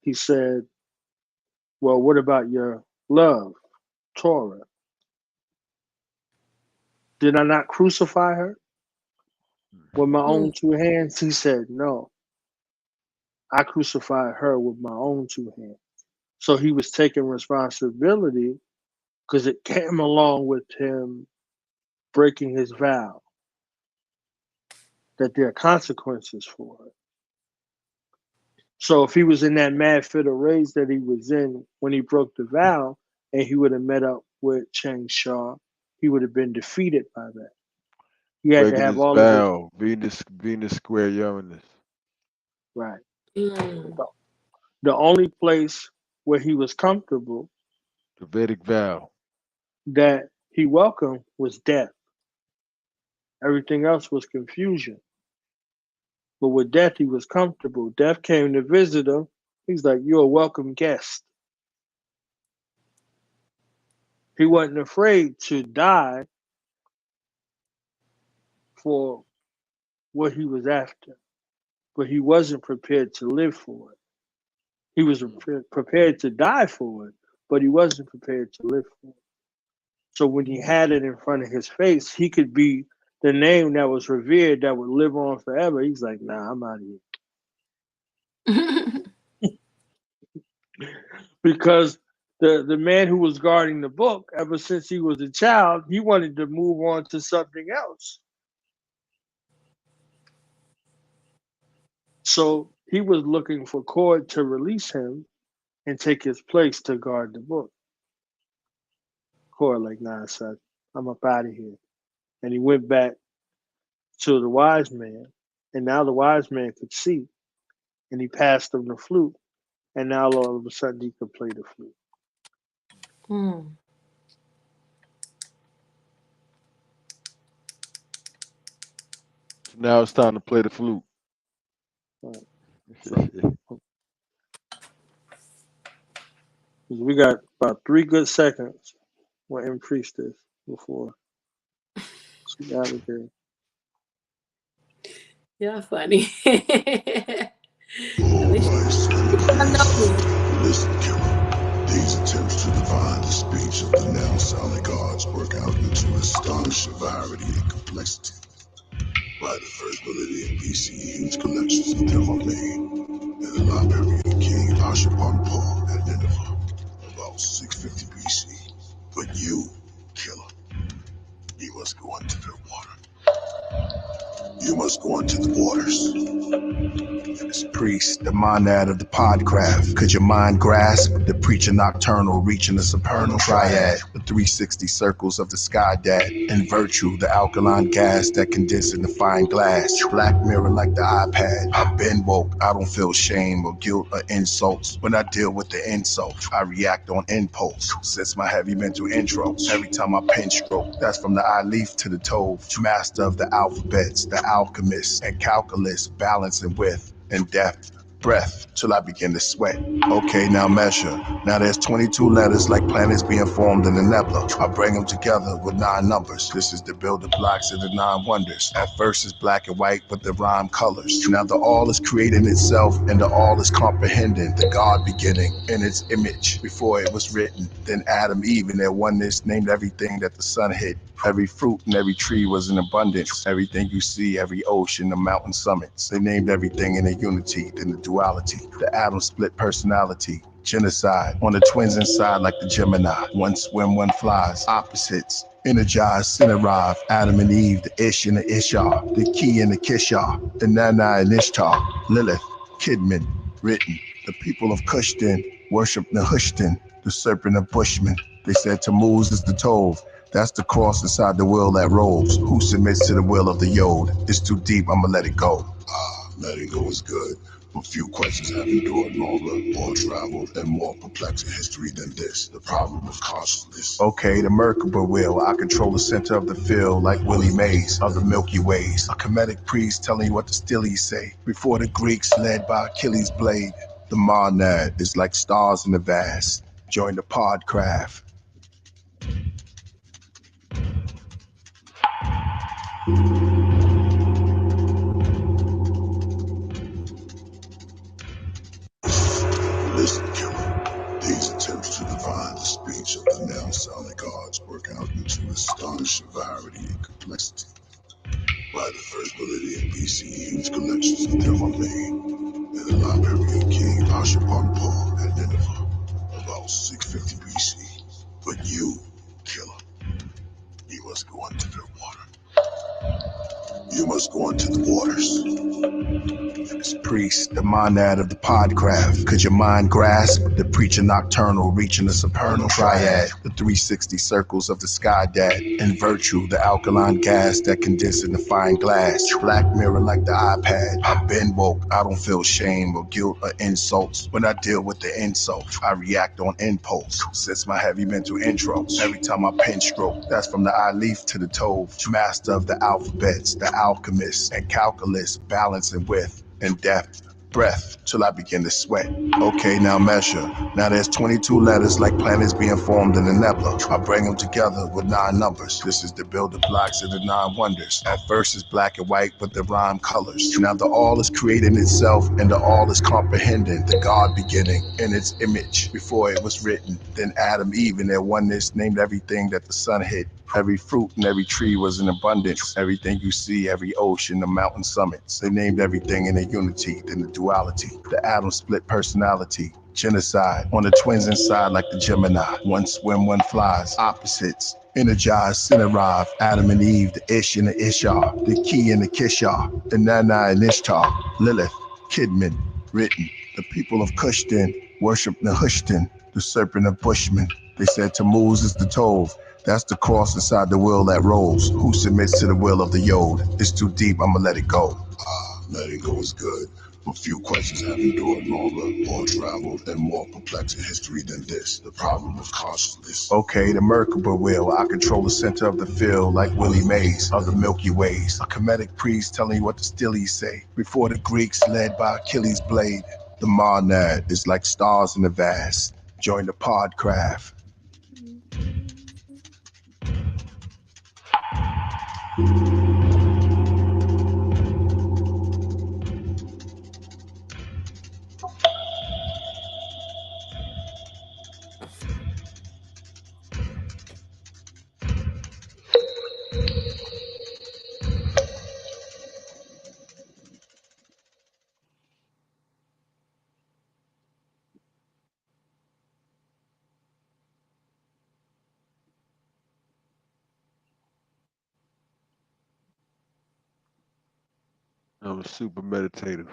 He said, well, what about your love, Torah? Did I not crucify her with my own two hands? He said, no. I crucified her with my own two hands. So he was taking responsibility because it came along with him breaking his vow that there are consequences for it. So if he was in that mad fit of rage that he was in when he broke the vow and he would have met up with Chang Shah, he would have been defeated by that. He had breaking to have his all vow, of his Venus square Uranus. Right. The only place where he was comfortable, the Vedic vow, that he welcomed was death. Everything else was confusion. But with death, he was comfortable. Death came to visit him. He's like, you're a welcome guest. He wasn't afraid to die for what he was after, but he wasn't prepared to live for it. He was prepared to die for it, but he wasn't prepared to live for it. So when he had it in front of his face, he could be the name that was revered that would live on forever. He's like, nah, I'm out of here. Because the man who was guarding the book, ever since he was a child, he wanted to move on to something else. So he was looking for Cord to release him and take his place to guard the book. Cord like, nah, son, I'm up out of here. And he went back to the wise man, and now the wise man could see, and he passed him the flute, and now all of a sudden he could play the flute. So now it's time to play the flute. Right. So, we got about 3 good seconds with M Priestess before she out of there. You're funny. Listen, Killer. These attempts to divine the speech of the now solid gods work out into astonishing variety and complexity. By the first millennium BC, huge collections of them are made in the library of King Ashurbanipal at Nineveh, about 650 BC. But you, Killer, you must go under the water. You must go into the waters. This priest, the monad of the podcraft. Could your mind grasp the preacher nocturnal reaching the supernal triad? The 360 circles of the sky dad. And virtue, the alkaline gas that condenses in the fine glass. Black mirror like the iPad. I've been woke. I don't feel shame or guilt or insults. When I deal with the insult, I react on impulse. Since my heavy mental intros, every time I pen stroke, that's from the I leaf to the toe. Master of the alphabets, the alchemist, and calculus, balancing with and depth, breath, till I begin to sweat. Okay, now measure. Now there's 22 letters like planets being formed in a nebula. I bring them together with 9 numbers. This is the building blocks of the 9 wonders. At first it's black and white, but the rhyme colors. Now the all is creating itself, and the all is comprehending the God beginning in its image before it was written. Then Adam, Eve, in their oneness named everything that the sun hit. Every fruit and every tree was in abundance. Everything you see, every ocean, the mountain summits. They named everything in a unity, then the duality. The atom split personality. Genocide on the twins inside like the Gemini. One swim, one flies. Opposites. Energized, Sinariv, Adam and Eve, the Ish and the Ishar, the Ki and the Kishar, the Nana and Ishtar, Lilith, Kidman, written. The people of Cushton worship Nehushtan, the serpent of Bushman. They said Tammuz is the Tov. That's the cross inside the will that rolls. Who submits to the will of the Yod? It's too deep, I'ma let it go. Letting go is good. But few questions have endured longer, more traveled, and more perplexing history than this. The problem of consciousness. Okay, the Merkaba will. I control the center of the field like Willie Mays of the Milky Ways. A Kemetic priest telling you what the Stillies say. Before the Greeks led by Achilles' blade. The monad is like stars in the vast. Join the podcraft. Listen, killer. These attempts to divine the speech of the now-sounding gods work out into astonishing variety and complexity. By the first millennium BCE, huge collections of them are made in the library of King Ashurbanipal at Nineveh, about 650 BC. But you, killer, you must go into the water. You must go into the waters. This priest, the monad of the podcraft. Could your mind grasp the preacher nocturnal reaching the supernal triad? The 360 circles of the sky dad. And virtue, the alkaline gas that condenses in the fine glass. Black mirror like the iPad. I've been woke. I don't feel shame or guilt or insults. When I deal with the insult, I react on impulse. Since my heavy mental intros, every time I pen stroke, that's from the I leaf to the toe. Master of the alphabets, the alchemist, and calculus, balancing with and depth, breath, till I begin to sweat. Okay, now measure. Now there's 22 letters like planets being formed in a nebula. I bring them together with 9 numbers. This is the building blocks of the 9 wonders. At first it's black and white, but the rhyme colors. Now the all is creating itself, and the all is comprehending the God beginning in its image before it was written. Then Adam, Eve, in their oneness named everything that the sun hit. Every fruit and every tree was in abundance. Everything you see, every ocean, the mountain summits. They named everything in a unity, then the duality. The atom split personality. Genocide on the twins inside like the Gemini. One swim, one flies. Opposites. Energized, Sinariv, Adam and Eve, the Ish and the Ishar, the Ki and the Kishar, the Nana and Ishtar, Lilith, Kidman, written. The people of Cushton worship Nehushtan, the serpent of Bushman. They said Tammuz is the Tov. That's the cross inside the will that rolls. Who submits to the will of the Yod? It's too deep, I'ma let it go. Letting go is good. But few questions have endured longer, more traveled, and more perplexing history than this. The problem of consciousness. Okay, the Merkaba will. I control the center of the field like Willie Mays of the Milky Ways. A Kemetic priest telling you what the Stillies say. Before the Greeks led by Achilles' blade. The monad is like stars in the vast. Join the podcraft. That was super meditative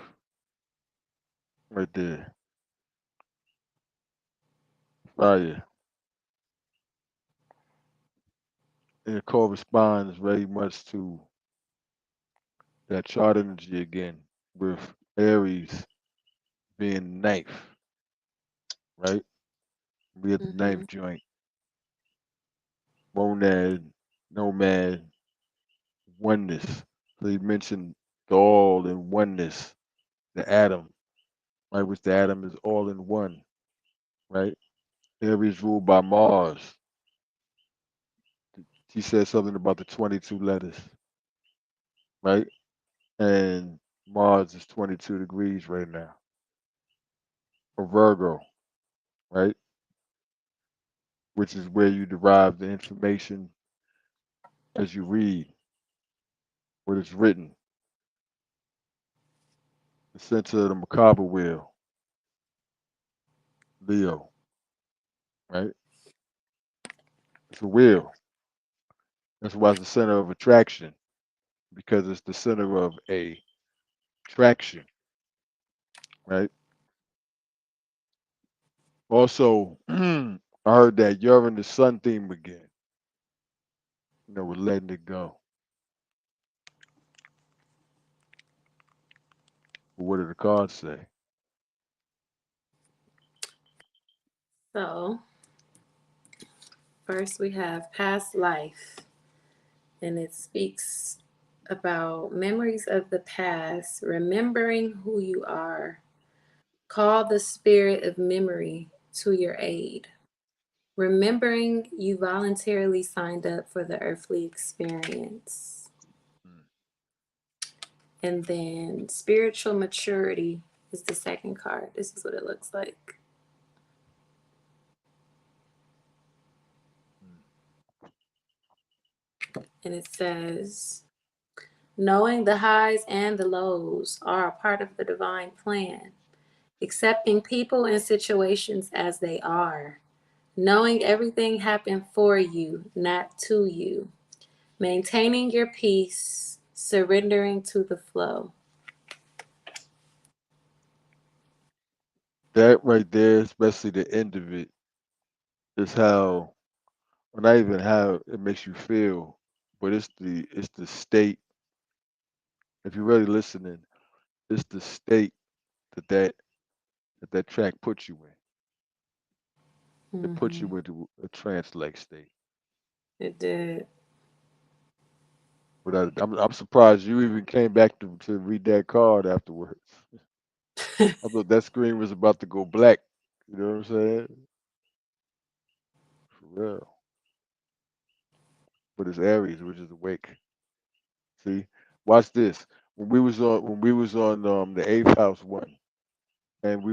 right there. Fire. And it corresponds very much to that chart energy again, with Aries being ninth, right? We at the Mm-hmm. ninth joint. Monad, nomad, oneness. So he mentioned the all in oneness, the atom, right? Which the atom is all in one, right? Aries ruled by Mars. He said something about the 22 letters, right? And Mars is 22 degrees right now. Or Virgo, right? Which is where you derive the information as you read what is written. The center of the macabre wheel, Leo, right? It's a wheel. That's why it's the center of attraction, because it's the center of a traction, right? Also, I heard that Uranus Sun theme again. We're letting it go. But what do the cards say? So, first we have past life, and it speaks about memories of the past, remembering who you are. Call the spirit of memory to your aid. Remembering you voluntarily signed up for the earthly experience. And then spiritual maturity is the second card. This is what it looks like. And it says, knowing the highs and the lows are a part of the divine plan, accepting people and situations as they are, knowing everything happened for you, not to you, maintaining your peace, surrendering to the flow. That right there, especially the end of it, is how, or not even how it makes you feel, but it's the state. If you're really listening, it's the state that track puts you in. It puts you into a trance-like state. It did. But I'm surprised you even came back to read that card afterwards. I thought that screen was about to go black. You know what I'm saying? For real. But it's Aries, which is awake. See, watch this. When we was on the eighth house one, and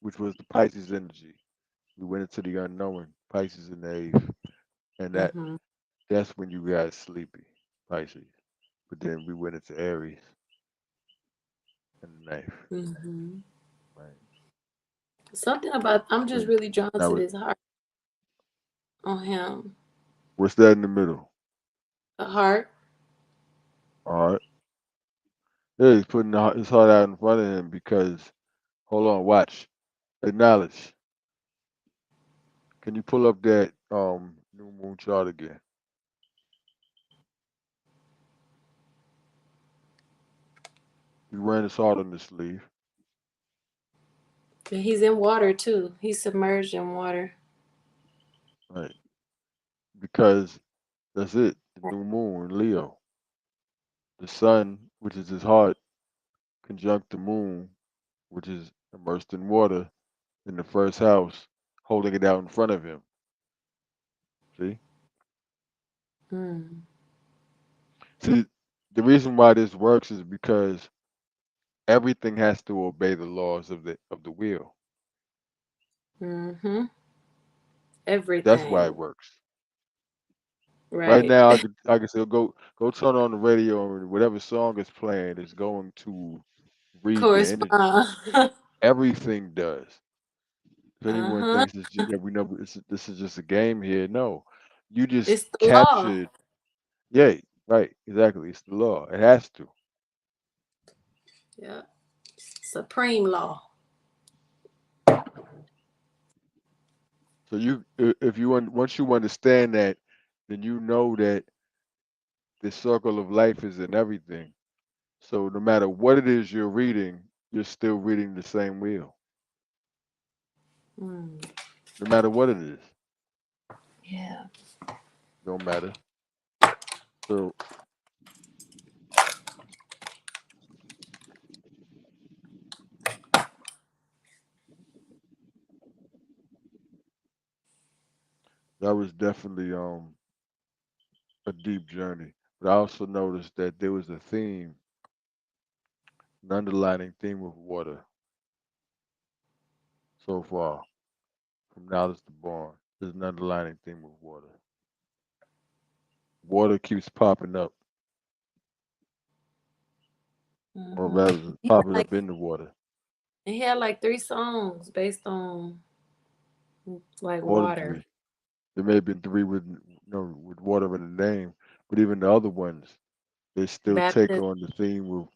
which was the Pisces energy. We went into the unknown, Pisces in the eighth, and that's when you got sleepy, Pisces. But then we went into Aries in the ninth. Right. Something about, I'm just And really drawn now to this heart on him. what's that in the middle? The heart. All right. Yeah, he's putting his heart out in front of him because, hold on, watch, acknowledge. Can you pull up that new moon chart again? He's wearing his heart on the sleeve. And he's in water too. He's submerged in water. Right. Because that's it. The new moon, Leo. The sun, which is his heart, conjunct the moon, which is immersed in water in the first house, holding it out in front of him. See? See, the reason why this works is because everything has to obey the laws of the wheel. That's why it Everything. works. Right Right. now, I can say go turn on the radio and whatever song is playing is going to read the energy. Correspond. Everything does. If anyone Uh-huh. thinks that we know this is just a game here, no, you just It's the law. captured. Yeah, right, exactly. It's the law. It has to. Yeah. Supreme law. So once you understand that, then you know that the circle of life is in everything. So no matter what it is you're reading, you're still reading the same wheel. Mm. No matter what it is. Yeah. Don't matter. So that was definitely a deep journey. But I also noticed that there was a theme, an underlining theme of water so far. From knowledge to born, there's an underlining theme of water. Water keeps popping up, or rather, popping up in the water. He had like 3 songs based on like More than water. 3. There may have been 3 with with water in the name, but even the other ones, they still take Baptist. on the theme of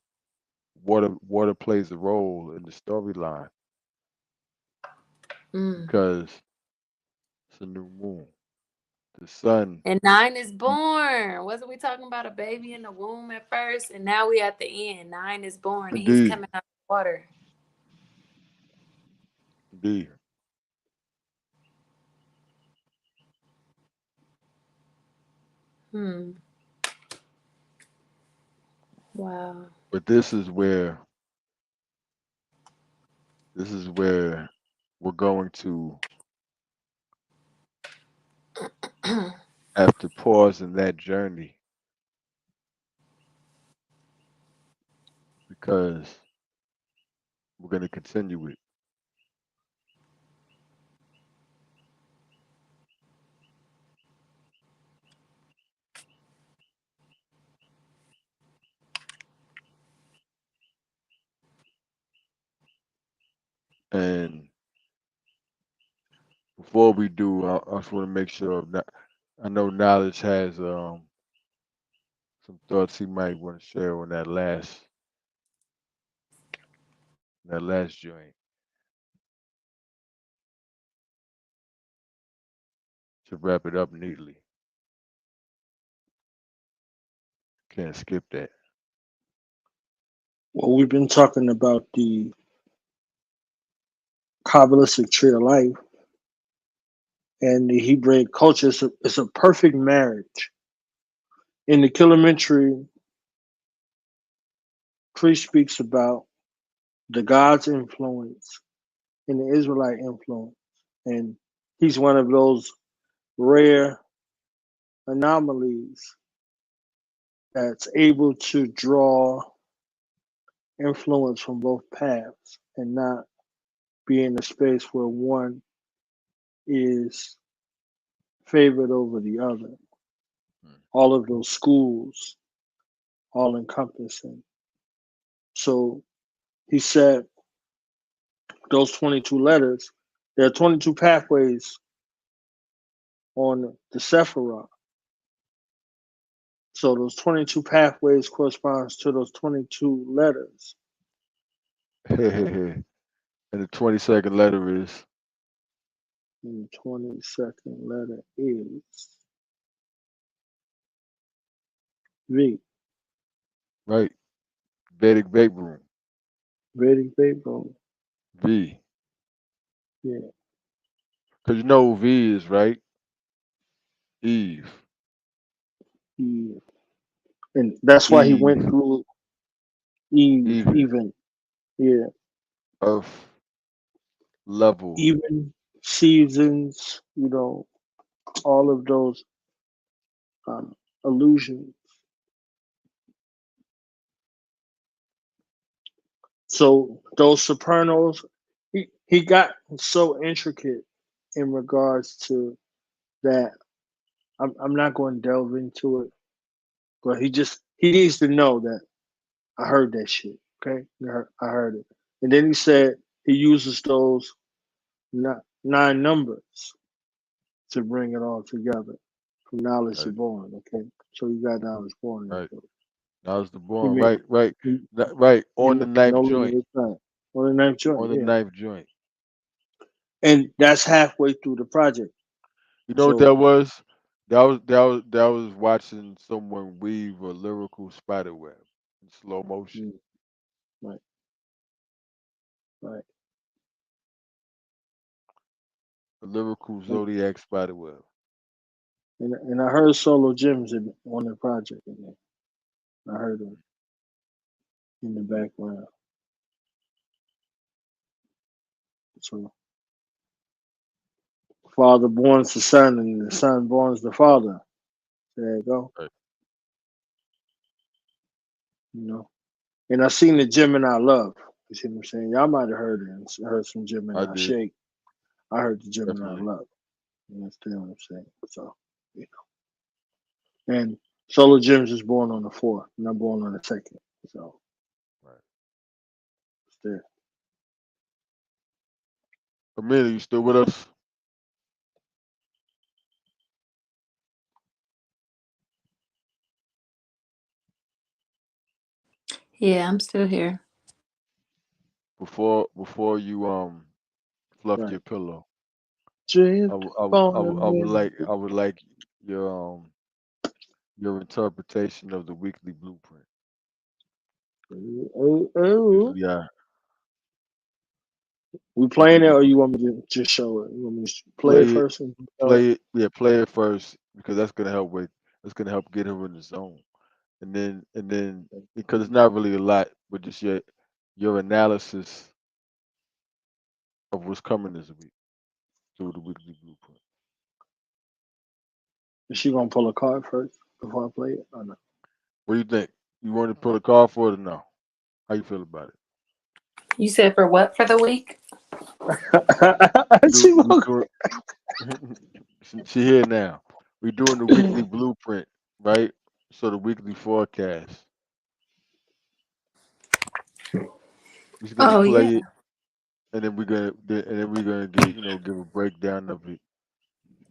water. Water plays a role in the storyline because it's a new moon. The sun. And 9 is born. Wasn't we talking about a baby in the womb at first? And now we at the end. 9 is born and he's Indeed. coming out of the water. Indeed. Wow. But this is where we're going to have to pause in that journey because we're going to continue it. And before we do, I just want to make sure that I know Knowledge has some thoughts he might want to share on that last joint to wrap it up neatly. Can't skip that. Well, we've been talking about the Kabbalistic tree of life, and the Hebraic culture is a perfect marriage. In the KILLAH, priest speaks about the God's influence and the Israelite influence, and he's one of those rare anomalies that's able to draw influence from both paths and not be in a space where one is favored over the other. All of those schools, all encompassing. So he said those 22 letters, there are 22 pathways on the Sephiroth. So those 22 pathways corresponds to those 22 letters. And the 22nd letter is? And the 22nd letter is V. Right. Vedic Vape Room. Vedic Vape Room. V. Yeah. Because you know who V is, right? Eve. Eve. And that's why he went through Eve, even. Yeah. Earth level. Even seasons, all of those illusions. So those Sopranos, he got so intricate in regards to that. I'm not going to delve into it, but he needs to know that I heard that shit. Okay, I heard it, and then he said he uses those 9 numbers to bring it all together from knowledge to born. Okay, so you got knowledge born. Right. That was the He born. made, Right. he, Right. he On made the ninth no joint. limited time on the ninth joint. On the Yeah, ninth joint. and that's halfway through the project. You know what So that was? That was watching someone weave a lyrical spider web in slow motion. mm, right, right. A lyrical And, zodiac spider web. and I heard solo gems on the project. In there. I heard them in the background. So father borns the son, and the son borns the father. There you go. Right. You know. And I seen the Gemini love. You see what I'm saying? Y'all might have heard it. Heard some I Gemini did, shake. I heard the Gemini definitely. love. You understand what I'm saying? So, you know. And Solar Gems is born on the 4th, and I'm born on the 2nd. So, Right. it's there. Amelia, you still with us? Yeah, I'm still here. Before you fluff Right. your pillow, Drift on a minute. I would like your interpretation of the weekly blueprint. Oh, oh. Usually I We playing usually it, we or you want me to just show it? You want me to play it play it first and show it? play it first because that's gonna help get her in the zone. And then because it's not really a lot, but just your analysis of what's coming this week through the weekly blueprint. Is she gonna pull a card first before I play it? Or no? What do you think? You want to put a call for it or no? How you feel about it? You said for what for the week? She We won't- do she here now. We doing the weekly blueprint, right? So the weekly forecast. We're just gonna Oh yeah. play it, and then we're gonna get give a breakdown of it.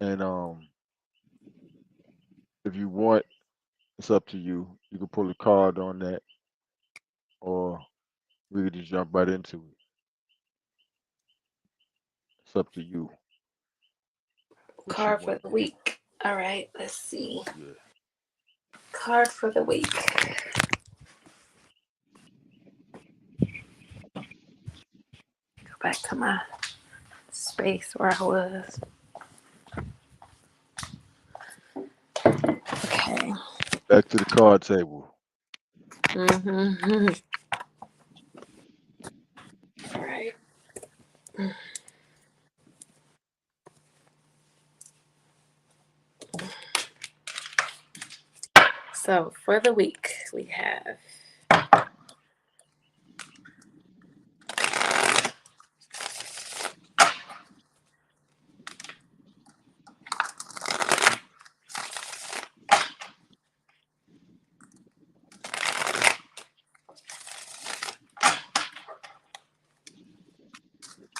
And if you want, it's up to you. You can pull a card on that, or we could just jump right into it. It's up to you. What you Card want for to the do. week. All right, let's see. Yeah. Card for the week. Go back to my space where I was. Okay. Back to the card table. Mm-hmm. All right. So for the week, we have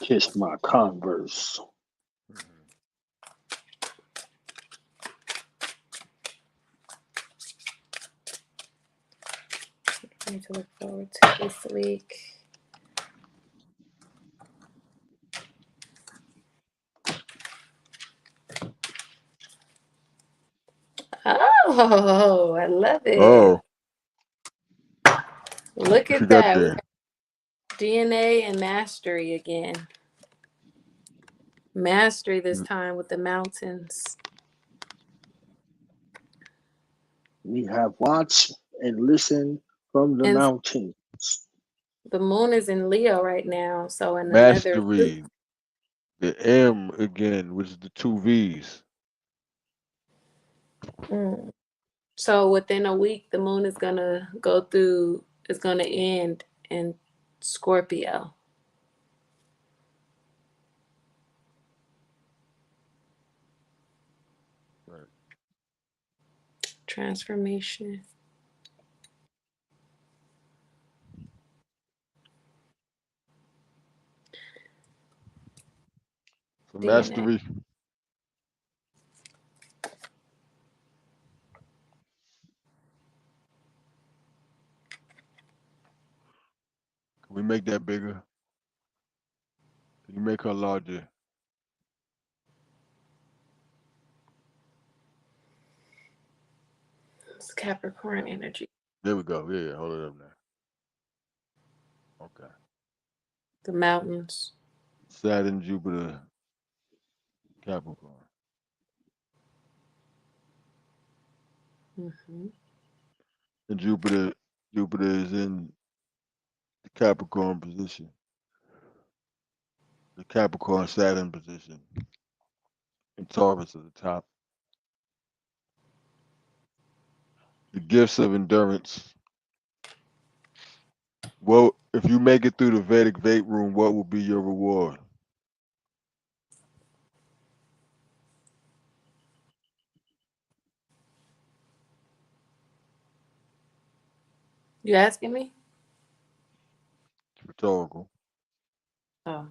Kiss my Converse. Mhm. something to look forward to this week. Oh, I love it. Oh, Look what you at got that. We there? got DNA and mastery again. Mastery this time with the mountains. We have watched and listened from the And mountains. the moon is in Leo right now. So in another Mastery. The M again, which is the two V's. Mm. So within a week, the moon is gonna go through. Is gonna end in Scorpio. Right. Transformation. So DNA. mastery. make that bigger? Can you make her larger? It's Capricorn energy. There we go. Yeah, hold it up now. Okay. The mountains. Saturn, Jupiter, Capricorn. Mm-hmm. And Jupiter is in the Capricorn position. The Capricorn Saturn position. And Taurus at the top. The gifts of endurance. Well, if you make it through the Vedic Vape Room, what will be your reward? You asking me? It's rhetorical. Oh.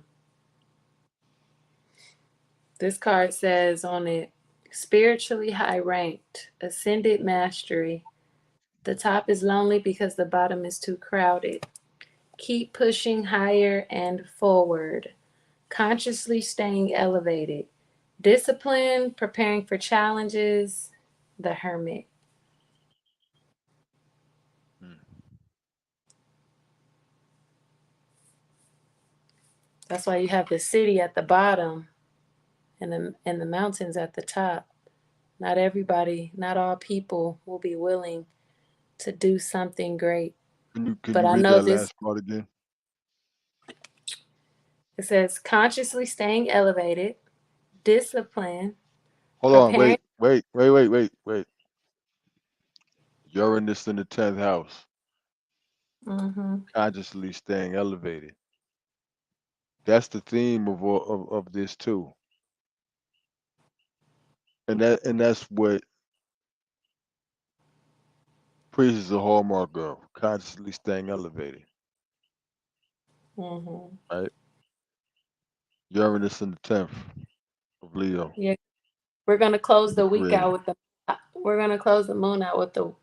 This card says on it, spiritually high ranked, ascended mastery. The top is lonely because the bottom is too crowded. Keep pushing higher and forward. Consciously staying elevated. Discipline, preparing for challenges. The Hermit. That's why you have the city at the bottom and the mountains at the top. Not everybody, not all people will be willing to do something great. Can you But I read know that this. last part again? It says consciously staying elevated, discipline. Hold on, wait. Uranus in the 10th house. Mm-hmm. Consciously staying elevated. That's the theme of this too. And that's what Priest is a hallmark of, consciously staying elevated. Mm-hmm. Right? Uranus in the 10th of Leo. Yeah. We're gonna close the week Creator. out with the we're gonna close the moon out with the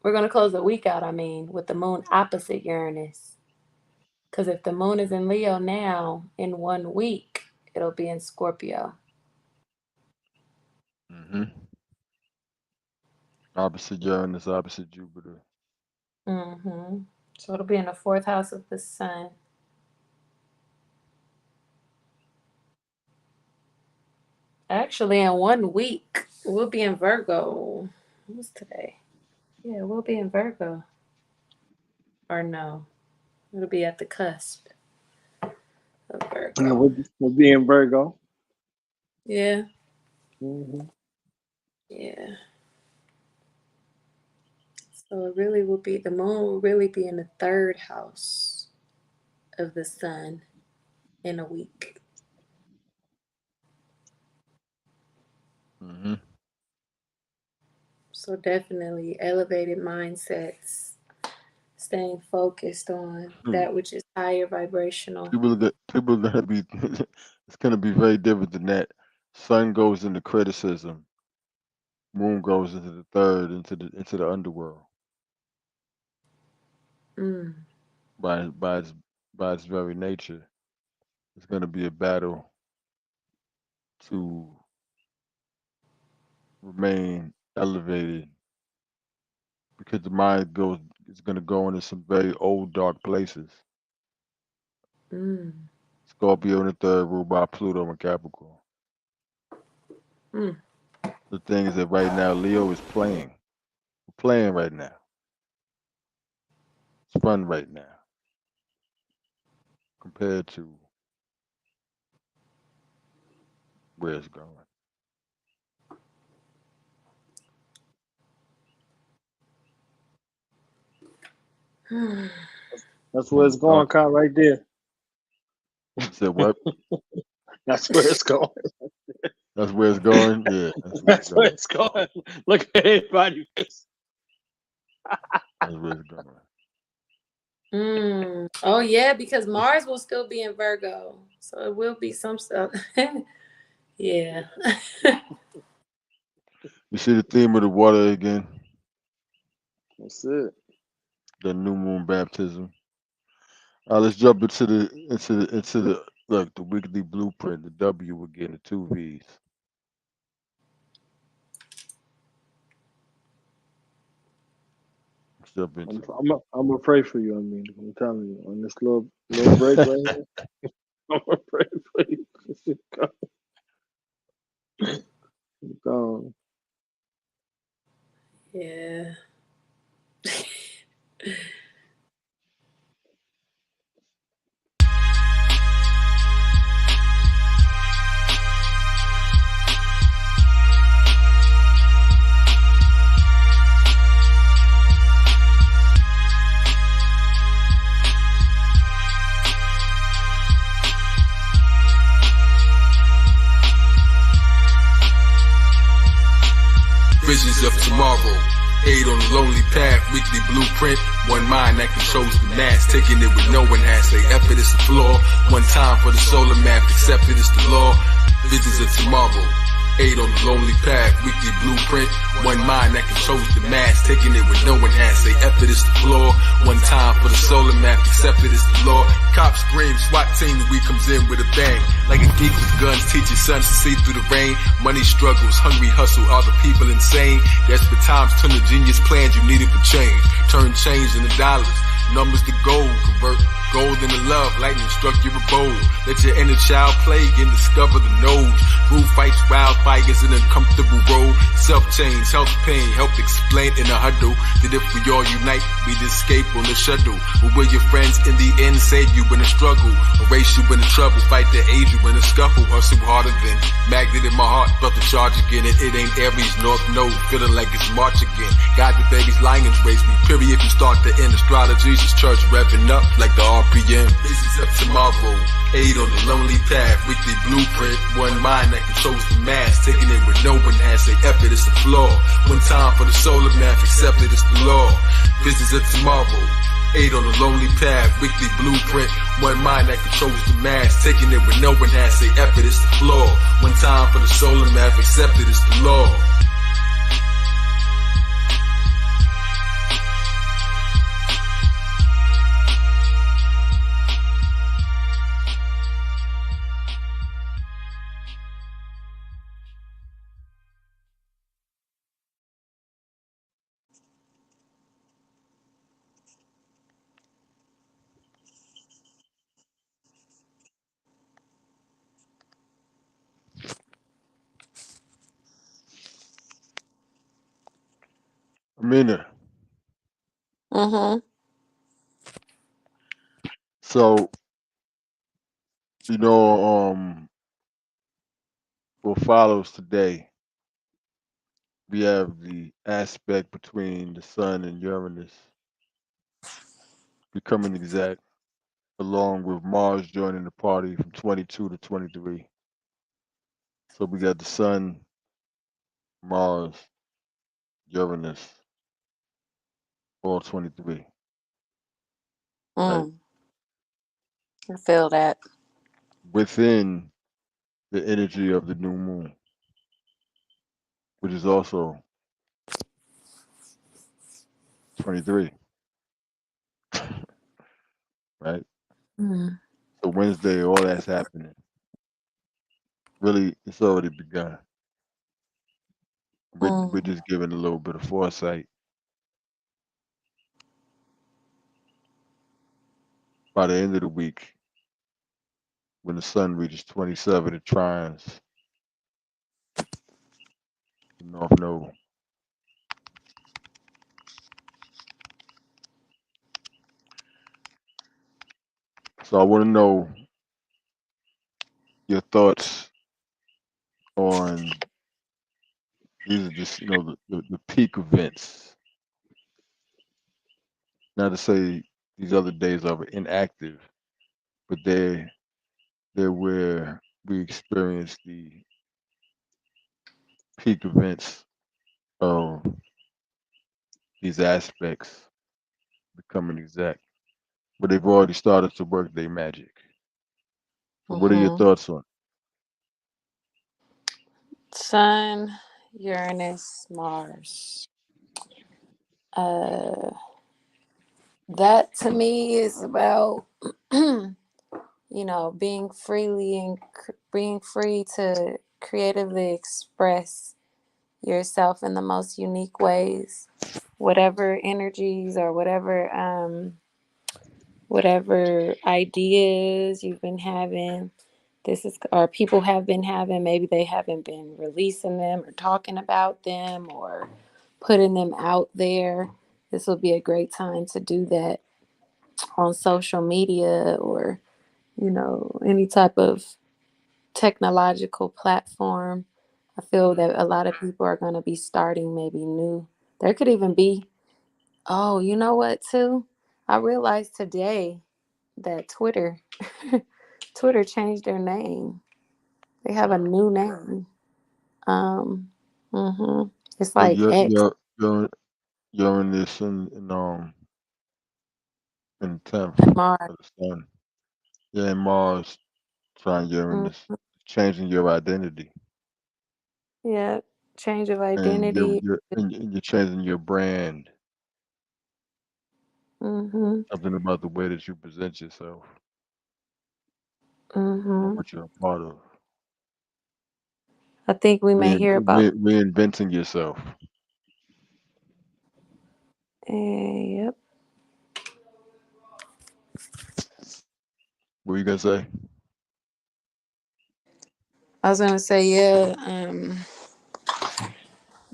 we're gonna close the week out, with the moon opposite Uranus. Because if the moon is in Leo now, in 1 week, it'll be in Scorpio. Mm-hmm. Opposite Uranus, opposite Jupiter. Mm-hmm. So it'll be in the 4th house of the sun. Actually, in 1 week, we'll be in Virgo. What's today? Yeah, we'll be in Virgo. Or no, it'll be at the cusp of Virgo. Yeah, we'll be in Virgo. Yeah. Mm-hmm. Yeah. So it really will be, the moon will really be in the 3rd house of the sun in a week. Mm-hmm. So definitely elevated mindsets, staying focused on that which is higher vibrational. People are gonna be it's gonna be very different than that. Sun goes into criticism. Moon goes into the 3rd, into the underworld. Mm. By its very nature. It's gonna be a battle to remain elevated, because the mind is going to go into some very old dark places. Mm. Scorpio in the 3rd, ruled by Pluto and Capricorn. Mm. The thing is that right now Leo is playing. We're playing right now. It's fun right now compared to where it's going. That's where it's going, Kyle, right there. You said what? That's where it's going. That's where it's going? Yeah. That's where it's going. Look at everybody's face. That's where it's going. Mm. Oh, yeah, because Mars will still be in Virgo. So it will be some stuff. Yeah. You see the theme of the water again? That's it. The new moon baptism. Let's jump into the look, the weekly blueprint. The W again, the 2 V's. Let's jump into. I'm gonna pray for you. I mean, I'm telling you, on this little break right here, I'm gonna pray for you. Go. Yeah. Visions of tomorrow, aid on the lonely path, weekly blueprint. One mind that controls the mass, taking it with no one has. Say effort is the flaw. One time for the solar map, accepted is the law. Visions of tomorrow, aid on the lonely path, weekly blueprint. One mind that controls the mass, taking it with no one has. Say effort is the flaw. One time for the solar map, accepted is the law. Cops scream, SWAT team, and we comes in with a bang. Like a geek with guns, teaching sons to see through the rain. Money struggles, hungry hustle, are the people insane? Desperate times turn to genius plans you needed for change. Turn change into dollars, numbers to gold, convert gold into love, lightning struck you with bold. Let your inner child play and discover the nodes. Rule fights, wildfires in an uncomfortable road. Self-change, health pain, help explain in a huddle. That if we all unite, we'd escape on the shuttle. But will your friends in the end save you in a struggle? Erase you in the trouble, fight to aid you in a scuffle. Hustle harder than magnet in my heart, felt the charge again. And it ain't Aries, North Node, feeling like it's March again. God the baby's lions race me, period from start to end. Astrology's just church revving up like the RPM. Visions of tomorrow, aid on the lonely path, weekly blueprint. One mind that controls the mass, taking it with no one has. Say effort is the flaw. One time for the solar math, accepted is the law. Visions of tomorrow, aid on the lonely path, weekly blueprint. One mind that controls the mass, taking it with no one has. Say effort is the flaw. One time for the solar math, accepted is the law. Amina. Mm-hmm. So, what follows today, we have the aspect between the Sun and Uranus becoming exact, along with Mars joining the party from 22 to 23. So we got the Sun, Mars, Uranus, all 23. Right? I feel that. Within the energy of the new moon, which is also 23. Right? Mm. So Wednesday, all that's happening. Really, it's already begun. We're just giving a little bit of foresight. By the end of the week, when the sun reaches 27, it trines the North Node. So I want to know your thoughts on these are just, the peak events. Not to say these other days are inactive, but they're where we experience the peak events of these aspects becoming exact. But they've already started to work their magic. So what are your thoughts on it? Sun, Uranus, Mars. That to me is about you know, being free to creatively express yourself in the most unique ways, whatever energies or whatever ideas you've been having. This is, or people have been having, maybe they haven't been releasing them or talking about them or putting them out there. This will be a great time to do that on social media, or you know, any type of technological platform. I feel that a lot of people are going to be starting maybe new. There could even be, oh, you know what, too? I realized today that Twitter changed their name. They have a new name. Um, It's So like X. you're in this in 10th Mars. of the sun. Yeah, in Mars trying Mm, Uranus, changing your identity. yeah, change of And identity. you're changing your brand. Mm-hmm. Something about the way that you present yourself or Mm-hmm. what you're a part of. I think we may hear about. Reinventing yourself. Yep. What you gonna say? I was gonna say, yeah.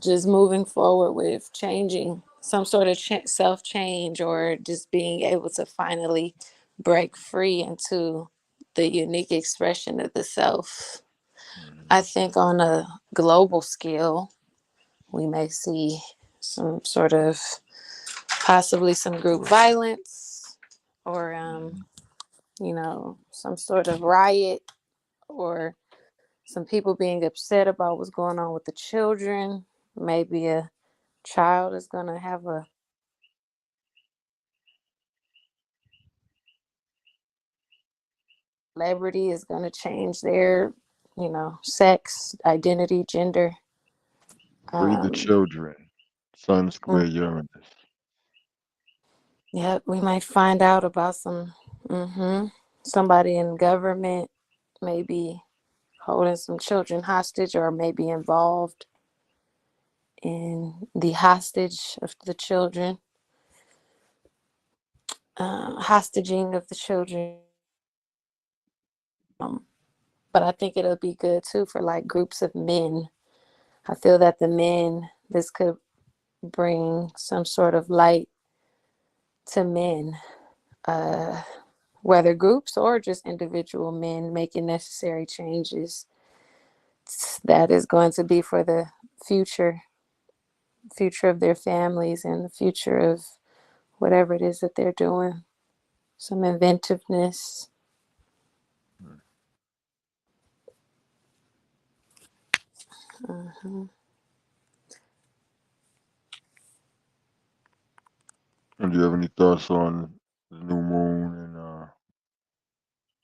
Just moving forward with changing some sort of self change, or just being able to finally break free into the unique expression of the self. I think on a global scale, we may see some sort of, possibly some group violence, or you know, some sort of riot, or some people being upset about what's going on with the children. Maybe a child is going to have a celebrity, is going to change their, you know, sex, identity, gender. Free the Um, children. Sun square Uranus. yeah, we might find out about somebody in government, maybe holding some children hostage, or maybe involved in the hostage of the children, hostaging of the children. Um, but I think it'll be good too for like groups of men. I feel that the men, this could bring some sort of light to men, uh, whether groups or just individual men making necessary changes. That is going to be for the future, future of their families and the future of whatever it is that they're doing. Some inventiveness. Hmm. And do you have any thoughts on the new moon and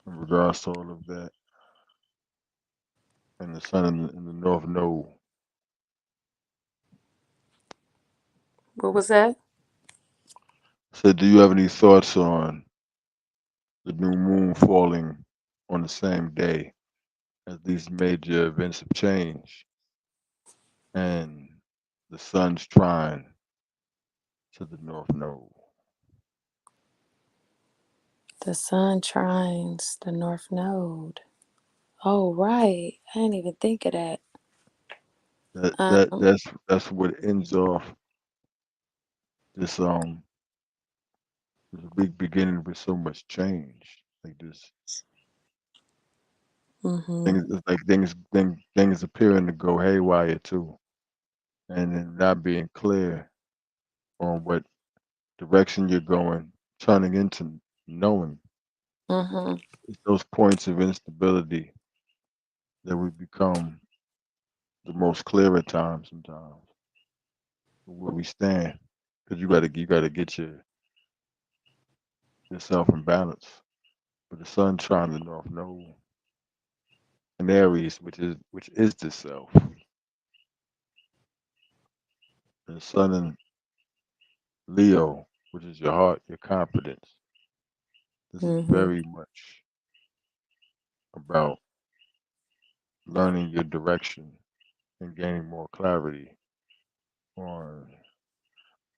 in regards to all of that? And the sun in the north node. What was that? So do you have any thoughts on the new moon falling on the same day as these major events of change and the sun's trine to the north node? The sun trines the north node. Oh, right. I didn't even think of that. That that Um, that's that's what ends off this this week beginning with so much change. Like this hmm things it's like things appearing to go haywire too. And then not being clear on what direction you're going, turning into knowing. hmm It's those points of instability that we become the most clear at times sometimes where we stand. Because you gotta get yourself in balance. But the sun trying the north node in Aries, which is the self. And the sun in Leo, which is your heart, your confidence. This is very much about learning your direction and gaining more clarity on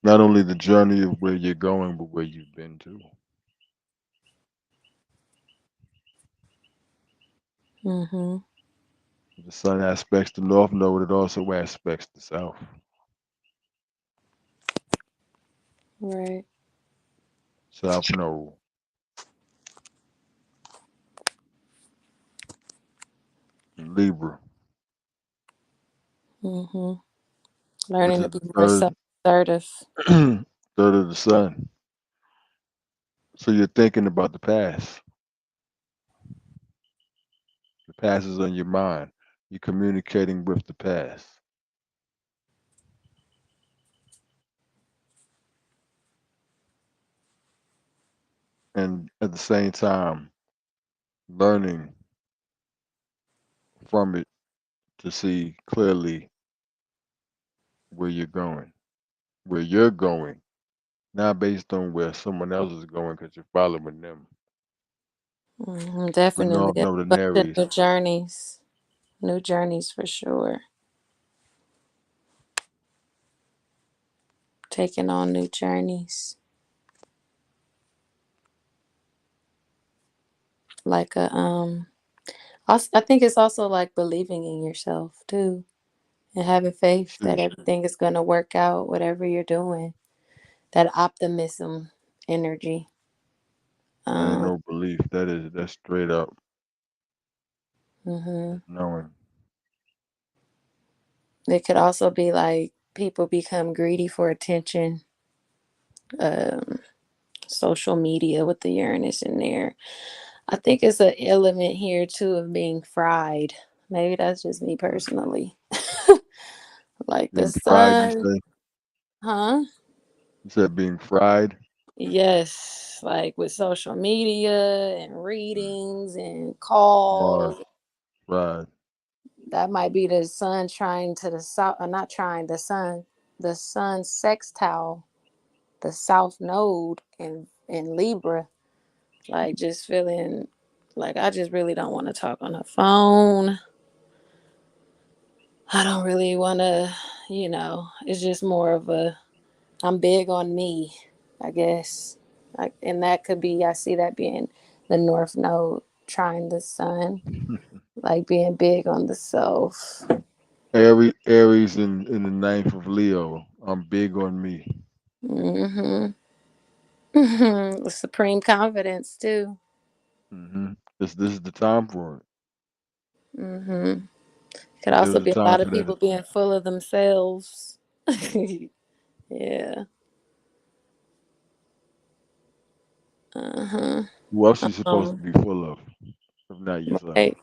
not only the journey of where you're going, but where you've been to. The sun aspects the north node, it also aspects the south. Right. South node. Libra. Learning Which to is be the more self-assertive. third of the sun. So you're thinking about the past. The past is on your mind. You're communicating with the past. And at the same time, learning from it to see clearly where you're going. Where you're going, not based on where someone else is going because you're following them. But Definitely. North A Node and bunch of Aries. new journeys. New journeys for sure. Taking on new journeys. Like also, I think it's also like believing in yourself too. And having faith that everything is gonna work out, whatever you're doing. That optimism energy. That ain't no belief. That's straight up knowing. It could also be like people become greedy for attention. Social media with the Uranus in there. I think it's an element here too of being fried. Maybe that's just me personally. Like the Being fried, you sun, say? huh? You said being fried? Yes, like with social media and readings and Mars, calls. fried. That might be the sun trying to the south, or not trying, the sun sextile, the south node in Libra. Like just feeling like I just really don't want to talk on the phone. I don't really want to, it's just more of I'm big on me, I guess. Like, and that could be, I see that being the North Node trying the sun, like being big on the self. Aries in the ninth of Leo. I'm big on me. Mm-hmm. With supreme confidence too. This is the time for it. Mm-hmm. Could There's also a be a time lot for of that. people being full of themselves. Yeah. Uh-huh. Who else you supposed to be full of, if not yourself? Right.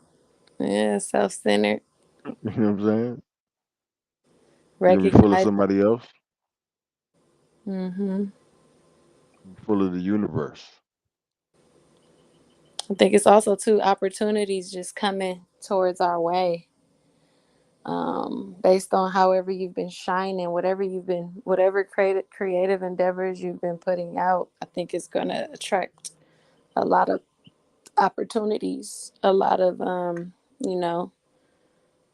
Yeah, self-centered. You know what I'm saying? You gonna be full of Recognize. somebody else? Mm-hmm. Full of the universe. I think it's also two opportunities just coming towards our way. Based on however you've been shining, whatever creative endeavors you've been putting out, I think it's gonna attract a lot of opportunities, a lot of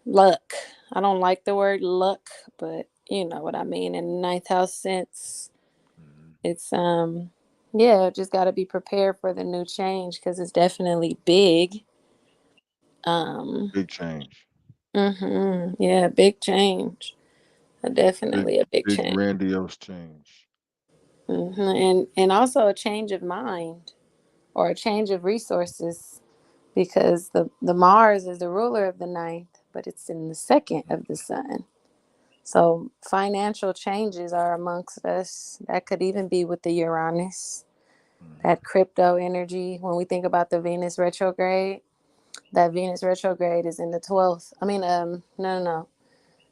luck. I don't like the word luck, but you know what I mean in the ninth house sense. It's yeah, just got to be prepared for the new change because it's definitely big. Big change. Yeah, big change. Big Definitely a big big change. grandiose change. And also a change of mind or a change of resources because the Mars is the ruler of the ninth, but it's in the second of the sun. So financial changes are amongst us. That could even be with the Uranus, that crypto energy. When we think about the Venus retrograde, that Venus retrograde is in the 12th. I mean, no.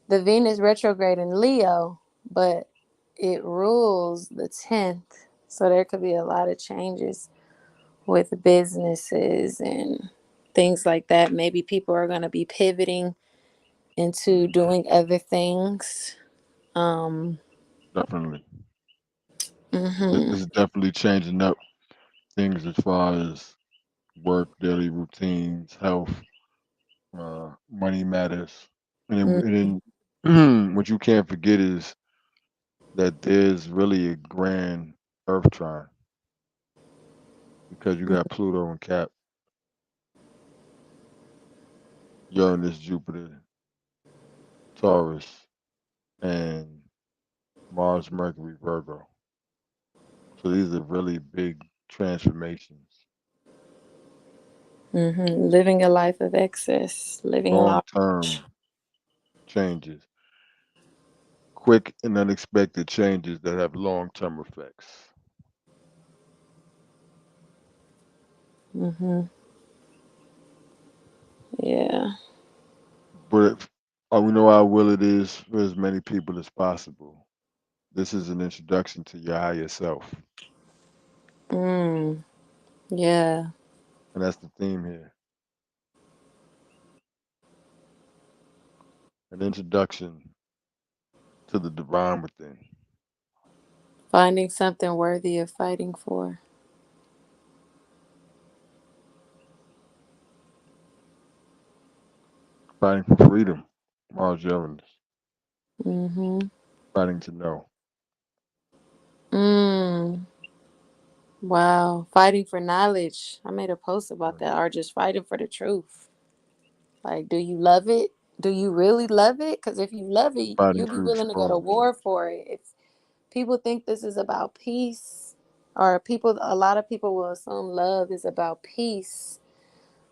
The Venus retrograde in Leo, but it rules the 10th. So there could be a lot of changes with businesses and things like that. Maybe people are going to be pivoting into doing other things. Definitely. Mm-hmm. It's definitely changing up things as far as work, daily routines, health, money matters. And then what you can't forget is that there's really a grand Earth trine because you got Pluto and Cap, Uranus, Jupiter, Taurus, and Mars, Mercury, Virgo. So these are really big transformations. Living a life of excess, living long-term changes, quick and unexpected changes that have long-term effects. Yeah. But we know how will it is for as many people as possible. This is an introduction to your higher self. Yeah. And that's the theme here. An introduction to the divine within. Finding something worthy of fighting for. Fighting for freedom, Mars Uranus. Fighting to know. Wow. Fighting for knowledge. I made a post about that. Or just fighting for the truth. Like, do you love it? Do you really love it? Because if you love it, you'll be willing to go to war for it. If people think this is about peace, or a lot of people will assume love is about peace.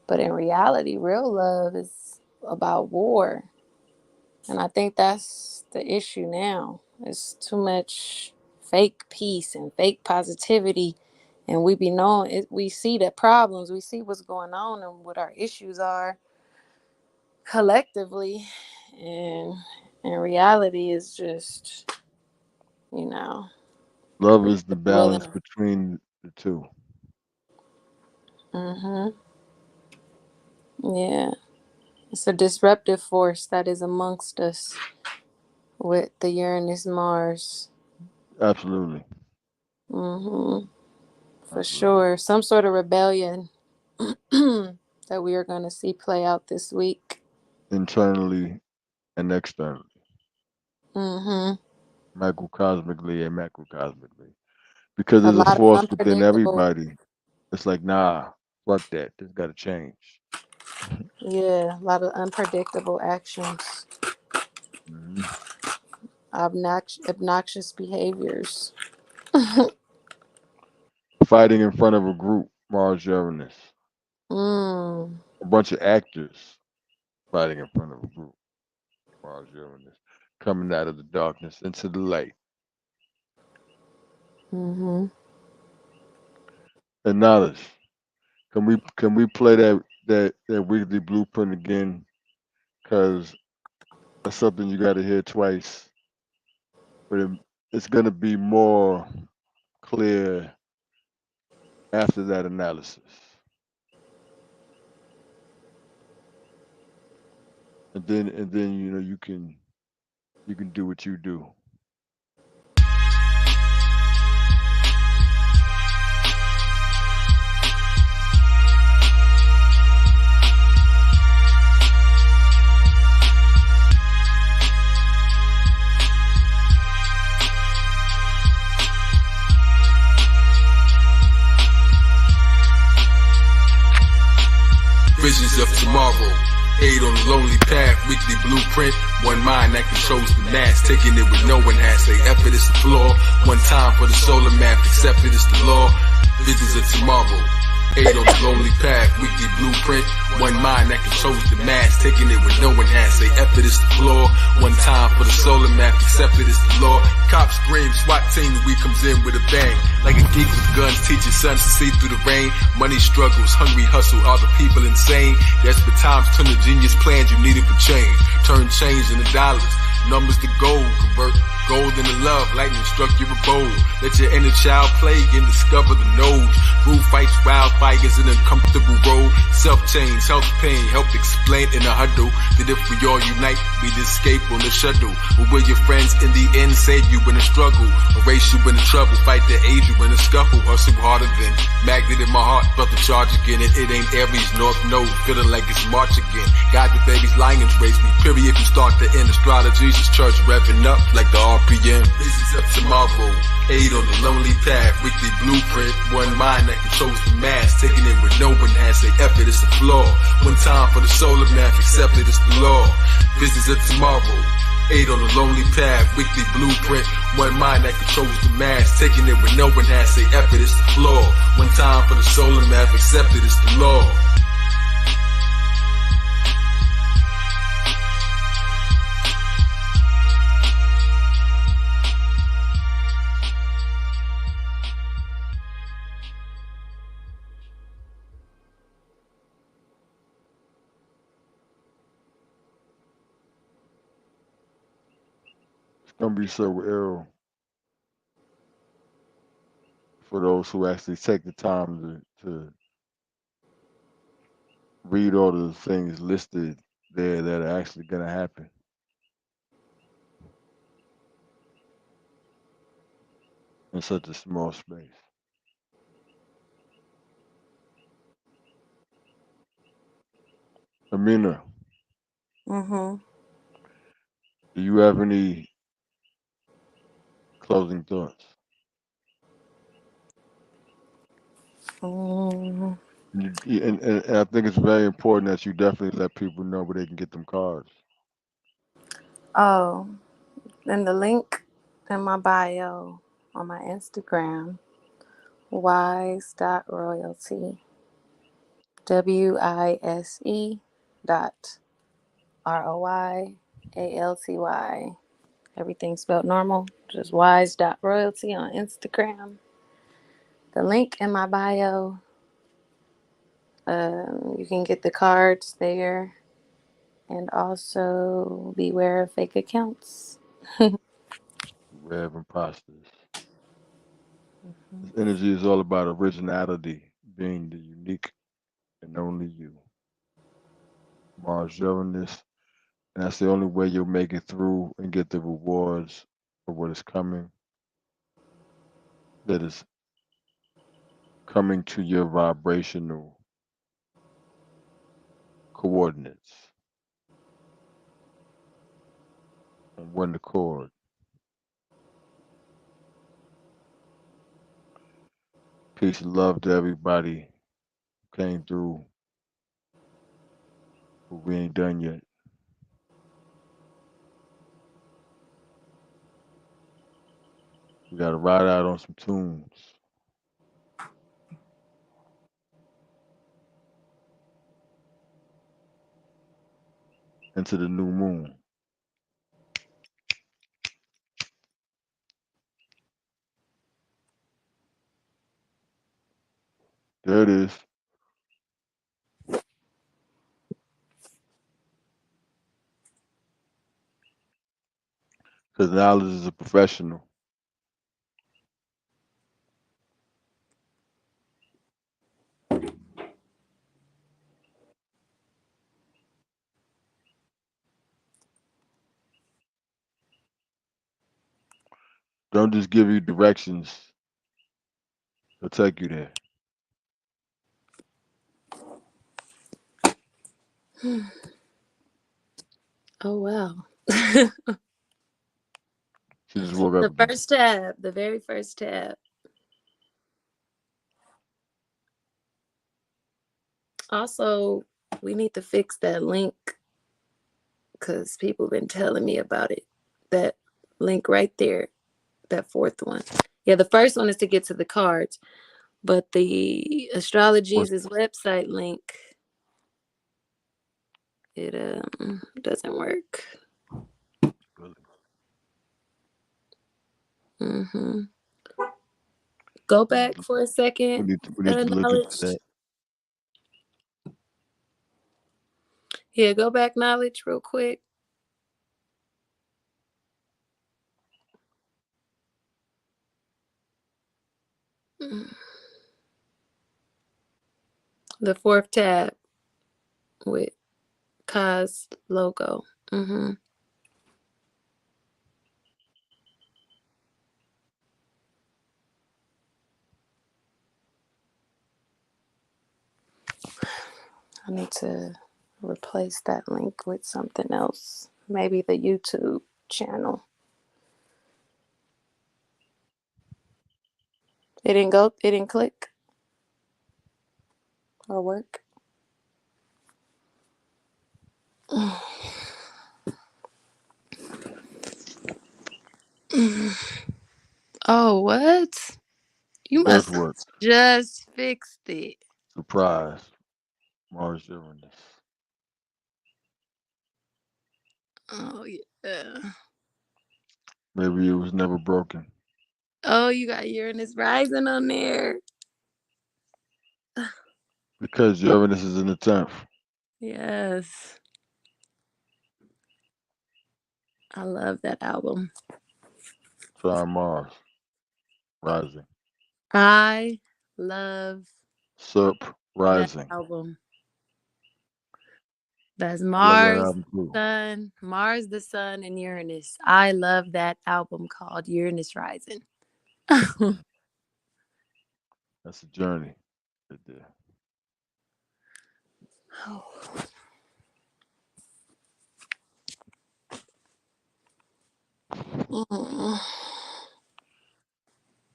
But in reality, real love is about war. And I think that's the issue now. It's too much fake peace and fake positivity. And we see the problems. We see what's going on and what our issues are collectively. And in reality, is just, Love is the balance between the two. Yeah. It's a disruptive force that is amongst us with the Uranus Mars. Absolutely. For sure. Some sort of rebellion that we are going to see play out this week. Internally and externally. Microcosmically and macrocosmically. Because there's a force within everybody. It's like, nah, fuck that. This got to change. Yeah, a lot of unpredictable actions. Obnoxious behaviors. Fighting in front of a group, Mars Uranus. A bunch of actors fighting in front of a group, Mars Uranus. Coming out of the darkness into the light. And knowledge. Can we play that weekly blueprint again? Because that's something you got to hear twice. But it's going to be more clear after that analysis. And then you can do what you do. Visions of tomorrow. Aid on the lonely path, weekly blueprint. One mind that controls the mass, taking it with no one has. Say effort is the flaw. One time for the solar map, accepted is the law. Visions of tomorrow. Aid on the lonely path, weekly blueprint. One mind that controls the mass, taking it with no one has. Say effort is the flaw. One time for the solar map, accepted is the law. Cops scream, SWAT team, we comes in with a bang. Like a geek with guns, teaching sons to see through the rain. Money struggles, hungry hustle, are the people insane? Desperate times turn to genius plans you needed for change. Turn change into dollars, numbers to gold, convert gold in the love, lightning struck your abode. Let your inner child play and discover the nodes. Rule fights, wildfires in an uncomfortable road. Self-change, health pain, help explain in a huddle. That if we all unite, we'd escape on the shuttle. But will your friends in the end save you in a struggle? Erase you in the trouble, fight the age you in a scuffle. Hustle harder than magnet in my heart, felt the charge again. And it ain't Aries, North Node, feeling like it's March again. God the baby's lions raise me, period. If you start to end astrology, this church revving up like the RPM. This is up tomorrow. 8 on the lonely path, weekly blueprint. One mind that controls the mass, taking it where no one has. Say effort is the flaw. One time for the solar math, accepted it's the law. Business of tomorrow. 8 on the lonely path, weekly blueprint. One mind that controls the mass, taking it where no one has. Say effort is the flaw. One time for the solar math, accepted it's the law. It's gonna be so ill for those who actually take the time to read all of the things listed there that are actually gonna happen in such a small space. Amina, Mm-hmm. do you have any closing thoughts? Mm. And I think it's very important that you definitely let people know where they can get them cards. Oh, and the link in my bio on my Instagram, wise.royalty. WISE dot ROYALTY. Everything spelled normal. Just wise.royalty on Instagram. The link in my bio. You can get the cards there. And also beware of fake accounts. Beware of imposters. This energy is all about originality, being the unique and only you. Mars Uranus, and that's the only way you'll make it through and get the rewards of what is coming. That is coming to your vibrational coordinates on one accord. Peace and love to everybody who came through, but we ain't done yet. We gotta ride out on some tunes. Into the new moon. There it is. Because knowledge is a professional. Don't just give you directions. They'll take you there. Oh, wow. She just woke up The again. first tab, the very first tab. Also, we need to fix that link because people been telling me about it. That link right there, that fourth one. Yeah, the first one is to get to the cards, but the Astrology's website link, it doesn't work. Mm-hmm. Go back for a second. We need to look into that. Yeah, go back, knowledge, real quick. The fourth tab with Kai's logo. Mm-hmm. I need to replace that link with something else. Maybe the YouTube channel. It didn't click or work. Oh, what? You must have just fixed it. Surprise. Mars Uranus. Oh, yeah. Maybe it was never broken. Oh, you got Uranus rising on there. Because Uranus is in the 10th. Yes. I love that album. Trine Mars. Rising. I love Sup Rising. that album. That's Mars, the sun, and Uranus. I love that album called Uranus Rising. That's a journey right there. Oh.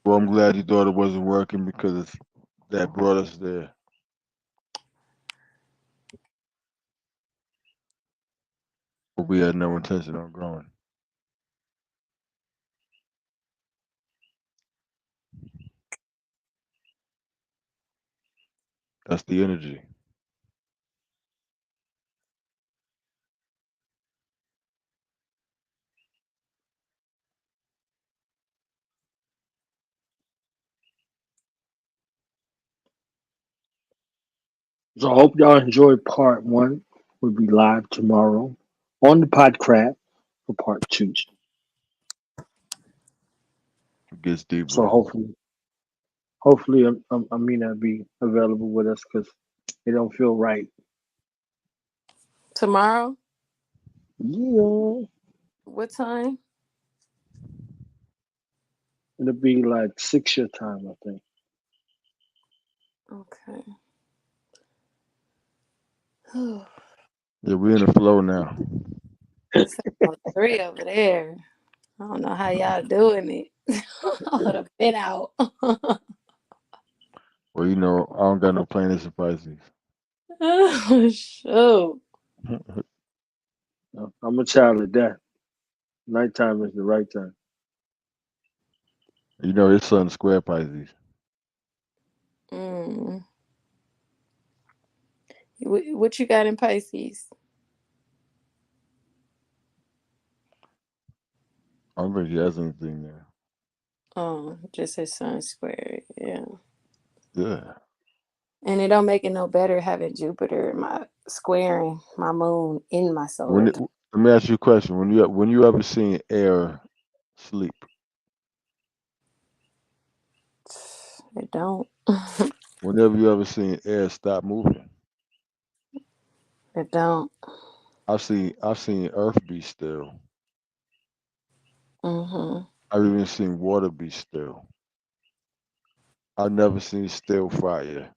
Well, I'm glad you thought it wasn't working because that brought us there. But we had no intention on growing. That's the energy. So I hope y'all enjoyed part one. We'll be live tomorrow on the Podcraft for part two. It gets deeper. So hopefully Amina be available with us because it don't feel right. Tomorrow? Yeah. What time? It'll be like 6 your time, I think. Okay. Yeah, we're in the flow now. It's 3 over there. I don't know how y'all doing it. I would have been out. Well, you know, I don't got no planets in Pisces. Oh, shoot. I'm a child of death. Nighttime is the right time. You know, his sun square Pisces. What you got in Pisces? I don't think he has anything there. Oh, just his sun square. Yeah. Yeah. And it don't make it no better having Jupiter squaring my moon in my solar. Let me ask you a question. When you ever seen air sleep? It don't. Whenever you ever seen air stop moving? It don't. I've seen Earth be still. Mm-hmm. I've even seen water be still. I've never seen still fire,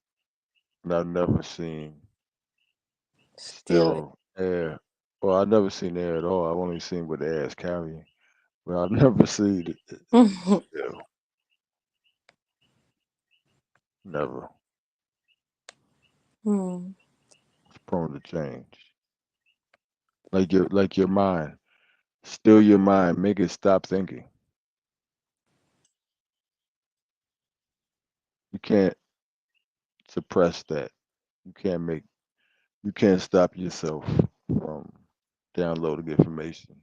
and I've never seen still air. Well, I've never seen air at all. I've only seen what the air is carrying, but I've never seen it still. Never. It's prone to change. Like your mind. Still your mind. Make it stop thinking. You can't suppress that. You can't stop yourself from downloading information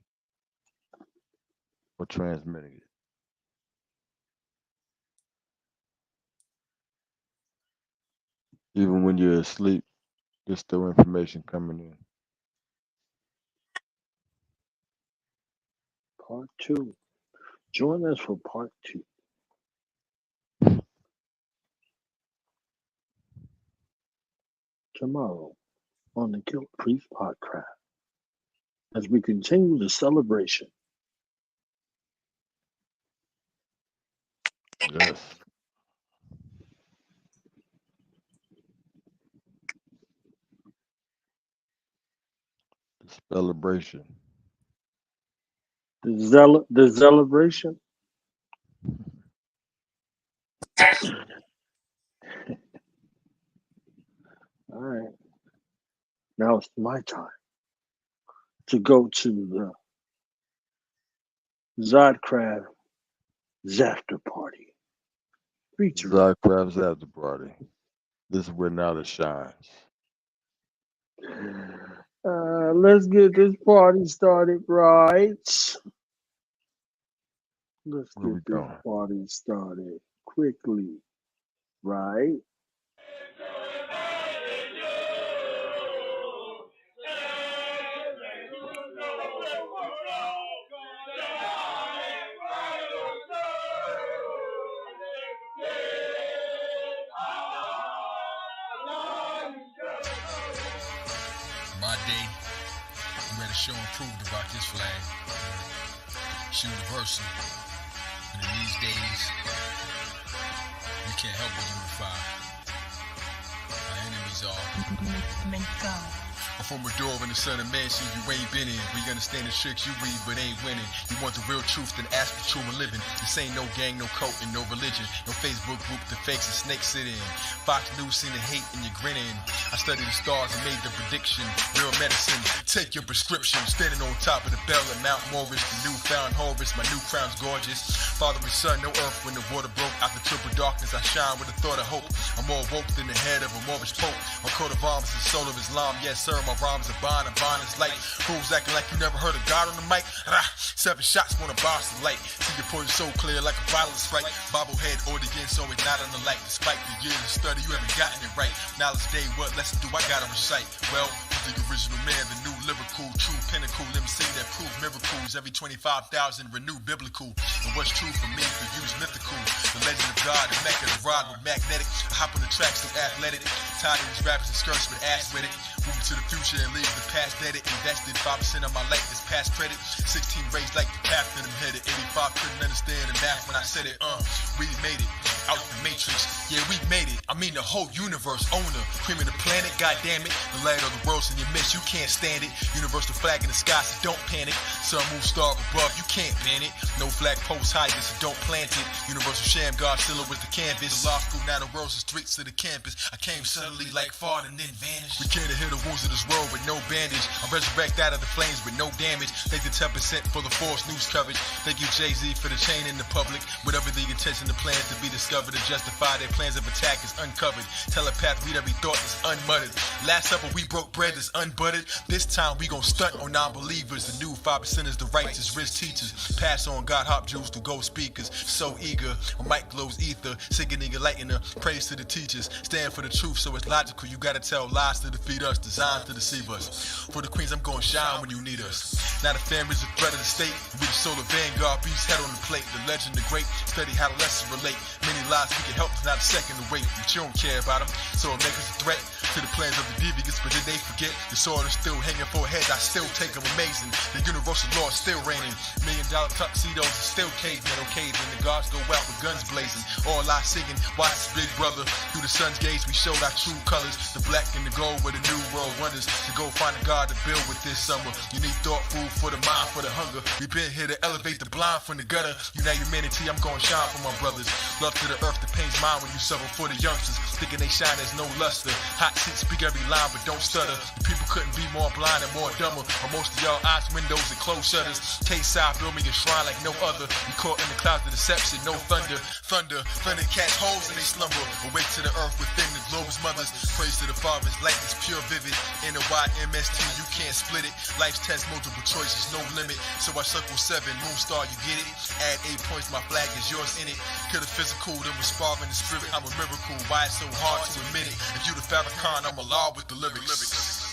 or transmitting it. Even when you're asleep, there's still information coming in. Part two. Join us for part two. tomorrow on the Killer Priest Podcast as we continue the celebration. Yes. The celebration. The celebration. All right. Now it's my time to go to the Zodcraft After Party. Featuring Zodcraft's After Party. This is where now it shines. Let's get this party started right. Let's get this party started quickly, right? My day, you better show and prove about this flag. It's universal. And in these days, we can't help but unify. Our enemies are. I'm from Maduro and the son of Mansion you ain't been in. We understand the tricks you read but ain't winning. You want the real truth, then ask for true and living. This ain't no gang, no cult, and no religion. No Facebook group the fakes and snakes sit in. Fox News seen the hate and you're grinning. I studied the stars and made the prediction. Real medicine, take your prescription. Standing on top of the bell at Mount Morris, the newfound Horus. My new crown's gorgeous. Father and son, no earth when the water broke. After triple darkness, I shine with a thought of hope. I'm more woke than the head of a Moorish pope. My coat of arms is the soul of Islam. Yes, sir, my rhymes are bond, and bond is light. Fools acting like you never heard of God on the mic. 7 shots wanna boss the light. See your poison so clear like a bottle of Sprite. Bobblehead again, so it's not on the light. Despite the years of study, you haven't gotten it right. Knowledge day, what lesson do I gotta recite? Well, the original man, the new lyrical, true pinnacle MC that proved miracles. Every 25,000 renew biblical. And what's true for me, for you is mythical. The legend of God, the Mecca, the rod with magnetic. I hop on the tracks so athletic. Tired of these rappers and skirts with ass with it. Moving to the future and leave the past dead. Invested 5% of my life is past credit. 16 raised like the path that I'm headed. 85 couldn't understand the math when I said it. We made it. Out the matrix. Yeah, we made it. I mean the whole universe owner. Cream of the planet, goddamn it. The light of the world's in your midst, you can't stand it. Universal flag in the sky, so don't panic. Sun, moon, star above, you can't ban it. No flag post high, so don't plant it. Universal sham, Godzilla with the canvas. The law school, now the world's the streets of the campus. I came suddenly like fart and then vanished. We can't heal the wounds of this world with no bandage. I resurrect out of the flames with no damage. Thank the 10% for the false news coverage. Thank you Jay-Z for the chain in the public. Whatever the intention, the plans to be discovered and justify their plans of attack is uncovered. Telepath read every thought is unmuttered. Last supper we broke bread is unbuttered. This time we gon' stunt on non-believers. The new 5% is the righteous rich teachers. Pass on God hop juice to gold speakers. So eager, my mic glows ether. Singing nigga lightener, praise to the teachers. Stand for the truth so it's logical. You gotta tell lies to defeat us, designed to deceive us. For the queens I'm gon' shine when you need us. Now the family's a threat of the state. We the solar vanguard, beast head on the plate. The legend, the great, study how the lessons relate. Many lives we can help, it's not a second to wait. But you don't care about them, so it makes us a threat to the plans of the deviants. But did they forget? The sword is still hanging for heads, I still take them amazing. The universal law is still reigning. $1 million tuxedos are still cavemen, okay? Then the guards go out with guns blazing. All I singing, watch big brother. Through the sun's gaze, we showed our true colors. The black and the gold were the new world wonders. To go find a God to build with this summer. You need thought food for the mind, for the hunger. We've been here to elevate the blind from the gutter. Unite humanity, I'm gonna shine for my brothers. Love to the earth, the pain's mine when you suffer for the youngsters. Thinking they shine, there's no luster. Hot seats speak every line, but don't stutter. The people couldn't be more blind and more dumber. Or most of y'all eyes, windows, and closed shutters. K-side build me a shrine like no other. We caught in the clouds of deception, no thunder. Thunder catch holes in they slumber. Awake to the earth within the globe's mothers. Praise to the fathers, light is pure, vivid. NYMST, you can't split it. Life's test, multiple choices, no limit. So I circle 7, moon star, you get it. Add 8 points, my flag is yours in it. Kill the physical, then we're sparring the spirit. I'm a miracle, why it's so hard to admit it. If you the Farrakhan, I'm alive with the lyrics.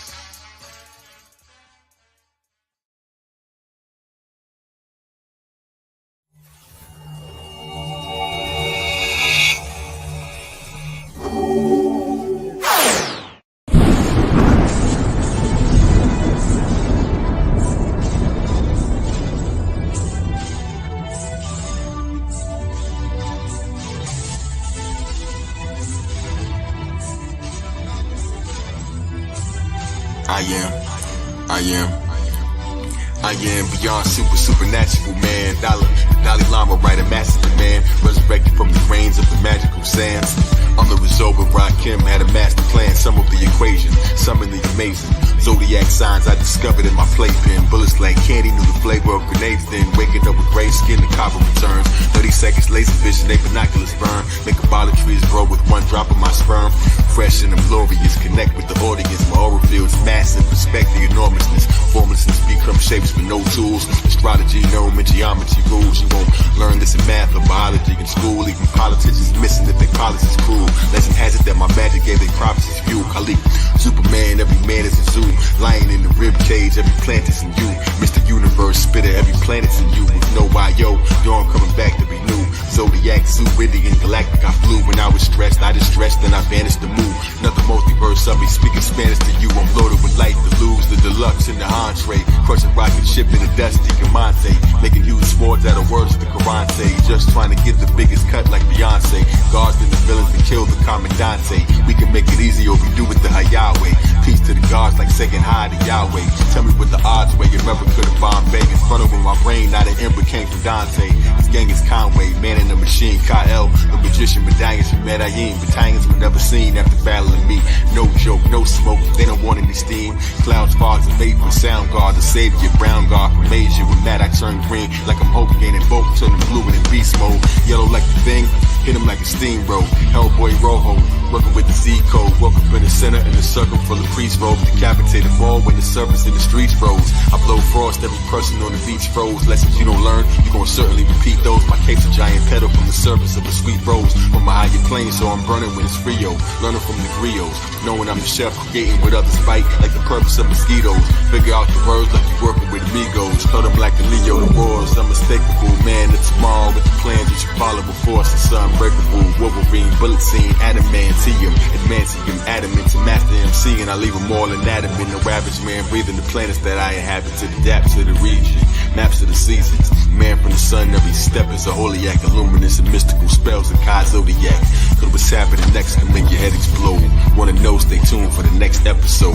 I am beyond supernatural, man. Dalai Lama, right, a master man. Resurrected from the grains of the magical sands. On the result of Rakim had a master plan. Some of the equation, some of the amazing zodiac signs I discovered in my playpen. Bullets like candy, knew the flavor of grenades. Then waking up with gray skin, the copper returns. 30 seconds, laser vision, they binoculars burn. Make a bottle trees grow with one drop of my sperm. Fresh and glorious, connect with the audience. My aura feels massive, respect the enormousness. Formlessness become shapes with no tools. Astrology, gnome, and geometry rules. You won't learn this in math or biology in school. Even politicians missing if their policy's cruel. Legend has it that my magic gave their prophecies fuel. Khalid, Superman, every man is a zoo. Lion in the rib cage, every plant is in you. Mr. Universe, spitter, every planet's in you. With no why, yo, I'm coming back to be new. Zodiac, zoo, Indian, galactic, I flew. When I was stressed, I distressed, then I vanished to move. Nothing multiverse of me, speaking Spanish to you. I'm loaded with light, the lose, the deluxe, and the entree. Crushing rocket ship in the dusty Commante. Making huge swords out of words the Quran say. Just trying to get the biggest cut like Beyonce. Guards and the villains and kill the Commandante. We can make it easy or we do it the Yahweh. Peace to the gods like saying hi to Yahweh. Tell me what the odds were, you never could have Bombay. In front of my brain, not an ember came from Dante. His gang is Conway, man in the machine, Kyle, the magician, medallions from Medellin. Battalions were never seen after battling me. No joke, no smoke, they don't want any steam. Clouds, fogs, and vapor, sound guard, the savior, brown guard from Asia. With that I turn green, like I'm Hulk gaining both, turning blue in beast mode. Yellow like the thing, hit him like a steamroll. Hellboy Rojo, working with the Z code. Woke up in the center in a circle full of priest robes. Decapitated ball when the surface in the streets rose. I blow frost, every person on the beach froze. Lessons you don't learn, you gon' certainly repeat those. My cape's a giant petal from the surface of a sweet rose. From my higher plane, so I'm burning when it's Rio. Learning from the griots, knowing I'm the chef, creating what others bite, like the purpose of mosquitoes. Figure out the words like you working with amigos. Cut them like a Leo, the wars, unmistakable. Man of tomorrow with the plans you should follow before it's unbreakable. Wolverine, bullet scene, adamantium, admantium, adamant to master MC, and I leave them all inanimate. No average man breathing the planets that I inhabit to adapt to the region. Maps of the seasons, man from the sun, every step is a holy act, luminous and mystical spells of Kai Zodiac. Cause what's happening next can make your head explode. Wanna know, stay tuned for the next episode.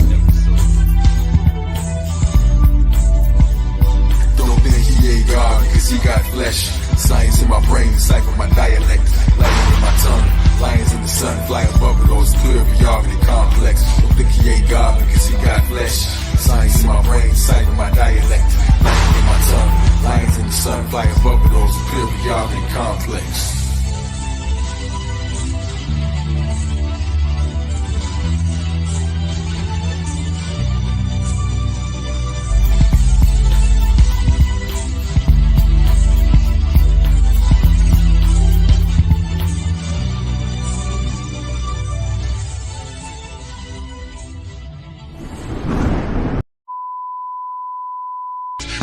Don't think he ain't God because he got flesh. Science in my brain, decipher my dialect. Lightning in my tongue, lions in the sun, fly above it all, it's clear beyond the complex. Don't think he ain't God because he got flesh. Science in my brain, decipher my dialect. Lightning in my tongue, lions in the sun, fly above it all, it's clear beyond the complex.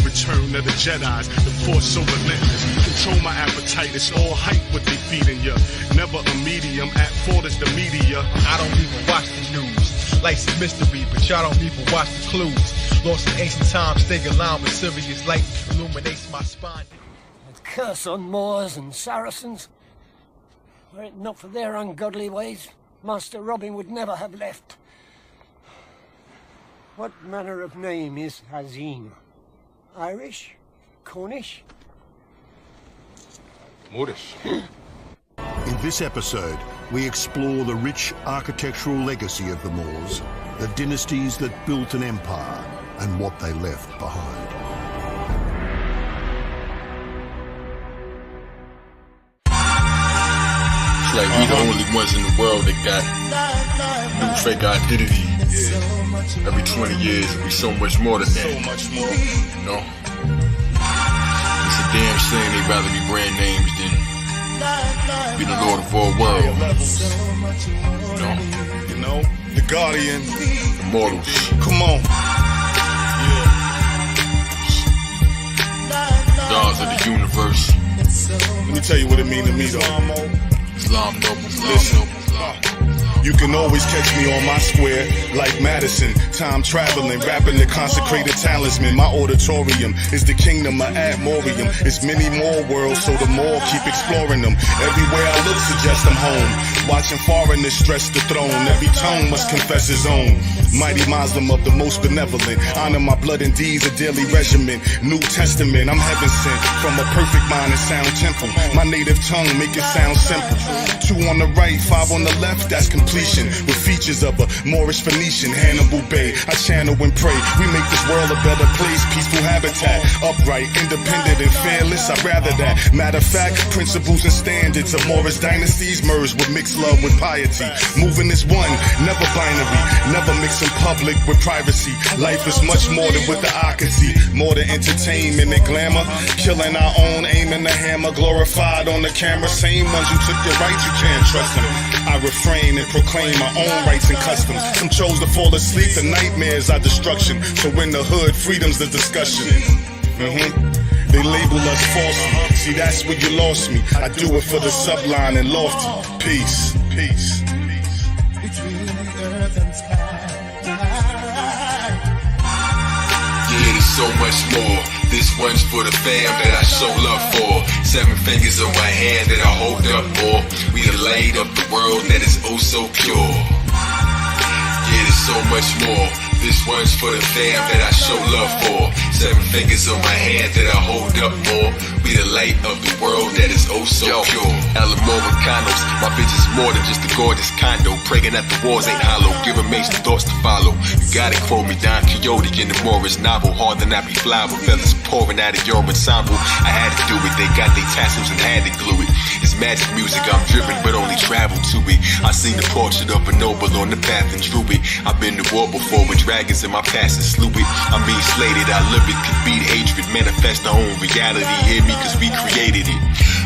Return of the Jedis, the force so relentless. Control my appetite, it's all hype what they feeding ya. Never a medium, at fault is the media. I don't even watch the news. Life's a mystery, but y'all don't even watch the clues. Lost in ancient times, staying aligned with Sirius light illuminates my spine. I'd curse on Moors and Saracens. Were it not for their ungodly ways, Master Robin would never have left. What manner of name is Hazim? Irish? Cornish? Moorish. In this episode, we explore the rich architectural legacy of the Moors, the dynasties that built an empire, and what they left behind. It's like we the only ones in the world that got new fake identity. Yeah. Every 20 years, it'll be so much more than that. So much more. You know? It's a damn shame they'd rather be brand names than be the Lord of all worlds. You know? The Guardian. Immortals. Come on. Yeah. Gods of the universe. Let me tell you what it means to me, though. Islam noble. You can always catch me on my square, like Madison. Time traveling, rapping the consecrated talisman. My auditorium is the kingdom of Admorium. It's many more worlds, so the more keep exploring them. Everywhere I look suggests I'm home. Watching foreigners stress the throne. Every tongue must confess his own. Mighty Muslim of the most benevolent. Honor my blood and deeds, a daily regimen. New Testament, I'm heaven sent. From a perfect mind and sound temple. My native tongue make it sound simple. 2 on the right, 5 on the left, that's completion. With features of a Moorish Phoenician, Hannibal Bay. I channel and pray. We make this world a better place. Peaceful habitat. Upright, independent, and fearless. I'd rather that. Matter of fact, principles and standards of Moorish dynasties merge with mixed love with piety. Moving is one, never binary. Never mix in public with privacy. Life is much more than what the eye can see. More than entertainment and glamour. Killing our own, aiming the hammer. Glorified on the camera. Same ones who took your rights, you can't trust them. I refrain and proclaim my own rights and customs. Some chose to fall asleep, the nightmares are destruction. So in the hood, freedom's the discussion. They label us falsely. See, that's where you lost me. I do it for the sublime and lofty. Peace, peace, peace. Between the earth and sky. Yeah, there's so much more. This one's for the fam that I show love for. 7 fingers on my hand that I hold up for. We the light of the world that is oh so pure. Yeah, there's so much more. This one's for the fam that I show love for. 7 fingers on my hand that I hold up for. We the light of the world that is oh so pure. Condos, my bitch is more than just a gorgeous condo. Praying that the walls ain't hollow, giving mates the thoughts to follow. You gotta quote me, Don Quixote in the Morris novel. Hard than I be fly with feathers pouring out of your ensemble. I had to do it, they got their tassels and had to glue it. It's magic music, I'm driven but only travel to it. I seen the portrait of a noble on the path and drew it. I've been to war before with dragons in my past and slew it. I mean slated, I live it, could beat hatred, manifest our own reality. Hear me cause we created it.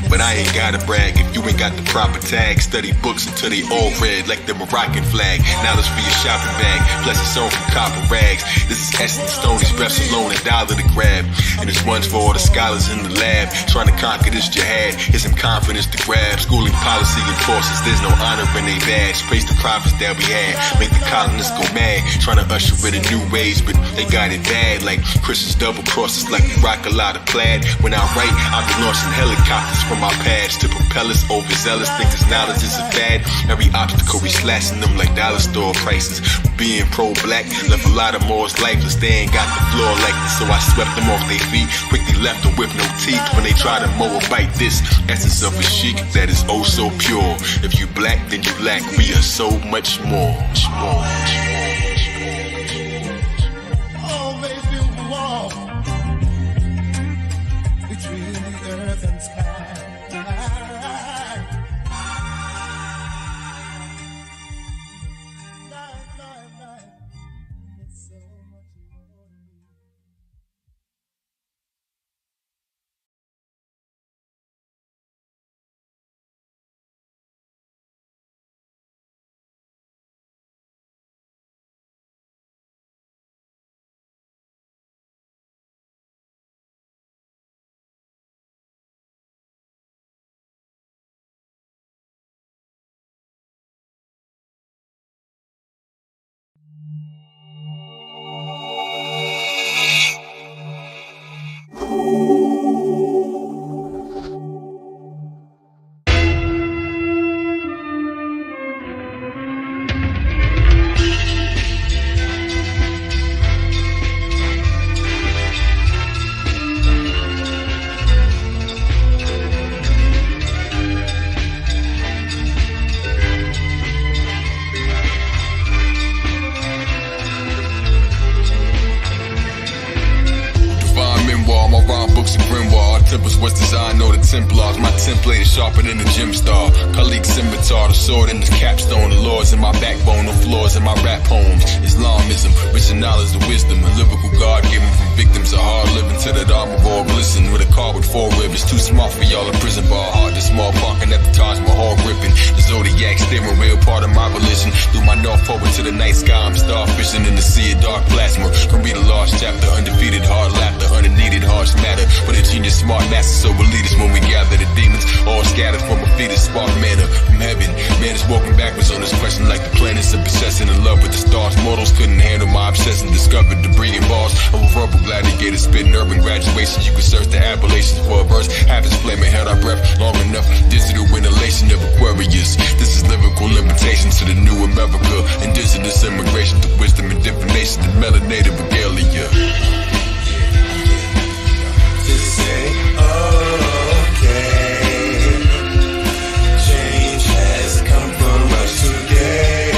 But I ain't gotta brag if you ain't got the proper tag. Study books until they all red like the Moroccan flag. Now let's for your shopping bag, plus it's on from copper rags. This is Essence Stoney's breaths alone, $1 to grab. And this one's for all the scholars in the lab, trying to conquer this jihad. Here's some confidence to grab. Schooling policy and forces, there's no honor in they badge. Praise the prophets that we had, make the colonists go mad. Trying to usher in a new age, but they got it bad. Like Christians double crosses, like we rock a lot of plaid. When I write, I'll be launching helicopters from our pads to propel us overzealous. Think this knowledge is a fad. Every obstacle we slashing them like dollar store prices. Being pro-black left a lot of Moors lifeless. They ain't got the floor like this, so I swept them off their feet. Quickly left them with no teeth when they try to mow or bite this essence of a chic that is oh so pure. If you black, then you lack. We are so much more. Always build a wall between the earth and sky. Was designed, know the Templars. My template is sharper than the gem star. Khalid scimitar, the sword in this capstone. The laws in my backbone, the flaws in my rap poems. Islamism, rich in knowledge and wisdom. A lyrical God given from victims of hard living to that armor all glisten. With a car with 4 rivets, too smart for y'all in prison bar. Hard to small parking at the Taj Mahal gripping. The zodiac steering wheel, part of my religion. Through my north forward to the night sky, I'm starfishing in the sea of dark plasma. Can read a large chapter, undefeated hard laughter, unneeded harsh matter. But a genius smart master, so we'll lead us when we gather the demons. All scattered from a fetus, spark manna from heaven. Man is walking backwards on this question like the planets are possessing in love with the stars. Mortals couldn't handle my obsession, discovered debris and bars of a verbal gladiator spitting urban graduation. You can search the appellations for a verse, half its flame and held our breath long enough. Digital inhalation of Aquarius. This is lyrical limitation to the new America. Indigenous immigration to wisdom and divination, the melanated regalia. To say, okay, change has come for us today.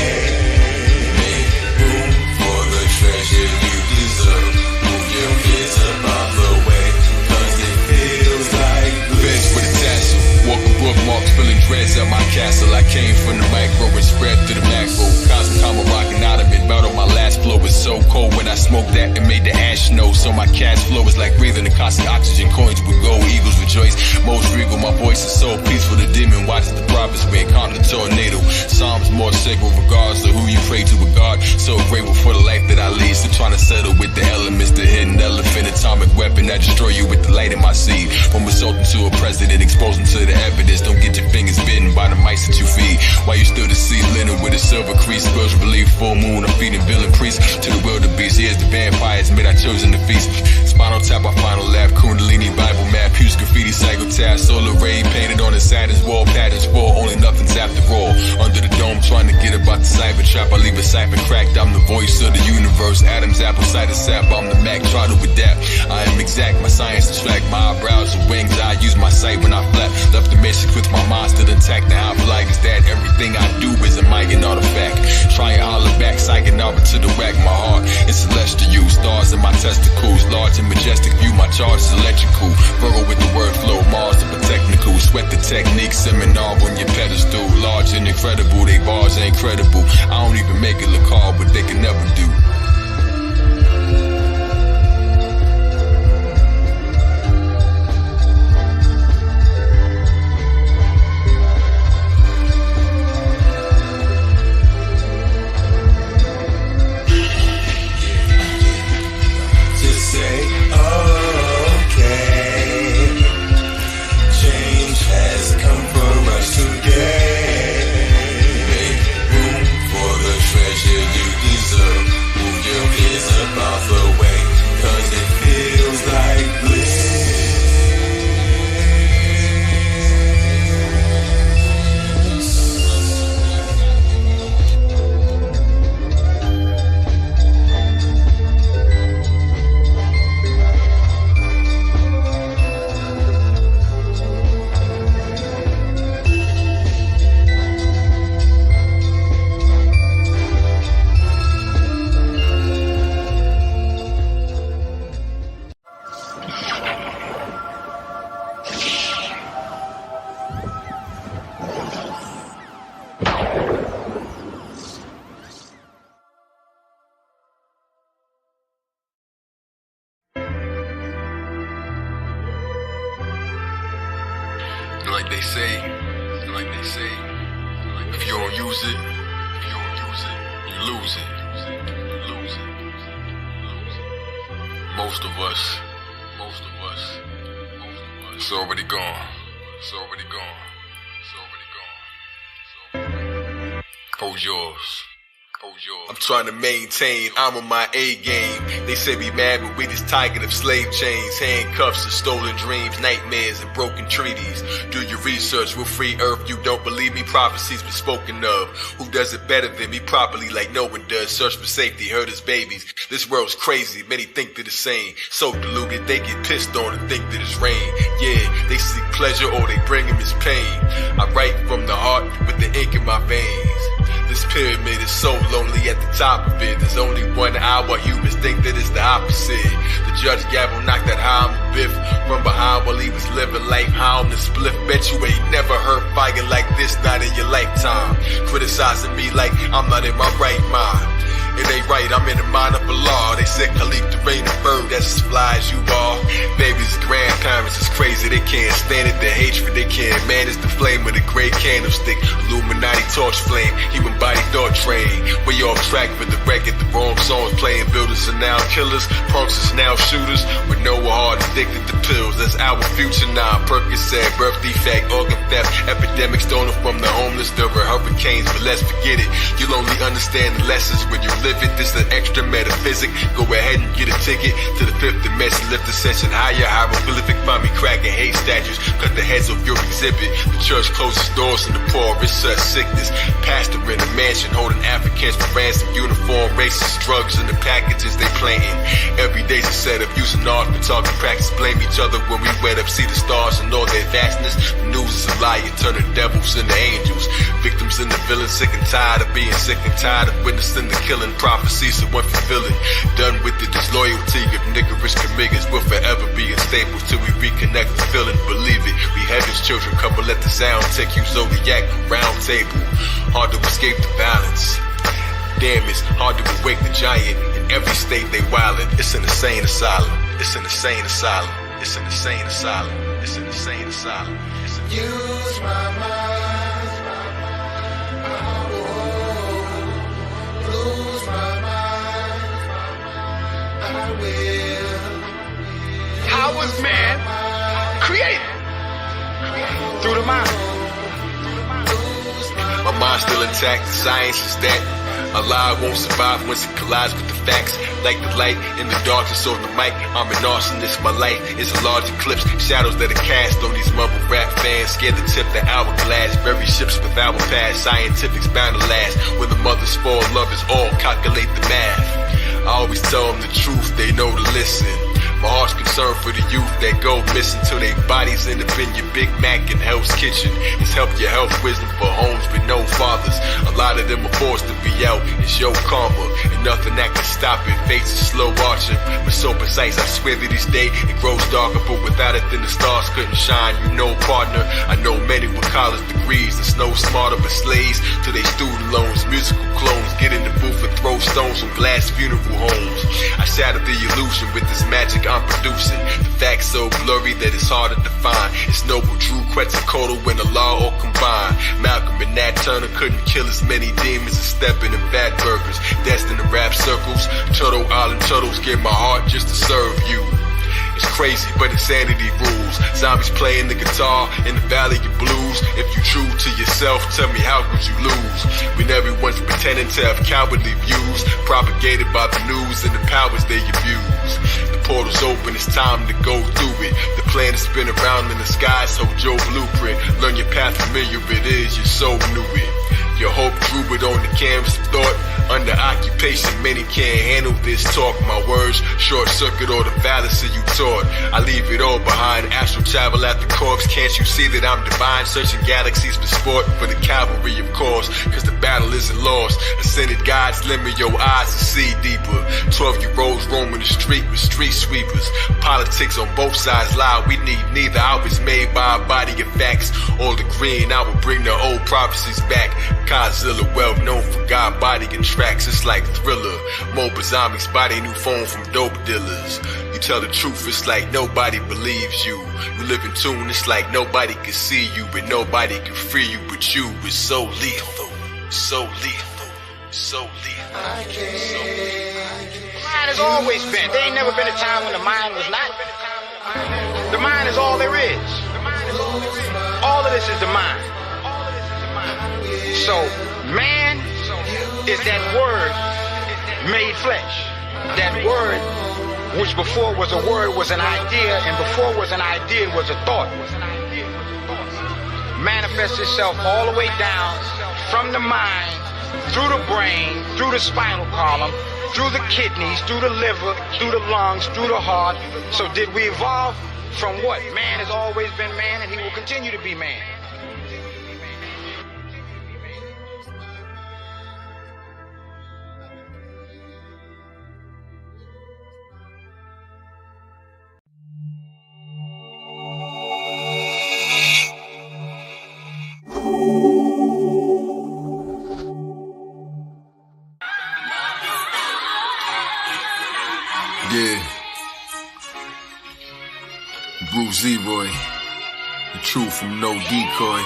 Make room for the treasure you deserve. Move your kids about the way, cause it feels like bliss. With a tassel, walking bookmarks, filling dreads at my castle. I came from the micro and spread to the macro. Cosmic karma rocking out of it. Melt on my last flow was so cold when I smoked that it made the ash snow. So my cash flow is like breathing the constant oxygen. Coins would go, eagles rejoice. Most regal, my voice is so peaceful. The demon watches the prophets reincarnate the tornado. Psalms more sacred regardless of who you pray to with God. So grateful for the life that I lead. Still trying to settle with the elements. The hidden elephant, atomic weapon that destroy you with the light in my seed. From assaulting to a president, exposing to the evidence. Don't get your fingers bitten by the mice that you feed. While you still deceive linen with a silver crease. Spiritual belief, full moon, I'm feeding villain priests to the wildebeest. Here's the vampires, made I chosen the feast. Spinal tap, I final laugh, Kundalini, Bible map, huge graffiti, psychopath, solar ray painted on the Saturn's wall, patterns fall, only nothing's after all. Under the dome, trying to get about the cyber trap, I leave a cipher cracked. I'm the voice of the universe, Adam's apple cider sap. I'm the Mac, try to adapt. I am exact, my science distract, my eyebrows and wings. I use my sight when I flap. Left the mission with my mind still intact. Now I flag is that everything I do is a Mayan artifact. Try and holler back, psyching out to the whack. My heart is celestial, stars in my testicles, large and majestic view. My charge is electrical, Virgo with the word flow, Mars super technical. Sweat the technique, seminar on your pedestal. Large and incredible, they bars ain't credible. I don't even make it look hard, but they can never do. Like they say, if you don't use it, you lose it. Most of us, it's already gone. Hold yours. I'm trying to maintain, I'm on my A game. They say we mad, but we just tired of slave chains, handcuffs and stolen dreams, nightmares and broken treaties. Do your research, we'll free earth. You don't believe me, prophecies been spoken of. Who does it better than me properly like no one does? Search for safety, hurt his babies. This world's crazy, many think they're the same. So deluded, they get pissed on and think that it's rain. Yeah, they seek pleasure or they bring him his pain. I write from the heart with the ink in my veins. This pyramid is so lonely at the top of it. There's only 1 hour, humans think that it's the opposite. The judge gavel knocked that high on biff from behind while he was living life high on the spliff. Bet you ain't never heard fire like this, not in your lifetime. Criticizing me like I'm not in my right mind. It ain't right, I'm in the mind of Allah. They said Khalif the rain and bird, that's as fly as you are. Babies, grandparents is crazy, they can't stand it. The hatred, they can't manage the flame of the great candlestick. Illuminati torch flame, human body thought train. Way off track for the record, the wrong songs playing. Builders are now killers, punks is now shooters. With no heart, addicted to pills, that's our future now. Percocet, birth defect, organ theft, epidemics stolen from the homeless. There were hurricanes, but let's forget it. You'll only understand the lessons when you live it. This is an extra metaphysic. Go ahead and get a ticket to the fifth dimension. Lift the session higher. Hieroglyphic, find me cracking hate statues. Cut the heads off your exhibit. The church closes doors and the poor. It's such sickness. Pastor in a mansion holding Africans for ransom. Uniform, racist drugs in the packages they planting. Every day's a setup. Using art for talking practice. Blame each other when we wet up. See the stars and all their vastness. The news is a lie. Turning devils into angels. Victims and the villains. Sick and tired of being sick and tired of witnessing the killing. Prophecies of unfulfilling. Done with the disloyalty of niggerish committers. We'll forever be in staples till we reconnect the feeling. Believe it, we heaven's children. Come and let the sound take you zodiac round table. Hard to escape the balance. Damn, it's hard to awake the giant. In every state they wildin'. It's an insane asylum. It's an insane asylum. It's an insane asylum. It's an insane asylum. Use my mind. I won't lose my mind. I will. How was man created? Through the mind. My mind's still intact. The science is that a lie won't survive once it collides with the facts. Like the light in the darkness of the mic, I'm an arsonist. My life is a large eclipse. Shadows that are cast on these mumble rap fans. Scared to tip the hourglass. Bury ships with our past. Scientific's bound to last. When the mothers fall, love is all. Calculate the math. I always tell them the truth. They know to listen. My heart's concerned for the youth that go missing till their bodies end up in your Big Mac and Hell's Kitchen. It's help your health wisdom for homes with no fathers. A lot of them are forced to be out. It's your karma and nothing that can stop it. Fates is slow arching, but so precise. I swear that each day it grows darker, but without it then the stars couldn't shine. You know, partner, I know many with college degrees. That's no smarter but slaves to their student loans. Musical clones get in the booth and throw stones from glass funeral homes. I shatter the illusion with this magic I'm producing. The facts so blurry that it's hard to define. It's Noble, Drew, Quetzalcoatl, when the law all combined. Malcolm and Nat Turner couldn't kill as many demons as stepping in fat burgers. Destined to rap circles. Turtle Island turtles give my heart just to serve you. It's crazy, but insanity rules. Zombies playing the guitar in the valley of blues. If you true to yourself, tell me how could you lose? When everyone's pretending to have cowardly views, propagated by the news and the powers they abuse. The portal's open, it's time to go through it. The planets spin around in the skies, hold your blueprint. Learn your path, familiar it is, your soul knew it. Your hope drew it on the canvas of thought. Under occupation, many can't handle this talk. My words short circuit all the fallacy you taught. I leave it all behind. Astral travel at the corpse. Can't you see that I'm divine? Searching galaxies for sport, for the cavalry, of course. Cause the battle isn't lost. Ascended gods limit your eyes to see deeper. 12-year-olds roaming the street with street sweepers. Politics on both sides lie. We need neither. I was made by a body of facts. All agreeing I will bring the old prophecies back. Godzilla, well known for God bodying tracks. It's like Thriller. Mobile zombies body new phone from dope dealers. You tell the truth, it's like nobody believes you. You live in tune, it's like nobody can see you, but nobody can free you. But you is so lethal, so lethal, so lethal. The mind has always been. There ain't never been a time when the mind was not. The mind is all there is. All of this is the mind. So, man is that word made flesh. That word, which before was a word, was an idea, and before was an idea, was a thought. Manifests itself all the way down from the mind, through the brain, through the spinal column, through the kidneys, through the liver, through the lungs, through the heart. So did we evolve from what? Man has always been man, and he will continue to be man. Zeroy, the truth from no decoy.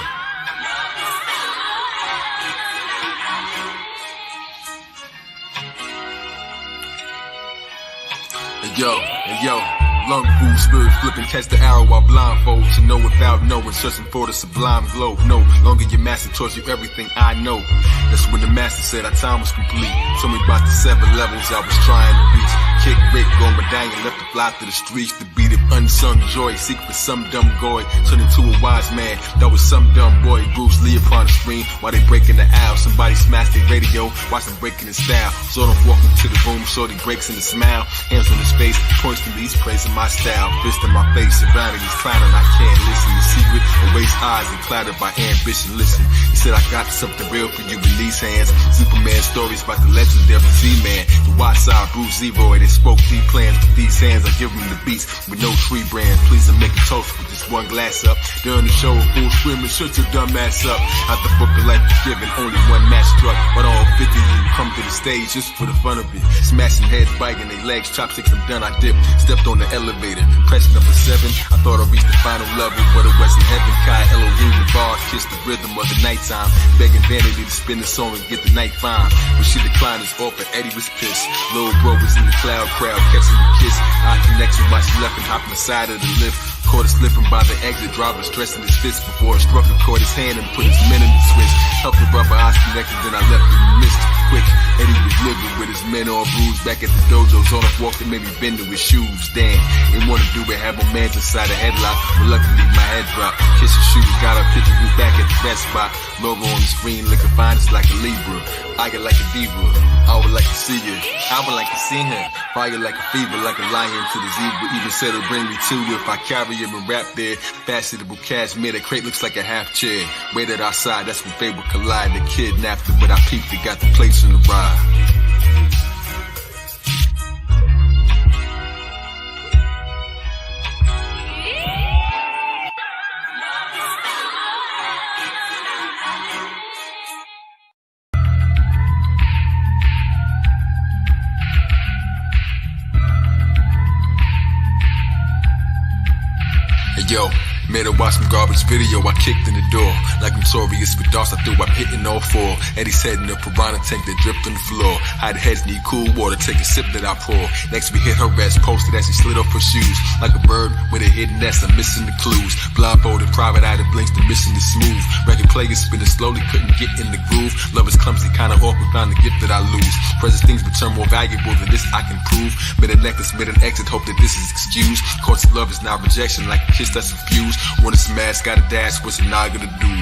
Hey yo, lung food, spirit flipping, catch the arrow while blindfold. To know without knowing, searching for the sublime glow. No longer your master taught you everything I know. That's when the master said our time was complete. Told me about the 7 levels I was trying to reach. Kick, Rick, go medallion, left to fly through the streets. The beat of unsung joy, seek for some dumb goy. Turn into a wise man, that was some dumb boy. Bruce Lee upon the screen, while they breaking the aisle. Somebody smashed their radio, watch them breaking the style. So them walking to the room, shorty breaks in the smile. Hands on his face, points to me, he's praising my style. Fist in my face, surrounded, he's clowning, I can't listen. The secret, erase eyes and clouded by ambition. Listen, he said I got something real for you in these hands. Superman stories about the legendary Z-Man. The White Side, Bruce Zeroy, they spoke deep plans with these hands. I give them the beats with no tree brand. Please to make a toast with just one glass up. During the show, a fool screaming, shut your dumb ass up. Out the book of life forgiven, only one match struck. But all 50 of you come to the stage just for the fun of it. Smashing heads, biting their legs, chopsticks, I'm done, I dipped. Stepped on the elevator, pressed number 7. I thought I reached the final level, but it wasn't heaven. Kai Elohim, the bar, kissed the rhythm of the nighttime. Begging Vanity to spin the song and get the night fine. But she declined his offer, Eddie was pissed. Lil' bro was in the crowd, catching the kiss. Eye connection while she left and hopping the side of the lift. Caught her slipping by the exit, driver stressing his fist before a strucker caught his hand and put his men in the switch. Helped her rubber eyes connected, then I left in the mist. Quick, Eddie was living with his men all bruised. Back at the dojos, on a walk that made me bend to his shoes. Damn, didn't want to do it, had my mans inside a headlock. Reluctantly, my head dropped. Kiss his shoes, got a picture, grew back at the rest spot. Logo on the screen, looking fine, it's like a Libra. I get like a diva, I would like to see you. I would like to see him. Fire like a fever, like a lion to the zebra. Even said it'll bring me to if I carry him and rap there. Fashionable cashmere, the crate looks like a half chair. Waited outside, that's when fate would collide. The kidnapped her, but I peeped it, got the place in the ride. Yo, made her watch some garbage video, I kicked in the door. Like notorious for dogs, I threw up hitting all 4. Eddie's head in a piranha tank that dripped on the floor. Hide heads need cool water, take a sip that I pour. Next we hit her ass, posted as she slid off her shoes. Like a bird with a hidden nest, I'm missing the clues. Blindfolded, private eye that blinks, the mission is smooth. Record players spinning slowly, couldn't get in the groove. Love is clumsy, kinda awkward, found the gift that I lose. Present things return more valuable than this I can prove. Made a necklace, made an exit, hope that this is excused. Course of love is now rejection, like a kiss that's refused. When it's smash, got a dash, what's a nigga to do?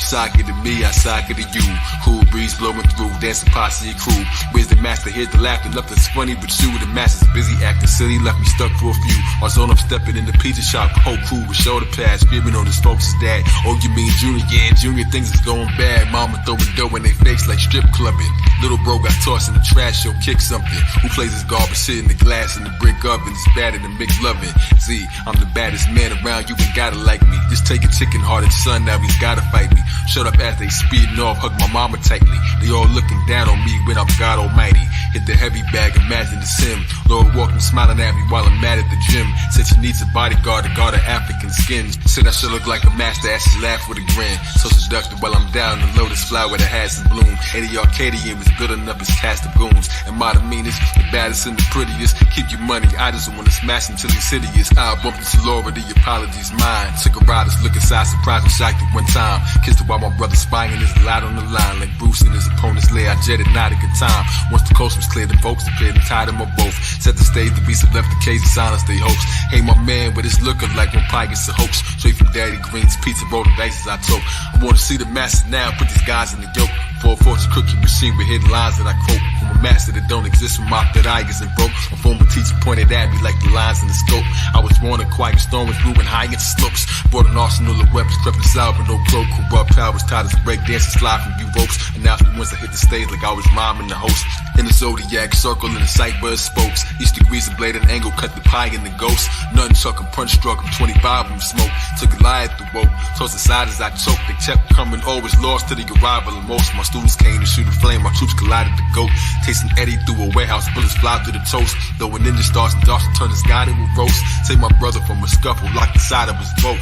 Socket to me, I socket to you. Cool breeze blowing through, dancing posse and crew. Where's the master? Here's the laughter, nothing's funny but you. The master's busy acting silly, left me stuck for a few. I was on up stepping in the pizza shop, whole crew with shoulder pads, screaming on his folks' dad. Oh, you mean Junior? Yeah, Junior, things is going bad. Mama throwing dough in their face like strip clubbing. Little bro got tossed in the trash, yo, kick something. Who plays his garbage shit in the glass and the brick oven? It's better than mixed loving. Z, I'm the baddest man around, you ain't gotta like me. Just take a chicken-hearted son, now he's gotta fight me. Shut up as they speeding off, hug my mama tightly. They all looking down on me when I'm God Almighty. Hit the heavy bag, imagine it's him. Lord walking, smiling at me while I'm mad at the gym. Said she needs a bodyguard to guard her African skins. Said I should look like a master as she laughed with a grin. So seductive while I'm down the lotus flower that has some bloom. Eddie Arcadian was good enough as cast of goons. And my the meanest, the baddest and the prettiest. Keep your money, I just wanna smash until he's hideous. I'll bump into Laura, the apologies mine. Took a ride, look inside, surprised and shocked at one time. Kissed her while my brother spying his light on the line. Like Bruce and his opponent's lair, I jetted not a good time. Once the coast was clear, the folks appeared and tied them up both. Set the stage, the beast have left the cage, the silence they host. Hey my man, but it's looking like when pie gets a hoax. Straight from Daddy Green's pizza, rolling dice as I told. I wanna see the master now, put these guys in the yoke. For a fortune cookie machine with hidden lines that I quote. From a master that don't exist, from off that I isn't broke. A former teacher pointed at me like the lines in the scope. I was born a quiet storm was brewing high into slopes. Brought an arsenal of weapons, crept inside with no pro. Corrupt powers, taught us break dancing, slide from you ropes. And now the once I hit the stage like I was rhyming the host. In the zodiac circle in the sight where it spokes. Each degrees of blade and angle cut the pie in the ghost. None chuck and punch struck him, 25 of them smoke. Took a lie at the woke, tossed aside as I choked. They kept coming, always lost to the arrival of most. My students came to shoot a flame, my troops collided the goat. Tasting Eddie through a warehouse, bullets fly through the toast. Though a ninja starts and darts to turn the sky to a roast. Take my brother from a scuffle, locked inside of his boat.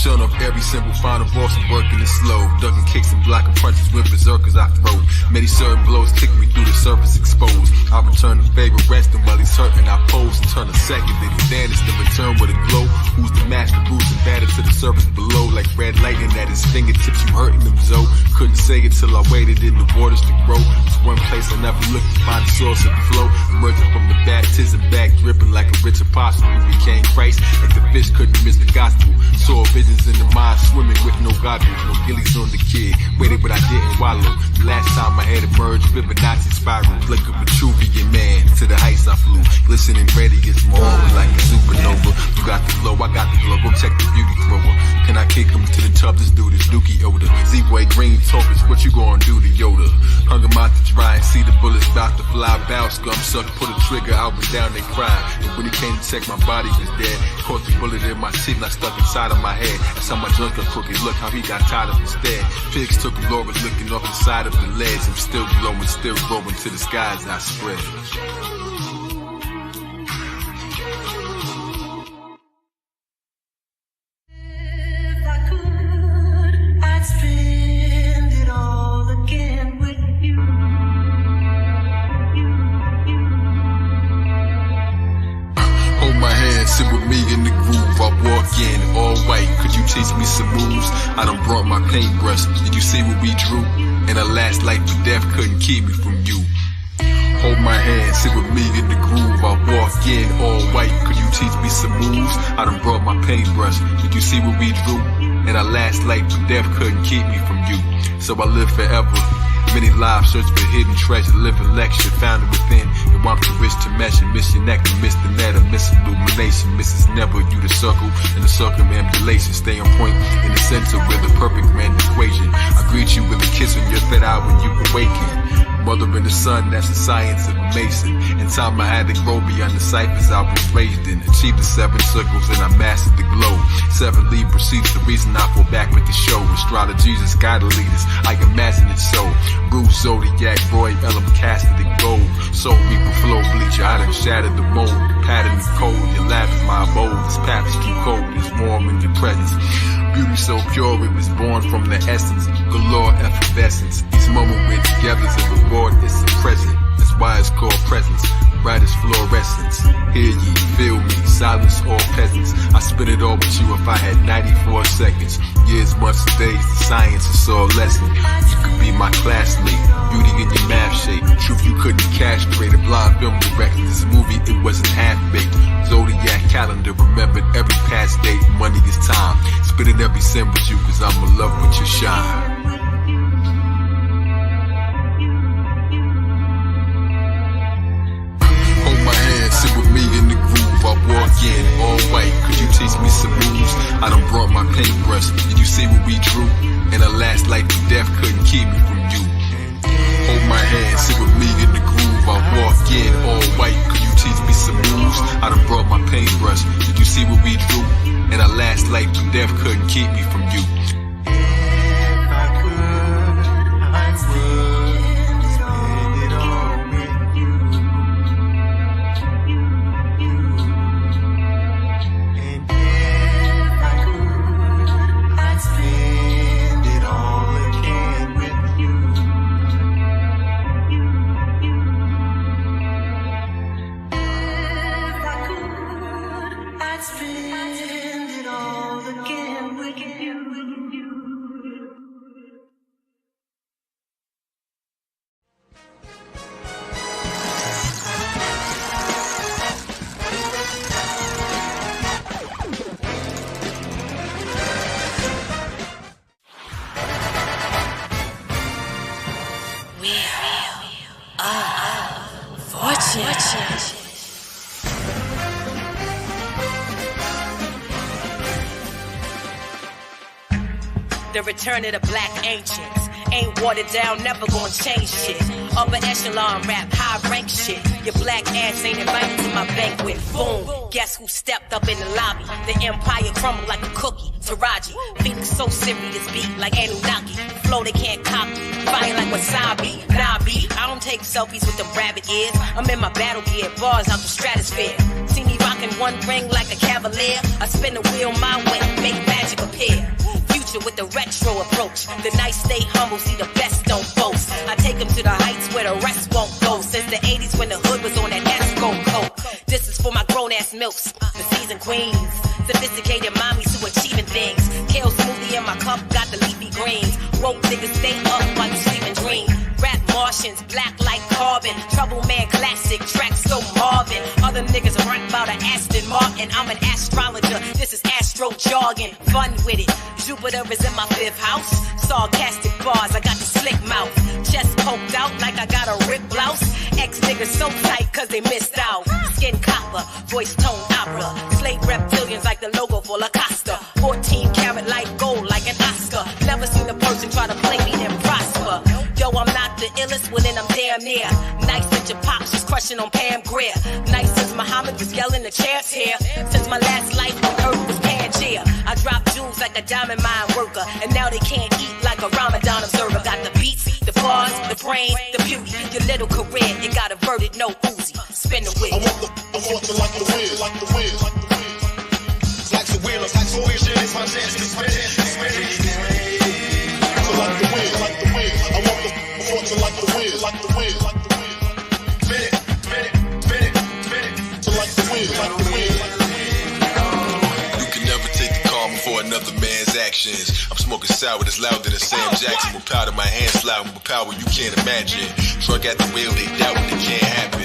Shut up every simple final boss and working it slow. Ducking kicks and blocking punches with berserkers I throw. Many certain blows kick me through the surface exposed. I return the favor, resting while he's hurting. I pose and turn a second, then he vanished to return with a glow. Who's the master, boost and batter to the surface below. Like red lightning at his fingertips, you hurting him, Zoe. Couldn't say it till I waited in the waters to grow. It's one place I never looked to find the source of the flow. Emerging from the baptism, back dripping like a rich apostle who became Christ. Like the fish couldn't miss the gospel. Saw visions in the mind, swimming with no goggles, no gillies on the kid. Waited but I didn't wallow. The last time I had emerged, Fibonacci spiral. Like a Vitruvian man, to the heights I flew. Glistening ready as my aura like a supernova. You got the glow, I got the glow, go check the beauty thrower. Can I kick him to the tub, this dude is dookie odor. Z-Way green tokens, what you gonna do to Yoda? Hung him out to dry and see the bullets about to fly. Bow scum sucker, pull the trigger, I was down, they cried. And when he came to check, my body was dead. Caught the bullet in my teeth, not stuck inside of my head. That's how my drunk got crooked, look how he got tied up instead. Pigs took him, Laura's looking off the side of the ledge. I'm still glowing, still growing to the skies I spread. If I could, I'd spend it all again with you. Hold my hand, sit with me in the groove. I walk in, all white. Could you teach me some moves? I done brought my paintbrush. Did you see what we drew? And our last life to death couldn't keep me from you. Hold my hand, sit with me in the groove. I walk in, all white. Could you teach me some moves? I done brought my paintbrush. Did you see what we drew? And our last life to death couldn't keep me from you. So I live forever. Many lives search for hidden treasure, living lecture, found it within. And I'm too rich to measure, miss your neck, miss the net, I miss illumination, misses never, you the circle, and the circumambulation. Stay on point in the center with the perfect grand equation. I greet you with a kiss on your third eye when you awaken. Mother in the sun, that's the science of a mason. In time I had to grow beyond the ciphers I was raised in. Achieved the 7 circles and I mastered the glow. 7 lead proceeds, the reason I fall back with the show. Astrology's a sky to lead us, I imagine it so. Bruce, Zodiac, Roy, Elam, casted in gold. Soul reaper, flow bleacher, I done shattered the mold. The pattern is cold, your laugh is my abode. This path is too cold, it's warm in your presence. Beauty so pure, it was born from the essence. Galore effervescence. Each moment we're together is a reward, it's a present. That's why it's called presence. Brightest fluorescence. Hear ye, feel me, silence all peasants. I spit it all with you if I had 94 seconds. Years, months, days, the science is all lesson. You could be my classmate, beauty in your math shape. Truth you couldn't castrate, a blind film director. This movie, it wasn't half-baked. Zodiac calendar, remembered every past date. Money is time. Spit it every sin with you, cause I'm in love with your shine. Sit with me in the groove, I walk in, all white. Could you teach me some moves? I done brought my paintbrush. Did you see what we drew? And our last life to death couldn't keep me from you. Hold my hand, sit with me in the groove, I walk in, all white. Could you teach me some moves? I done brought my paintbrush. Did you see what we drew? And our last life to death couldn't keep me from you. If I could, I would spend it all with you. The return of the black ancients. Ain't watered down, never gonna change shit. Upper echelon rap, high rank shit. Your black ass ain't invited to my banquet. Boom, guess who stepped up in the lobby? The empire crumbled like a cookie. Taraji, Phoenix so serious beat like Anunnaki. Flow they can't copy, fire like wasabi. Nah, B, I don't take selfies with them rabbit ears. I'm in my battle gear, bars out the stratosphere. See me rocking one ring like a cavalier. I spin the wheel my way, make magic appear. Future with the retro approach. The nice stay humble, see the best don't boast. I take them to the heights where the rest won't go. Since the 80s when the hood was on that Esco coat. This is for my grown ass milks, the seasoned queens. Sophisticated mommies who achieving things. Kale smoothie in my cup, got the leafy greens. Woke niggas stay up while you sleep and dream. Rap Martians, black like carbon. Trouble man classic, track so Marvin. Other niggas rap about an Aston Martin. I'm an astrologer, this is astro jargon. Fun with it, Jupiter is in my 5th house. Sarcastic bars, I got the slick mouth. Chest poked out like I got a ripped blouse. Ex niggas so tight cause they missed out. Skin copper, voice tone opera. Slave reptilians like the logo for La Costa. 14 karat light gold like an Oscar. Never seen a person try to play me and prosper. Yo, I'm not the illest, well then I'm damn near. Nice that your pops was crushing on Pam Grier. Nice since Muhammad was yelling the chairs here. Since my last life on earth was Pangea. I dropped jewels like a diamond mine worker. And now they can't eat like a Ramadan observer. Got the beats, the bars, the brain, the beauty. Your little career, it got averted, no Uzi. Spin the wheel. I want to like the wheel, like the wheel, like the wheel. Like the wheel, like the wheel, shit is my chance to spin it, spin it. To like the wheel, like the wheel. I want to like the wheel, like the wheel, like the wheel. Spin it, spin it, spin it, spin it. To like the wheel, like the wheel, like the wheel. You can never take the karma for another man's actions. I'm smoking sour that's louder than Sam Jackson. With powder, my hands sliding with power you can't imagine. Drug at the wheel, they doubt it can't happen.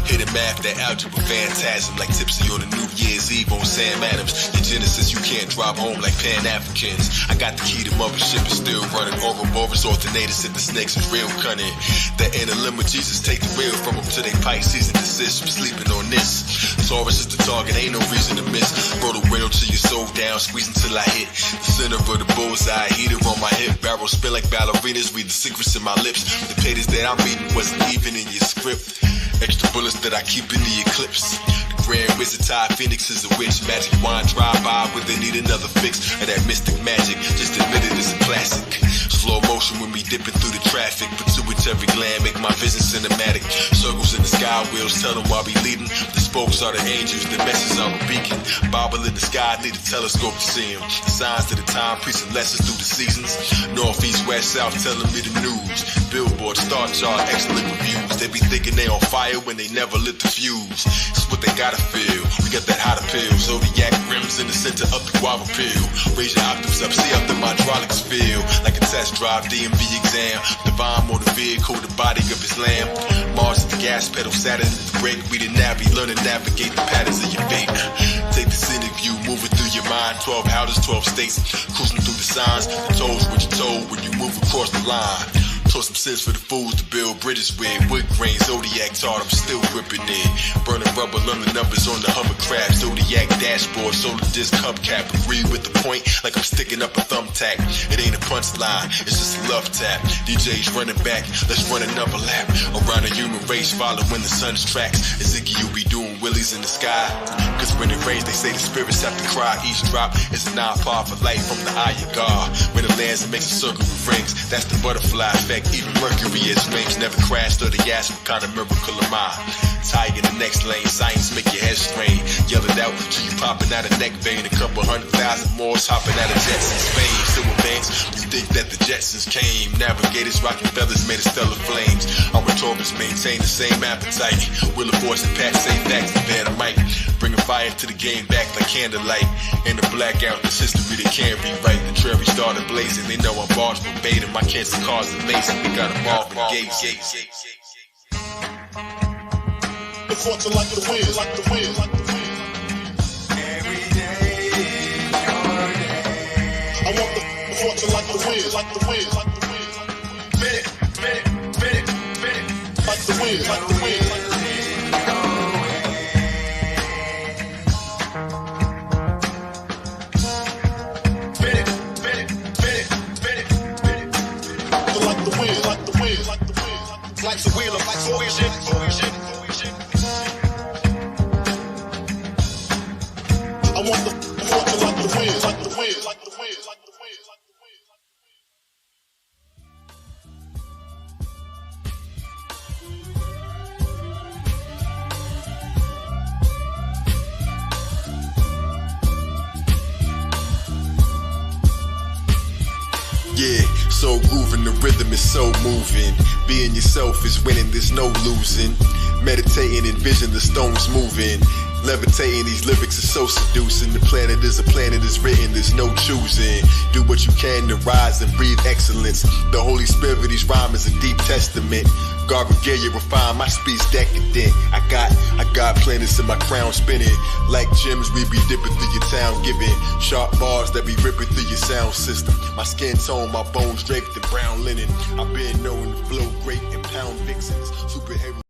Hidden math, that algebra phantasm. Like Tipsy on a New Year's Eve on Sam Adams. Your Genesis, you can't drive home like Pan-Africans. I got the key to mothership is still running. Ouroboros alternators, said the snakes is real cunning. The inner limit, Jesus take the wheel from them to they Pisces and desist from sleeping on this. Taurus is the target, ain't no reason to miss. Roll the window till your soul down, squeeze until I hit the center of the bullseye. Heater on my hip, barrel spin like ballerinas. Read the secrets in my lips. The pages that I'm reading wasn't even in your script. Extra bullets that I keep in the eclipse. The Grand Wizard Ty Phoenix is a witch. Magic wand drive by when they need another fix. Of that mystic magic, just admit it is a classic. Slow motion when we dipping through the traffic. Pituitary gland make my vision cinematic. Circles in the sky wheels tell them I'll be leading. The spokes are the angels, the message are a beacon. Bible in the sky, need a telescope to see them. The signs to the time, preaching lessons through the seasons. North, east, west, south, telling me the news. Billboard, star chart, excellent reviews. They be thinking they on fire when they never lit the fuse. It's what they gotta feel. We got that hotter pill. Zodiac rims in the center of the guava pill. Raise your octaves up, see up the hydraulics feel. Like a test drive, DMV exam. Divine motor vehicle, the body of Islam. Mars is the gas pedal, Saturn is the brake. We the navy, learn to navigate the patterns of your fate. Take the scenic view, moving through your mind. 12 houses, 12 states. Cruising through the signs. The toes what you told when you move across the line. Taught some sense for the fools to build bridges with. Wood grain, Zodiac taught I'm still gripping it. Burning rubber, learn the numbers on the hovercraft. Zodiac dashboard, solar disc hubcap. Agree with the point like I'm sticking up a thumbtack. It ain't a punchline, it's just a love tap. DJ's running back, let's run another lap. Around the human race, following the sun's tracks. Ezekiel be doing willies in the sky. Cause when it rains, they say the spirits have to cry. Each drop is a 9-part for light from the eye of God. When it lands, it makes a circle with rings. That's the butterfly effect. Even Mercury is flames never crashed or the gas. What kind of miracle am I? Tie in the next lane, science make your head strain. Yell it out till you popping out a neck vein. A couple 100,000 more hopping out of jets in Spain. Still advance, you think that the Jetsons came. Navigators rocking feathers made of stellar flames. Our Taurus maintain the same appetite. Will of Force and Pat say facts and Dynamite. Bringing fire to the game back like candlelight. In the blackout, this history they can't rewrite. The cherry started blazing, they know I'm bars verbatim. My cancer cars amazing. We got them all in gates. The fortune like the wind, like the wind, like the wind. Every day, your day. I want the fortune like the wind, like the wind, like the wind. Spin it, spin it, spin it, spin it. Like the wind, like the wind, like the wind. want the fortune like the wind, like the wind, like the wind, like the wind, like the wind. Yeah, so grooving, the rhythm is so moving. Being yourself is winning, there's no losing. Meditating, envision the stones moving. Levitating, these lyrics are so seducing. The planet is a planet, is written, there's no choosing. Do what you can to rise and breathe excellence. The Holy Spirit, these rhymes is a deep testament. God regale you, refine my speech decadent. I got planets in my crown spinning. Like gems, we be dipping through your town, giving sharp bars that be ripping through your sound system. My skin tone, my bones draped in brown linen. I've been known to flow great and pound vixens. Superhero.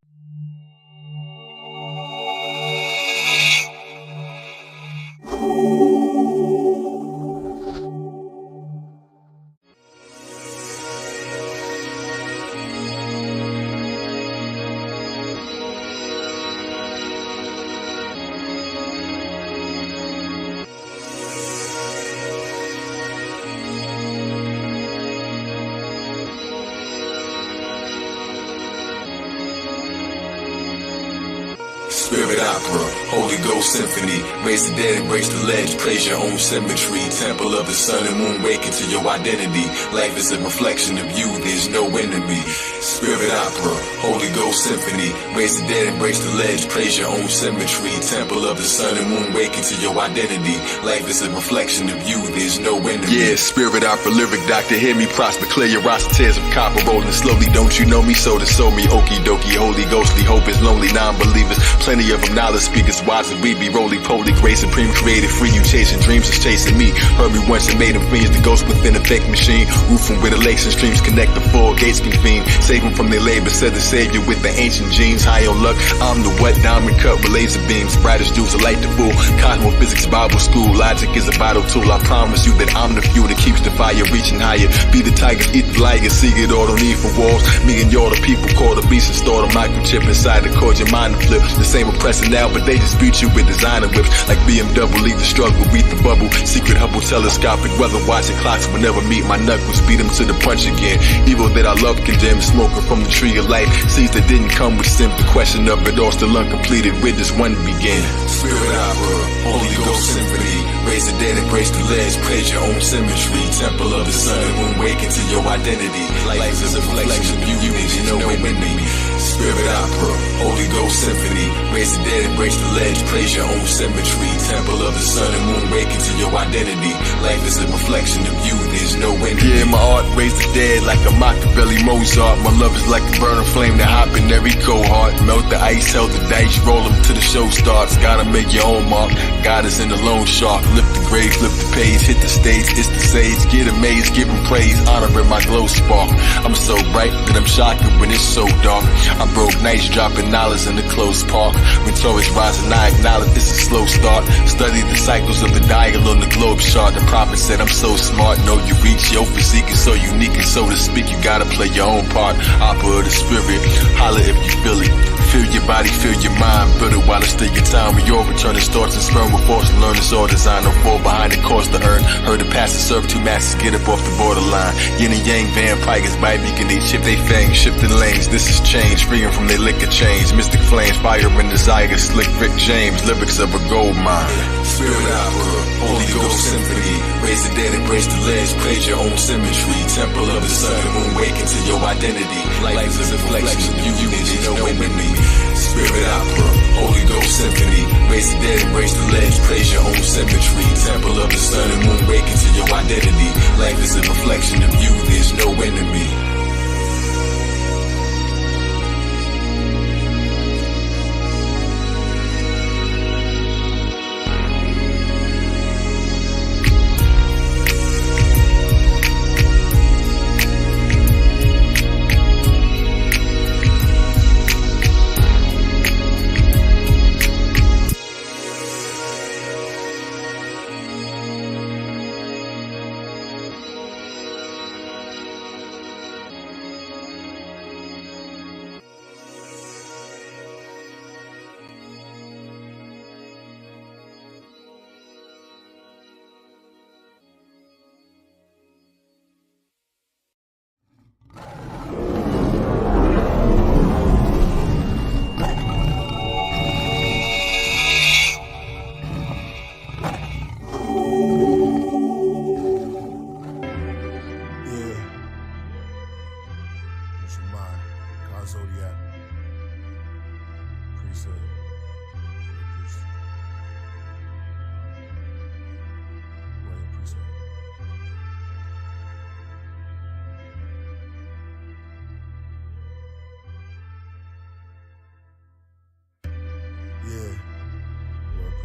Spirit opera, Holy Ghost symphony. Raise the dead, embrace the ledge, praise your own symmetry. Temple of the sun and moon, wake into your identity. Life is a reflection of you, there's no enemy. Spirit opera, Holy Ghost symphony. Raise the dead, embrace the ledge, praise your own symmetry. Temple of the sun and moon, wake into your identity. Life is a reflection of you, there's no enemy. Yeah, spirit opera, lyric doctor, hear me prosper. Clear your roster, tears of copper rolling slowly. Don't you know me? So to soul me, okie dokie, holy ghostly. Hope is lonely, non-believers. Plenty of them knowledge speakers, wise as we be. Roly-poly, great supreme, created free. You chasing dreams, is chasing me. Heard me once and made them fiends. The ghost within a fake machine. Roofing with the lakes and streams, connect the four gates convene. Save them from their labor, said the savior with the ancient genes. High on luck, I'm the wet diamond cut with laser beams. Brightest jewels are light the fool. Cosmo physics, Bible school. Logic is a vital tool. I promise you that I'm the fuel that keeps the fire reaching higher. Be the tigers, eat the liger, see it all, don't need for walls. Me and y'all the people call the beast and store the microchip inside the cord. Your mind to flip. The same oppressor now, but they just beat you with designer whips. Like BMW, leave the struggle, beat the bubble. Secret Hubble telescopic weather watching clocks will never meet my knuckles. Beat them to the punch again. Evil that I love condemned, smoking from the tree of life. Seeds that didn't come with sim. The question of it all still uncompleted. Where does one begin? Spirit opera, Holy Ghost symphony. Raise the dead, embrace the ledge, praise your own symmetry. Temple of the sun and moon, wake into your identity. Life is a reflection of you, there's no enemy. Spirit opera, Holy Ghost symphony. Raise the dead, embrace the ledge, praise your own symmetry. Temple of the sun and moon, wake into your identity. Life is a reflection of you, there's no enemy. Yeah, my art raise the dead like a Machiavelli Mozart. My love is like a burning flame that hop in every cold heart. Melt the ice, held the dice, roll them till the show starts. Gotta make your own mark. God is in the loan shark. Lift the grave, flip the page, hit the stage, it's the sage. Get amazed, give him praise, honoring my glow spark. I'm so bright that I'm shocking when it's so dark. I broke nights, dropping knowledge in the closed park. When Taurus rising, I acknowledge it's a slow start. Study the cycles of the dial on the globe chart. The prophet said I'm so smart, know you reach your physique is so unique and so to speak, you gotta play your own part. Opera of the spirit, holler if you feel it. Feel your body, feel your mind, build it while it's still your time. We all returning starts and sperm with force and learn. It's all designed, no fall behind the course to earn. Heard the pastor serve two masters, get up off the borderline. Yin and yang vampires, by beacon, they chip they fangs, shifting lanes. This is change, freeing from their liquor chains. Mystic flames, fire and desire, slick Rick James, lyrics of a gold mine. Spirit opera, Holy Ghost symphony. Raise the dead, embrace the ledge, praise your own symmetry. Temple of the sun and moon, wake into your identity. Life is a reflection of you, there's no enemy. Spirit opera, Holy Ghost symphony. Raise the dead, embrace the ledge, praise your own symmetry. Temple of the sun and moon, wake into your identity. Life is a reflection of you, there's no enemy.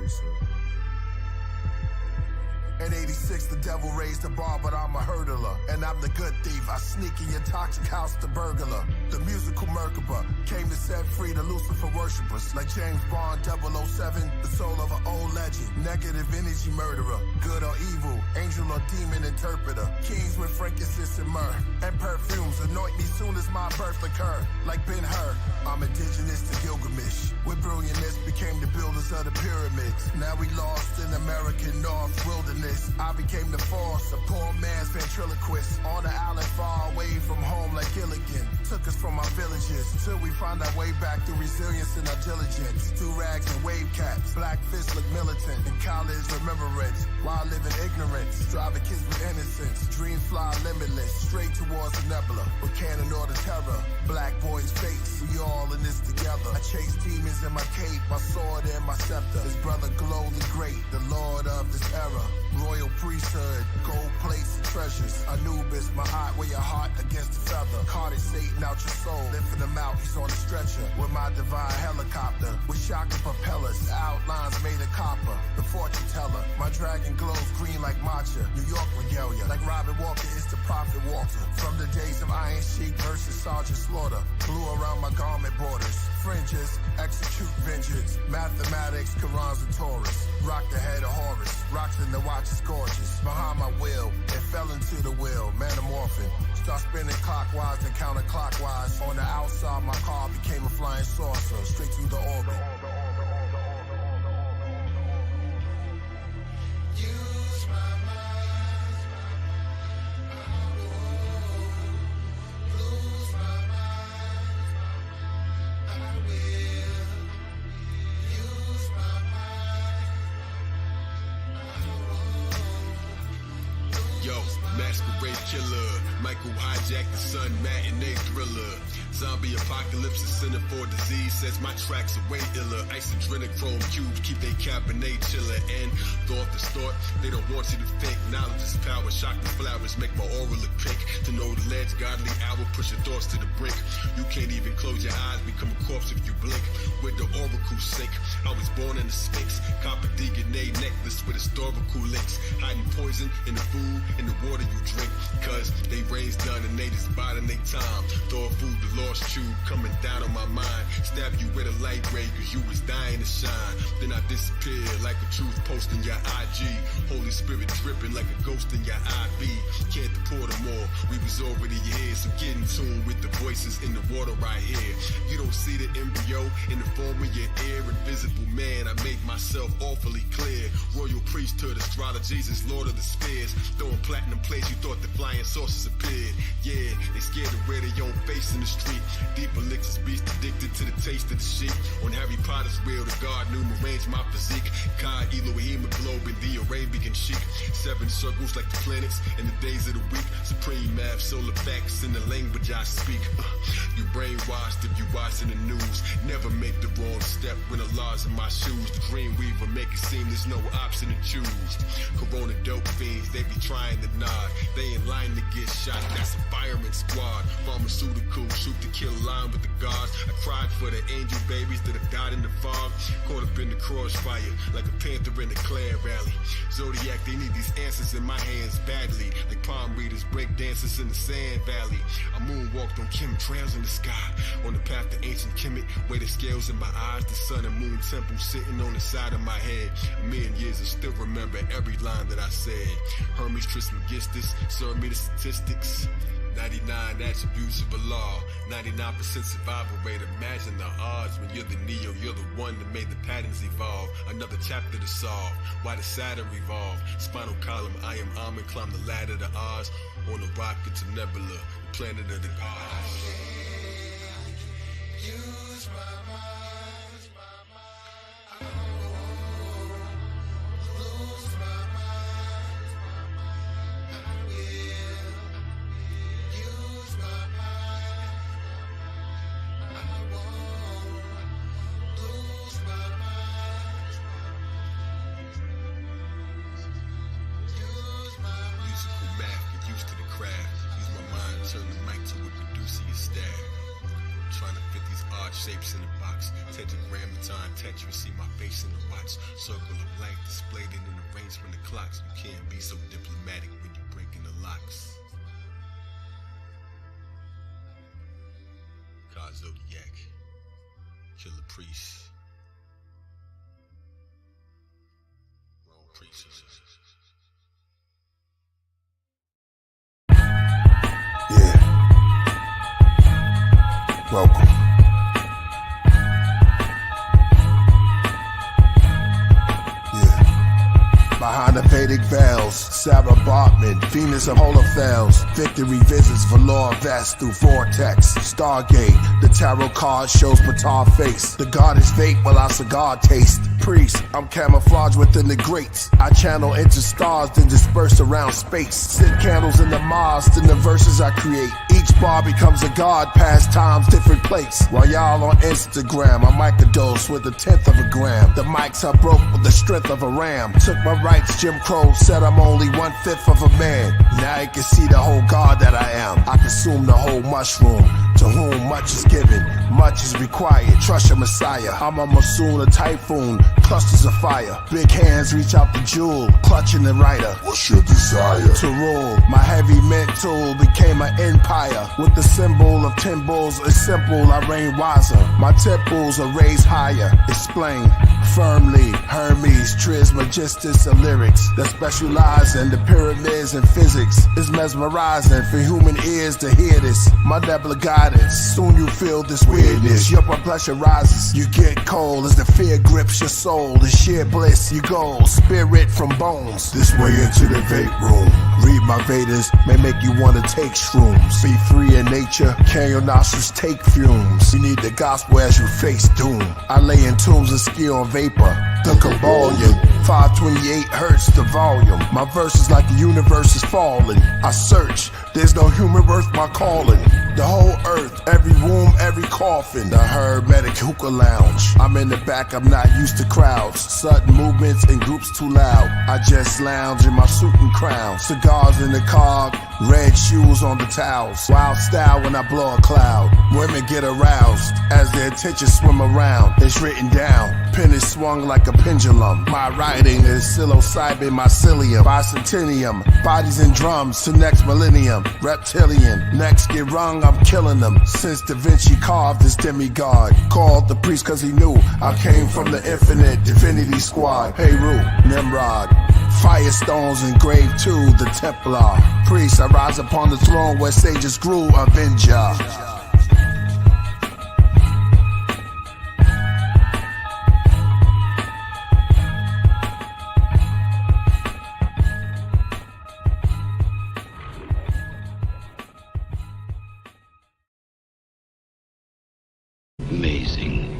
priesthood. In 86, the devil raised the bar, but I'm a hurdler. And I'm the good thief. I sneak in your toxic house, the burglar. The musical Merkaba came to set free the Lucifer worshippers. Like James Bond 007, the soul of an old legend. Negative energy murderer, good or evil, angel or demon interpreter. Kings with frankincense and myrrh, and perfumes anoint me soon as my birth occur. Like Ben-Hur, I'm indigenous to Gilgamesh. With brilliantness became the builders of the pyramids. Now we lost in American North wilderness. I became the force, a poor man's ventriloquist. On the island far away from home like Gilligan. Took us from our villages till we found our way back through resilience and our diligence. Through rags and wave caps, black fists look militant. And college remembrance, while living ignorance. Driving kids with innocence, dreams fly limitless. Straight towards the nebula, with cannon or the terror. Black boys face, we all in this together. I chase demons in my cape, my sword and my scepter. His brother Glow the Great, the lord of this era. Royal priesthood, gold plates and treasures. Anubis, my eye, wear your heart against the feather. Carted Satan out your soul, lifting him out, he's on a stretcher. With my divine helicopter, with shocking propellers, outlines made of copper. The fortune teller, my dragon glows green like matcha. New York regalia, like Robin Walker is the prophet Walter. From the days of Iron Sheik versus Sergeant Slaughter, blue around my garment borders. Fringes, execute vengeance. Mathematics, Qurans and Taurus. Rock the head of Horus, rocks in the watch is gorgeous. Behind my will, it fell into the wheel, metamorphing. Start spinning clockwise and counterclockwise. On the outside, my car became a flying saucer, straight through the orbit. Use my mind, I won't lose my mind, I will use my mind, Yo, masquerade killer, Michael hijack the sun, matinee thriller. Zombie apocalypse is center for disease, says my tracks are way iller. Isodrenochrome cubes keep they cabernet chiller. And thought this thought, they don't want you to think. Knowledge is power, shock the flowers, make my aura look pink. To know the ledge, godly hour, push your thoughts to the brink. You can't even close your eyes, become a corpse if you blink. Where the oracle sink, I was born in the Sphinx. Copper DNA necklace with historical links. Hiding poison in the food, in the water you drink. Cause they raised done and they just biding their time. Throw food the lost tube coming down on my mind. Stab you with a light ray cause you was dying to shine. Then I disappeared like a truth post in your IG. Holy Spirit dripping like a ghost in your IV. Can't deport them all, we was already here. So get in tune with the voices in the water right here. You don't see the embryo in the form of your ear. Invisible man, I make myself awfully clear. Royal priesthood, astrologers is Lord of the Spears. Throwing platinum plates, you thought the flying saucers appeared. Yeah, they scared to wear their own face in the street. Deep elixirs, beast addicted to the taste of the sheep. On Harry Potter's wheel, the god knew arrange my physique. Kai, Elohim, Globe, the Arabian chic. 7 circles like the planets in the days of the week. Supreme math, solar facts in the language I speak. You brainwashed if you watching the news. Never make the wrong step when the laws in my shoes. The Green Weaver make it seem there's no option to choose. Corona dope fiends, they be trying to nod. They in line to get shot, that's a fireman squad. Pharmaceutical, shoot to kill line with the gods. I cried for the angel babies that have died in the fog. Caught up in the crossfire like a panther in a Claire rally. Zodiac, they need these answers in my hands badly. Like palm readers, break dancers in the sand valley. I moonwalked on chemtrails in the sky. On the path to ancient Kemet, weighted scales in my eyes. The sun and moon temple sitting on the side of my head. A million years I still remember every line that I said. Hermes Trismegistus, serve me the statistics. 99 attributes of Allah, 99% survival rate. Imagine the odds when you're the Neo, you're the one that made the patterns evolve. Another chapter to solve, why did Saturn revolve? Spinal column, I am Amen, climb the ladder to Oz. On a rocket to Nebula, the planet of the gods. use my mind, I won't lose my mind, I will use my mind, I won't lose my mind, use my mind. Musical math, get used to the craft. Use my mind, turn the mic to a producer, your staff. Trying to fit these odd shapes in the box. Tetragrammaton, Tetris, see my face in the watch. Circle of blank displayed in an arrangement of clocks. You can't be so diplomatic when you're breaking the locks. God Zodiac, Killer Priest. Wrong priest. Yeah. Welcome. Behind the Vedic veils, Sarah Bartman, Venus of Holophels. Victory visits Valor Vest through Vortex. Stargate, the tarot card shows Ptah face. The goddess vape while I cigar taste. Priest, I'm camouflaged within the grates. I channel into stars, then disperse around space. Sit candles in the mosque, then the verses I create. Each bar becomes a god, past times, different place. While y'all on Instagram, I microdose with 1/10 of a gram. The mics I broke with the strength of a ram. Took my rights, Jim Crow said I'm only 1/5 of a man. Now you can see the whole god that I am. I consume the whole mushroom. To whom much is given, much is required. Trust your messiah. I'm a monsoon, a typhoon, clusters of fire. Big hands reach out the jewel, clutching the rider. What's your desire? To rule. My heavy mental became an empire. With the symbol of 10 bulls, it's simple, I reign wiser. My temples are raised higher. Explain firmly. Hermes, Trismegistus, and lyrics that specialize in the pyramids and physics. It's mesmerizing for human ears to hear this. My nebula guidance. Soon you feel this weirdness. Your blood pressure rises. You get cold as the fear grips your soul. The sheer bliss you go. Spirit from bones. This way into the vape room. Read my Vedas may make you want to take shrooms. Be free in nature. Can your nostrils take fumes? You need the gospel as you face doom. I lay in tombs and ski on vapor. The Kabbalion. 528 hertz the volume. My verse is like the universe is falling. I search. There's no human worth my calling. The whole earth, every womb, every coffin. The hermetic hookah lounge. I'm in the back, I'm not used to crowds. Sudden movements in groups too loud. I just lounge in my suit and crown. Cigars in the cog, red shoes on the towels. Wild style when I blow a cloud. Women get aroused as their attention swim around. It's written down, pen is swung like a pendulum. My writing is psilocybin mycelium. Bicentennium, bodies and drums to next millennium. Reptilian, next get rung, I'm killing them. Since Da Vinci carved this demigod. Called the priest cause he knew I came from the infinite divinity squad. Heru, Nimrod, firestones engraved to the Templar. Priest, I rise upon the throne where sages grew, Avenger. Amazing.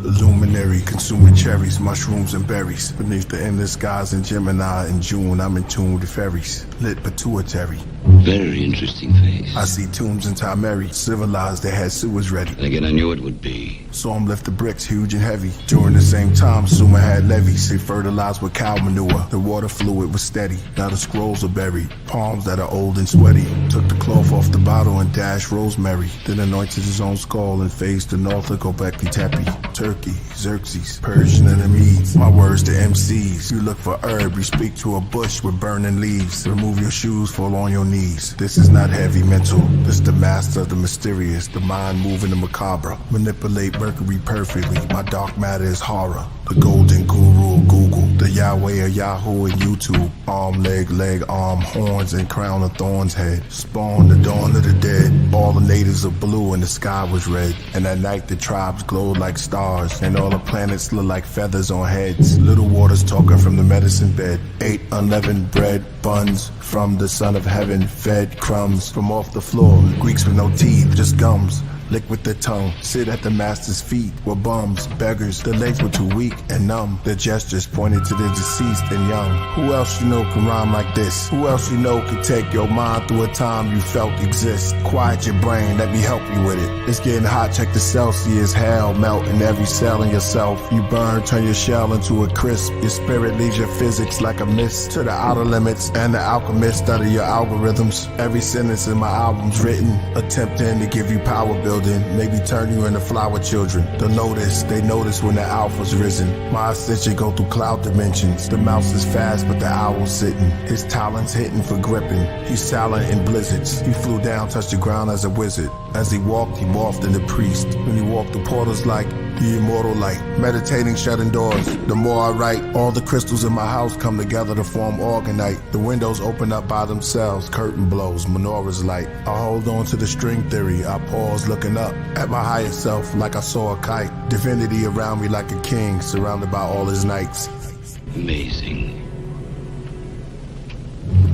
The luminary consuming cherries, mushrooms, and berries. Beneath the endless skies in Gemini in June, I'm in tune with the fairies. Lit pituitary. Very interesting face. I see tombs in Timeri. Civilized, they had sewers ready. Again, I knew it would be. Saw them lift the bricks, huge and heavy. During the same time, Suma had levees. They fertilized with cow manure. The water fluid was steady. Now the scrolls are buried. Palms that are old and sweaty. Took the cloth off the bottle and dashed rosemary. Then anointed his own skull and faced the north of Gobekli Tepe. Turkey, Xerxes, Persian and the Medes. My words to MCs. You look for herb, you speak to a bush with burning leaves. Remove your shoes, fall on your knees. This is not heavy mental. This the master of the mysterious. The mind moving the macabre. Manipulate Mercury perfectly. My dark matter is horror. The golden guru of Google. The Yahweh of Yahoo and YouTube. Arm, leg, arm, horns, and crown of thorns head. Spawn the dawn of the dead. All the natives are blue and the sky was red. And at night the tribes glowed like stars. And all the planets look like feathers on heads. Little waters talking from the medicine bed. Ate unleavened bread, buns from the son of heaven. Fed crumbs from off the floor. Greeks with no teeth, just gums. Lick with their tongue, sit at the master's feet. Were bums, beggars, their legs were too weak and numb. Their gestures pointed to the deceased and young. Who else you know can rhyme like this? Who else you know can take your mind through a time you felt exist? Quiet your brain, let me help you with it. It's getting hot, check the Celsius. Hell melting every cell in yourself. You burn, turn your shell into a crisp. Your spirit leaves your physics like a mist to the outer limits. And the alchemist study your algorithms. Every sentence in my album's written, attempting to give you power build. building, maybe turn you into flower children. They notice when the alpha's risen. My ascension go through cloud dimensions. The mouse is fast, but the owl's sitting. His talons hitting for gripping. He's silent in blizzards. He flew down, touched the ground as a wizard. As he walked, he morphed into priest. When he walked the portals like the immortal light. Meditating, shutting doors. The more I write, all the crystals in my house come together to form organite. The windows open up by themselves. Curtain blows, menorahs light. I hold on to the string theory. I pause, looking up at my higher self like I saw a kite. Divinity around me like a king, surrounded by all his knights. Amazing.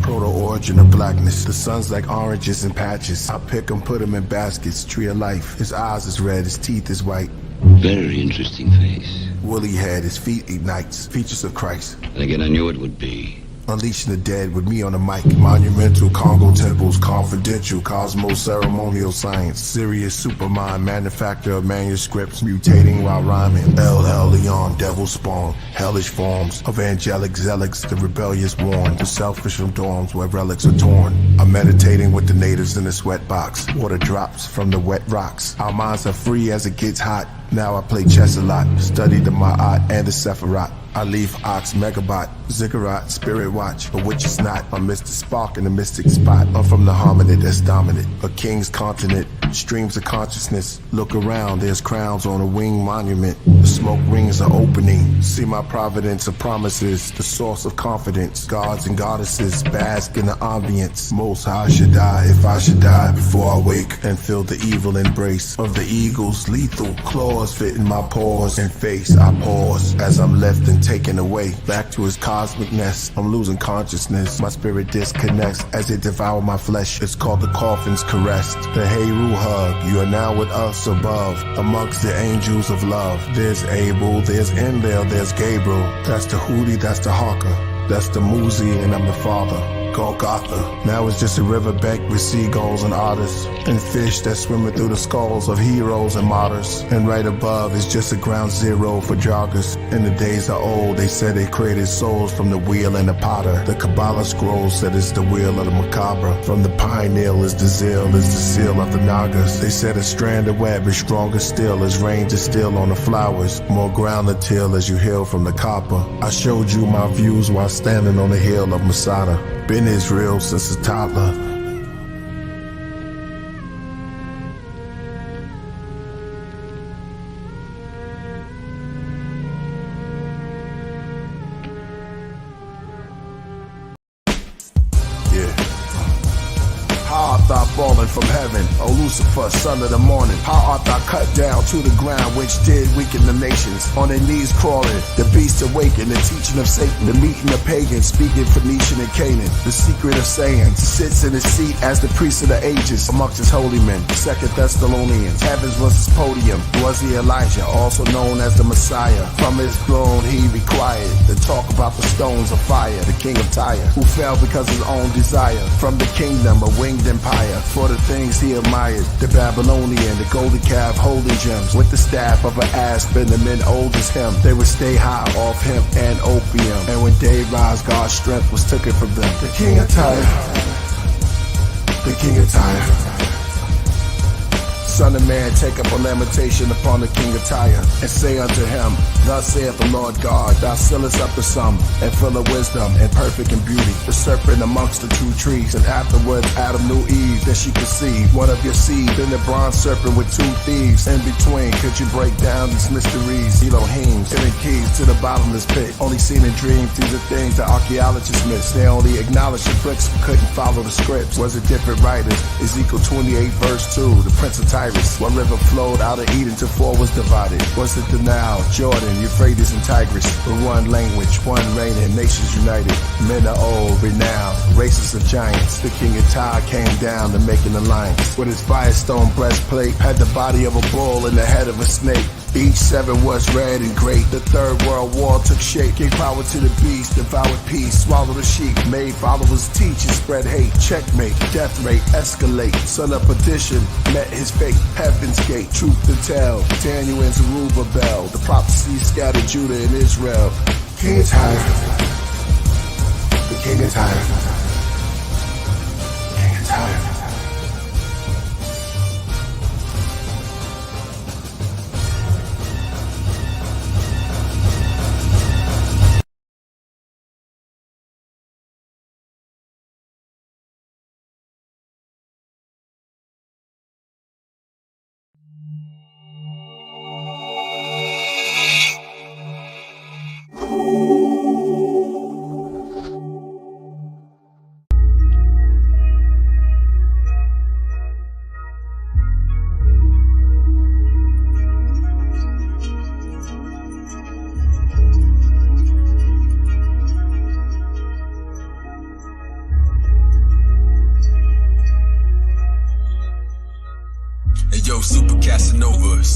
Proto-origin of blackness. The sun's like oranges and patches. I pick them, put them in baskets. Tree of life. His eyes is red, his teeth is white. Very interesting face. Woolly head, his feet ignites. Features of Christ. And again, I knew it would be. Unleashing the dead with me on the mic. Monumental Congo temples, confidential cosmos ceremonial science. Serious supermind, manufacture of manuscripts, mutating while rhyming. LL Leon, devil spawn, hellish forms of angelic zealots, the rebellious warned, the selfish from dorms where relics are torn. I'm meditating with the natives in the sweat box. Water drops from the wet rocks. Our minds are free as it gets hot. Now I play chess a lot, study the Ma'at and the Sephiroth. I leave Ox Megabot, Ziggurat, Spirit Watch, but which is not. I miss the spark in the mystic spot. I'm from the hominid that's dominant, a king's continent, streams of consciousness. Look around, there's crowns on a winged monument. The smoke rings are opening. See my providence of promises, the source of confidence. Gods and goddesses bask in the ambience. Most High should die if I should die before I wake and feel the evil embrace of the eagle's lethal claws fitting my paws and face. I pause as I'm left and taken away back to his cosmic nest. I'm losing consciousness. My spirit disconnects as it devour my flesh. It's called the coffin's caressed. The Heru hug. You are now with us above, amongst the angels of love. There's Abel, there's Enlil, there's Gabriel. That's the Hootie, that's the Hawker. That's the Muzi, and I'm the father. Golgotha. Now it's just a riverbank with seagulls and otters and fish that's swimming through the skulls of heroes and martyrs. And right above is just a ground zero for joggers. In the days are old, they said they created souls from the wheel and the potter. The Kabbalah scroll said it's the wheel of the macabre. From the pineal is the zeal, is the seal of the Nagas. They said a strand of web is stronger still as rain distill on the flowers. More ground to till as you heal from the copper. I showed you my views while standing on the hill of Masada. Been Israel since a toddler. How art thou fallen from heaven, O Lucifer, son of the morning? How art thou cut down to the ground, which did weaken the nations? On their knees crawling, the beast awakened, the teaching of Satan, the meeting of pagans, speaking Phoenician and Canaan. The secret of sayings sits in his seat as the priest of the ages amongst his holy men. 2 Thessalonians, heavens was his podium. Was he Elijah, also known as the Messiah? From his throne he required to talk about the stones of fire, the king of Tyre, who fell because of his own desire. From the kingdom, a winged empire, for the things he admired. The Babylonian, the golden calf holding gems, with the staff of an aspen, the men old as him. They would stay high off hemp and opium, and when day rise, God's strength was taken from them. The king of Tyre, the king of Tyre. Son of man, take up a lamentation upon the king of Tyre, and say unto him, Thus saith the Lord God, thou sealest up the sum, and full of wisdom, and perfect in beauty, the serpent amongst the two trees. And afterwards Adam knew Eve, that she conceived one of your seed, then the bronze serpent with two thieves. In between, could you break down these mysteries? Elohim's hidden keys to the bottomless pit, only seen in dreams. These are things that archaeologists miss. They only acknowledged the bricks, couldn't follow the scripts. Was it different writers? Ezekiel 28 verse 2, the prince of Tyre. One river flowed out of Eden till four was divided. Was it the Nile, Jordan, Euphrates, and Tigris? With one language, one reigning, nations united. Men of old, renowned, races of giants. The king of Tyre came down to make an alliance. With his firestone breastplate, had the body of a bull and the head of a snake. Each seven was red and great. The third world war took shape. Gave power to the beast, devoured peace, swallowed the sheep. Made followers teach and spread hate. Checkmate, death rate, escalate. Son of perdition, met his fate. Heaven's gate, truth to tell. Daniel and Zerubbabel. The prophecy scattered Judah and Israel. King of Tyre. The king of Tyre. King of Tyre.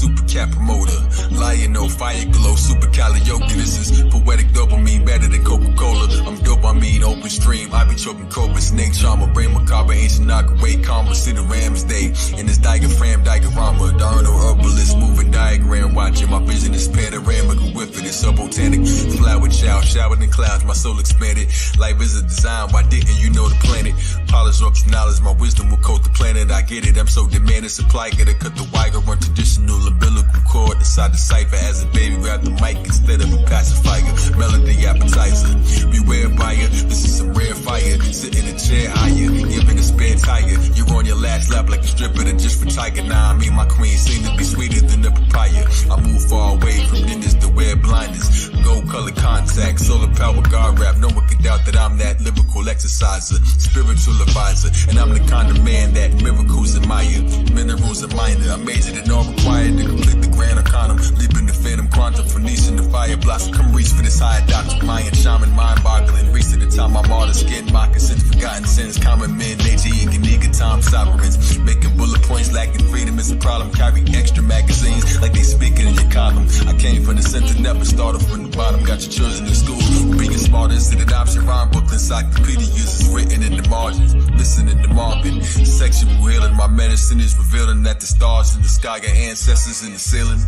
super cat promoter. Lion, no fire glow, super karaoke. This is poetic dopamine, better than Coca-Cola. I'm dopamine, open stream. I be choking cobra, snake charmer, brain macabre, ancient knock away, karma, see the Rams Day. In this diaphragm, diorama, darno herbalist, moving diagram, watching my vision is panoramic with it. It's botanic, flower child, showered in clouds, my soul expanded. Life is a design, why didn't you know the planet? Polish up knowledge, my wisdom will coat the planet. I get it, I'm so demanding, supply, gotta cut the wire, run traditional umbilical cord inside the cipher. As a baby, grab the mic instead of a pacifier. Melody appetizer, beware buyer, this is some rare fire. Sit in a chair higher, giving a spare tire. You're on your last lap like a stripper that just for tiger. Nah, I mean my queen seem to be sweeter than the papaya. I move far away from ninjas to wear blinders. Gold color contact, solar power guard rap. No one can doubt that I'm that lyrical exerciser, spiritual advisor, and I'm the kind of man that miracles admire. Minerals are minor, I majored in all required to complete the grand arcanum. Leap in the phantom quantum, Phoenician, the fire blossom. Come reach for this higher doctrine, Mayan shaman, mind boggling. Reach to the time I'm all the skin, moccasins, forgotten sins. Common men, nature, Ega, Tom sovereigns. Making bullet points, lacking freedom is a problem. Carry extra magazines like they speaking in your column. I came from the center, never started from the bottom. Got your children in school, being smart is an adoption. Rhyme book encyclopedias is written in the margins. Listening to Marvin, sexual healing. My medicine is revealing that the stars in the sky got ancestors in the ceiling.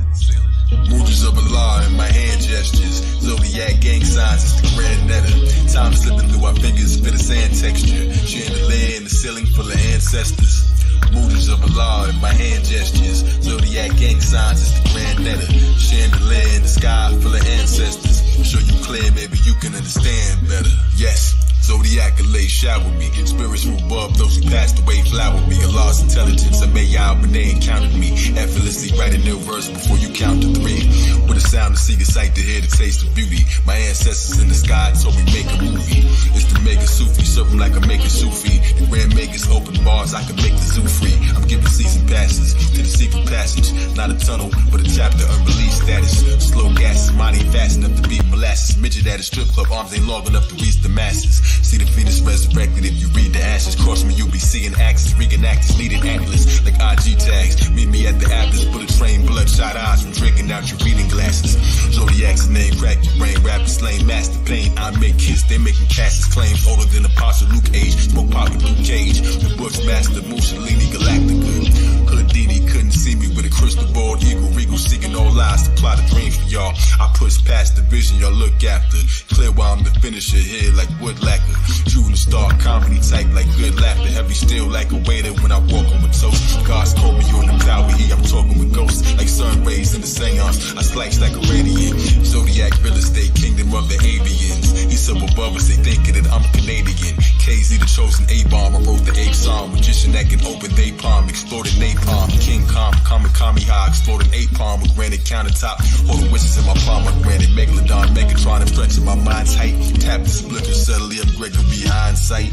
Moods of Allah in my hand gestures. Zodiac gang signs, it's the grand netter. Time slipping through our fingers, fit a sand texture. Chandelier in the ceiling full of ancestors. Moods of Allah in my hand gestures. Zodiac gang signs, it's the grand netter. Chandelier in the sky full of ancestors. Show you clear, maybe you can understand better. Yes. Zodiac lay shower me. Spirits from above, those who passed away flower me. A lost intelligence, I may out, but they encountered me. Effortlessly writing their verse before you count to three. With a sound to see, a sight to hear, the taste of beauty. My ancestors in the sky told me make a movie. It's the mega Sufi, something like a maker Sufi. The grand makers open bars, I can make the zoo free. I'm giving season passes to the secret passage. Not a tunnel, but a chapter unreleased status. Slow gases, mine ain't fast enough to beat molasses. Midget at a strip club, arms ain't long enough to reach the masses. See the Phoenix resurrected if you read the ashes. Cross me, you'll be seeing axes. Reenactors needed atlas like IG tags. Meet me at the Atlas, bullet train, bloodshot eyes from drinking out your reading glasses. Zodiac's name, crack your brain, rappers slain, master pain. I make hits, they making Cassius claims older than Apostle Luke age. Smoke pop with Luke Cage, the Bushmaster, Mussolini, Galactica. Houdini couldn't see me with a crystal ball, eagle, regal, seeking all lies to plot a dream for y'all. I push past the vision y'all look after. Clear while I'm the finisher here like wood lacquer. Shooting star comedy type like good laughter. Heavy still like a waiter when I walk on with toast. God's called me on the tower here. I'm talking with ghosts like sun rays in the seance. I slice like a radiant. Zodiac real estate, kingdom of the avians. He's so above us, they thinking that I'm Canadian. KZ the chosen A-bomb. I wrote the ape song. Magician that can open they palm. Exploded napalm. King Kong, Kami high. Exploded ape palm with granite countertop. Holding wishes in my palm with granite. Megalodon, Megatron, I'm stretching my mind tight. Tap the splitter subtly. I'm Gregory hindsight.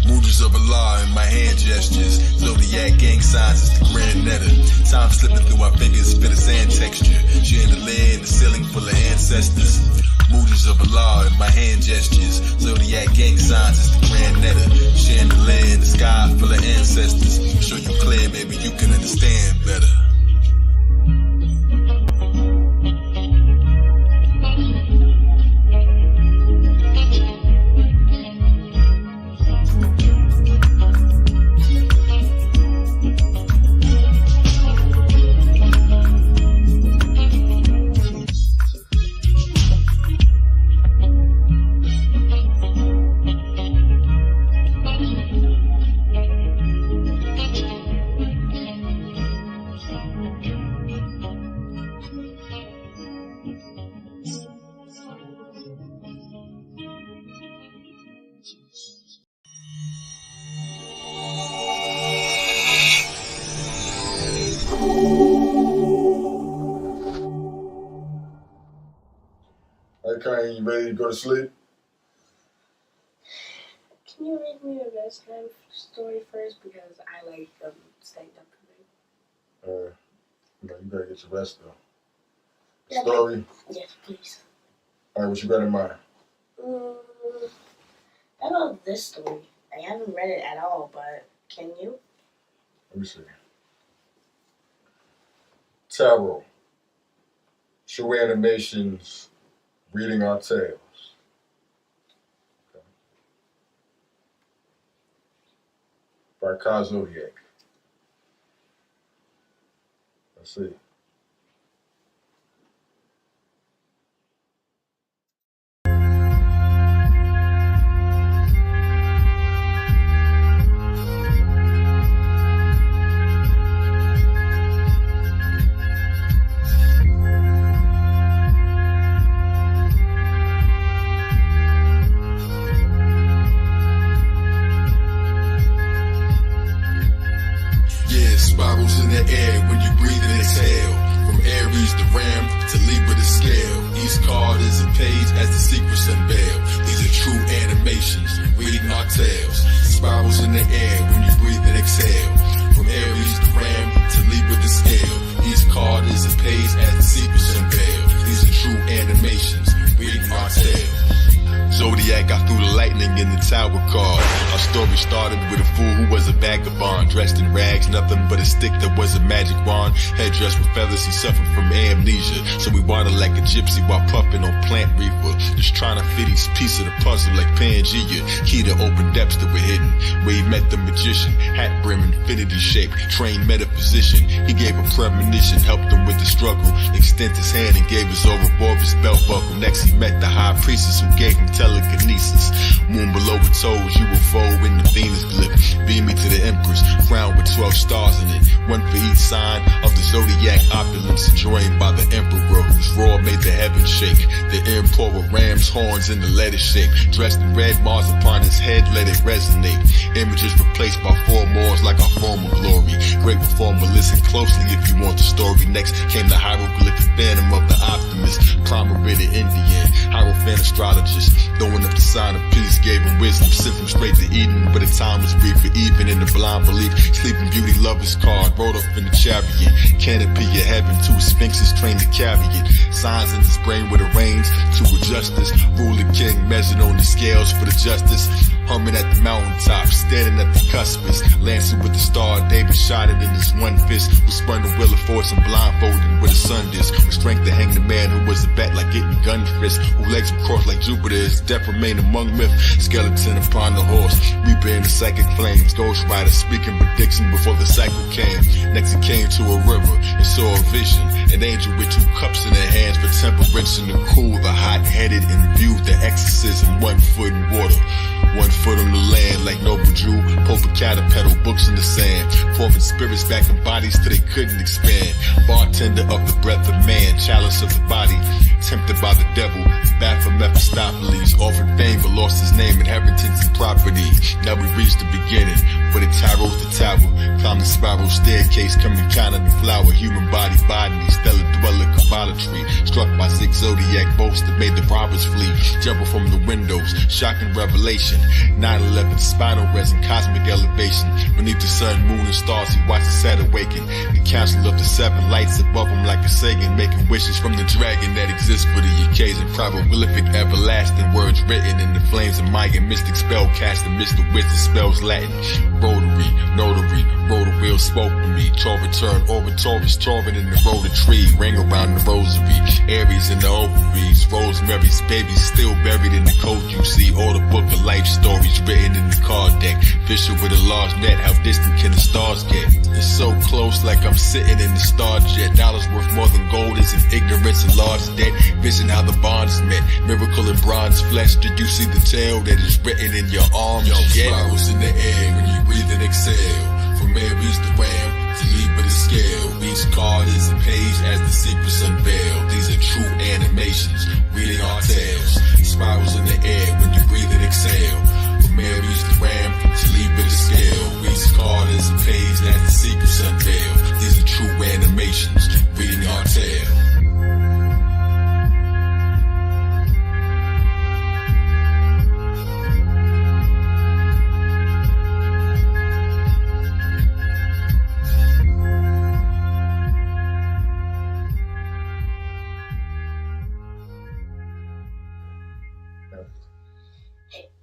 Moods of Allah in my hand gestures. Zodiac gang signs, it's the grand netter. Time slipping through our fingers, fit a sand texture. Chandelier in the ceiling full of ancestors. Moods of Allah in my hand gestures. Zodiac gang signs, it's the grand netter. Chandelier in the sky full of ancestors. Show you clear, maybe you can understand better. Okay, you ready to go to sleep? Can you read me a bedtime story first? Because I like staying up tonight. You gotta get your rest though. Yeah, Story? Yes, please. Alright, what you got in mind? I love this story. I haven't read it at all, but can you? Let me see. Tarot. True animations, reading our tales. By Zodiac. Let's see. Spirals in the air when you breathe and exhale. From Aries to Ram to Libra to Scale. Each card is a page as the secrets unveil. These are true animations, reading our tales. Spirals in the air when you breathe and exhale. From Aries to Ram to Libra to Scale. Each card is a page as the secrets unveil. These are true animations, reading our tales. Zodiac, I threw the lightning in the tower card. Our story started with a fool who was a vagabond, dressed in rags, nothing but a stick that was a magic wand. Headdress with feathers, he suffered from amnesia. So we watered like a gypsy while puffing on plant reefer. Just trying to fit each piece of the puzzle like Pangea. Key to open depths that were hidden. Where he met the magician, hat brim, infinity shape, trained metaphysician. He gave a premonition, helped him with the struggle. Extended his hand and gave his overboard his belt buckle. Next he met the high priestess who gave him telekinesis. Moon below her toes, you will fold in the Venus glyph. Beam me to the Empress, crowned with 12 stars in it. One for each sign of the zodiac opulence, joined by the emperor whose roar made the heavens shake. The emperor ram's horns in the letter shape. Dressed in red, Mars upon his head, let it resonate. Images replaced by 4 Moors like our former glory. Great reformer, listen closely if you want the story. Next came the hieroglyphic phantom of the optimist. Primordial Indian, hierophant astrologist. Throwing up the sign of peace, gave him wisdom, sent him straight to Eden. But the time was brief for even in the blind belief. Sleeping Beauty lover's card, rode up in the chariot. Canopy of heaven, 2 sphinxes trained to carry it. Signs in his brain with the reins to a justice. Ruler king measured on the scales for the justice. Humming at the mountaintop, standing at the cuspice. Lancing with the star, David shot it in his one fist. Who spun the wheel of force and blindfolded with a sun disc. With strength to hang the man who was a bat like getting gun fist. Who legs were crossed like Jupiter's. Death remained among myth. Skeleton upon the horse, reaper in the psychic flames. Ghost rider speaking prediction before the cycle came. Next he came to a river and saw a vision. An angel with 2 cups in her hands for temperance and to cool the hot-headed, and viewed the exorcism. 1 foot in water, 1 foot on the land like noble Jew. Pope a caterpillar, books in the sand. Forming spirits back in bodies till they couldn't expand. Bartender of the breath of man, chalice of the body. Tempted by the devil, back from Mephistopheles. Offered fame but lost his name, inheritance and property. Now we reached the beginning, where the tarot's the tower. Climb the spiral staircase, come encounter the flower. Human body, stellar dweller, Kabbalah tree. Struck by 6 zodiac bolts that made the robbers flee. Jumble from the windows, shocking revelation. 9/11, spinal resin, cosmic elevation. Beneath the sun, moon, and stars, he watched the set awaken. The council of the 7 lights above him like a Sagan, making wishes from the dragon that exists for the occasion. Prolific, everlasting words written in the flames of Mayan mystic spell casting. Mr. Wisdom spells Latin. Rotary, notary, rotor wheel spoke to me. Torah turn, Oratoris, Torrin in the rotor tree. Ring around the rosary. Aries in the ovaries. Rosemary's baby still buried in the coat you see. All the book of life stories written in the card deck. Fisher with a large net, how distant can the stars get? It's so close like I'm sitting in the star jet. Dollars worth more than gold is in ignorance and large debt. Vision how the bonds met. Miracle in bronze flesh. Did you see the tale that is written in your arms? Yo, spirals in the air when you breathe and exhale. From Aries to Ram to Libra to Scale. Each card is a page as the secrets unveil. These are true animations, reading our tales. Spirals in the air when you breathe and exhale. From Aries to Ram to Libra to Scale. Each card is a page as the secrets unveil. These are true animations, reading our tale.